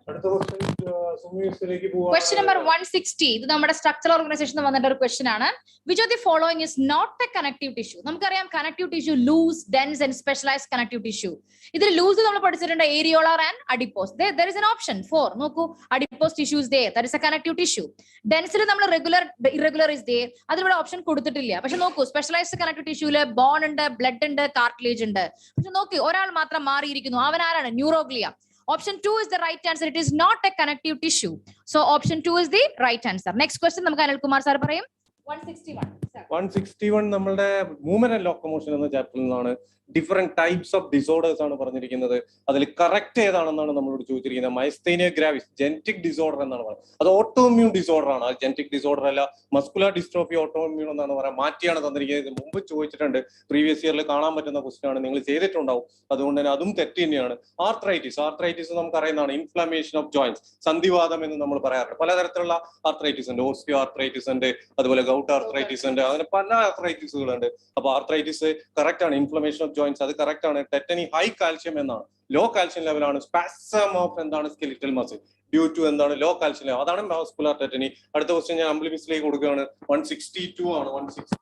Question number 160. ഇത് നമ്മുടെ സ്ട്രക്ചറൽ ഓർഗനൈസേഷൻ വന്നിട്ട് ഒരു ക്വസ്റ്റ്യൻ ആണ്. Which of the following is not a connective tissue? നമുക്കറിയാം connective tissue loose, dense and specialized connective tissue. ഇതിൽ loose നമ്മൾ പഠിച്ചിട്ടുണ്ട് areolar and adipose. There is an option 4. നോക്കൂ, adipose tissue is there. That is a connective tissue. Dense നമ്മൾ regular, irregular is there. അതിവിടെ ഓപ്ഷൻ കൊടുത്തിട്ടില്ല. പക്ഷെ നോക്കൂ, സ്പെഷ്യലൈസ്ഡ് കണക്റ്റീവ് ടിഷ്യൂല് ബോൺ ഉണ്ട്, ബ്ലഡ് ഉണ്ട്, കാർട്ടിലേജ് ഉണ്ട്. പക്ഷെ നോക്കി ഒരാൾ മാത്രം മാറിയിരിക്കുന്നു. അവൻ ആരാണ്? Neuroglia. Option 2 is the right answer. It is not a connective tissue. So option 2 is the right answer. Next question നമുക്ക് അനിൽകുമാർ സാർ പറയും. 161 നമ്മളുടെ മൂവ്മെന്റ് ആൻഡ് ലോക്കോമോഷൻ എന്ന ചാപ്റ്ററിൽ നിന്നാണ്. ഡിഫറെന്റ് ടൈപ്സ് ഓഫ് ഡിസോർഡേഴ്സ് ആണ് പറഞ്ഞിരിക്കുന്നത്. അതിൽ കറക്റ്റ് ഏതാണെന്നാണ് നമ്മളോട് ചോദിച്ചിരിക്കുന്നത്. മൈസ്തേനിയ ഗ്രാവിസ് ജെനറ്റിക് ഡിസോർഡർ എന്നാണ് പറയുന്നത്. അത് ഓട്ടോഇമ്മ്യൂൺ ഡിസോർഡർ ആണ്, അത് ജെനറ്റിക് ഡിസോർഡർ അല്ല. മസ്കുലർ ഡിസ്ട്രോഫി ഓട്ടോഇമ്മ്യൂൺ എന്നാണ് പറയാം. മാറ്റിയാണ് തന്നിരിക്കുന്നത്. ഇത് മുമ്പ് ചോദിച്ചിട്ടുണ്ട്, പ്രീവിയസ് ഇയറിൽ കാണാൻ പറ്റുന്ന ക്വസ്റ്റ്യൻ ആണ്, നിങ്ങൾ ചെയ്തിട്ടുണ്ടാവും. അതുകൊണ്ട് തന്നെ അതും തെറ്റ് തന്നെയാണ്. ആർത്രൈറ്റിസ് നമുക്ക് അറിയുന്നതാണ്. ഇൻഫ്ലമേഷൻ ഓഫ് ജോയിന്റ്സ്, സന്ധിവാദം എന്ന് നമ്മൾ പറയാറുണ്ട്. പലതരത്തിലുള്ള ആർത്രൈറ്റിസ് ഉണ്ട്. ഓസ്റ്റിയോ ആർത്രൈറ്റിസ് ഉണ്ട്, അതുപോലെ ഗൗട്ട് ആർത്രൈറ്റിസ് ഉണ്ട്, അങ്ങനെ പല ആർത്രൈറ്റിസുകളുണ്ട്. അപ്പൊ ആർത്രൈറ്റിസ് കറക്റ്റ് ആണ്. ഇൻഫ്ലമേഷൻ ഓഫ് ജോയിന്റ്സ് അത് കറക്റ്റ് ആണ്. ടെറ്റനി ഹൈ കാൽഷ്യം എന്നാണ്, ലോ കാൽഷ്യം ലെവലാണ്. സ്പാസം ഓഫ് എന്താണ്? സ്കെലിറ്റൽ മസിൽ ഡ്യൂ ടു എന്താണ്? ലോ കാൽഷ്യം ലെവൽ, അതാണ് മസ്കുലർ ടെറ്റനി. അടുത്ത ക്വസ്റ്റ്യൻ ഞാൻ അമ്പിളി മിസ്സിലേക്ക് കൊടുക്കുകയാണ്. 162 ആണ്. 160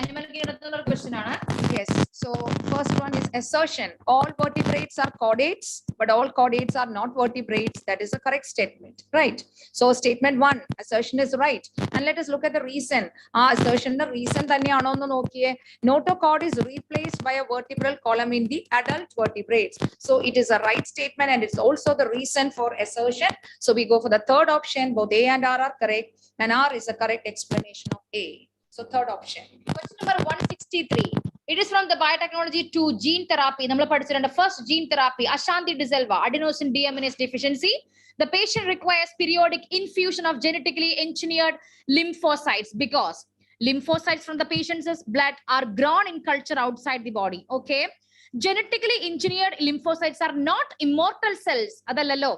animal question ആണ്. Yes, so first one is assertion. All vertebrates are chordates, but all chordates are not vertebrates. That is a correct statement, right? So statement 1, assertion is right. And let us look at the reason. Assertion the reason thaneyano ennu nokkiye. Notochord is replaced by a vertebral column in the adult vertebrates. So it is a right statement and it's also the reason for assertion. So we go for the third option. Both A and R are correct, and R is the correct explanation of A. So third option. Question number 163. It is from the biotechnology to gene therapy. നമ്മൾ പഠിച്ചിട്ടുണ്ട് first gene therapy, Ashanti Desilva, adenosine deaminase deficiency. The patient requires periodic infusion of genetically engineered lymphocytes because lymphocytes from the patient's blood are grown in culture outside the body. Okay. Genetically engineered lymphocytes are not immortal cells. അതല്ലല്ലോ.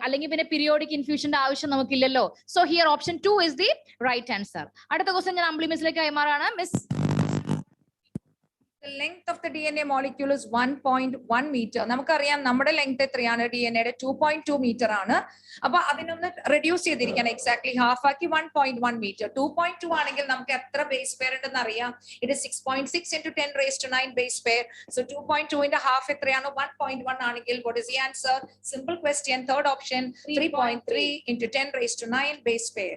അല്ലെങ്കിൽ പിന്നെ പീരിയോഡിക് ഇൻഫ്യൂഷന്റെ ആവശ്യം നമുക്കില്ലല്ലോ. So here option 2 is the right answer. അടുത്ത ക്വസ്റ്റ്യൻ ഞാൻ അമ്പിളി മിസ്സിലേക്ക് കൈമാറാണ്. Miss, The length of the DNA molecule is 1.1 meter. നമുക്കറിയാം നമ്മുടെ ലെങ്ത് എത്രയാണ്? DNA 2.2 meter ആണ്. അപ്പൊ അതിനൊന്ന് റെഡ്യൂസ് ചെയ്തിരിക്കണം, എക്സാക്ട്ലി ഹാഫ് ആക്കി 1.1 meter. 2.2 ആണെങ്കിൽ നമുക്ക് എത്ര ബേസ് പെയർ ഉണ്ടെന്ന് അറിയാം. It is 6.6 into 10 raised to 9 base pair. So 2.2 ന്റെ ഹാഫ് എത്രയാണ്? 1.1 ആണെങ്കിൽ what is the answer? Simple question. Third option 3.3 into 10 raised to 9 base pair.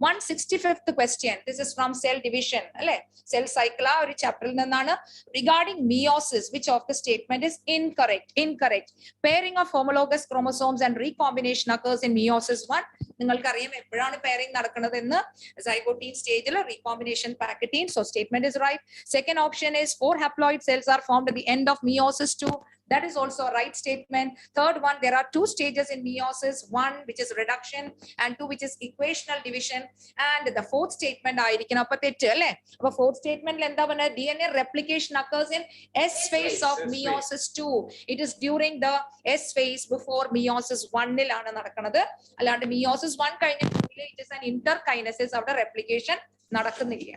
165th question. This is from cell division, അല്ലേ? Cell cycle ഒരു ചാപ്റ്ററിൽ നിന്നാണ്. Regarding meiosis, which of the statement is incorrect? Incorrect. Pairing of homologous chromosomes and recombination occurs in meiosis 1. നിങ്ങൾക്കറിയാം എപ്പോഴാണ് pairing നടക്കുന്നത് എന്ന്. Zygote stage recombination packetine. So statement is right. Second option is 4 haploid cells are formed at the end of meiosis 2. That is also a right statement. Third one, there are 2 stages in meiosis, 1 which is reduction and 2 which is equational division. And the fourth statement ആയിരിക്കണം. അപ്പൊ തെറ്റ് അല്ലേ? അപ്പൊ fourth statement എന്താ പറഞ്ഞത്? DNA replication occurs in S phase of meiosis 2. It is during the S phase before meiosis 1 ലാണ് നടക്കുന്നത്. അല്ലാണ്ട് meiosis 1 കഴിഞ്ഞിട്ടുണ്ടെങ്കിൽ it is an interkinesis, അവിടെ replication നടക്കുന്നില്ല.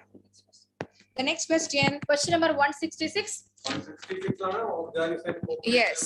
The next question, question number 166. 166 ആണ് ഓർഗാനിസം. Yes.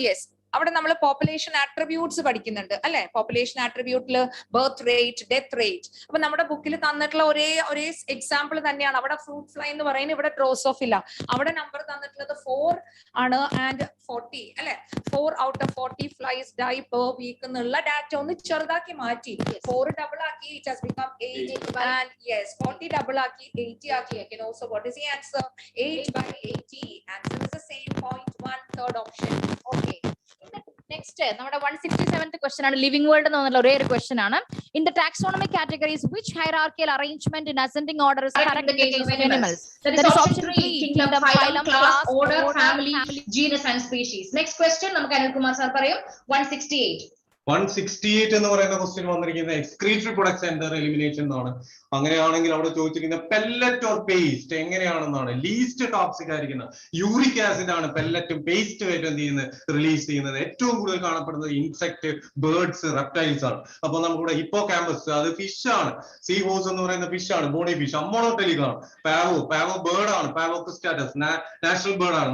Yes. അവിടെ നമ്മൾ പോപ്പുലേഷൻ ആട്രിബ്യൂട്ട്സ് പഠിക്കുന്നുണ്ട് അല്ലെ? പോപ്പുലേഷൻ ആട്രിബ്യൂട്ടിൽ ബർത്ത് റേറ്റ്, ഡെത്ത് റേറ്റ്. അപ്പൊ നമ്മുടെ ബുക്കിൽ തന്നിട്ടുള്ള ഒരേ എക്സാമ്പിൾ തന്നെയാണ്. അവിടെ ഫ്രൂട്ട് ഫ്ലൈ എന്ന് പറയുന്നത്, ഇവിടെ ഡ്രോസോഫില. അവിടെ നമ്പർ തന്നിട്ടുള്ളത് 4 ആണ് ആൻഡ് 40 അല്ലെ? 4 out of 40 flies die per week എന്നുള്ള ഡാറ്റ ഒന്ന് ചെറുതാക്കി മാറ്റി 4 ഡബിൾ ആക്കി, it has become 8 and yes 40 double ആക്കി 80 ആക്കി. Again also what is the answer? 8 by 80. Answer is the same. 0.1, third option. Okay. Next നമ്മുടെ 167th ക്വസ്റ്റ്യൻ ആണ്. ലിവിംഗ് വേൾഡ് എന്ന് പറഞ്ഞ ഒരേ ഒരു ക്വസ്റ്റ്യൻ ആണ്. In the taxonomic categories which hierarchical arrangement in ascending order is correct in the case of animals? That is option 3, kingdom, phylum, class, order, family, genus and species. Next question നമുക്ക് അനിൽകുമാർ സാർ പറയും. 168. 168 എന്ന് പറയുന്ന ക്വസ്റ്റ്യൻ വന്നിരിക്കുന്നത് എക്സ്ക്രീറ്ററി പ്രൊഡക്ട്സ് ആൻഡ് എലിമിനേഷൻ എന്നാണ്. അങ്ങനെയാണെങ്കിൽ അവിടെ ചോദിച്ചിരിക്കുന്ന പെല്ലറ്റ് ഓർ പേസ്റ്റ് എങ്ങനെയാണെന്നാണ്. ലീസ്റ്റ് ടോക്സിക് ആയിരിക്കുന്ന യൂറിക് ആസിഡ് ആണ് പെല്ലറ്റും പേസ്റ്റും ആയിട്ട് എന്ത് ചെയ്യുന്നത്, റിലീസ് ചെയ്യുന്നത്. ഏറ്റവും കൂടുതൽ കാണപ്പെടുന്നത് ഇൻസെക്ട്, ബേർഡ്സ്, റെപ്റ്റൈൽസ് ആണ്. അപ്പൊ നമുക്കിവിടെ ഹിപ്പോ ക്യാമ്പസ്, അത് ഫിഷ് ആണ്. സീ ഹോഴ്സ് എന്ന് പറയുന്ന ഫിഷ് ആണ്, ബോണി ഫിഷ്. അമ്മോണോടെലിക് ആണ്. പാവോ ബേർഡ് ആണ്. പാവോക്രിസ്റ്റാറ്റസ് നാഷണൽ ബേർഡ് ആണ്.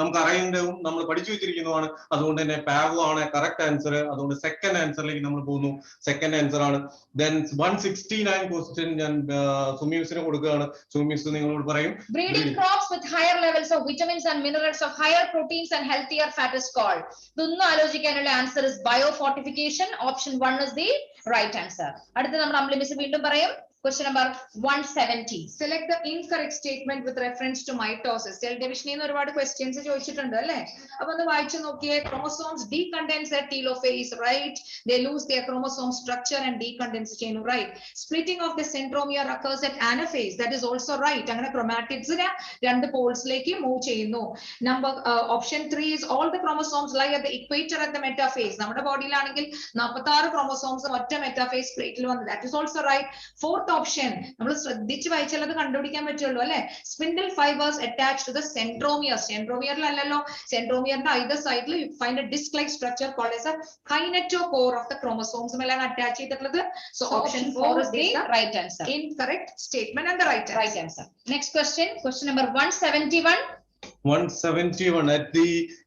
നമുക്ക് അറിയുന്നതും നമ്മൾ പഠിച്ചു വെച്ചിരിക്കുന്നതുമാണ്. അതുകൊണ്ട് തന്നെ പാവോ ആണ് കറക്റ്റ് ആൻസർ. അതുകൊണ്ട് സെക്കൻഡ് ആൻസറിലേക്ക് നമ്മൾ പോകുന്നു. സെക്കൻഡ് ആൻസർ ആണ്. Then 169 ക്വസ്റ്റ്യൻ ഞാൻ സുമിമിസിന് കൊടുക്കുകയാണ്. സുമിമിസ് നിങ്ങളോട് പറയും. Breeding crops with higher levels of vitamins and minerals of higher proteins and healthier fat is called. ഇതൊന്നും ആലോചിക്കാനുള്ള answer is biofortification. Option 1 is the right answer. അടുത്ത നമ്മൾ അമ്പിളി മിസ് വീണ്ടും പറയും. Question number 170. Select the incorrect statement with reference to mitosis. Cell division എന്ന് ഒരുപാട് questions ചോദിച്ചിട്ടുണ്ട് അല്ലേ? അപ്പൊ ഒന്ന് വായിച്ചു നോക്കിയേ. Chromosomes decondense at telophase, right? They lose their chromosome structure and decondense ചെയ്യുന്നു, right? Splitting of the centromere occurs at anaphase. That is also right. അങ്ങനെ chromatids രണ്ട് പോൾസിലേക്ക് മൂവ് ചെയ്യുന്നു. Option 3 is all the chromosomes lie at the equator at the metaphase. നമ്മുടെ ബോഡിയിലാണെങ്കിൽ 46 chromosomes ഒറ്റ metaphase പ്ലേറ്റിൽ വന്നു. That is also right. Fourth option നമ്മൾ ശ്രദ്ധിച്ച് വായിച്ചാൽ അത് കണ്ടുപിടിക്കാൻ പറ്റുള്ളൂ അല്ലെ? Spindle fibers attached to the centromere. Centromereലല്ലോ, centromereന്റെ either side you find a disc-like structure called as a kinetochore of the chromosomes എല്ലാം അറ്റാച്ച് ചെയ്തിട്ടുള്ളത്. So option 4 is the right answer. Incorrect statement and the right answer. Next question, question number 171. 171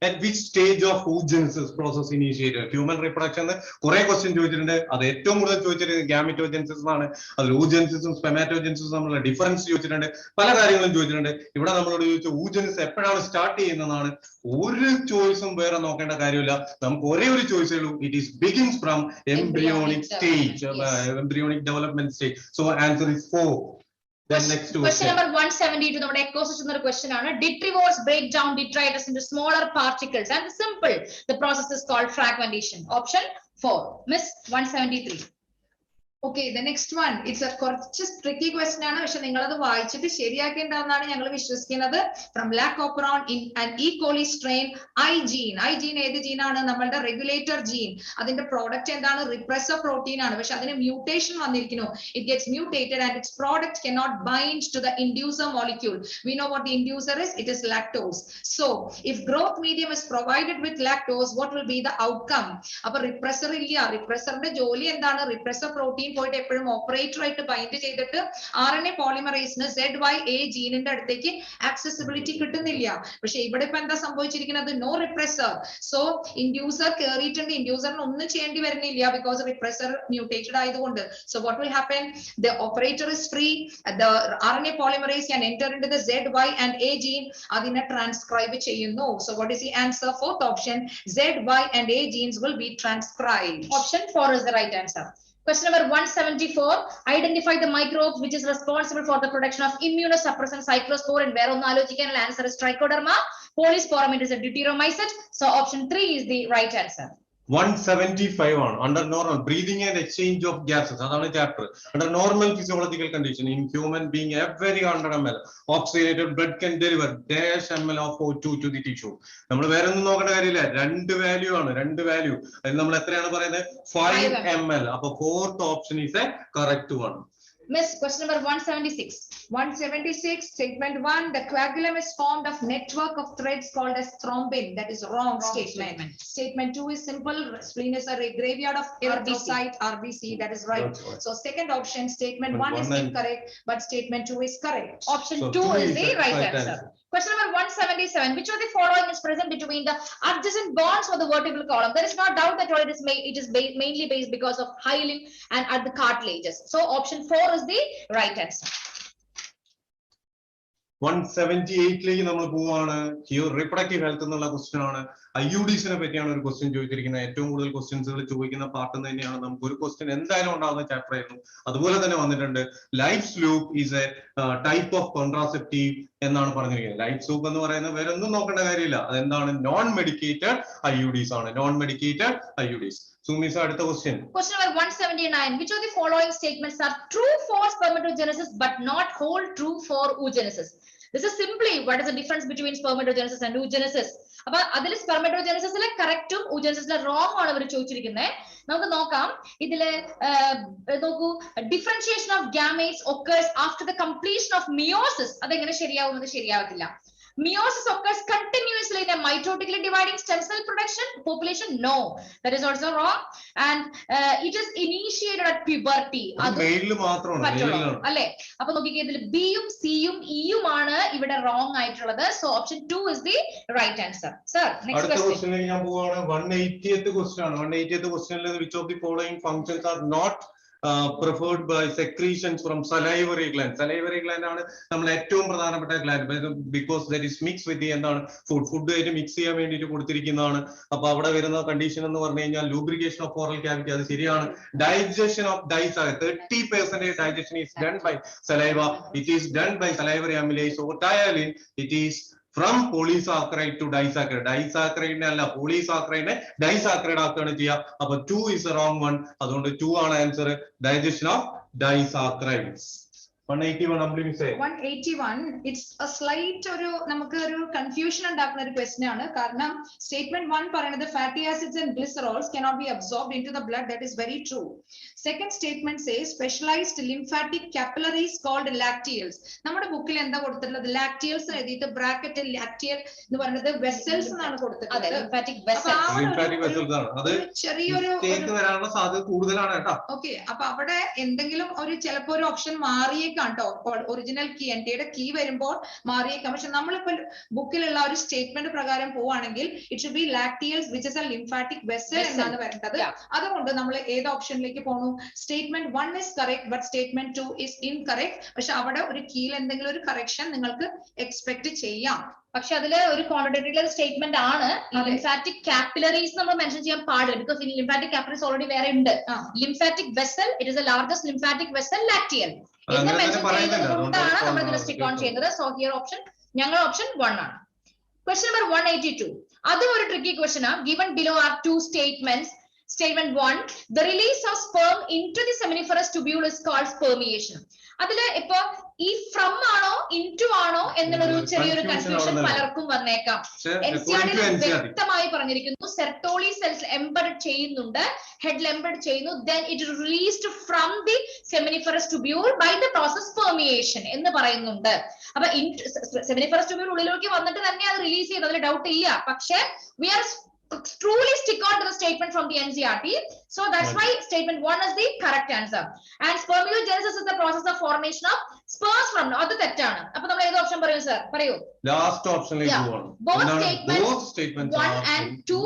at which stage of oogenesis process initiated? Human reproduction കുറെ ക്വസ്റ്റ്യൻ ചോദിച്ചിട്ടുണ്ട്. അത് ഏറ്റവും കൂടുതൽ ചോദിച്ചിരിക്കുന്നത് ഗാമിറ്റോജെൻസിസ് ആണ്. അതിൽ oogenesis സ്പെമാറ്റോജെൻസിസും തമ്മിലുള്ള ഡിഫറൻസ് ചോദിച്ചിട്ടുണ്ട്. പല കാര്യങ്ങളും ചോദിച്ചിട്ടുണ്ട്. ഇവിടെ നമ്മളോട് ചോദിച്ച oogenesis എപ്പോഴാണ് സ്റ്റാർട്ട് ചെയ്യുന്നതാണ്. ഒരു ചോയ്സും വേറെ നോക്കേണ്ട കാര്യമില്ല. നമുക്ക് ഒരേ ഒരു ചോയ്സേ ഉള്ളൂ. It is begins from embryonic stage, embryonic development stage. So answer is 4. Then next question number 172 നമ്മുടെ ecosystem എന്നൊരു question ആണ്. Detrivores break down detritus into smaller particles and simple. The process is called fragmentation. Option 4. Miss 173. Okay, the next one. It's a just tricky question ആണ്. പക്ഷെ നിങ്ങൾ അത് വായിച്ചിട്ട് ശരിയാക്കേണ്ടതെന്നാണ് ഞങ്ങൾ വിശ്വസിക്കുന്നത്. From lac operon in an E. coli strain, I gene ഏത് ജീൻ ആണ്? നമ്മളുടെ റെഗുലേറ്റർ ജീൻ. അതിന്റെ പ്രോഡക്റ്റ് എന്താണ്? റിപ്രസർ പ്രോട്ടീൻ ആണ്. പക്ഷെ അതിന് മ്യൂട്ടേഷൻ വന്നിരിക്കുന്നു. It gets mutated and its product cannot bind to the inducer molecule. We know what the inducer is. It is lactose. So if growth medium is provided with lactose, what will be the outcome? അപ്പോൾ റിപ്രസർ ഇല്ല. റിപ്രസറിന്റെ ജോലി എന്താണ്? റിപ്രസർ പ്രോട്ടീൻ പോയിട്ട് എപ്പോഴും ഓപ്പറേറ്റർ ആയിട്ട് ബൈൻഡ് ചെയ്തിട്ട് RNA പോളിമറേസിന് ZYA ജീനിന്റെ അടുത്തേക്ക് ആക്സസിബിലിറ്റി കിട്ടുന്നില്ല. പക്ഷെ ഇവിടെ ഇപ്പൊ എന്താ സംഭവിച്ചിരിക്കുന്നത്? No repressor. സോ ഇൻഡ്യൂസർ കയറിയിട്ടുണ്ട്. ഇൻഡ്യൂസറിന് ഒന്നും ചെയ്യേണ്ടി വരുന്നില്ല ബിക്കോസ് റിപ്രസർ മ്യൂട്ടേറ്റഡ് ആയതുകൊണ്ട്. So what will happen? The operator is free. The RNA polymerase can enter into the ZY and A gene. അതിനെ ട്രാൻസ്ക്രൈബ് ചെയ്യുന്നു. So what is the answer? Fourth option, ZY and A genes will be transcribed. Option 4 is the right answer. Question number 174. Identify the microbe which is responsible for the production of immunosuppressant cyclosporin. Where on the answer is trichoderma. Polysporum, it is a deuteromycete. So option 3 is the right answer. 175 ആണ്. Under normal breathing and exchange of gases, അതാണ് chapter. Under normal physiological condition in human being, every 100 ml oxygenated blood can deliver dash ml of O2 to the tissue. നമ്മൾ വേറെ ഒന്നും നോക്കേണ്ട കാര്യമില്ല. രണ്ട് വാല്യൂ ആണ്. രണ്ട് വാല്യൂ. അതിൽ നമ്മൾ എത്രയാണ് പറയുന്നത്? 5 ml. അപ്പോൾ fourth option is a correct one. Miss, question number 176. 176, statement 1, the coagulum is formed of network of threads called as thrombin. That is wrong statement. Statement 2 is simple. Spleen is a graveyard of erythrocyte, RBC. That is right. So second option, statement 1 is incorrect, but statement 2 is correct. Option 2 is the right answer. Question number 177. Which of the following is present between the adjacent bonds of the vertebral column? There is no doubt that it is mainly based because of hyaline and at the cartilages. So option 4 is the right answer. 178ലേക്ക് നമ്മൾ പോവാണ്. റീപ്രൊഡക്റ്റീവ് ഹെൽത്ത് എന്നുള്ള ക്വസ്റ്റ്യൻ ആണ്. IUDസിനെ പറ്റിയാണ് ഒരു ക്വസ്റ്റ്യൻ ചോദിച്ചിരിക്കുന്നത്. ഏറ്റവും കൂടുതൽ ക്വസ്റ്റ്യൻസുകൾ ചോദിക്കുന്ന പാർട്ട് തന്നെയാണ്. നമുക്ക് ഒരു ക്വസ്റ്റ്യൻ എന്തായാലും ഉണ്ടാകുന്ന ചാപ്റ്റർ ആയിരുന്നു. അതുപോലെ തന്നെ വന്നിട്ടുണ്ട് life loop is A type of contraceptive എന്നാണ് പറഞ്ഞിരിക്കുന്നത്. ലൈഫ് ലൂപ്പ് എന്ന് പറയുന്നത് വേറെ ഒന്നും നോക്കേണ്ട കാര്യമില്ല. അതെന്താണ്? നോൺ മെഡിക്കേറ്റഡ് IUDs ആണ്. Non medicated IUDs. Sumisa, അടുത്ത question. Question number 179. Which of the following statements are true for spermatogenesis but not whole true for oogenesis? This is simply what is the difference between spermatogenesis and oogenesis. അപ്പൊ അതിൽ സ്പെർമറ്റോജെനസിസിലെ കറക്റ്റും oogenesisലെ റോങ് ആണ് അവർ ചോദിച്ചിരിക്കുന്നത്. നമുക്ക് നോക്കാം. ഇതില് നോക്കൂ, differentiation of gametes occurs after the completion of meiosis. അതെങ്ങനെ ശരിയാവുന്നത്? ശരിയാവത്തില്ല. Meiosis occurs continuously in a mitotically dividing stem cell population. No, that is also wrong. And it is initiated at puberty. അല്ലേ? അപ്പൊ നോക്കിക്കേ, ഇതിൽ ബിയും സിയും ഇയും ആണ് ഇവിടെ റോങ് ആയിട്ടുള്ളത്. So option 2 is the right answer. Sir, next question. ഞാൻ പോവാണ്. 180th question ആണ്. 180th questionൽ which of the following functions are not preferred by secretions from salivary gland. Salivary gland ആണ് നമ്മൾ ഏറ്റവും പ്രധാനപ്പെട്ട gland. Because that is mix വിത്ത് എന്താണ്? ഫുഡ് ആയിട്ട് മിക്സ് ചെയ്യാൻ വേണ്ടിയിട്ട് കൊടുത്തിരിക്കുന്നതാണ്. അപ്പൊ അവിടെ വരുന്ന കണ്ടീഷൻ എന്ന് പറഞ്ഞു കഴിഞ്ഞാൽ ലൂബ്രിക്കേഷൻ ഓഫ് ഓറൽ ക്യാവിറ്റി. അത് ശരിയാണ്. Digestion of dice 30% digestion is done by saliva. It is done by salivary amylase or ptyalin. It is from polysaccharide to disaccharide. Disaccharide അല്ല, polysaccharide disaccharide ആക്കുകയാണ് ചെയ്യുക. അപ്പൊ 2 is the wrong one. അതുകൊണ്ട് 2 ആണ് answer. Digestion of disaccharides. 181, it's a slight നമുക്ക് ഒരു കൺഫ്യൂഷൻ ഉണ്ടാക്കുന്ന ഒരു ക്വസ്റ്റ്യൻ ആണ്. കാരണം സ്റ്റേറ്റ്മെന്റ് 1 പറയുന്നത് fatty acids and glycerols cannot be absorbed into the blood. That is very true. Second statement says specialized lymphatic capillaries called lacteals. നമ്മുടെ ബുക്കിൽ എന്താ കൊടുത്തിട്ടുള്ളത്? lacteals എഴുതിയിട്ട് ബ്രാക്കറ്റ് lacteal എന്ന് പറയുന്നത് വെസൽസ് എന്നാണ് കൊടുത്തിട്ടുള്ളത്. lymphatic vessels ആണ്. അത് ചെറിയൊരു വരാനുള്ള സാധ്യത കൂടുതലാണ് കേട്ടോ. ഓക്കേ, അപ്പൊ അവിടെ എന്തെങ്കിലും ഒരു ചിലപ്പോൾ ഒരു ഓപ്ഷൻ മാറിയേക്കാം കേട്ടോ. ഒറിജിനൽ കീ എൻടിയുടെ കീ വരുമ്പോൾ മാറിയേക്കാം. പക്ഷെ നമ്മളിപ്പോ ബുക്കിലുള്ള ഒരു സ്റ്റേറ്റ്മെന്റ് പ്രകാരം പോവാണെങ്കിൽ it should be lacteals which is a lymphatic vessel എന്നാണ് വരുന്നത്. അതുകൊണ്ട് നമ്മൾ ഏത് ഓപ്ഷനിലേക്ക് പോകണം? Statement 1 is correct but statement 2 is incorrect. പക്ഷെ അവിടെ ഒരു കീയിൽ എന്തെങ്കിലും ഒരു കറക്ഷൻ നിങ്ങൾക്ക് എക്സ്പെക്ട് ചെയ്യാം. പക്ഷെ അതില് ഒരു കോൺട്രഡിക്ടറി സ്റ്റേറ്റ്മെന്റ് ആണ്. ലിംഫാറ്റിക് കാപ്പിലറീസ് നമ്മൾ മെൻഷൻ ചെയ്യാൻ പാടില്ല. Because in lymphatic capillaries already വേറെ ഉണ്ട്. Lymphatic vessel, it is the largest lymphatic vessel lacteal എന്ന് മെൻഷൻ ചെയ്യുന്നത് കൊണ്ടാണ് നമ്മൾ ഇതിൽ സ്റ്റിക്ക് ഓൺ ചെയ്യുന്നത്. സോ ഹിയർ ഓപ്ഷൻ, ഞങ്ങൾ ഓപ്ഷൻ 1 ആണ്. Question number 182. അതും ഒരു ട്രിക്കി ക്വസ്റ്റ്യൻ ആണ്. Given below are two statements. Statement 1, the release of sperm into the seminiferous tubule is called spermiation. അതില് ഇപ്പൊ ഈ ഫ്രം ആണോ ഇൻടു ആണോ എന്നുള്ളൊരു ചെറിയൊരു കൺഫ്യൂഷൻ പലർക്കും വന്നേക്കാം. NCERT വ്യക്തമായി പറഞ്ഞിരിക്കുന്നു സെർട്ടോളി സെൽസ് എംബഡ് ചെയ്യുന്നുണ്ട്, ഹെഡിൽ എംബഡ് ചെയ്യുന്നു, then it is released from the seminiferous tubule by the process spermiation എന്ന് പറയുന്നുണ്ട്. അപ്പൊ seminiferous tubule ഉള്ളിലേക്ക് വന്നിട്ട് തന്നെ അത് റിലീസ് ചെയ്യുന്നത് അതിൽ ഡൗട്ട് ഇല്ല. പക്ഷേ we are truly stick on to the statement from the NCERT. So that's why statement 1 is the correct answer. And spermiogenesis is the process of formation of sperms from. അത് തെറ്റാണ്. അപ്പൊ നമ്മൾ ഏത് ഓപ്ഷൻ പറയും സർ? പറയൂ. ലാസ്റ്റ് ഓപ്ഷനിലേക്ക് പോകണം. Both statements 1 and 2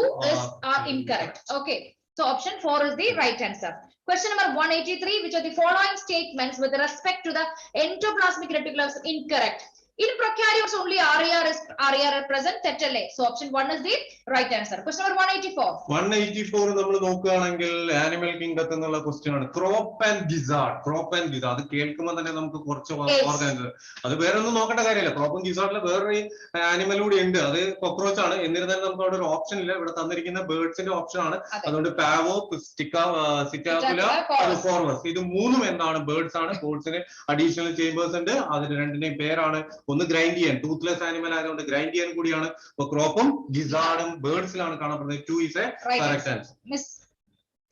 are incorrect. Okay. So option 4 is the right answer. Question number 183, which of the following statements with respect to the endoplasmic reticulum is incorrect? In prokaryotes only RAR present, തെറ്റല്ലേ? So option 1 is the right answer. Question number 184. 184 നമ്മൾ നോക്കുകയാണെങ്കിൽ ആനിമൽ കിങ്ഡത്തിൽ നിന്നുള്ള ക്വസ്റ്റ്യൻ ആണ്. Crop and gizzard. അത് കേൾക്കുമ്പോൾ തന്നെ നമുക്ക് കുറച്ച് ഓർഗൻ, അത് വേറെ ഒന്നും നോക്കേണ്ട കാര്യമില്ല. ക്രോപ്പ് ആൻഡ് ഗിസാർഡിൽ വേറൊരു ആനിമൽ കൂടി ഉണ്ട്, അത് കോക്രോച്ച് ആണ്. എന്നിരുന്നാലും നമുക്ക് അവിടെ ഒരു ഓപ്ഷൻ ഇല്ല. ഇവിടെ തന്നിരിക്കുന്ന ബേർഡ്സിന്റെ ഓപ്ഷൻ ആണ്. അതുകൊണ്ട് പാവോ, സിറ്റാക്കുല, ഫോർവസ്, ഇത് മൂന്നും എന്താണ്? ബേർഡ്സ് ആണ്. ബേർഡ്സിന് അഡീഷണൽ ചേമ്പേഴ്സ് ഉണ്ട്. അതിന് രണ്ടിന്റെയും പേരാണ് ഒന്ന് ഗ്രൈൻഡ് ചെയ്യാൻ, ടൂത്ത്ലെസ് ആനിമൽ ആയതുകൊണ്ട് ഗ്രൈൻഡ് ചെയ്യാൻ കൂടിയാണ്. അപ്പൊ ക്രോപ്പും ഗിസാർഡും ബേർഡ്സിലാണ് കാണപ്പെടുന്നത്. 2 is a correct answer.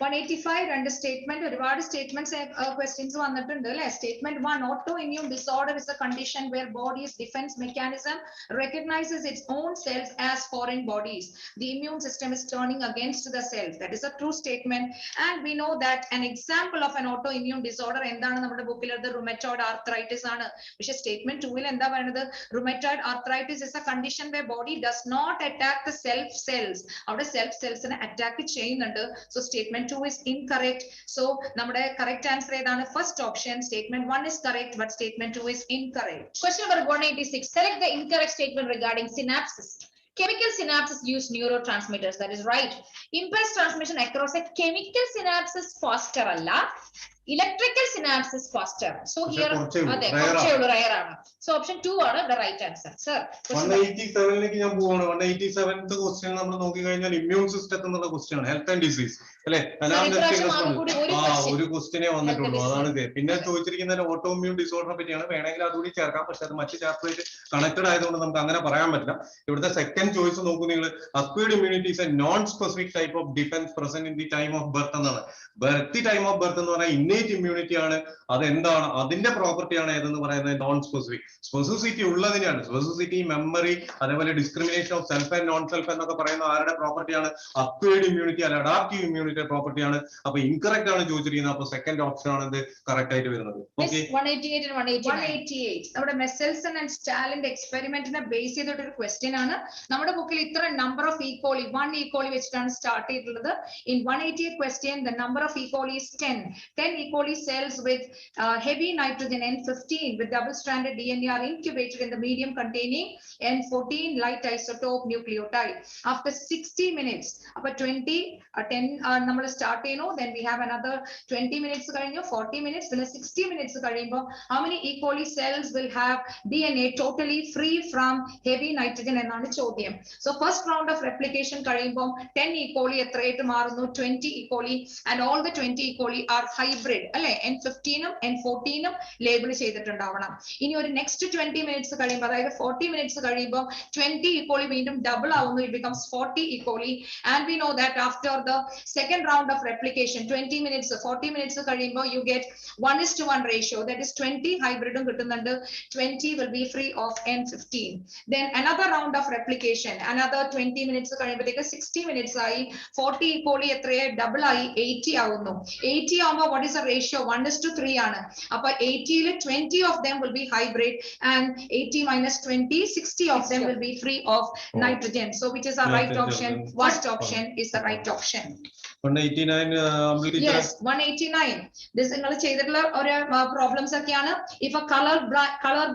185 രണ്ട് സ്റ്റേറ്റ്മെന്റ്, ഒരുപാട് സ്റ്റേറ്റ്മെന്റ്സ് ക്വസ്റ്റ്യൻസ് വന്നിട്ടുണ്ട് അല്ലെ. Statement 1, auto immune disorder is a condition where body's defence mechanism recognizes its own cells as foreign bodies. The immune system is turning against the cells. That is a true statement. And we know that an example of an autoimmune disorder എന്താണ് നമ്മുടെ ബുക്കിലുള്ളത്? rheumatoid arthritis ആണ്. പക്ഷേ സ്റ്റേറ്റ്മെന്റ് 2 ൽ എന്താ പറയുന്നത്? rheumatoid arthritis is a condition where body does not attack the self cells. അവിടെ self cells നെ അറ്റാക്ക് ചെയ്യുന്നുണ്ട്. So statement 2 is incorrect. So നമ്മുടെ correct answer ഏതാണ്? First option, statement 1 is correct, but statement 2 is incorrect. Question number 186. Select the incorrect statement regarding synapses. Chemical synapses use neurotransmitters. That is right. Impulse transmission across a chemical synapses faster alla. Electrical synapses faster. So here rare ആണ്. So option 2 ആണ് the right answer. Sir, 187 ലേക്ക് ഞാൻ പോവാണ്. 187th ക്വസ്റ്റ്യൻ നമ്മൾ നോക്കി കഴിഞ്ഞാൽ ഇമ്മ്യൂൺ സിസ്റ്റത്തിൽ നിന്നുള്ള ക്വസ്റ്റ്യൻ ആണ്. ഹെൽത്ത് ആൻഡ് ഡിസീസ് അല്ലെ? ഒരു ക്വസ്റ്റ്യനെ വന്നിട്ടുള്ളൂ, അതാണ് ഇത്. പിന്നെ ചോദിച്ചിരിക്കുന്നത് ഓട്ടോ ഇമ്മ്യൂൺ ഡിസോർഡറിനെ പറ്റിയാണ്. വേണമെങ്കിൽ അതുകൂടി ചേർക്കാം, പക്ഷെ അത് മറ്റു ചാപ്റ്ററായിട്ട് കണക്റ്റഡ് ആയതുകൊണ്ട് നമുക്ക് അങ്ങനെ പറയാൻ പറ്റില്ല. ഇവിടുത്തെ സെക്കൻഡ് ചോയ്സ് നോക്കൂ നിങ്ങൾ. Acquired immunity is A non specific type of defence present in the time of birth എന്നാണ്. ബർത്ത് ടൈം ഓഫ് ബർത്ത് എന്ന് പറഞ്ഞാൽ ഇന്നേറ്റ് ഇമ്മ്യൂണിറ്റി ആണ്. അതെന്താണ്? അതിന്റെ പ്രോപ്പർട്ടിയാണ് ഏതെന്ന് പറയുന്നത്? Non specific. സ്പെസിഫിസിറ്റി ഉള്ളതിനാണ്. സ്പെസിഫിസിറ്റി, മെമ്മറി, അതേപോലെ discrimination of self and non self എന്നൊക്കെ പറയുന്ന ആരുടെ പ്രോപ്പർട്ടിയാണ്? അക്വയർഡ് ഇമ്മ്യൂണിറ്റി അല്ല, അഡാപ്റ്റീവ് ഇമ്മ്യൂണിറ്റി പ്രോപ്പർട്ടിയാണ്. അപ്പൊ ഇൻകറക്റ്റ് ആണ് ചോദിച്ചിരിക്കുന്നത്. അപ്പൊ സെക്കൻഡ് ഓപ്ഷൻ ആണ് ഇത് കറക്റ്റ് ആയിട്ട് വരുന്നത്. 188 and 188 നമ്മുടെ മെസൽസൺ ആൻഡ് സ്റ്റാലിന്റെ എക്സ്പെരിമെന്റിനെ ബേസ് ചെയ്തിട്ട് ഒരു ക്വസ്റ്റ്യൻ ആണ്. നമ്മുടെ ബുക്കിൽ ഇത്ര നമ്പർ ഓഫ് ഈക്വലി 1 ഈക്വലി വെച്ചിട്ടാണ് സ്റ്റാർട്ട് ചെയ്തിട്ടുള്ളത്. In 188 question the number of equally is 10 equally cells with heavy nitrogen N15 with double stranded DNA are incubated in the medium containing N14 light isotope nucleotide. After 60 minutes appo 10 നമ്മൾ സ്റ്റാർട്ട് ചെയ്യുന്നു. then we have another 20 minutes കഴിഞ്ഞു, 40 minutes, പിന്നെ 60 minutes കഴിയുമ്പോൾ how many equally cells will have DNA totally free from heavy nitrogen എന്നാണ് ചോദ്യം. so first round of replication കഴിയുമ്പോൾ 10 equally എത്രയായിട്ട് മാറുന്നു? 20 equally, and all the 20 equally are hybrid അല്ലെ? N15 ഉം N14 ഉം ലേബിൾ ചെയ്തിട്ടുണ്ടാവണം. ഇനി ഒരു നെക്സ്റ്റ് 20 minutes കഴിയുമ്പോൾ, അതായത് 40 minutes കഴിയുമ്പോൾ 20 equally വീണ്ടും ഡബിൾ ആവുന്നു. it becomes 40 equally, and we know that after the second round of replication 20 minutes 40 minutes കഴിയുമ്പോൾ you get 1:1 ratio, that is 20 hybrid ഉം കിട്ടുന്നുണ്ട്. 20 will be free of N15. then another round of replication, another 20 minutes കഴിയുമ്പോഴത്തേക്ക് 60 minutes ആയി. 40 equally എത്രയെ ഡബിൾ ആയി 80 ആവുന്നു. 80 ആവുമ്പോൾ what is the ratio? 1:3 ആണ്. അപ്പൊ 80 ൽ 20 of them will be hybrid, and 80 minus 20 60 of them will be free of nitrogen. So which is our right option? First option is the right option. 189 yes 189. this നിങ്ങൾ ചെയ്തിട്ടുള്ള ഒരു പ്രോബ്ലംസ് ഒക്കെയാണ്. if a color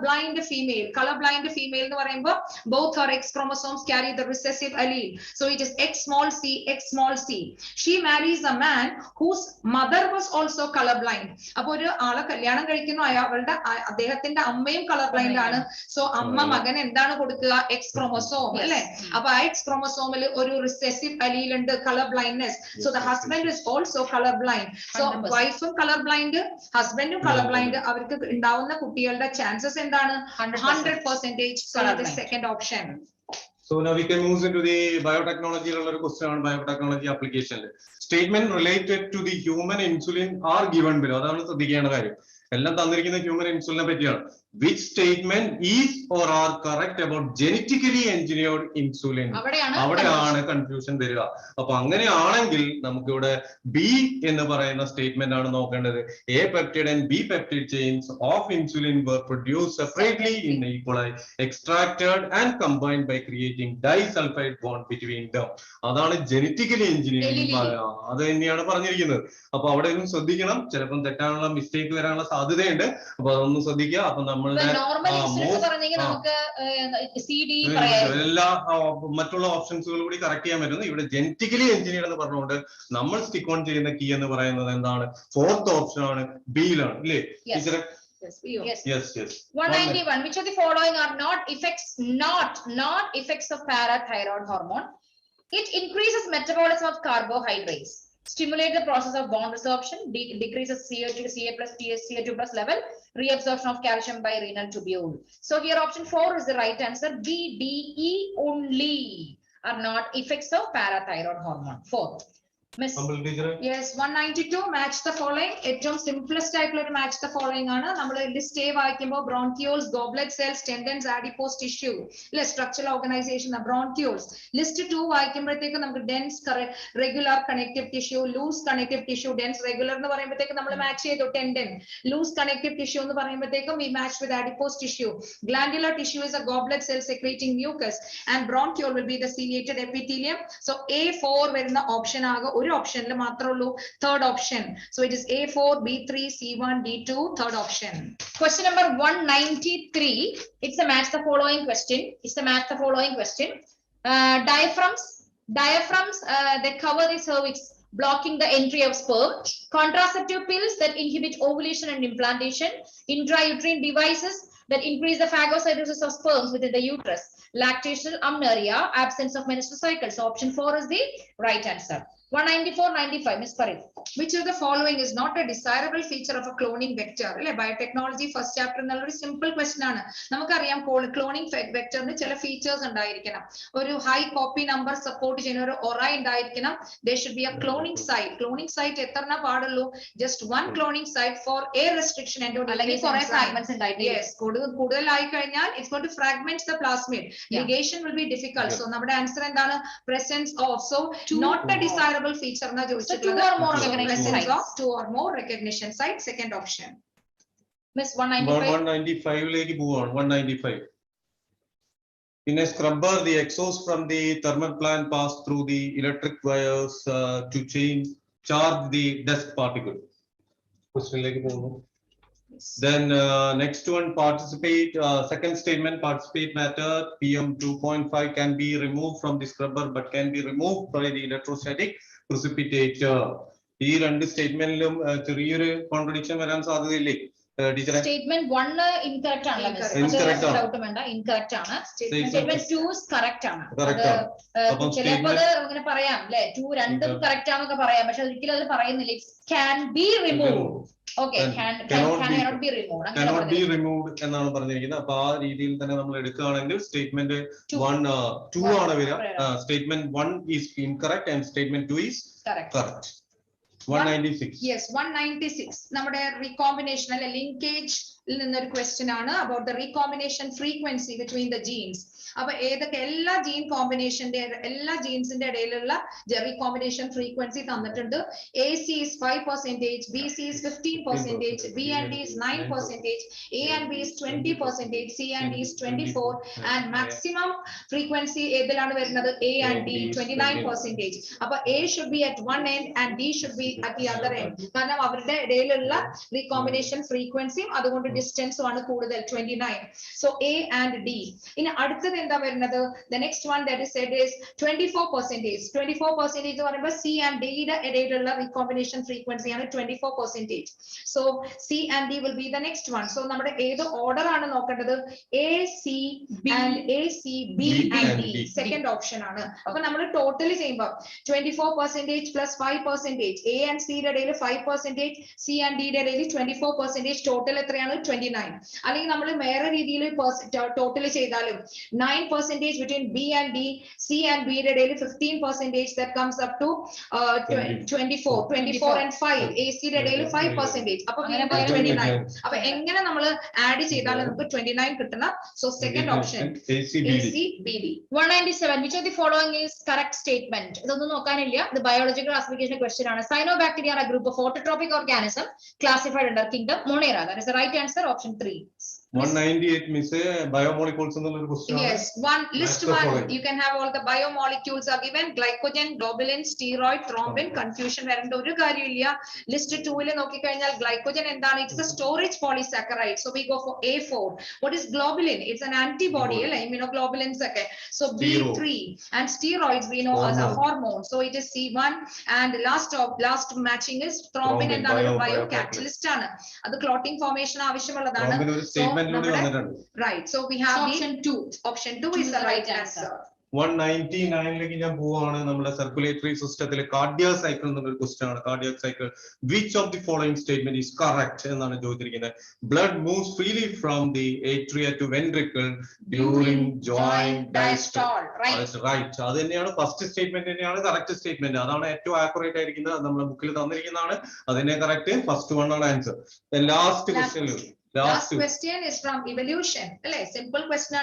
blind female എന്ന് പറയുമ്പോൾ both her X chromosomes carry the recessive allele, so it is X small c. she marries a man whose mother was also colour blind. അപ്പൊ ഒരു ആളെ കല്യാണം കഴിക്കുന്നു, അദ്ദേഹത്തിന്റെ അമ്മയും കളർ ബ്ലൈൻഡ് ആണ്. സോ അമ്മ മകൻ എന്താണ് കൊടുക്കുക? എക്സ് ക്രോമസോം അല്ലെ? അപ്പൊ ആ എക്സ് ക്രോമസോമിൽ ഒരു റിസെസീവ് അലീൽ ഉണ്ട്, colour blindness. So the husband is also colour blind. So വൈഫും കളർ ബ്ലൈൻഡ്, ഹസ്ബൻഡും കളർ ബ്ലൈൻഡ്. അവർക്ക് ഉണ്ടാവുന്ന കുട്ടികളുടെ ചാൻസസ് എന്താണ്? 100%. So that is second option. So now we can move into the biotechnology question on biotechnology application. Statement related to the human insulin are given below. അതാണ് ശ്രദ്ധിക്കേണ്ട കാര്യം. എല്ലാം തന്നിരിക്കുന്ന ഹ്യൂമൻ ഇൻസുലിനെ പറ്റിയാണ്. Which statement is or are correct about genetically engineered insulin? അവിടെയാണ് കൺഫ്യൂഷൻ വരിക. അപ്പൊ അങ്ങനെയാണെങ്കിൽ നമുക്കിവിടെ ബി എന്ന് പറയുന്ന സ്റ്റേറ്റ്മെന്റ് ആണ് നോക്കേണ്ടത്. A peptide and B peptide chains of insulin were produced separately in equally extracted and combined by creating disulfide bond between them. അതാണ് ജനറ്റിക്കലി എഞ്ചിനീയറിംഗ്. അത് തന്നെയാണ് പറഞ്ഞിരിക്കുന്നത്. അപ്പൊ അവിടെ ഒന്നും ശ്രദ്ധിക്കണം, ചിലപ്പം തെറ്റാനുള്ള മിസ്റ്റേക്ക് വരാനുള്ള സാധ്യതയുണ്ട്. അപ്പൊ അതൊന്നും ശ്രദ്ധിക്കുക. അപ്പൊ നമ്മളുടെ എല്ലാ മറ്റുള്ള ഓപ്ഷൻസുകൾ കൂടി കറക്റ്റ് ചെയ്യാൻ പറ്റുന്നു. ഇവിടെ ജനറ്റിക്കലി എഞ്ചിനീയർ എന്ന് പറഞ്ഞുകൊണ്ട് നമ്മൾ സ്റ്റിക്ക് ഓൺ ചെയ്യുന്ന കീ എന്ന് പറയുന്നത് എന്താണ്? ഫോർത്ത് ഓപ്ഷൻ ആണ്, ബിയിലാണ് അല്ലേ ടീച്ചറെ? Yes. 191. Which of the following are not effects of parathyroid hormone? It increases metabolism of carbohydrates, stimulate the process of bond resorption, decreases CO2 Ca plus CO2 plus level, reabsorption of calcium by renal tubule. So here option 4 is the right answer. B, D, E only are not effects of parathyroid hormone. 4. Miss. Yes, 192. Match the following. ഏറ്റവും സിംപ്ലസ്റ്റ് ആയിട്ടുള്ള ഒരു match the following ആണ്. നമ്മൾ ലിസ്റ്റ് എ വായിക്കുമ്പോൾ bronchioles, goblet cells, tendons, adipose tissue അല്ലെ, സ്ട്രക്ചറൽ ഓർഗനൈസേഷൻ bronchioles. ലിസ്റ്റ് 2 വായിക്കുമ്പോഴത്തേക്ക് നമുക്ക് dense regular connective tissue, loose connective tissue. dense regular എന്ന് പറയുമ്പോഴത്തേക്ക് നമ്മൾ മാച്ച് ചെയ്തു tendon. loose connective tissue എന്ന് പറയുമ്പോഴത്തേക്കും we match with adipose tissue. glandular tissue is a goblet cell secreting mucus and bronchiole will be the ciliated epithelium. So A4 വരുന്ന ഓപ്ഷൻ ആകെ ഒരു ഓപ്ഷനിൽ മാത്രമേ ഉള്ളൂ, third option. So it is A4, B3, C1, D2, third option. Question number 193. It's a match the following question. Diaphragms, they cover the cervix, blocking the entry of sperm. Contraceptive pills that inhibit ovulation and implantation. Intrauterine devices that increase the phagocytosis of sperms within the uterus. Lactational amenorrhea, absence of menstrual cycle. So option 4 is the right answer. 194-95. Miss Parith. Which of the following is not a desirable feature of a cloning vector? Biotechnology first chapter എന്നുള്ള simple question ആണ്. നമുക്കറിയാം cloning vectorന് ചില features ഉണ്ടായിരിക്കണം. ഒരു high copy number support ചെയ്യുന്ന ഒരു aura ഉണ്ടായിരിക്കണം. There should be a cloning site. Cloning site എത്രണ്ണ പാടുള്ളൂ? Just one cloning site for a restriction അല്ലെങ്കിൽ കുറേ fragments ഉണ്ടായിരിക്കും. Yes, കൂടുതലായി കഴിഞ്ഞാൽ it's going to fragment the plasmid. Ligation will be difficult. So നമ്മുടെ answer എന്താണ്? Presence of. So not a desirable feature na ചോദിച്ചിട്ടുള്ളത്. 2 or more recognition site. Second option. Miss 195 ലേക്ക് പോവാണ്. 195. In a scrubber, the exhaust from the thermal plant pass through the electric wires to charge the dust particle. Question ലേക്ക് പോകുന്നു. Then next one, second statement, participate matter PM 2.5 can be removed from the scrubber but can be removed by the electrostatic precipitator. ഈ രണ്ട് സ്റ്റേറ്റ്മെന്റിലും ചെറിയൊരു കോൺട്രഡിക്ഷൻ വരാൻ സാധ്യതയില്ലേ ടീച്ചറെ? സ്റ്റേറ്റ്മെന്റ് 1 ഇൻകറക്റ്റ് ആണ്, ഡൗട്ട് വേണ്ട, ഇൻകറക്റ്റ് ആണ്. സ്റ്റേറ്റ്മെന്റ് 2 കറക്റ്റ് ആണ്. ചിലപ്പോൾ അങ്ങനെ പറയാം അല്ലെ, 2 രണ്ടും കറക്റ്റ് ആണെന്നൊക്കെ പറയാം, പക്ഷെ ഒരിക്കലും അത് പറയുന്നില്ല. It can be remove. Okay, cannot be removed. Cannot be removed എന്നാണ് പറഞ്ഞിരിക്കുന്നത്. അപ്പൊ ആ രീതിയിൽ തന്നെ നമ്മൾ എടുക്കുകയാണെങ്കിൽ സ്റ്റേറ്റ്മെന്റ് 2 ആണ് വരിക. Statement 1 is incorrect and statement 2 is correct. 196. Yes, 196. നമ്മുടെ recombination അല്ലെ linkage ൽ നിന്നൊരു question ആണ് about the recombination frequency between the genes. അപ്പൊ ഏതൊക്കെ എല്ലാ ജീൻ കോമ്പിനേഷന്റെ എല്ലാ ജീൻസിന്റെ ഇടയിലുള്ള റീകോമ്പിനേഷൻ ഫ്രീക്വൻസി തന്നിട്ടുണ്ട്. AC is 5%, BC is 15%, B and D is 9%, A and B is 20%, C and D is 24%, and maximum frequency ഏതിലാണ് വരുന്നത്? A and D 29%. അപ്പൊ A should be at one end and D should be at the other end. കാരണം അവരുടെ ഇടയിലുള്ള റീകോമ്പിനേഷൻ ഫ്രീക്വൻസിയും അതുകൊണ്ട് ഡിസ്റ്റൻസും ആണ് കൂടുതൽ 29. So A and D. ഇനി അടുത്തത് എന്താ വരുന്നത്? The next one that is said is 24%. 24% എന്ന് പറയുമ്പോൾ C and D യുടെ ഇടയിലുള്ള റീകോമ്പിനേഷൻ ഫ്രീക്വൻസി ആണ് 24%. So C and D will be the next one. So നമ്മുടെ ഏത് ഓർഡർ ആണ് നോക്കേണ്ടത്? A, C and A, C, B and D. Second option ആണ്. അപ്പൊ നമ്മൾ ടോട്ടൽ ചെയ്യുമ്പോൾ 24% plus 5%. A and C യുടെ ഇടയിൽ 5%, C and D യുടെ ഇടയിൽ 24%. ടോട്ടൽ എത്രയാണ്? 29. അല്ലെങ്കിൽ നമ്മൾ വേറെ രീതിയിൽ ടോട്ടൽ ചെയ്താലും 9% between B and D, C and B യുടെ ഇടയിൽ 15%. That comes up to 24 and 5. AC യുടെ ഇടയിൽ 5%. അപ്പൊ 29. അപ്പൊ എങ്ങനെ നമ്മൾ ആഡ് ചെയ്താലും നമുക്ക് 29 കിട്ടണം. So second option ACBD. 197. Which of the following is correct statement? ഇതൊന്നും നോക്കാനില്ല. ഇത് ബയോളജിക്കൽ ക്ലാസിഫിക്കേഷൻ ക്വസ്റ്റ്യൻ ആണ്. Cyanobacteria are a group of autotrophic organism classified under kingdom Monera. That is the right answer, option 3. 198 means biomolecules എന്നുള്ള question. Yes, one list one. You can have all the biomolecules are given. Glycogen, globulin, steroid, thrombin. Confusion വരേണ്ട ഒരു കാര്യമില്ല. List 2 ൽ നോക്കി കഴിഞ്ഞാൽ glycogen എന്താണ്? It's a storage polysaccharide. So we go for A4. What is globulin? It's an antibody, അല്ലേ? Immunoglobulins ഒക്കെ. So B3. And steroids we know as a hormone. So it is C1. And last matching is thrombin എന്താണ്? ഒരു biocatalyst ആണ്. അത് clotting formation ആവശ്യമുള്ളതാണ്. Right. So we have option 2. Option 2 is the right answer. 199 ഞാൻ പോവാണ്. നമ്മുടെ സർക്കുലേറ്ററി സിസ്റ്റത്തിൽ കാർഡിയാക് സൈക്കിൾ എന്നൊരു ക്വസ്റ്റ്യൻ ആണ്. Cardiac cycle which of the following statement is correct എന്നാണ് ചോദിച്ചിരിക്കുന്നത്. Blood moves freely from the atria to ventricle during joint diastole. Right. അത് തന്നെയാണ് ഫസ്റ്റ് സ്റ്റേറ്റ്മെന്റ് തന്നെയാണ് കറക്റ്റ് സ്റ്റേറ്റ്മെന്റ്. അതാണ് ഏറ്റവും ആക്യുറേറ്റ് ആയിരിക്കുന്നത്. നമ്മുടെ ബുക്കിൽ തന്നിരിക്കുന്നതാണ്. അതിനെ കറക്റ്റ്. ഫസ്റ്റ് വൺ ആണ് answer. Last question Last question is from evolution. Simple question.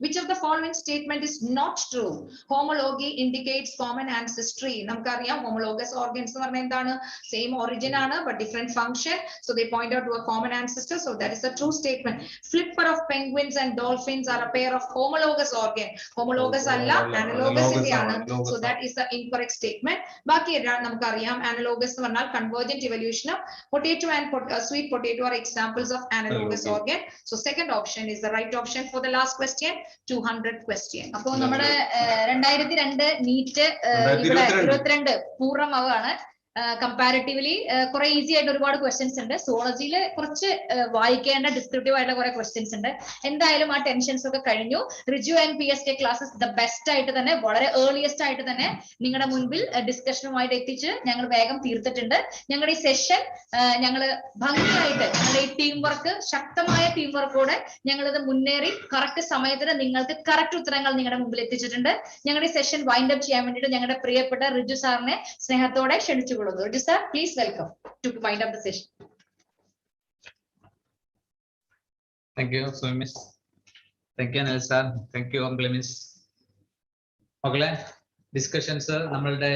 Which of the following statement is not true? Homology indicates common ancestry. Namkariya homologous organs same origin but different function. So they point out to a common ancestor. So that is a true statement. Flipper of penguins and dolphins are a pair of homologous organ. Homologous alla, analogous indiana. So that is the incorrect statement. Baki namkariya analogous convergent evolution of potato and sweet potato are examples of analogous organ. So second option is the right option for the last question. 200 question. അപ്പോ നമ്മുടെ 2002 NEET 22 പൂർണ്ണമാവാണ്. കമ്പാരിറ്റീവ്ലി കുറെ ഈസി ആയിട്ട് ഒരുപാട് ക്വസ്റ്റ്യൻസ് ഉണ്ട്. സോളജിയിൽ കുറച്ച് വായിക്കേണ്ട ഡിസ്ക്രിപ്റ്റീവ് ആയിട്ടുള്ള കുറെ ക്വസ്റ്റ്യൻസ് ഉണ്ട്. എന്തായാലും ആ ടെൻഷൻസ് ഒക്കെ കഴിഞ്ഞു. Riju and PSK classes the best ആയിട്ട് തന്നെ വളരെ ഏർലിയസ്റ്റ് ആയിട്ട് തന്നെ നിങ്ങളുടെ മുൻപിൽ ഡിസ്കഷനുമായിട്ട് എത്തിച്ച് ഞങ്ങൾ വേഗം തീർത്തിട്ടുണ്ട്. ഞങ്ങളുടെ ഈ സെഷൻ ഞങ്ങൾ ഭംഗിയായിട്ട് ഞങ്ങളുടെ ഈ ടീം വർക്ക്, ശക്തമായ ടീം വർക്കോടെ ഞങ്ങളിത് മുന്നേറി കറക്റ്റ് സമയത്തിന് നിങ്ങൾക്ക് കറക്റ്റ് ഉത്തരങ്ങൾ നിങ്ങളുടെ മുമ്പിൽ എത്തിച്ചിട്ടുണ്ട്. ഞങ്ങളുടെ ഈ സെഷൻ വൈൻഡ് അപ്പ് ചെയ്യാൻ വേണ്ടിയിട്ട് ഞങ്ങളുടെ പ്രിയപ്പെട്ട റിജു സാറിനെ സ്നേഹത്തോടെ ക്ഷണിച്ചു. Sir, please welcome to wind up the session. Thank you so much. Thank you, Anil sir. Thank you, Miss. മക്കളെ, ഡിസ്കഷൻസ് നമ്മളുടെ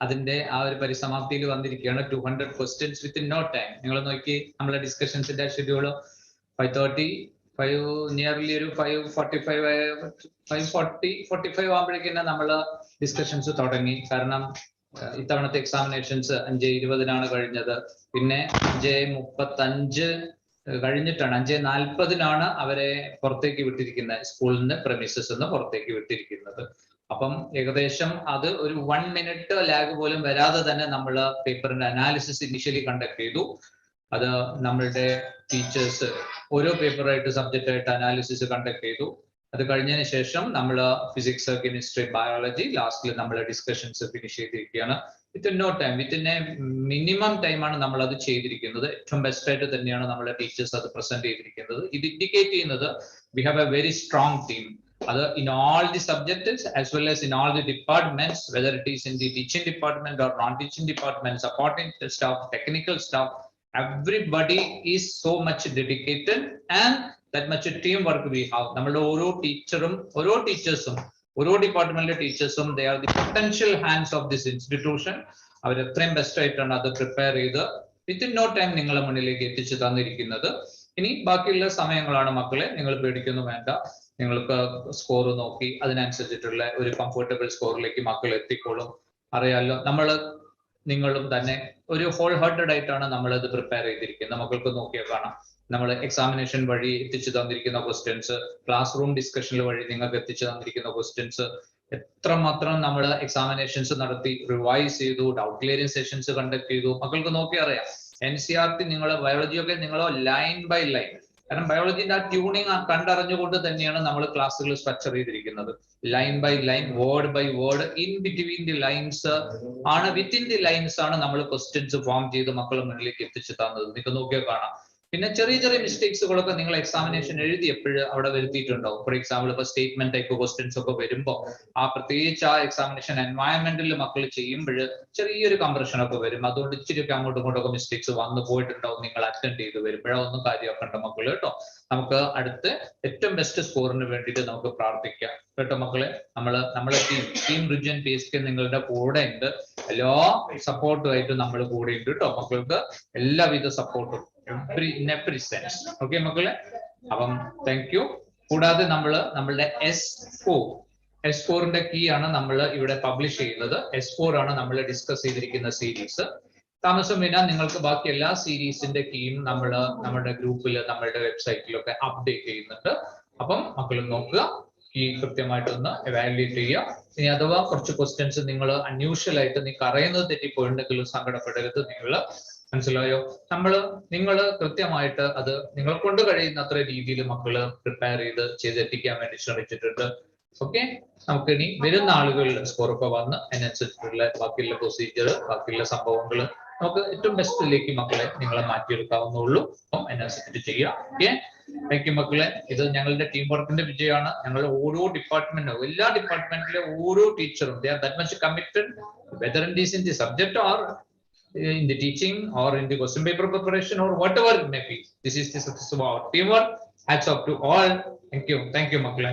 അതിന്റെ ആ ഒരു പരിസമാപ്തിയിൽ വന്നിരിക്കുകയാണ്. 200 ക്വസ്റ്റ്യൻസ് വിത്തിൻ നോ ടൈം. നിങ്ങൾ നോക്കി നമ്മളെ ഡിസ്കഷൻസിന്റെ ഷെഡ്യൂൾ 5:30 നിയർലി ഒരു 5:45 ആകുമ്പോഴേക്കും നമ്മൾ ഡിസ്കഷൻസ് തുടങ്ങി. കാരണം ഇത്തവണത്തെ എക്സാമിനേഷൻസ് 5:20 കഴിഞ്ഞത്. പിന്നെ 5:35 കഴിഞ്ഞിട്ടാണ് 5:40 അവരെ പുറത്തേക്ക് വിട്ടിരിക്കുന്നത്. സ്കൂളിന്റെ പ്രെമിസസ് നിന്ന് പുറത്തേക്ക് വിട്ടിരിക്കുന്നത്. അപ്പം ഏകദേശം അത് ഒരു 1 മിനിറ്റ് ലാഗ് പോലും വരാതെ തന്നെ നമ്മൾ പേപ്പറിന്റെ അനാലിസിസ് ഇനിഷ്യലി കണ്ടക്ട് ചെയ്തു. അത് നമ്മളുടെ ടീച്ചേഴ്സ് ഓരോ പേപ്പറായിട്ട് സബ്ജക്റ്റ് ആയിട്ട് അനാലിസിസ് കണ്ടക്ട് ചെയ്തു. അത് കഴിഞ്ഞതിന് ശേഷം നമ്മൾ ഫിസിക്സ്, കെമിസ്ട്രി, ബയോളജി ലാസ്റ്റിൽ നമ്മൾ ഡിസ്കഷൻസ് ഫിനിഷ് ചെയ്തിരിക്കുകയാണ്. Within no time, within a minimum ടൈമാണ് നമ്മൾ അത് ചെയ്തിരിക്കുന്നത്. ഏറ്റവും ബെസ്റ്റ് ആയിട്ട് തന്നെയാണ് നമ്മുടെ ടീച്ചേഴ്സ് അത് പ്രസന്റ് ചെയ്തിരിക്കുന്നത്. ഇത് ഇൻഡിക്കേറ്റ് ചെയ്യുന്നത് we have a very strong team. അത് in all the subjects as well as in all the departments, whether it is in the teaching department or non teaching department, supporting staff, technical staff, everybody is so much dedicated and that much teamwork we have. നമ്മളുടെ ഓരോ ടീച്ചേഴ്സും ഓരോ ഡിപ്പാർട്ട്മെന്റിലെ ടീച്ചേഴ്സും they are the potential hands of this institution. അവർ എത്രയും ബെസ്റ്റ് ആയിട്ടാണ് അത് പ്രിപ്പയർ ചെയ്ത് വിത്തിൻ നോ ടൈം നിങ്ങളെ മുന്നിലേക്ക് എത്തിച്ചു തന്നിരിക്കുന്നത്. ഇനി ബാക്കിയുള്ള സമയങ്ങളാണ് മക്കളെ, നിങ്ങൾ പേടിക്കൊന്നും വേണ്ട. നിങ്ങൾക്ക് സ്കോർ നോക്കി അതിനനുസരിച്ചിട്ടുള്ള ഒരു കംഫർട്ടബിൾ സ്കോറിലേക്ക് മക്കൾ എത്തിക്കോളും. അറിയാലോ, നമ്മൾ നിങ്ങളും തന്നെ ഒരു ഹോൾ ഹാർട്ടഡ് ആയിട്ടാണ് നമ്മൾ ഇത് പ്രിപ്പയർ ചെയ്തിരിക്കുന്നത്. മക്കൾക്ക് നോക്കിയാൽ കാണാം, നമ്മൾ എക്സാമിനേഷൻ വഴി എത്തിച്ചു തന്നിരിക്കുന്ന ക്വസ്റ്റ്യൻസ്, ക്ലാസ് റൂം ഡിസ്കഷൻ വഴി നിങ്ങൾക്ക് എത്തിച്ചു തന്നിരിക്കുന്ന ക്വസ്റ്റ്യൻസ്, എത്രമാത്രം നമ്മൾ എക്സാമിനേഷൻസ് നടത്തി റിവൈസ് ചെയ്തു, ഡൗട്ട് ക്ലിയറിംഗ് സെഷൻസ് കണ്ടക്ട് ചെയ്തു. മക്കൾക്ക് നോക്കി അറിയാം. NCERT നിങ്ങൾ ബയോളജിയൊക്കെ നിങ്ങൾ ലൈൻ ബൈ ലൈൻ, കാരണം ബയോളജിന്റെ ആ ട്യൂണിങ് കണ്ടറിഞ്ഞുകൊണ്ട് തന്നെയാണ് നമ്മൾ ക്ലാസ്സുകൾ സ്ട്രക്ചർ ചെയ്തിരിക്കുന്നത്. Line by line, word by word, in between the lines ആണ്, വിത്തിൻ ദി ലൈൻസ് ആണ് നമ്മൾ ക്വസ്റ്റ്യൻസ് ഫോം ചെയ്ത് മക്കളുടെ മുന്നിലേക്ക് എത്തിച്ചു തന്നത്. നിങ്ങൾക്ക് നോക്കിയാൽ കാണാം. പിന്നെ ചെറിയ ചെറിയ മിസ്റ്റേക്സുകളൊക്കെ നിങ്ങൾ എക്സാമിനേഷൻ എഴുതിയപ്പോൾ അവിടെ വരുത്തിയിട്ടുണ്ടാവും. ഫോർ എക്സാമ്പിൾ ഇപ്പൊ സ്റ്റേറ്റ്മെന്റ് ടൈപ്പ് ക്വസ്റ്റ്യൻസ് ഒക്കെ വരുമ്പോൾ പ്രത്യേകിച്ച് ആ എക്സാമിനേഷൻ എൻവയൺമെന്റിൽ മക്കൾ ചെയ്യുമ്പോൾ ചെറിയൊരു കംപ്രഷൻ ഒക്കെ വരും. അതുകൊണ്ട് ഇച്ചിരിയൊക്കെ അങ്ങോട്ടും ഇങ്ങോട്ടൊക്കെ മിസ്റ്റേക്സ് വന്നു പോയിട്ടുണ്ടാവും. നിങ്ങൾ അറ്റൻഡ് ചെയ്ത് വരുമ്പോഴൊന്നും കാര്യമാക്കേണ്ട മക്കൾ കേട്ടോ. നമുക്ക് അടുത്ത് ഏറ്റവും ബെസ്റ്റ് സ്കോറിന് വേണ്ടിയിട്ട് നമുക്ക് പ്രാർത്ഥിക്കാം കേട്ടോ മക്കളെ. നമ്മളെ ടീം റിജൻ PSK നിങ്ങളുടെ കൂടെ ഉണ്ട്, എല്ലാ സപ്പോർട്ടുമായിട്ട് നമ്മൾ കൂടെ ഉണ്ട് കേട്ടോ. മക്കൾക്ക് എല്ലാവിധ സപ്പോർട്ടും in every sense. ഓക്കെ മക്കളെ, അപ്പം താങ്ക് യു. കൂടാതെ നമ്മളുടെ S4ന്റെ കീ ആണ് നമ്മൾ ഇവിടെ പബ്ലിഷ് ചെയ്യുന്നത്. S4 ആണ് നമ്മൾ ഡിസ്കസ് ചെയ്തിരിക്കുന്ന സീരീസ്. താമസം വിന നിങ്ങൾക്ക് ബാക്കി എല്ലാ സീരീസിന്റെ കീയും നമ്മുടെ ഗ്രൂപ്പിൽ, നമ്മളുടെ വെബ്സൈറ്റിലൊക്കെ അപ്ഡേറ്റ് ചെയ്യുന്നുണ്ട്. അപ്പം മക്കൾ നോക്കുക, കീ കൃത്യമായിട്ടൊന്ന് എവാലുവേറ്റ് ചെയ്യുക. ഇനി അഥവാ കുറച്ച് ക്വസ്റ്റ്യൻസ് നിങ്ങൾ അൺയൂഷ്വൽ ആയിട്ട് നിങ്ങൾക്ക് അറിയുന്നത് തെറ്റിപ്പോയിട്ടുണ്ടെങ്കിലും സങ്കടപ്പെടരുത്. മനസ്സിലായോ? നിങ്ങൾ കൃത്യമായിട്ട് അത് നിങ്ങളെ കൊണ്ട് കഴിയുന്ന അത്ര രീതിയിൽ മക്കള് പ്രിപ്പയർ ചെയ്തെത്തിക്കാൻ വേണ്ടി ശ്രമിച്ചിട്ടുണ്ട്. ഓക്കെ, നമുക്ക് ഇനി വരുന്ന ആളുകളിൽ സ്കോറൊക്കെ വന്ന് അതിനനുസരിച്ചുള്ള ബാക്കിയുള്ള പ്രൊസീജിയർ, ബാക്കിയുള്ള സംഭവങ്ങൾ നമുക്ക് ഏറ്റവും ബെസ്റ്റിലേക്ക് മക്കളെ നിങ്ങളെ മാറ്റിയെടുക്കാവുന്നുള്ളൂ. അപ്പം അതിനനുസരിച്ച് ചെയ്യാം. ഓക്കെ, താങ്ക് യു മക്കളെ. ഇത് ഞങ്ങളുടെ ടീം വർക്കിന്റെ വിജയമാണ്. ഞങ്ങളുടെ ഓരോ ഡിപ്പാർട്ട്മെന്റും, എല്ലാ ഡിപ്പാർട്ട്മെന്റിലെ ഓരോ ടീച്ചറും they are that much committed, whether it is in the subject or in the teaching or in the question paper preparation or whatever it may be. This is the success of our teamwork. Hats off to all. Thank you Makla.